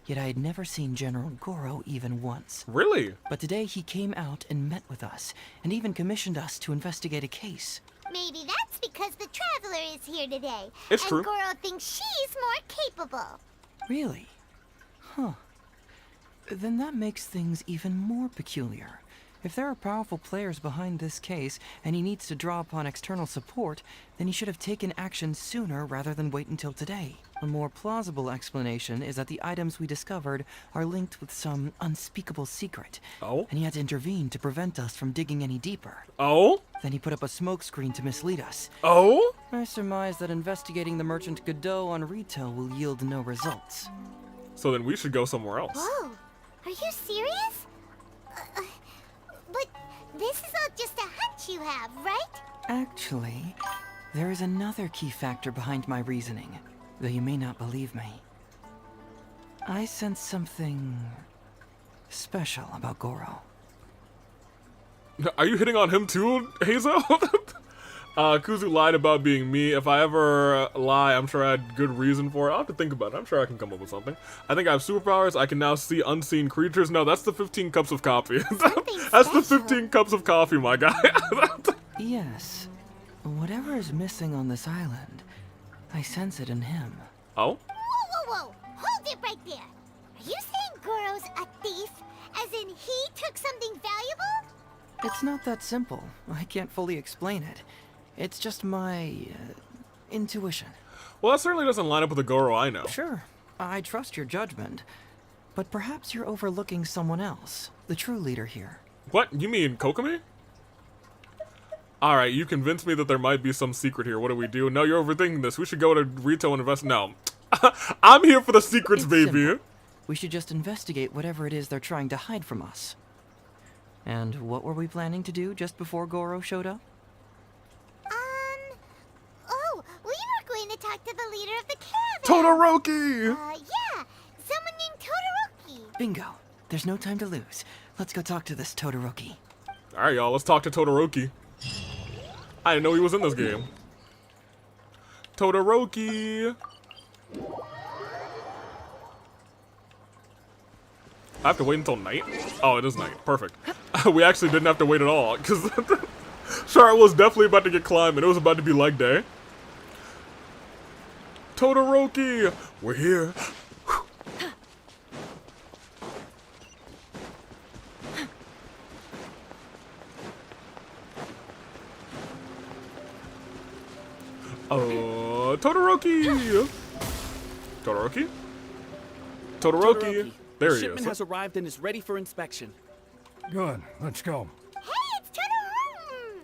Yet I had never seen General Goro even once. Really? But today he came out and met with us, and even commissioned us to investigate a case. Maybe that's because the Traveler is here today. It's and true. Goro thinks she's more capable. Really? Huh. Then that makes things even more peculiar. If there are powerful players behind this case, and he needs to draw upon external support, then he should have taken action sooner rather than wait until today. A more plausible explanation is that the items we discovered are linked with some unspeakable secret. Oh? And he had to intervene to prevent us from digging any deeper. Oh? Then he put up a smokescreen to mislead us. Oh? I surmise that investigating the merchant Godot on Rito will yield no results. So then we should go somewhere else. Whoa, are you serious? But this is all just a hunch you have, right? Actually, there is another key factor behind my reasoning, though you may not believe me. I sense something special about Goro. Are you hitting on him too, Hazel? Kuzu lied about being me. If I ever lie, I'm sure I had good reason for it. I'll have to think about it. I'm sure I can come up with something. I think I have superpowers. I can now see unseen creatures. No, that's the 15 cups of coffee. That's the 15 cups of coffee, my guy. Yes. Whatever is missing on this island, I sense it in him. Oh? Whoa, whoa, whoa! Hold it right there! Are you saying Goro's a thief? As in he took something valuable? It's not that simple. I can't fully explain it. It's just my intuition. Well, that certainly doesn't line up with the Goro I know. Sure, I trust your judgment. But perhaps you're overlooking someone else, the true leader here. What? You mean Kokomi? Alright, you convinced me that there might be some secret here. What do we do? No, you're overthinking this. We should go to Rito and invest. No. I'm here for the secrets, It's baby. simple. We should just investigate whatever it is they're trying to hide from us. And what were we planning to do just before Goro showed up? Oh, we were going to talk to the leader of the caravan. Todoroki! Yeah, someone named Todoroki. Bingo. There's no time to lose. Let's go talk to this Todoroki. Alright, y'all, let's talk to Todoroki. I didn't know he was in this game. Todoroki! I have to wait until night? Oh, it is night. Perfect. We actually didn't have to wait at all, because Charlotte was definitely about to get climbing. It was about to be leg day. Todoroki! We're here. Todoroki! Todoroki? Todoroki! There he Shipment is. has arrived and is ready for inspection. Good. Let's go.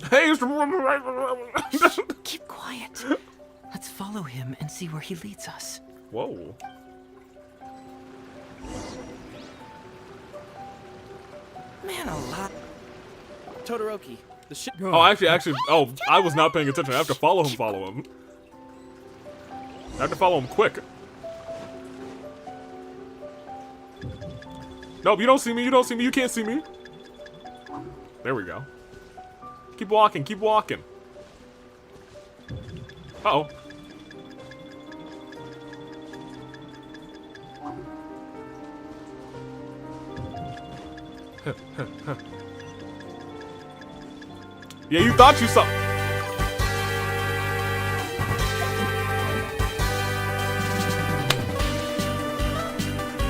Hey, Keep quiet. Let's follow him and see where he leads us. Whoa. Man alive. Todoroki, the ship. Oh, actually, oh, I was not paying attention. I have to follow him. I have to follow him quick. Nope, you don't see me, you can't see me. There we go. Keep walking. Uh-oh. Yeah, you thought you saw.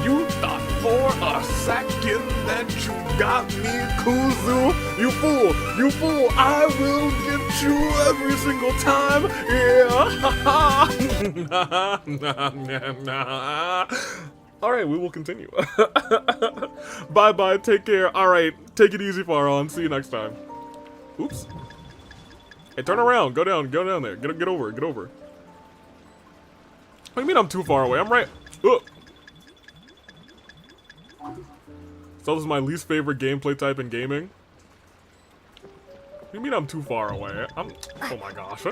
You thought for a second that you got me, Kuzu. You fool, I will get you every single time. Yeah. Alright, we will continue. Bye-bye, take care. Alright, take it easy, Faron. See you next time. Oops. Hey, turn around. Go down there. Get over. What do you mean I'm too far away? I'm right. Ugh. So this is my least favorite gameplay type in gaming. What do you mean I'm too far away? Oh my gosh.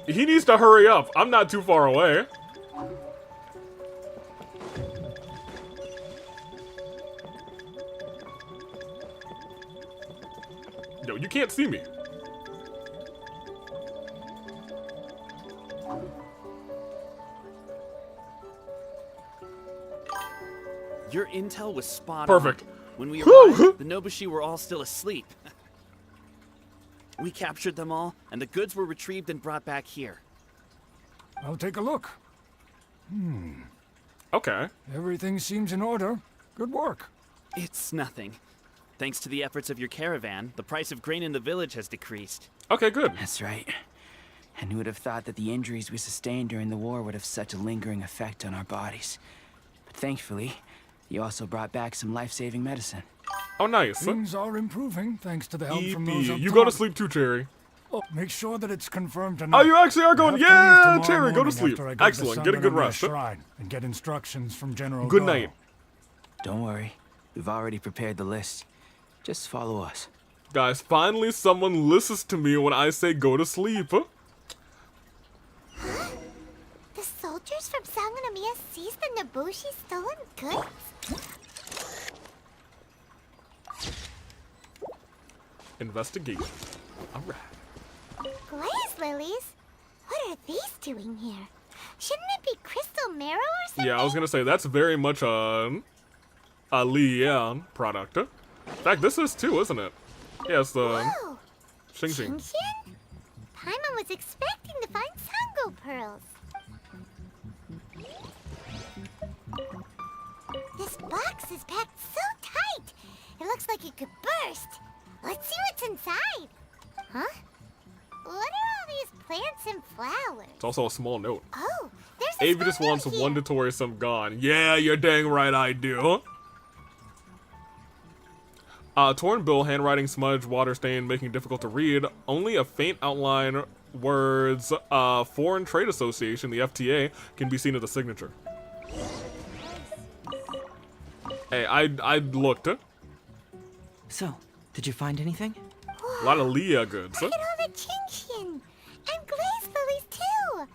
He needs to hurry up. I'm not too far away. Yo, you can't see me. Your intel was spot Perfect. on. When we Whew. arrived, the Nobushi were all still asleep. We captured them all, and the goods were retrieved and brought back here. I'll take a look. Okay. Everything seems in order. Good work. It's nothing. Thanks to the efforts of your caravan, the price of grain in the village has decreased. Okay, good. That's right. And who would have thought that the injuries we sustained during the war would have such a lingering effect on our bodies? But thankfully, you also brought back some life-saving medicine. Oh, nice. Things are improving thanks to the help from those up You top. go to sleep too, Cherry. Oh, make sure that it's confirmed tonight. Oh, you actually are going. I have to leave Yeah, tomorrow Cherry, go to morning sleep. after I give the Excellent. sun Get a good to my rest. shrine and get instructions from General Good Goro. night. Don't worry. We've already prepared the list. Just follow us. Guys, finally someone listens to me when I say go to sleep. The soldiers from Sangonomiya seized the Nobushi stolen goods? Investigation. Alright. Glaze lilies? What are these doing here? Shouldn't it be crystal marrow or something? Yeah, I was gonna say, that's very much a Lian product. In fact, this is too, isn't it? Yeah, it's the Whoa! Xing. Paimon was expecting to find Sango pearls. This box is packed so tight, it looks like it could burst. Let's see what's inside. Huh? What are all these plants and flowers? It's also a small note. Oh, there's a Avi just wants here. one tourism gone. Yeah, you're dang right I do. Torn bill, handwriting smudge, water stain, making difficult to read. Only a faint outline, words, Foreign Trade Association, the FTA, can be seen at the signature. Hey, I looked. So, did you find anything? A lot of Leah goods. Look at all the Genshin! And glaze lilies, too!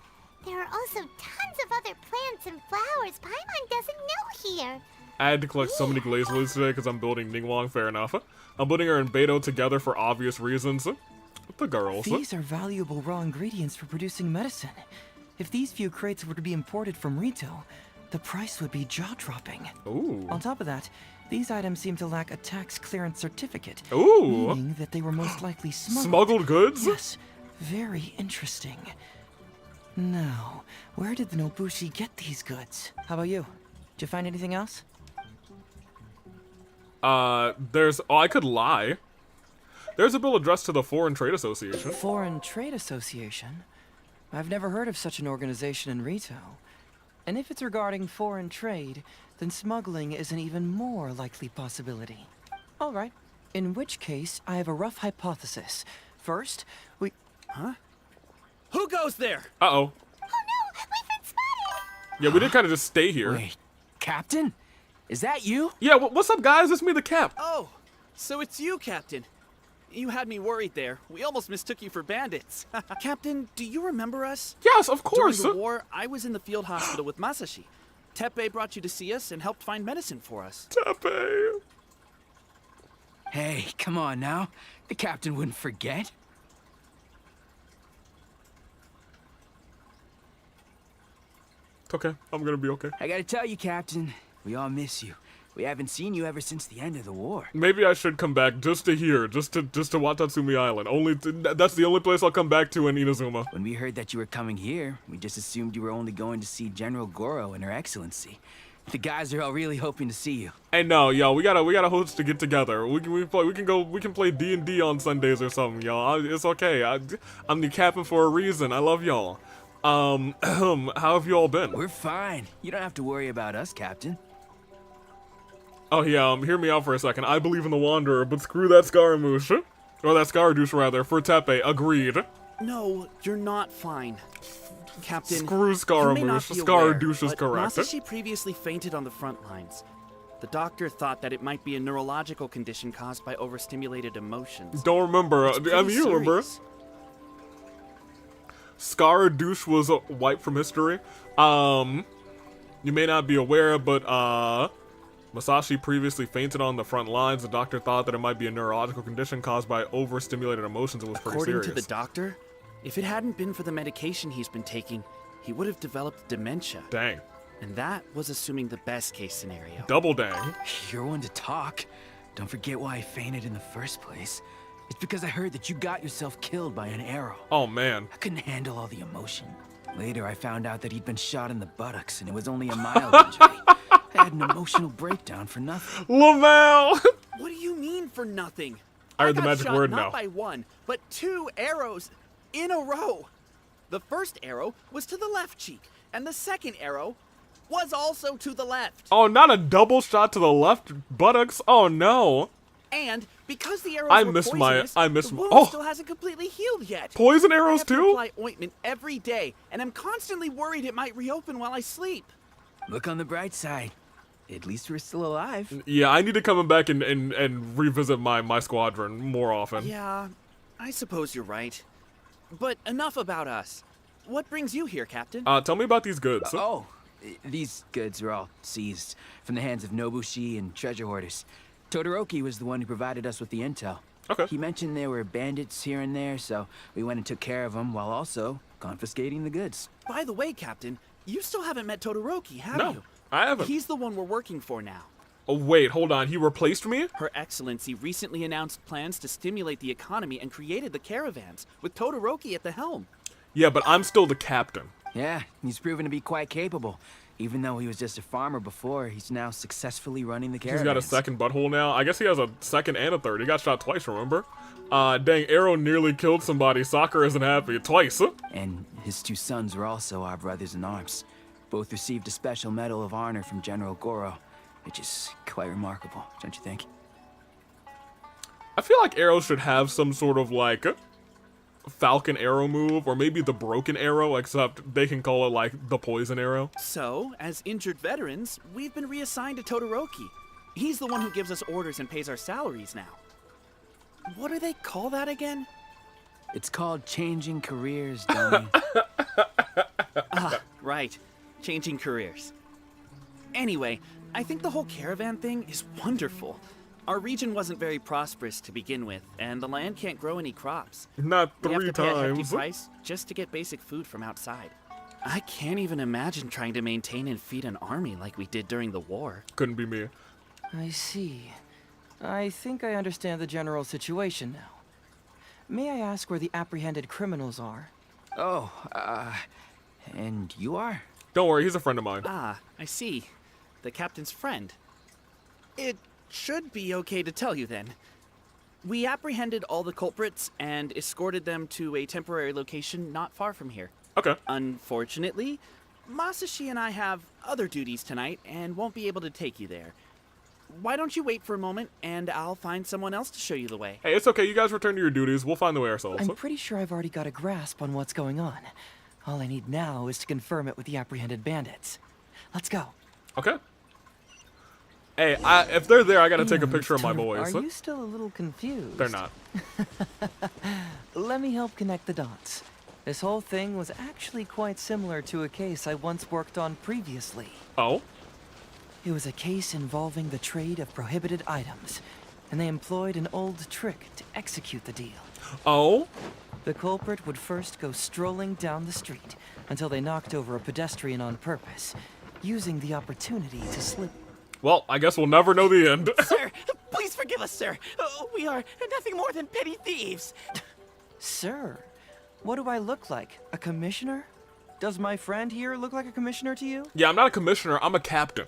There are also tons of other plants and flowers Paimon doesn't know here. I had to collect so many glaze lilies today because I'm building Ningguang, fair enough. I'm putting her and Beto together for obvious reasons. The girls. These are valuable raw ingredients for producing medicine. If these few crates were to be imported from Rito, the price would be jaw-dropping. Ooh. On top of that, these items seem to lack a tax clearance certificate. Ooh. Meaning that they were most likely smuggled. Smuggled goods? Yes. Very interesting. Now, where did the Nobushi get these goods? How about you? Did you find anything else? I could lie. There's a bill addressed to the Foreign Trade Association. Foreign Trade Association? I've never heard of such an organization in Rito. And if it's regarding foreign trade, then smuggling is an even more likely possibility. All right. In which case, I have a rough hypothesis. First, we... Huh? Who goes there? Uh-oh. Oh no, we've been spotted! Yeah, we did kind of just stay here. Wait, Captain? Is that you? Yeah, what's up, guys? It's me, the Cap. Oh, so it's you, Captain. You had me worried there. We almost mistook you for bandits. Captain, do you remember us? Yes, of course. During the war, I was in the field hospital with Masashi. Teppei brought you to see us and helped find medicine for us. Teppei. Hey, come on now. The captain wouldn't forget. It's okay. I'm gonna be okay. I gotta tell you, Captain, we all miss you. We haven't seen you ever since the end of the war. Maybe I should come back just to here, just to Watatsumi Island. That's the only place I'll come back to in Inazuma. When we heard that you were coming here, we just assumed you were only going to see General Goro and Her Excellency. The guys are all really hoping to see you. Hey, no, yo, we gotta host to get together. We can play D&D on Sundays or something, y'all. It's okay. I'm the captain for a reason. I love y'all. How have you all been? We're fine. You don't have to worry about us, Captain. Oh yeah, hear me out for a second. I believe in the Wanderer, but screw that Scaramouche. Or that Scaradouche, rather, for Teppei. Agreed. No, you're not fine. Captain, screw Scaramouche. Scaradouche is correct. Masashi previously fainted on the front lines. The doctor thought that it might be a neurological condition caused by overstimulated emotions. Don't remember. I mean, you remember. Scaradouche was wiped from history. You may not be aware, but, Masashi previously fainted on the front lines. The doctor thought that it might be a neurological condition caused by overstimulated emotions. It was pretty serious. According to the doctor, if it hadn't been for the medication he's been taking, he would have developed dementia. Dang. And that was assuming the best case scenario. Double dang. You're one to talk. Don't forget why I fainted in the first place. It's because I heard that you got yourself killed by an arrow. Oh, man. I couldn't handle all the emotion. Later, I found out that he'd been shot in the buttocks, and it was only a mild injury. I had an emotional breakdown for nothing. Lamau! What do you mean for nothing? I heard the got magic shot word not now. by one, but 2 arrows in a row. The first arrow was to the left cheek, and the second arrow was also to the left. Oh, not a double shot to the left buttocks. Oh, no. And because the arrows were poisonous, the wound still hasn't completely healed yet. Poison arrows I have to too? apply ointment every day, and I'm constantly worried it might reopen while I sleep. Look on the bright side. at least we're still alive. Yeah, I need to come back and revisit my squadron more often. Yeah, I suppose you're right. But enough about us. What brings you here, Captain? Tell me about these goods. These goods were all seized from the hands of Nobushi and treasure hoarders. Todoroki was the one who provided us with the intel. Okay. He mentioned there were bandits here and there, so we went and took care of them while also confiscating the goods. By the way, Captain, you still haven't met Todoroki, have No, you? I haven't. He's the one we're working for now. Oh, wait, hold on. He replaced me? Her Excellency recently announced plans to stimulate the economy and created the caravans, with Todoroki at the helm. Yeah, but I'm still the captain. Yeah, he's proven to be quite capable. Even though he was just a farmer before, he's now successfully running the caravans. He's got a second butthole now. I guess he has a second and a third. He got shot twice, remember? Dang, Arrow nearly killed somebody. Soccer isn't happy. Twice. And his 2 sons were also our brothers in arms. Both received a special medal of honor from General Goro, which is quite remarkable, don't you think? I feel like Arrow should have some sort of, like, Falcon Arrow move, or maybe the Broken Arrow, except they can call it, like, the Poison Arrow. So, as injured veterans, we've been reassigned to Todoroki. He's the one who gives us orders and pays our salaries now. What do they call that again? It's called changing careers, dummy. Right. Changing careers. Anyway, I think the whole caravan thing is wonderful. Our region wasn't very prosperous to begin with, and the land can't grow any crops. Not We have 3 to pay a hefty times. price just to get basic food from outside. I can't even imagine trying to maintain and feed an army like we did during the war. Couldn't be me. I see. I think I understand the general situation now. May I ask where the apprehended criminals are? Oh, and you are? Don't worry, he's a friend of mine. Ah, I see. The captain's friend. It should be okay to tell you then. We apprehended all the culprits and escorted them to a temporary location not far from here. Okay. Unfortunately, Masashi and I have other duties tonight and won't be able to take you there. Why don't you wait for a moment and I'll find someone else to show you the way. Hey, it's okay. You guys return to your duties. We'll find the way ourselves. I'm pretty sure I've already got a grasp on what's going on. All I need now is to confirm it with the apprehended bandits. Let's go. Okay. Hey, if they're there, I gotta take a picture of my boys. Are you still a little confused? They're not. Let me help connect the dots. This whole thing was actually quite similar to a case I once worked on previously. Oh? It was a case involving the trade of prohibited items, and they employed an old trick to execute the deal. Oh? The culprit would first go strolling down the street until they knocked over a pedestrian on purpose, using the opportunity to slip. Well, I guess we'll never know the end. Sir, please forgive us, sir. We are nothing more than petty thieves. Sir, what do I look like? A commissioner? Does my friend here look like a commissioner to you? Yeah, I'm not a commissioner. I'm a captain.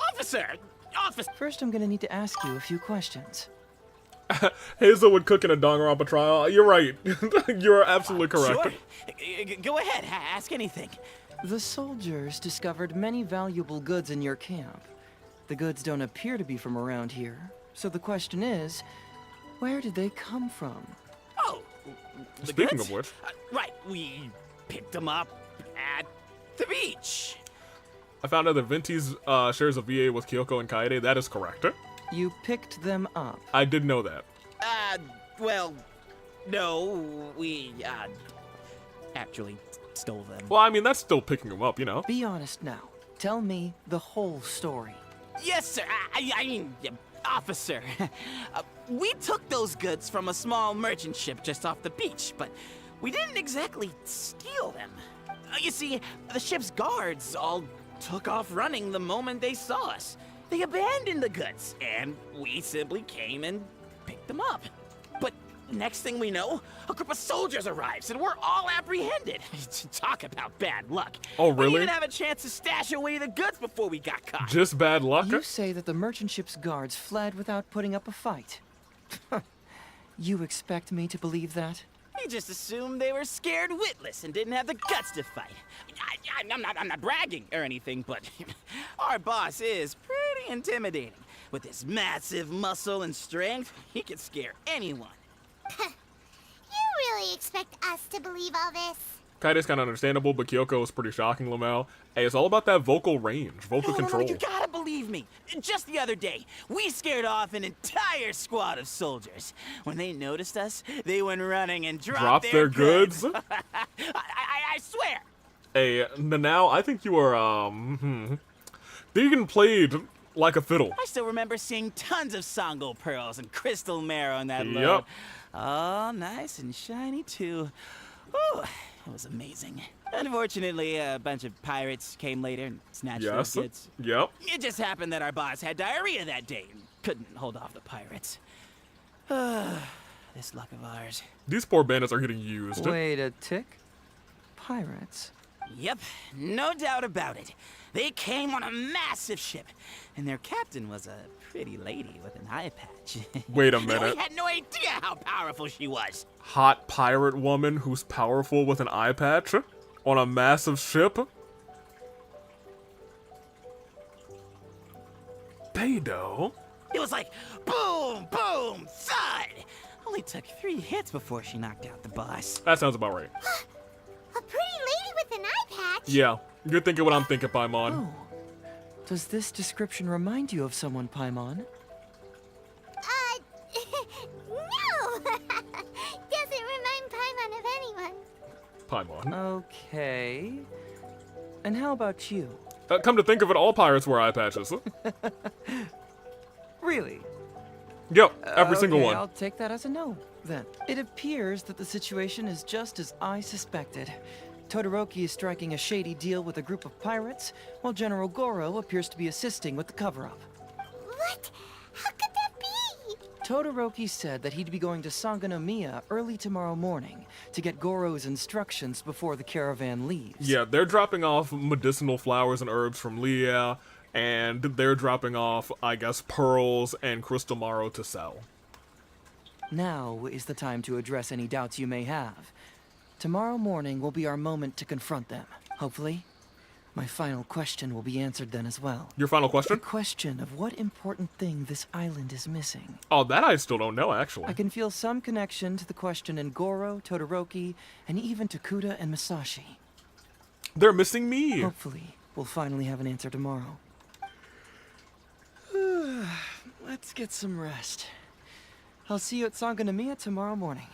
Officer! Officer! First, I'm gonna need to ask you a few questions. Hazelwood cooking a Danganronpa trial. You're right. You're absolutely correct. Sure. Go ahead, ask anything. The soldiers discovered many valuable goods in your camp. The goods don't appear to be from around here, so the question is, where did they come from? Oh, Speaking of which. Right, we picked them up at the beach. I found out that Venti's shares a VA with Kyoko and Kaede. That is correct. You picked them up. I did know that. Well, no, we, actually stole them. Well, I mean, that's still picking them up, you know? Be honest now. Tell me the whole story. Yes, sir. I mean, officer. We took those goods from a small merchant ship just off the beach, but we didn't exactly steal them. You see, the ship's guards all took off running the moment they saw us. They abandoned the goods, and we simply came and picked them up. But next thing we know, a group of soldiers arrives, and we're all apprehended. Talk about bad luck. Oh, We really? didn't even have a chance to stash away the goods before we got caught. Just bad luck? You say that the merchant ship's guards fled without putting up a fight. You expect me to believe that? We just assumed they were scared witless and didn't have the guts to fight. I'm not bragging or anything, but our boss is pretty intimidating. With his massive muscle and strength, he could scare anyone. You really expect us to believe all this? Kaide's kind of understandable, but Kyoko is pretty shocking, Lamel. Hey, it's all about that vocal range, vocal control. No, you gotta believe me. Just the other day, we scared off an entire squad of soldiers. When they noticed us, they went running and dropped their goods. I swear. Hey, now I think you are, Deegan played like a fiddle. I still remember seeing tons of Sango pearls and crystal marrow in that load. Yep. Oh, nice and shiny, too. Ooh, it was amazing. Unfortunately, a bunch of pirates came later and snatched those goods. Yep. It just happened that our boss had diarrhea that day and couldn't hold off the pirates. This luck of ours. These poor bandits are getting used. Wait a tick. Pirates? Yep, no doubt about it. They came on a massive ship, and their captain was a pretty lady with an eye patch. Wait a minute. We had no idea how powerful she was. Hot pirate woman who's powerful with an eye patch on a massive ship? Pedo? It was like boom, boom, thud. Only took 3 hits before she knocked out the boss. That sounds about right. A pretty lady with an eye patch? Yeah, you're thinking what I'm thinking, Paimon. Oh. Does this description remind you of someone, Paimon? No! Doesn't remind Paimon of anyone. Paimon. Okay. And how about you? Come to think of it, all pirates wear eye patches. Really? Yep, every single Okay, one. I'll take that as a no, then. It appears that the situation is just as I suspected. Todoroki is striking a shady deal with a group of pirates, while General Goro appears to be assisting with the cover-up. What? How could that be? Todoroki said that he'd be going to Sangonomiya early tomorrow morning to get Goro's instructions before the caravan leaves. Yeah, they're dropping off medicinal flowers and herbs from Leah, and they're dropping off, I guess, pearls and crystal marrow to sell. Now is the time to address any doubts you may have. Tomorrow morning will be our moment to confront them. Hopefully, my final question will be answered then as well. Your final question? The question of what important thing this island is missing. Oh, that I still don't know, actually. I can feel some connection to the question in Goro, Todoroki, and even to Kuda and Masashi. They're missing me. Hopefully, we'll finally have an answer tomorrow. Let's get some rest. I'll see you at Sangonomiya tomorrow morning.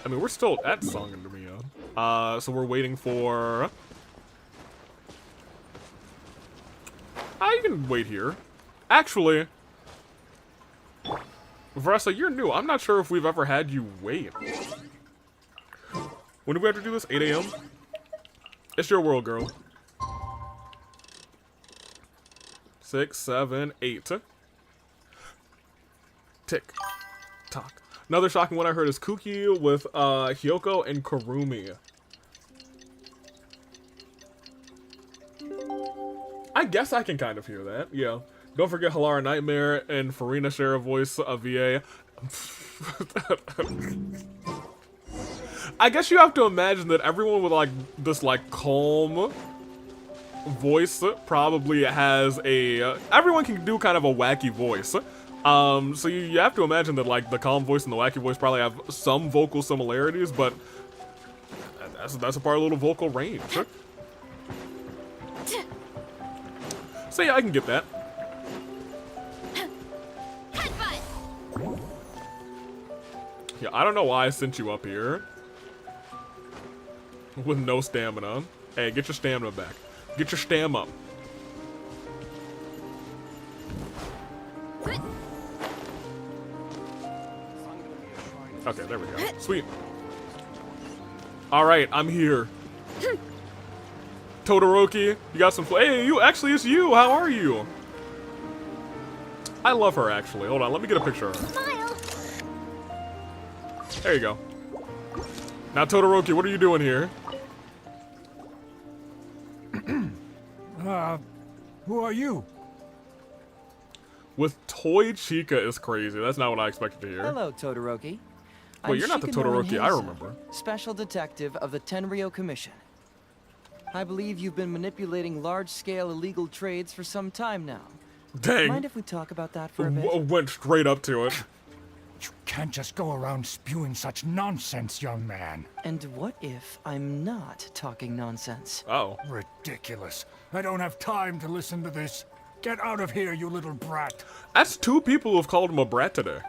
I mean, we're still at Sangonomiya. So we're waiting for... you can wait here. Actually, Varessa, you're new. I'm not sure if we've ever had you wait. When do we have to do this? 8 a.m.? It's your world, girl. 6, 7, 8. Tick. Tock. Another shocking one I heard is Kuki with Hyoko and Kurumi. I guess I can kind of hear that, yeah. Don't forget Halara Nightmare and Farina share a voice of VA. I guess you have to imagine that everyone with like this like calm voice probably has a everyone can do kind of a wacky voice. So you have to imagine that like the calm voice and the wacky voice probably have some vocal similarities, but that's a part of the little vocal range. So yeah, I can get that. Yeah, I don't know why I sent you up here with no stamina. Hey, get your stamina back. Get your stam up. Okay, there we go. Sweet. Alright, I'm here. Todoroki, you got some... Hey, you! Actually, it's you! How are you? I love her, actually. Hold on, let me get a picture of her. Smile. There you go. Now, Todoroki, what are you doing here? Who are you? With Toy Chica is crazy. That's not what I expected to hear. Hello, Todoroki. Wait, you're not the Todoroki I remember. Special Detective of the Tenryou Commission. I believe you've been manipulating large-scale illegal trades for some time now. Dang. Mind if we talk about that for a bit? Went straight up to it. You can't just go around spewing such nonsense, young man. And what if I'm not talking nonsense? Oh. Ridiculous. I don't have time to listen to this. Get out of here, you little brat. That's 2 people who have called him a brat today.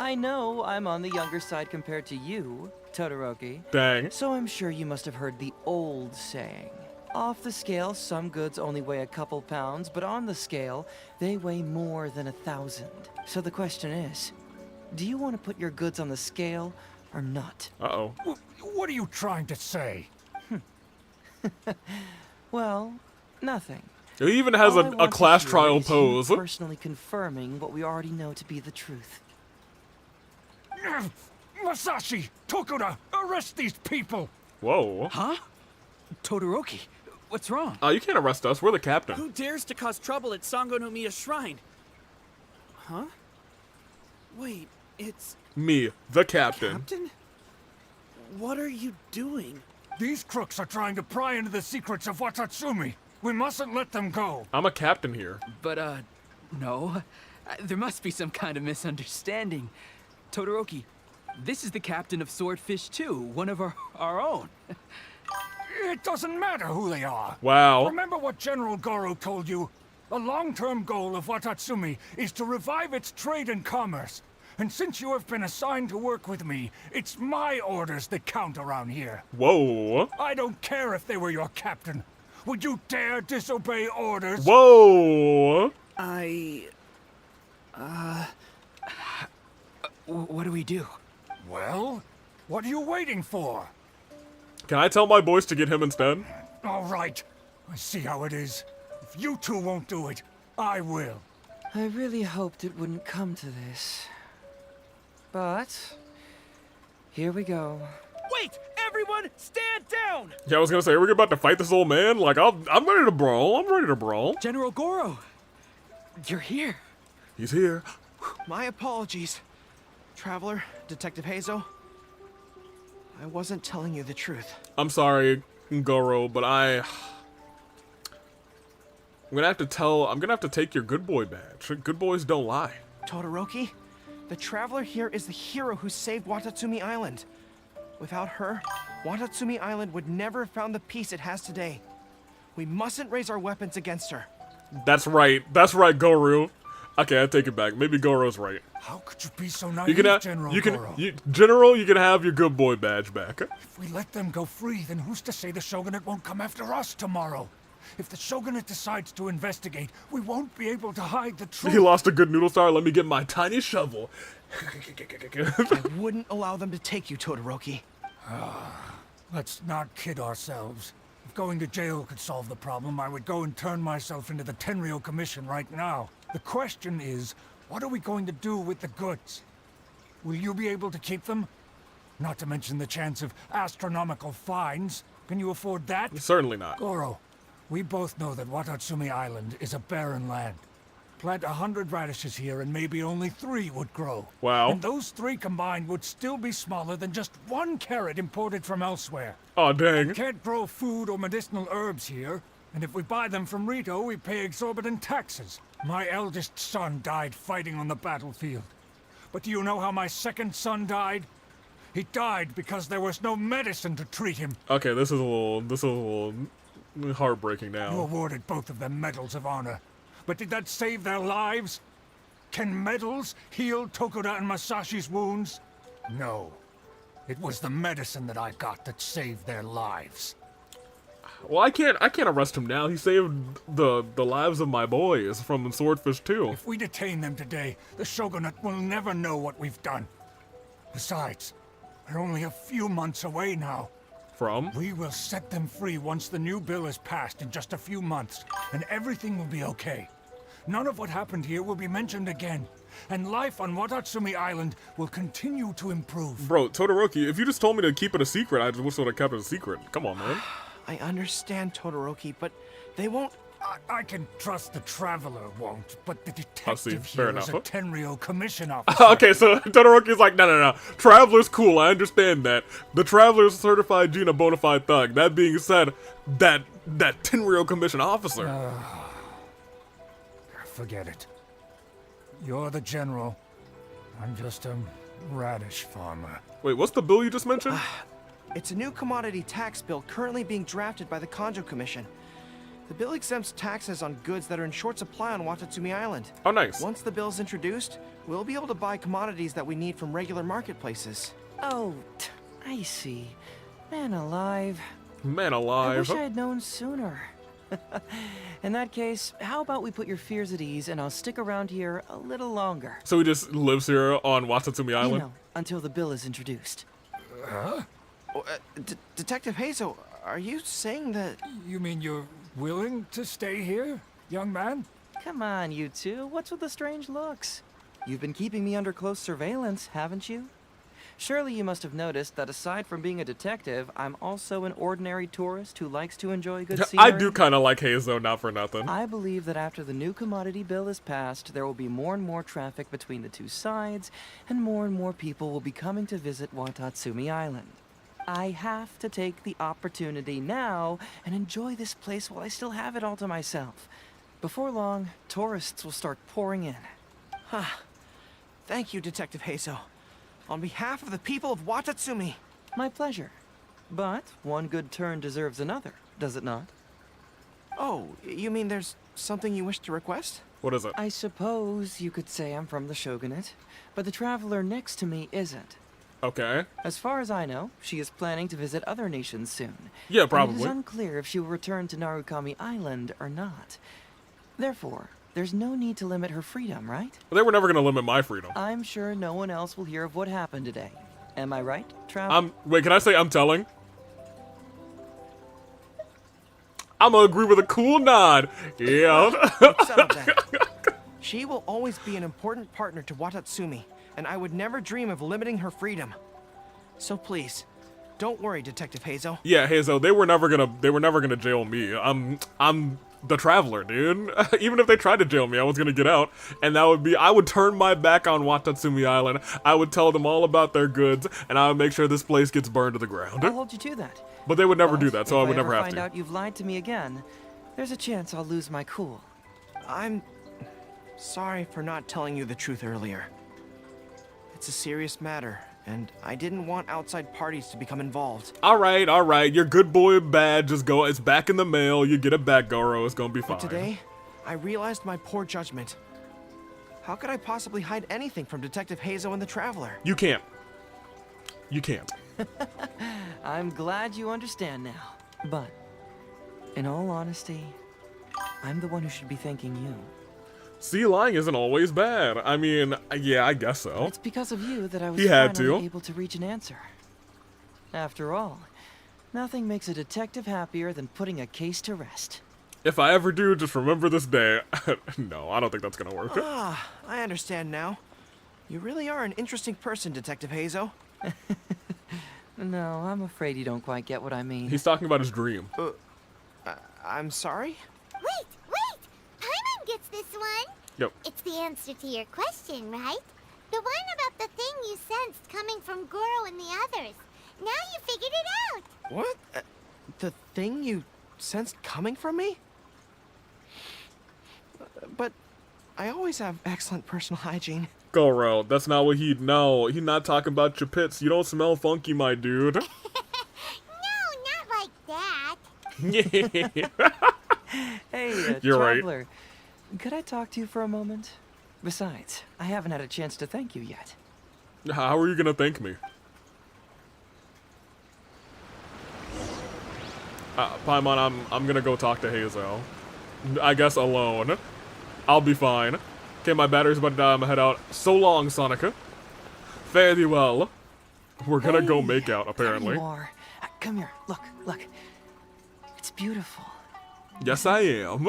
I know I'm on the younger side compared to you, Todoroki. Dang. So I'm sure you must have heard the old saying. Off the scale, some goods only weigh a couple pounds, but on the scale, they weigh more than 1,000. So the question is, do you want to put your goods on the scale or not? Uh-oh. What are you trying to say? Well, nothing. He even has All I a want to class hear trial is you pose. personally confirming what we already know to be the truth. Masashi! Tokuda! Arrest these people! Whoa. Huh? Todoroki, what's wrong? Oh, you can't arrest us. We're the captain. Who dares to cause trouble at Sango no Miya's shrine? Huh? Wait, it's... Me, the captain. Captain? What are you doing? These crooks are trying to pry into the secrets of Watatsumi. We mustn't let them go. I'm a captain here. But, no. There must be some kind of misunderstanding. Todoroki, this is the captain of Swordfish 2, one of our own. It doesn't matter who they are. Wow. Remember what General Goro told you? The long-term goal of Watatsumi is to revive its trade and commerce. And since you have been assigned to work with me, it's my orders that count around here. Whoa. I don't care if they were your captain. Would you dare disobey orders? Whoa. What do we do? Well, what are you waiting for? Can I tell my boys to get him instead? All right. I see how it is. If you two won't do it, I will. I really hoped it wouldn't come to this. But here we go. Wait! Everyone, stand down! Yeah, I was gonna say, are we about to fight this old man? Like, I'm ready to brawl. I'm ready to brawl. General Goro, you're here. He's here. My apologies, Traveler, Detective Hazo. I wasn't telling you the truth. I'm sorry, Goro, but I'm gonna have to take your good boy badge. Good boys don't lie. Todoroki, the Traveler here is the hero who saved Watatsumi Island. Without her, Watatsumi Island would never have found the peace it has today. We mustn't raise our weapons against her. That's right, Goro. Okay, I take it back. Maybe Goro's right. How could you be so naive, General Goro? General, you can have your good boy badge back. If we let them go free, then who's to say the Shogunate won't come after us tomorrow? If the Shogunate decides to investigate, we won't be able to hide the truth. He lost a good noodle star. Let me get my tiny shovel. I wouldn't allow them to take you, Todoroki. Let's not kid ourselves. If going to jail could solve the problem, I would go and turn myself into the Tenryou Commission right now. The question is, what are we going to do with the goods? Will you be able to keep them? Not to mention the chance of astronomical fines. Can you afford that? Certainly not. Goro, we both know that Watatsumi Island is a barren land. Plant 100 radishes here and maybe only 3 would grow. Wow. And those 3 combined would still be smaller than just 1 carrot imported from elsewhere. Oh, dang. We can't grow food or medicinal herbs here, and if we buy them from Rito, we pay exorbitant taxes. My eldest son died fighting on the battlefield. But do you know how my second son died? He died because there was no medicine to treat him. Okay, this is a little heartbreaking now. You awarded both of them medals of honor. But did that save their lives? Can medals heal Tokuda and Masashi's wounds? No. It was the medicine that I got that saved their lives. Well, I can't arrest him now. He saved the lives of my boys from Swordfish 2. If we detain them today, the Shogunate will never know what we've done. Besides, we're only a few months away now. From? We will set them free once the new bill is passed in just a few months, and everything will be okay. None of what happened here will be mentioned again, and life on Watatsumi Island will continue to improve. Bro, Todoroki, if you just told me to keep it a secret, I just wish I would have kept it a secret. Come on, man. I understand, Todoroki, but they won't... I can trust the Traveler won't, but the detective Fair here is a enough. Tenryou Commission officer. Okay, so Todoroki's like, no. Traveler's cool, I understand that. The Traveler's certified Gina bona fide thug. That being said, that Tenryou Commission officer. Forget it. You're the general, I'm just a radish farmer. Wait, what's the bill you just mentioned? It's a new commodity tax bill currently being drafted by the Kanjo Commission. The bill exempts taxes on goods that are in short supply on Watatsumi Island. Oh, nice. Once the bill's introduced, we'll be able to buy commodities that we need from regular marketplaces. Oh, I see. Man alive. Man I alive. wish I had known sooner. In that case, how about we put your fears at ease and I'll stick around here a little longer. So he just lives here on Watatsumi Island? You know, until the bill is introduced. Huh? Oh, Detective Hazel, are you saying that... You mean you're willing to stay here, young man? Come on, you two. What's with the strange looks? You've been keeping me under close surveillance, haven't you? Surely you must have noticed that aside from being a detective, I'm also an ordinary tourist who likes to enjoy good scenery. I do kind of like Hazo, not for nothing. I believe that after the new commodity bill is passed, there will be more and more traffic between the two sides, and more people will be coming to visit Watatsumi Island. I have to take the opportunity now and enjoy this place while I still have it all to myself. Before long, tourists will start pouring in. Thank you, Detective Hazel. On behalf of the people of Watatsumi. My pleasure. But one good turn deserves another, does it not? Oh, you mean there's something you wish to request? What is it? I suppose you could say I'm from the Shogunate, but the traveler next to me isn't. Okay. As far as I know, she is planning to visit other nations soon. Yeah, And probably. it is unclear if she will return to Narukami Island or not. Therefore, there's no need to limit her freedom, right? They were never going to limit my freedom. I'm sure no one else will hear of what happened today. Am I right, traveler? Wait, can I say I'm telling? I'm gonna agree with a cool nod. Yeah. Settle down. She will always be an important partner to Watatsumi, and I would never dream of limiting her freedom. So please, don't worry, Detective Hazel. Yeah, Hazel, they were never gonna jail me. I'm the traveler, dude. Even if they tried to jail me, I was gonna get out, and I would turn my back on Watatsumi Island. I would tell them all about their goods, and I would make sure this place gets burned to the ground. I'll hold you to that. But they would never do that, so I would never If I have ever to. find out you've lied to me again, there's a chance I'll lose my cool. I'm sorry for not telling you the truth earlier. It's a serious matter, and I didn't want outside parties to become involved. Alright, your good boy badge just go, it's back in the mail, you get it back, Goro, it's gonna be fine. But today, I realized my poor judgment. How could I possibly hide anything from Detective Hazel and the Traveler? You can't. You can't. I'm glad you understand now. But, in all honesty, I'm the one who should be thanking you. See, lying isn't always bad. I mean, yeah, I guess so. It's because of you that I was finally able to reach an answer. After all, nothing makes a detective happier than putting a case to rest. If I ever do, just remember this day. No, I don't think that's gonna work. Ah, I understand now. You really are an interesting person, Detective Hazel. No, I'm afraid you don't quite get what I mean. He's talking about his dream. I'm sorry? Wait! Paimon gets this one! Yep. It's the answer to your question, right? The one about the thing you sensed coming from Goro and the others. Now you figured it out! What? The thing you sensed coming from me? But I always have excellent personal hygiene. Goro, that's not what he'd know. He's not talking about your pits. You don't smell funky, my dude. No, not like that. Hey, You're right. traveler, could I talk to you for a moment? Besides, I haven't had a chance to thank you yet. How are you gonna thank me? Paimon, I'm gonna go talk to Hazel. I guess alone. I'll be fine. Okay, my battery's about to die. I'm gonna head out. So long, Sonica. Fare thee well. We're gonna go make out, apparently. There you are. Come here. Look. It's beautiful. Yes, I am.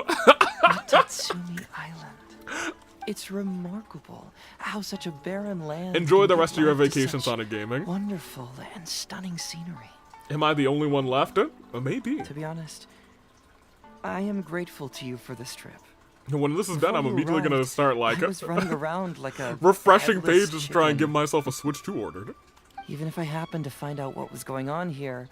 Watatsumi Island. It's remarkable how such a barren land. Enjoy the can rest give of your life to vacation, such Sonic Gaming. Wonderful and stunning scenery. Am I the only one left? Maybe. To be honest, I am grateful to you for this trip. When this is done, I'm Before you immediately gonna arrived, start like I was running around like a refreshing headless pages to try and chicken. get myself a Switch 2 ordered. Even if I happened to find out what was going on here,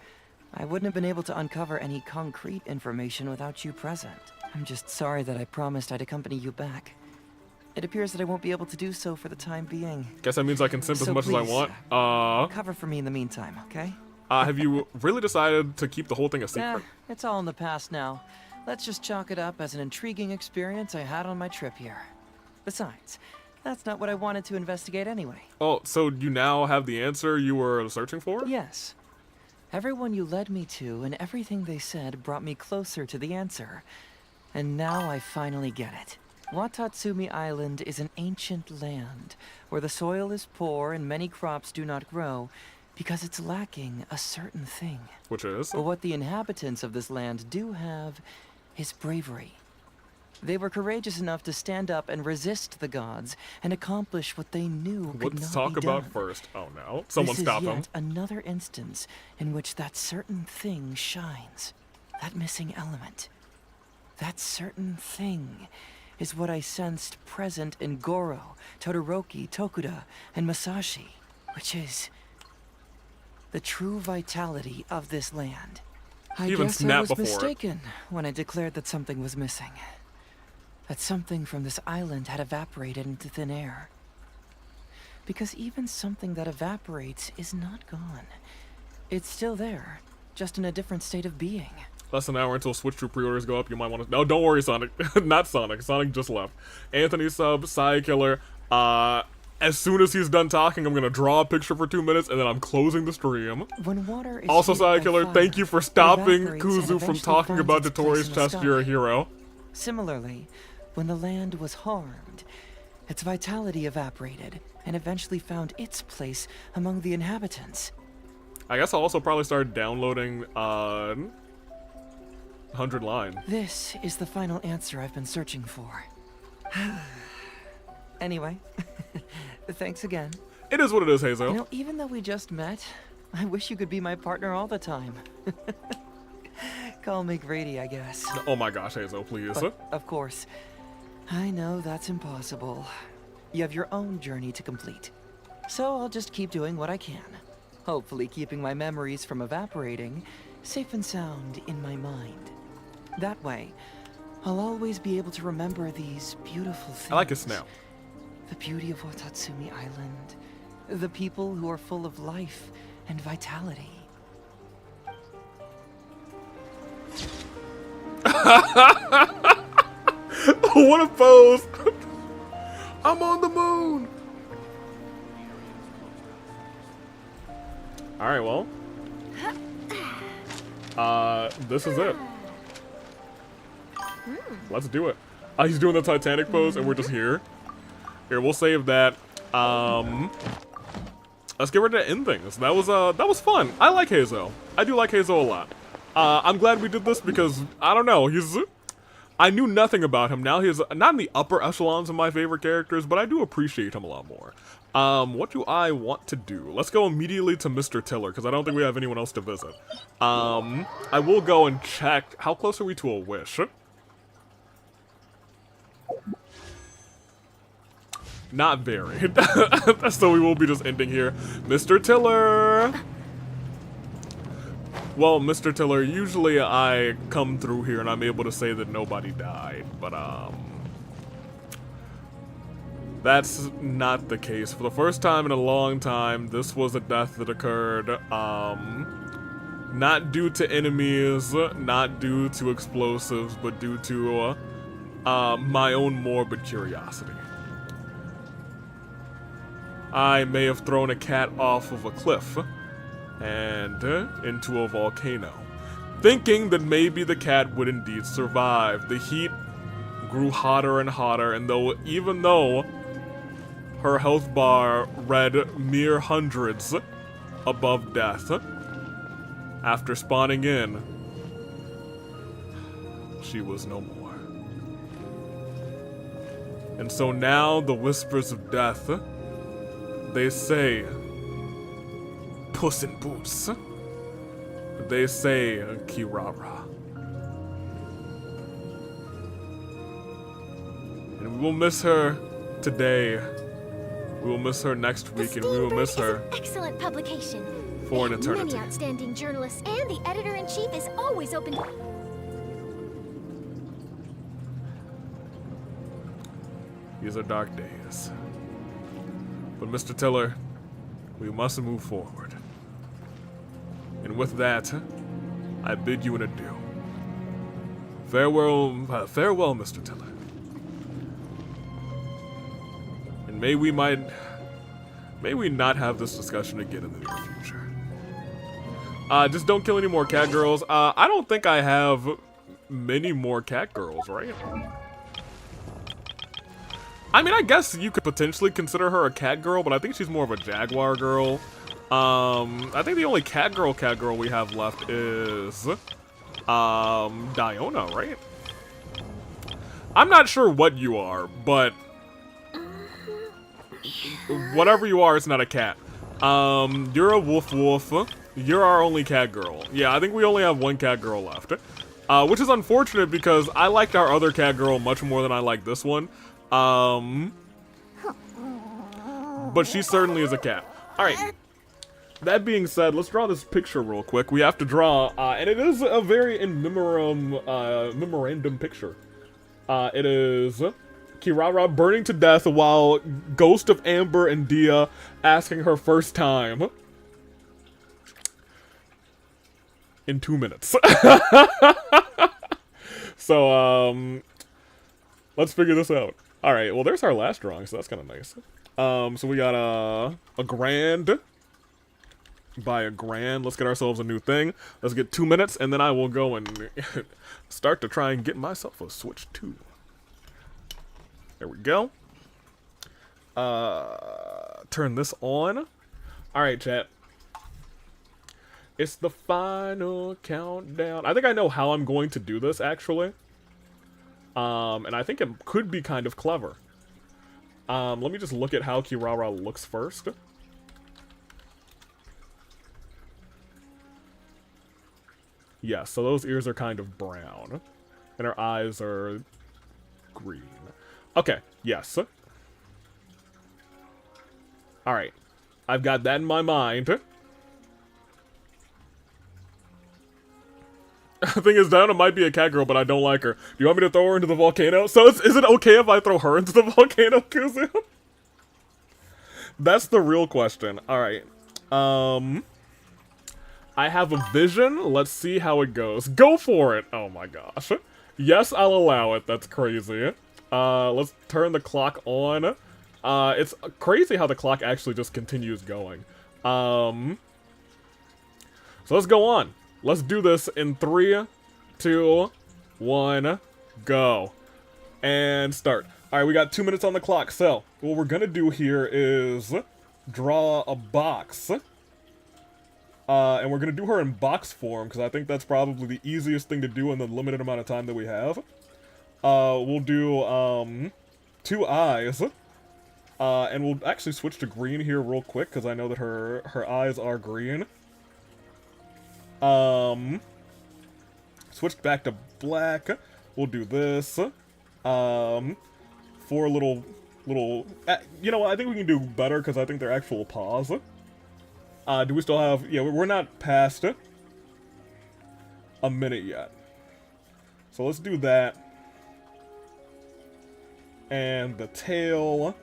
I wouldn't have been able to uncover any concrete information without you present. I'm just sorry that I promised I'd accompany you back. it appears that I won't be able to do so for the time being. Guess that means I can simp as So much as I please, want. cover for me in the meantime, okay? Have you really decided to keep the whole thing a secret? It's all in the past now. Let's just chalk it up as an intriguing experience I had on my trip here. Besides, that's not what I wanted to investigate anyway. Oh, so you now have the answer you were searching for? Yes. Everyone you led me to and everything they said brought me closer to the answer. And now I finally get it. Watatsumi Island is an ancient land where the soil is poor and many crops do not grow because it's lacking a certain thing. Which is? But what the inhabitants of this land do have is bravery. They were courageous enough to stand up and resist the gods and accomplish what they knew could Let's not talk be about done. first. Oh no. Someone stop This him. is yet another instance in which that certain thing shines. That missing element. That certain thing is what I sensed present in Goro, Todoroki, Tokuda, and Masashi, which is the true vitality of this land. I Even guess I snapped was before it. mistaken when I declared that something was missing. That something from this island had evaporated into thin air. Because even something that evaporates is not gone. It's still there, just in a different state of being. Less than an hour until Switch 2 pre-orders go up. You might want to... No, don't worry, Sonic. Not Sonic. Sonic just left. Anthony sub, Psy Killer. As soon as he's done talking, I'm going to draw a picture for 2 minutes, and then I'm closing the stream. When water is Also, heated Psy by Killer, fire, thank you for it stopping evaporates and Kuzu from eventually talking finds about its place Dotori's in the test. You're a sky. hero. Similarly, when the land was harmed, its vitality evaporated and eventually found its place among the inhabitants. I guess I'll also probably start downloading 100 line. This is the final answer I've been searching for. Anyway, thanks again. It is what it is, Hazel. You know, even though we just met, I wish you could be my partner all the time. Call me Grady, I guess. Oh my gosh, Hazel, please. But, of course, I know that's impossible. You have your own journey to complete. So I'll just keep doing what I can. Hopefully keeping my memories from evaporating safe and sound in my mind. That way, I'll always be able to remember these beautiful things. I like his snap. The beauty of Watatsumi Island. The people who are full of life and vitality. What a pose! I'm on the moon! Alright, well. This is it. Let's do it. He's doing the Titanic pose and we're just here. Here, we'll save that. Let's get ready to end things. That was fun. I like Hazel. I do like Hazel a lot. I'm glad we did this because, I don't know, I knew nothing about him. Now he's not in the upper echelons of my favorite characters, but I do appreciate him a lot more. What do I want to do? Let's go immediately to Mr. Tiller, because I don't think we have anyone else to visit. I will go and check. How close are we to a wish? Not very. So we will be just ending here. Mr. Tiller! Well, Mr. Tiller, usually I come through here and I'm able to say that nobody died, but, that's not the case. For the first time in a long time, this was a death that occurred, not due to enemies, not due to explosives, but due to, my own morbid curiosity. I may have thrown a cat off of a cliff and into a volcano, thinking that maybe the cat would indeed survive. The heat grew hotter and hotter, and even though her health bar read mere hundreds above death, after spawning in, she was no more. And so now the whispers of death, they say, Puss in Boots. They say Kirara. And we will miss her today. We will miss her next week, and we will miss her Excellent publication. for an eternity. Many outstanding journalists, and the editor-in-chief is always open. These are dark days. But Mr. Tiller, we must move forward. And with that, I bid you an adieu. Farewell, farewell, Mr. Tiller. And may we not have this discussion again in the near future. Just don't kill any more cat girls. I don't think I have many more cat girls, right? I mean, I guess you could potentially consider her a cat girl, but I think she's more of a jaguar girl. I think the only cat girl we have left is Diona, right? I'm not sure what you are, but whatever you are, it's not a cat. You're a woof woof. You're our only cat girl. Yeah, I think we only have one cat girl left. Which is unfortunate because I liked our other cat girl much more than I like this one. But she certainly is a cat. Alright. That being said, let's draw this picture real quick. We have to draw, and it is a very in memorandum picture. It is Kirara burning to death while Ghost of Amber and Dia asking her first time. In 2 minutes. So, let's figure this out. Alright, well there's our last drawing, so that's kind of nice. So we got a grand by a grand. Let's get ourselves a new thing. Let's get 2 minutes, and then I will go and start to try and get myself a Switch 2. There we go. Turn this on. Alright, chat. It's the final countdown. I think I know how I'm going to do this, actually. And I think it could be kind of clever. Let me just look at how Kirara looks first. Yeah, so those ears are kind of brown. And her eyes are green. Okay, yes. Alright. I've got that in my mind. The thing is, Diana might be a cat girl, but I don't like her. Do you want me to throw her into the volcano? So is it okay if I throw her into the volcano, Kuzu? That's the real question. Alright. I have a vision. Let's see how it goes. Go for it! Oh my gosh. Yes, I'll allow it. That's crazy. Let's turn the clock on. It's crazy how the clock actually just continues going. So let's go on. Let's do this in 3, 2, 1, go. And start. Alright, we got 2 minutes on the clock. So, what we're gonna do here is draw a box. And we're gonna do her in box form, because I think that's probably the easiest thing to do in the limited amount of time that we have. We'll do, 2 eyes. And we'll actually switch to green here real quick, because I know that her eyes are green. Switch back to black. We'll do this. 4 little, you know what, I think we can do better, because I think they're actual paws. Do we still have, yeah, we're not past a minute yet. So let's do that. And the tail.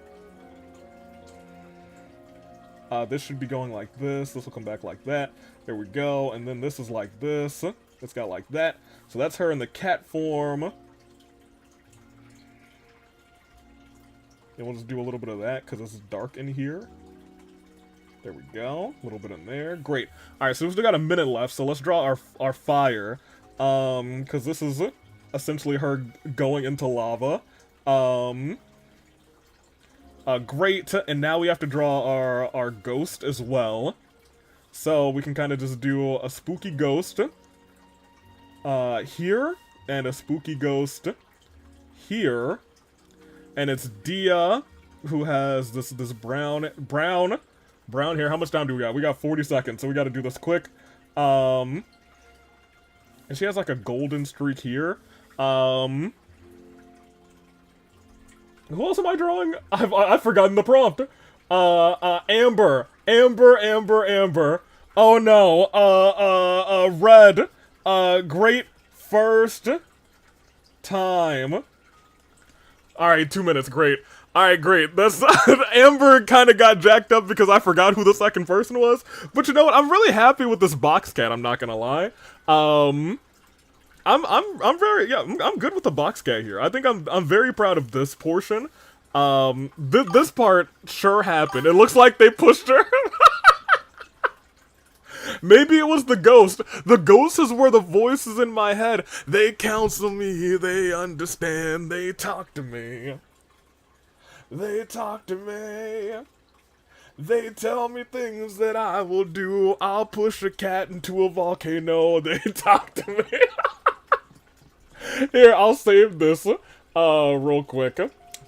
This should be going like this. This will come back like that. There we go. And then this is like this. It's got like that. So that's her in the cat form. And we'll just do a little bit of that because it's dark in here. There we go. A little bit in there. Great. Alright, so we've still got a minute left. So let's draw our fire. Because this is essentially her going into lava. Great, and now we have to draw our ghost as well. So we can kind of just do a spooky ghost here, and a spooky ghost here. And it's Dia, who has this brown hair. How much time do we got? We got 40 seconds, so we got to do this quick. And she has like a golden streak here. Who else am I drawing? I've forgotten the prompt. Amber. Oh no. Red. Great first time. Alright, 2 minutes, great. Alright, great. That's Amber kind of got jacked up because I forgot who the second person was. But you know what? I'm really happy with this box cat, I'm not gonna lie. I'm good with the box cat here. I think I'm very proud of this portion. This part sure happened. It looks like they pushed her. Maybe it was the ghost. The ghost is where the voices in my head. They counsel me, they understand, they talk to me. They talk to me. They tell me things that I will do. I'll push a cat into a volcano. They talk to me. Here, I'll save this real quick.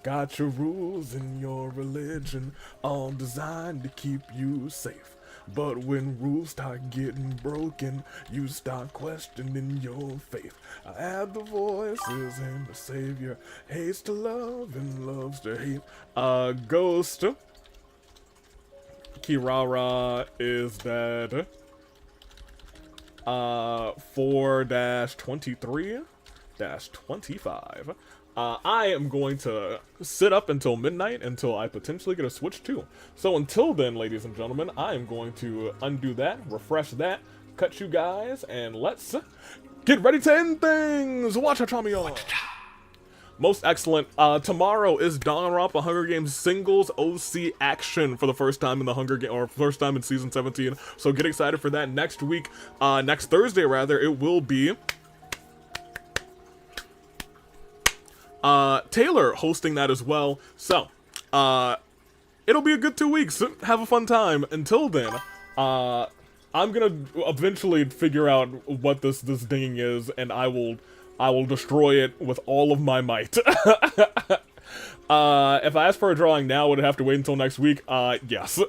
Got your rules in your religion, all designed to keep you safe. But when rules start getting broken, you start questioning your faith. I add the voices and the savior hates to love and loves to hate. Ghost. Kirara is dead. 4-23-25. I am going to sit up until midnight until I potentially get a Switch 2. So until then, ladies and gentlemen, I am going to undo that, refresh that, cut you guys, and let's get ready to end things! Watch our Yoimiya! Most excellent. Tomorrow is Danganronpa Hunger Games Singles OC Action for the first time in the Hunger Game, or first time in Season 17. So get excited for that. Next week, next Thursday rather, it will be Taylor hosting that as well. So, it'll be a good 2 weeks. Have a fun time. Until then, I'm gonna eventually figure out what this dinging is, and I will destroy it with all of my might. If I ask for a drawing now, would it have to wait until next week? Yes.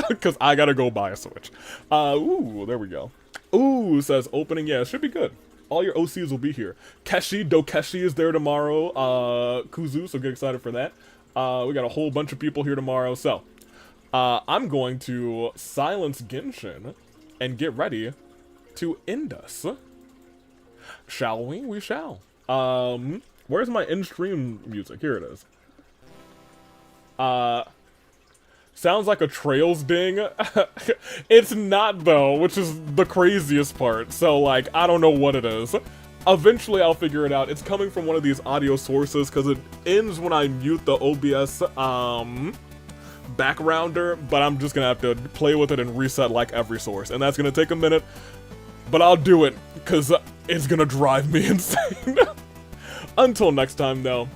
Because I gotta go buy a Switch. Ooh, there we go. Ooh, says opening. Yeah, it should be good. All your OCs will be here. Dokeshi is there tomorrow. Kuzu, so get excited for that. We got a whole bunch of people here tomorrow. So, I'm going to silence Genshin and get ready to end us. Shall we? We shall. Where's my in-stream music? Here it is. Sounds like a Trails ding. It's not, though, which is the craziest part. So, like, I don't know what it is. Eventually, I'll figure it out. It's coming from one of these audio sources, because it ends when I mute the OBS, backgrounder, but I'm just gonna have to play with it and reset like every source. And that's gonna take a minute, but I'll do it, because it's gonna drive me insane. Until next time, though,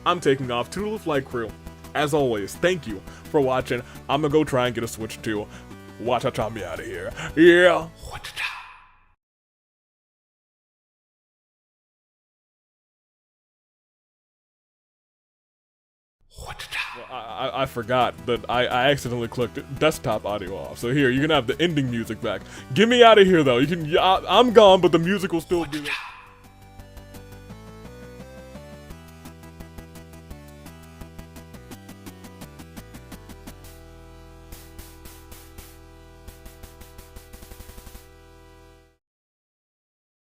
I'm taking off. Toodaloo Flight Crew. As always, thank you for watching. I'm gonna go try and get a Switch 2. Watch out, me out of here. Yeah. Well, I forgot that I accidentally clicked desktop audio off. So here, you can have the ending music back. Get me out of here, though. You can. I'm gone, but the music will still be there.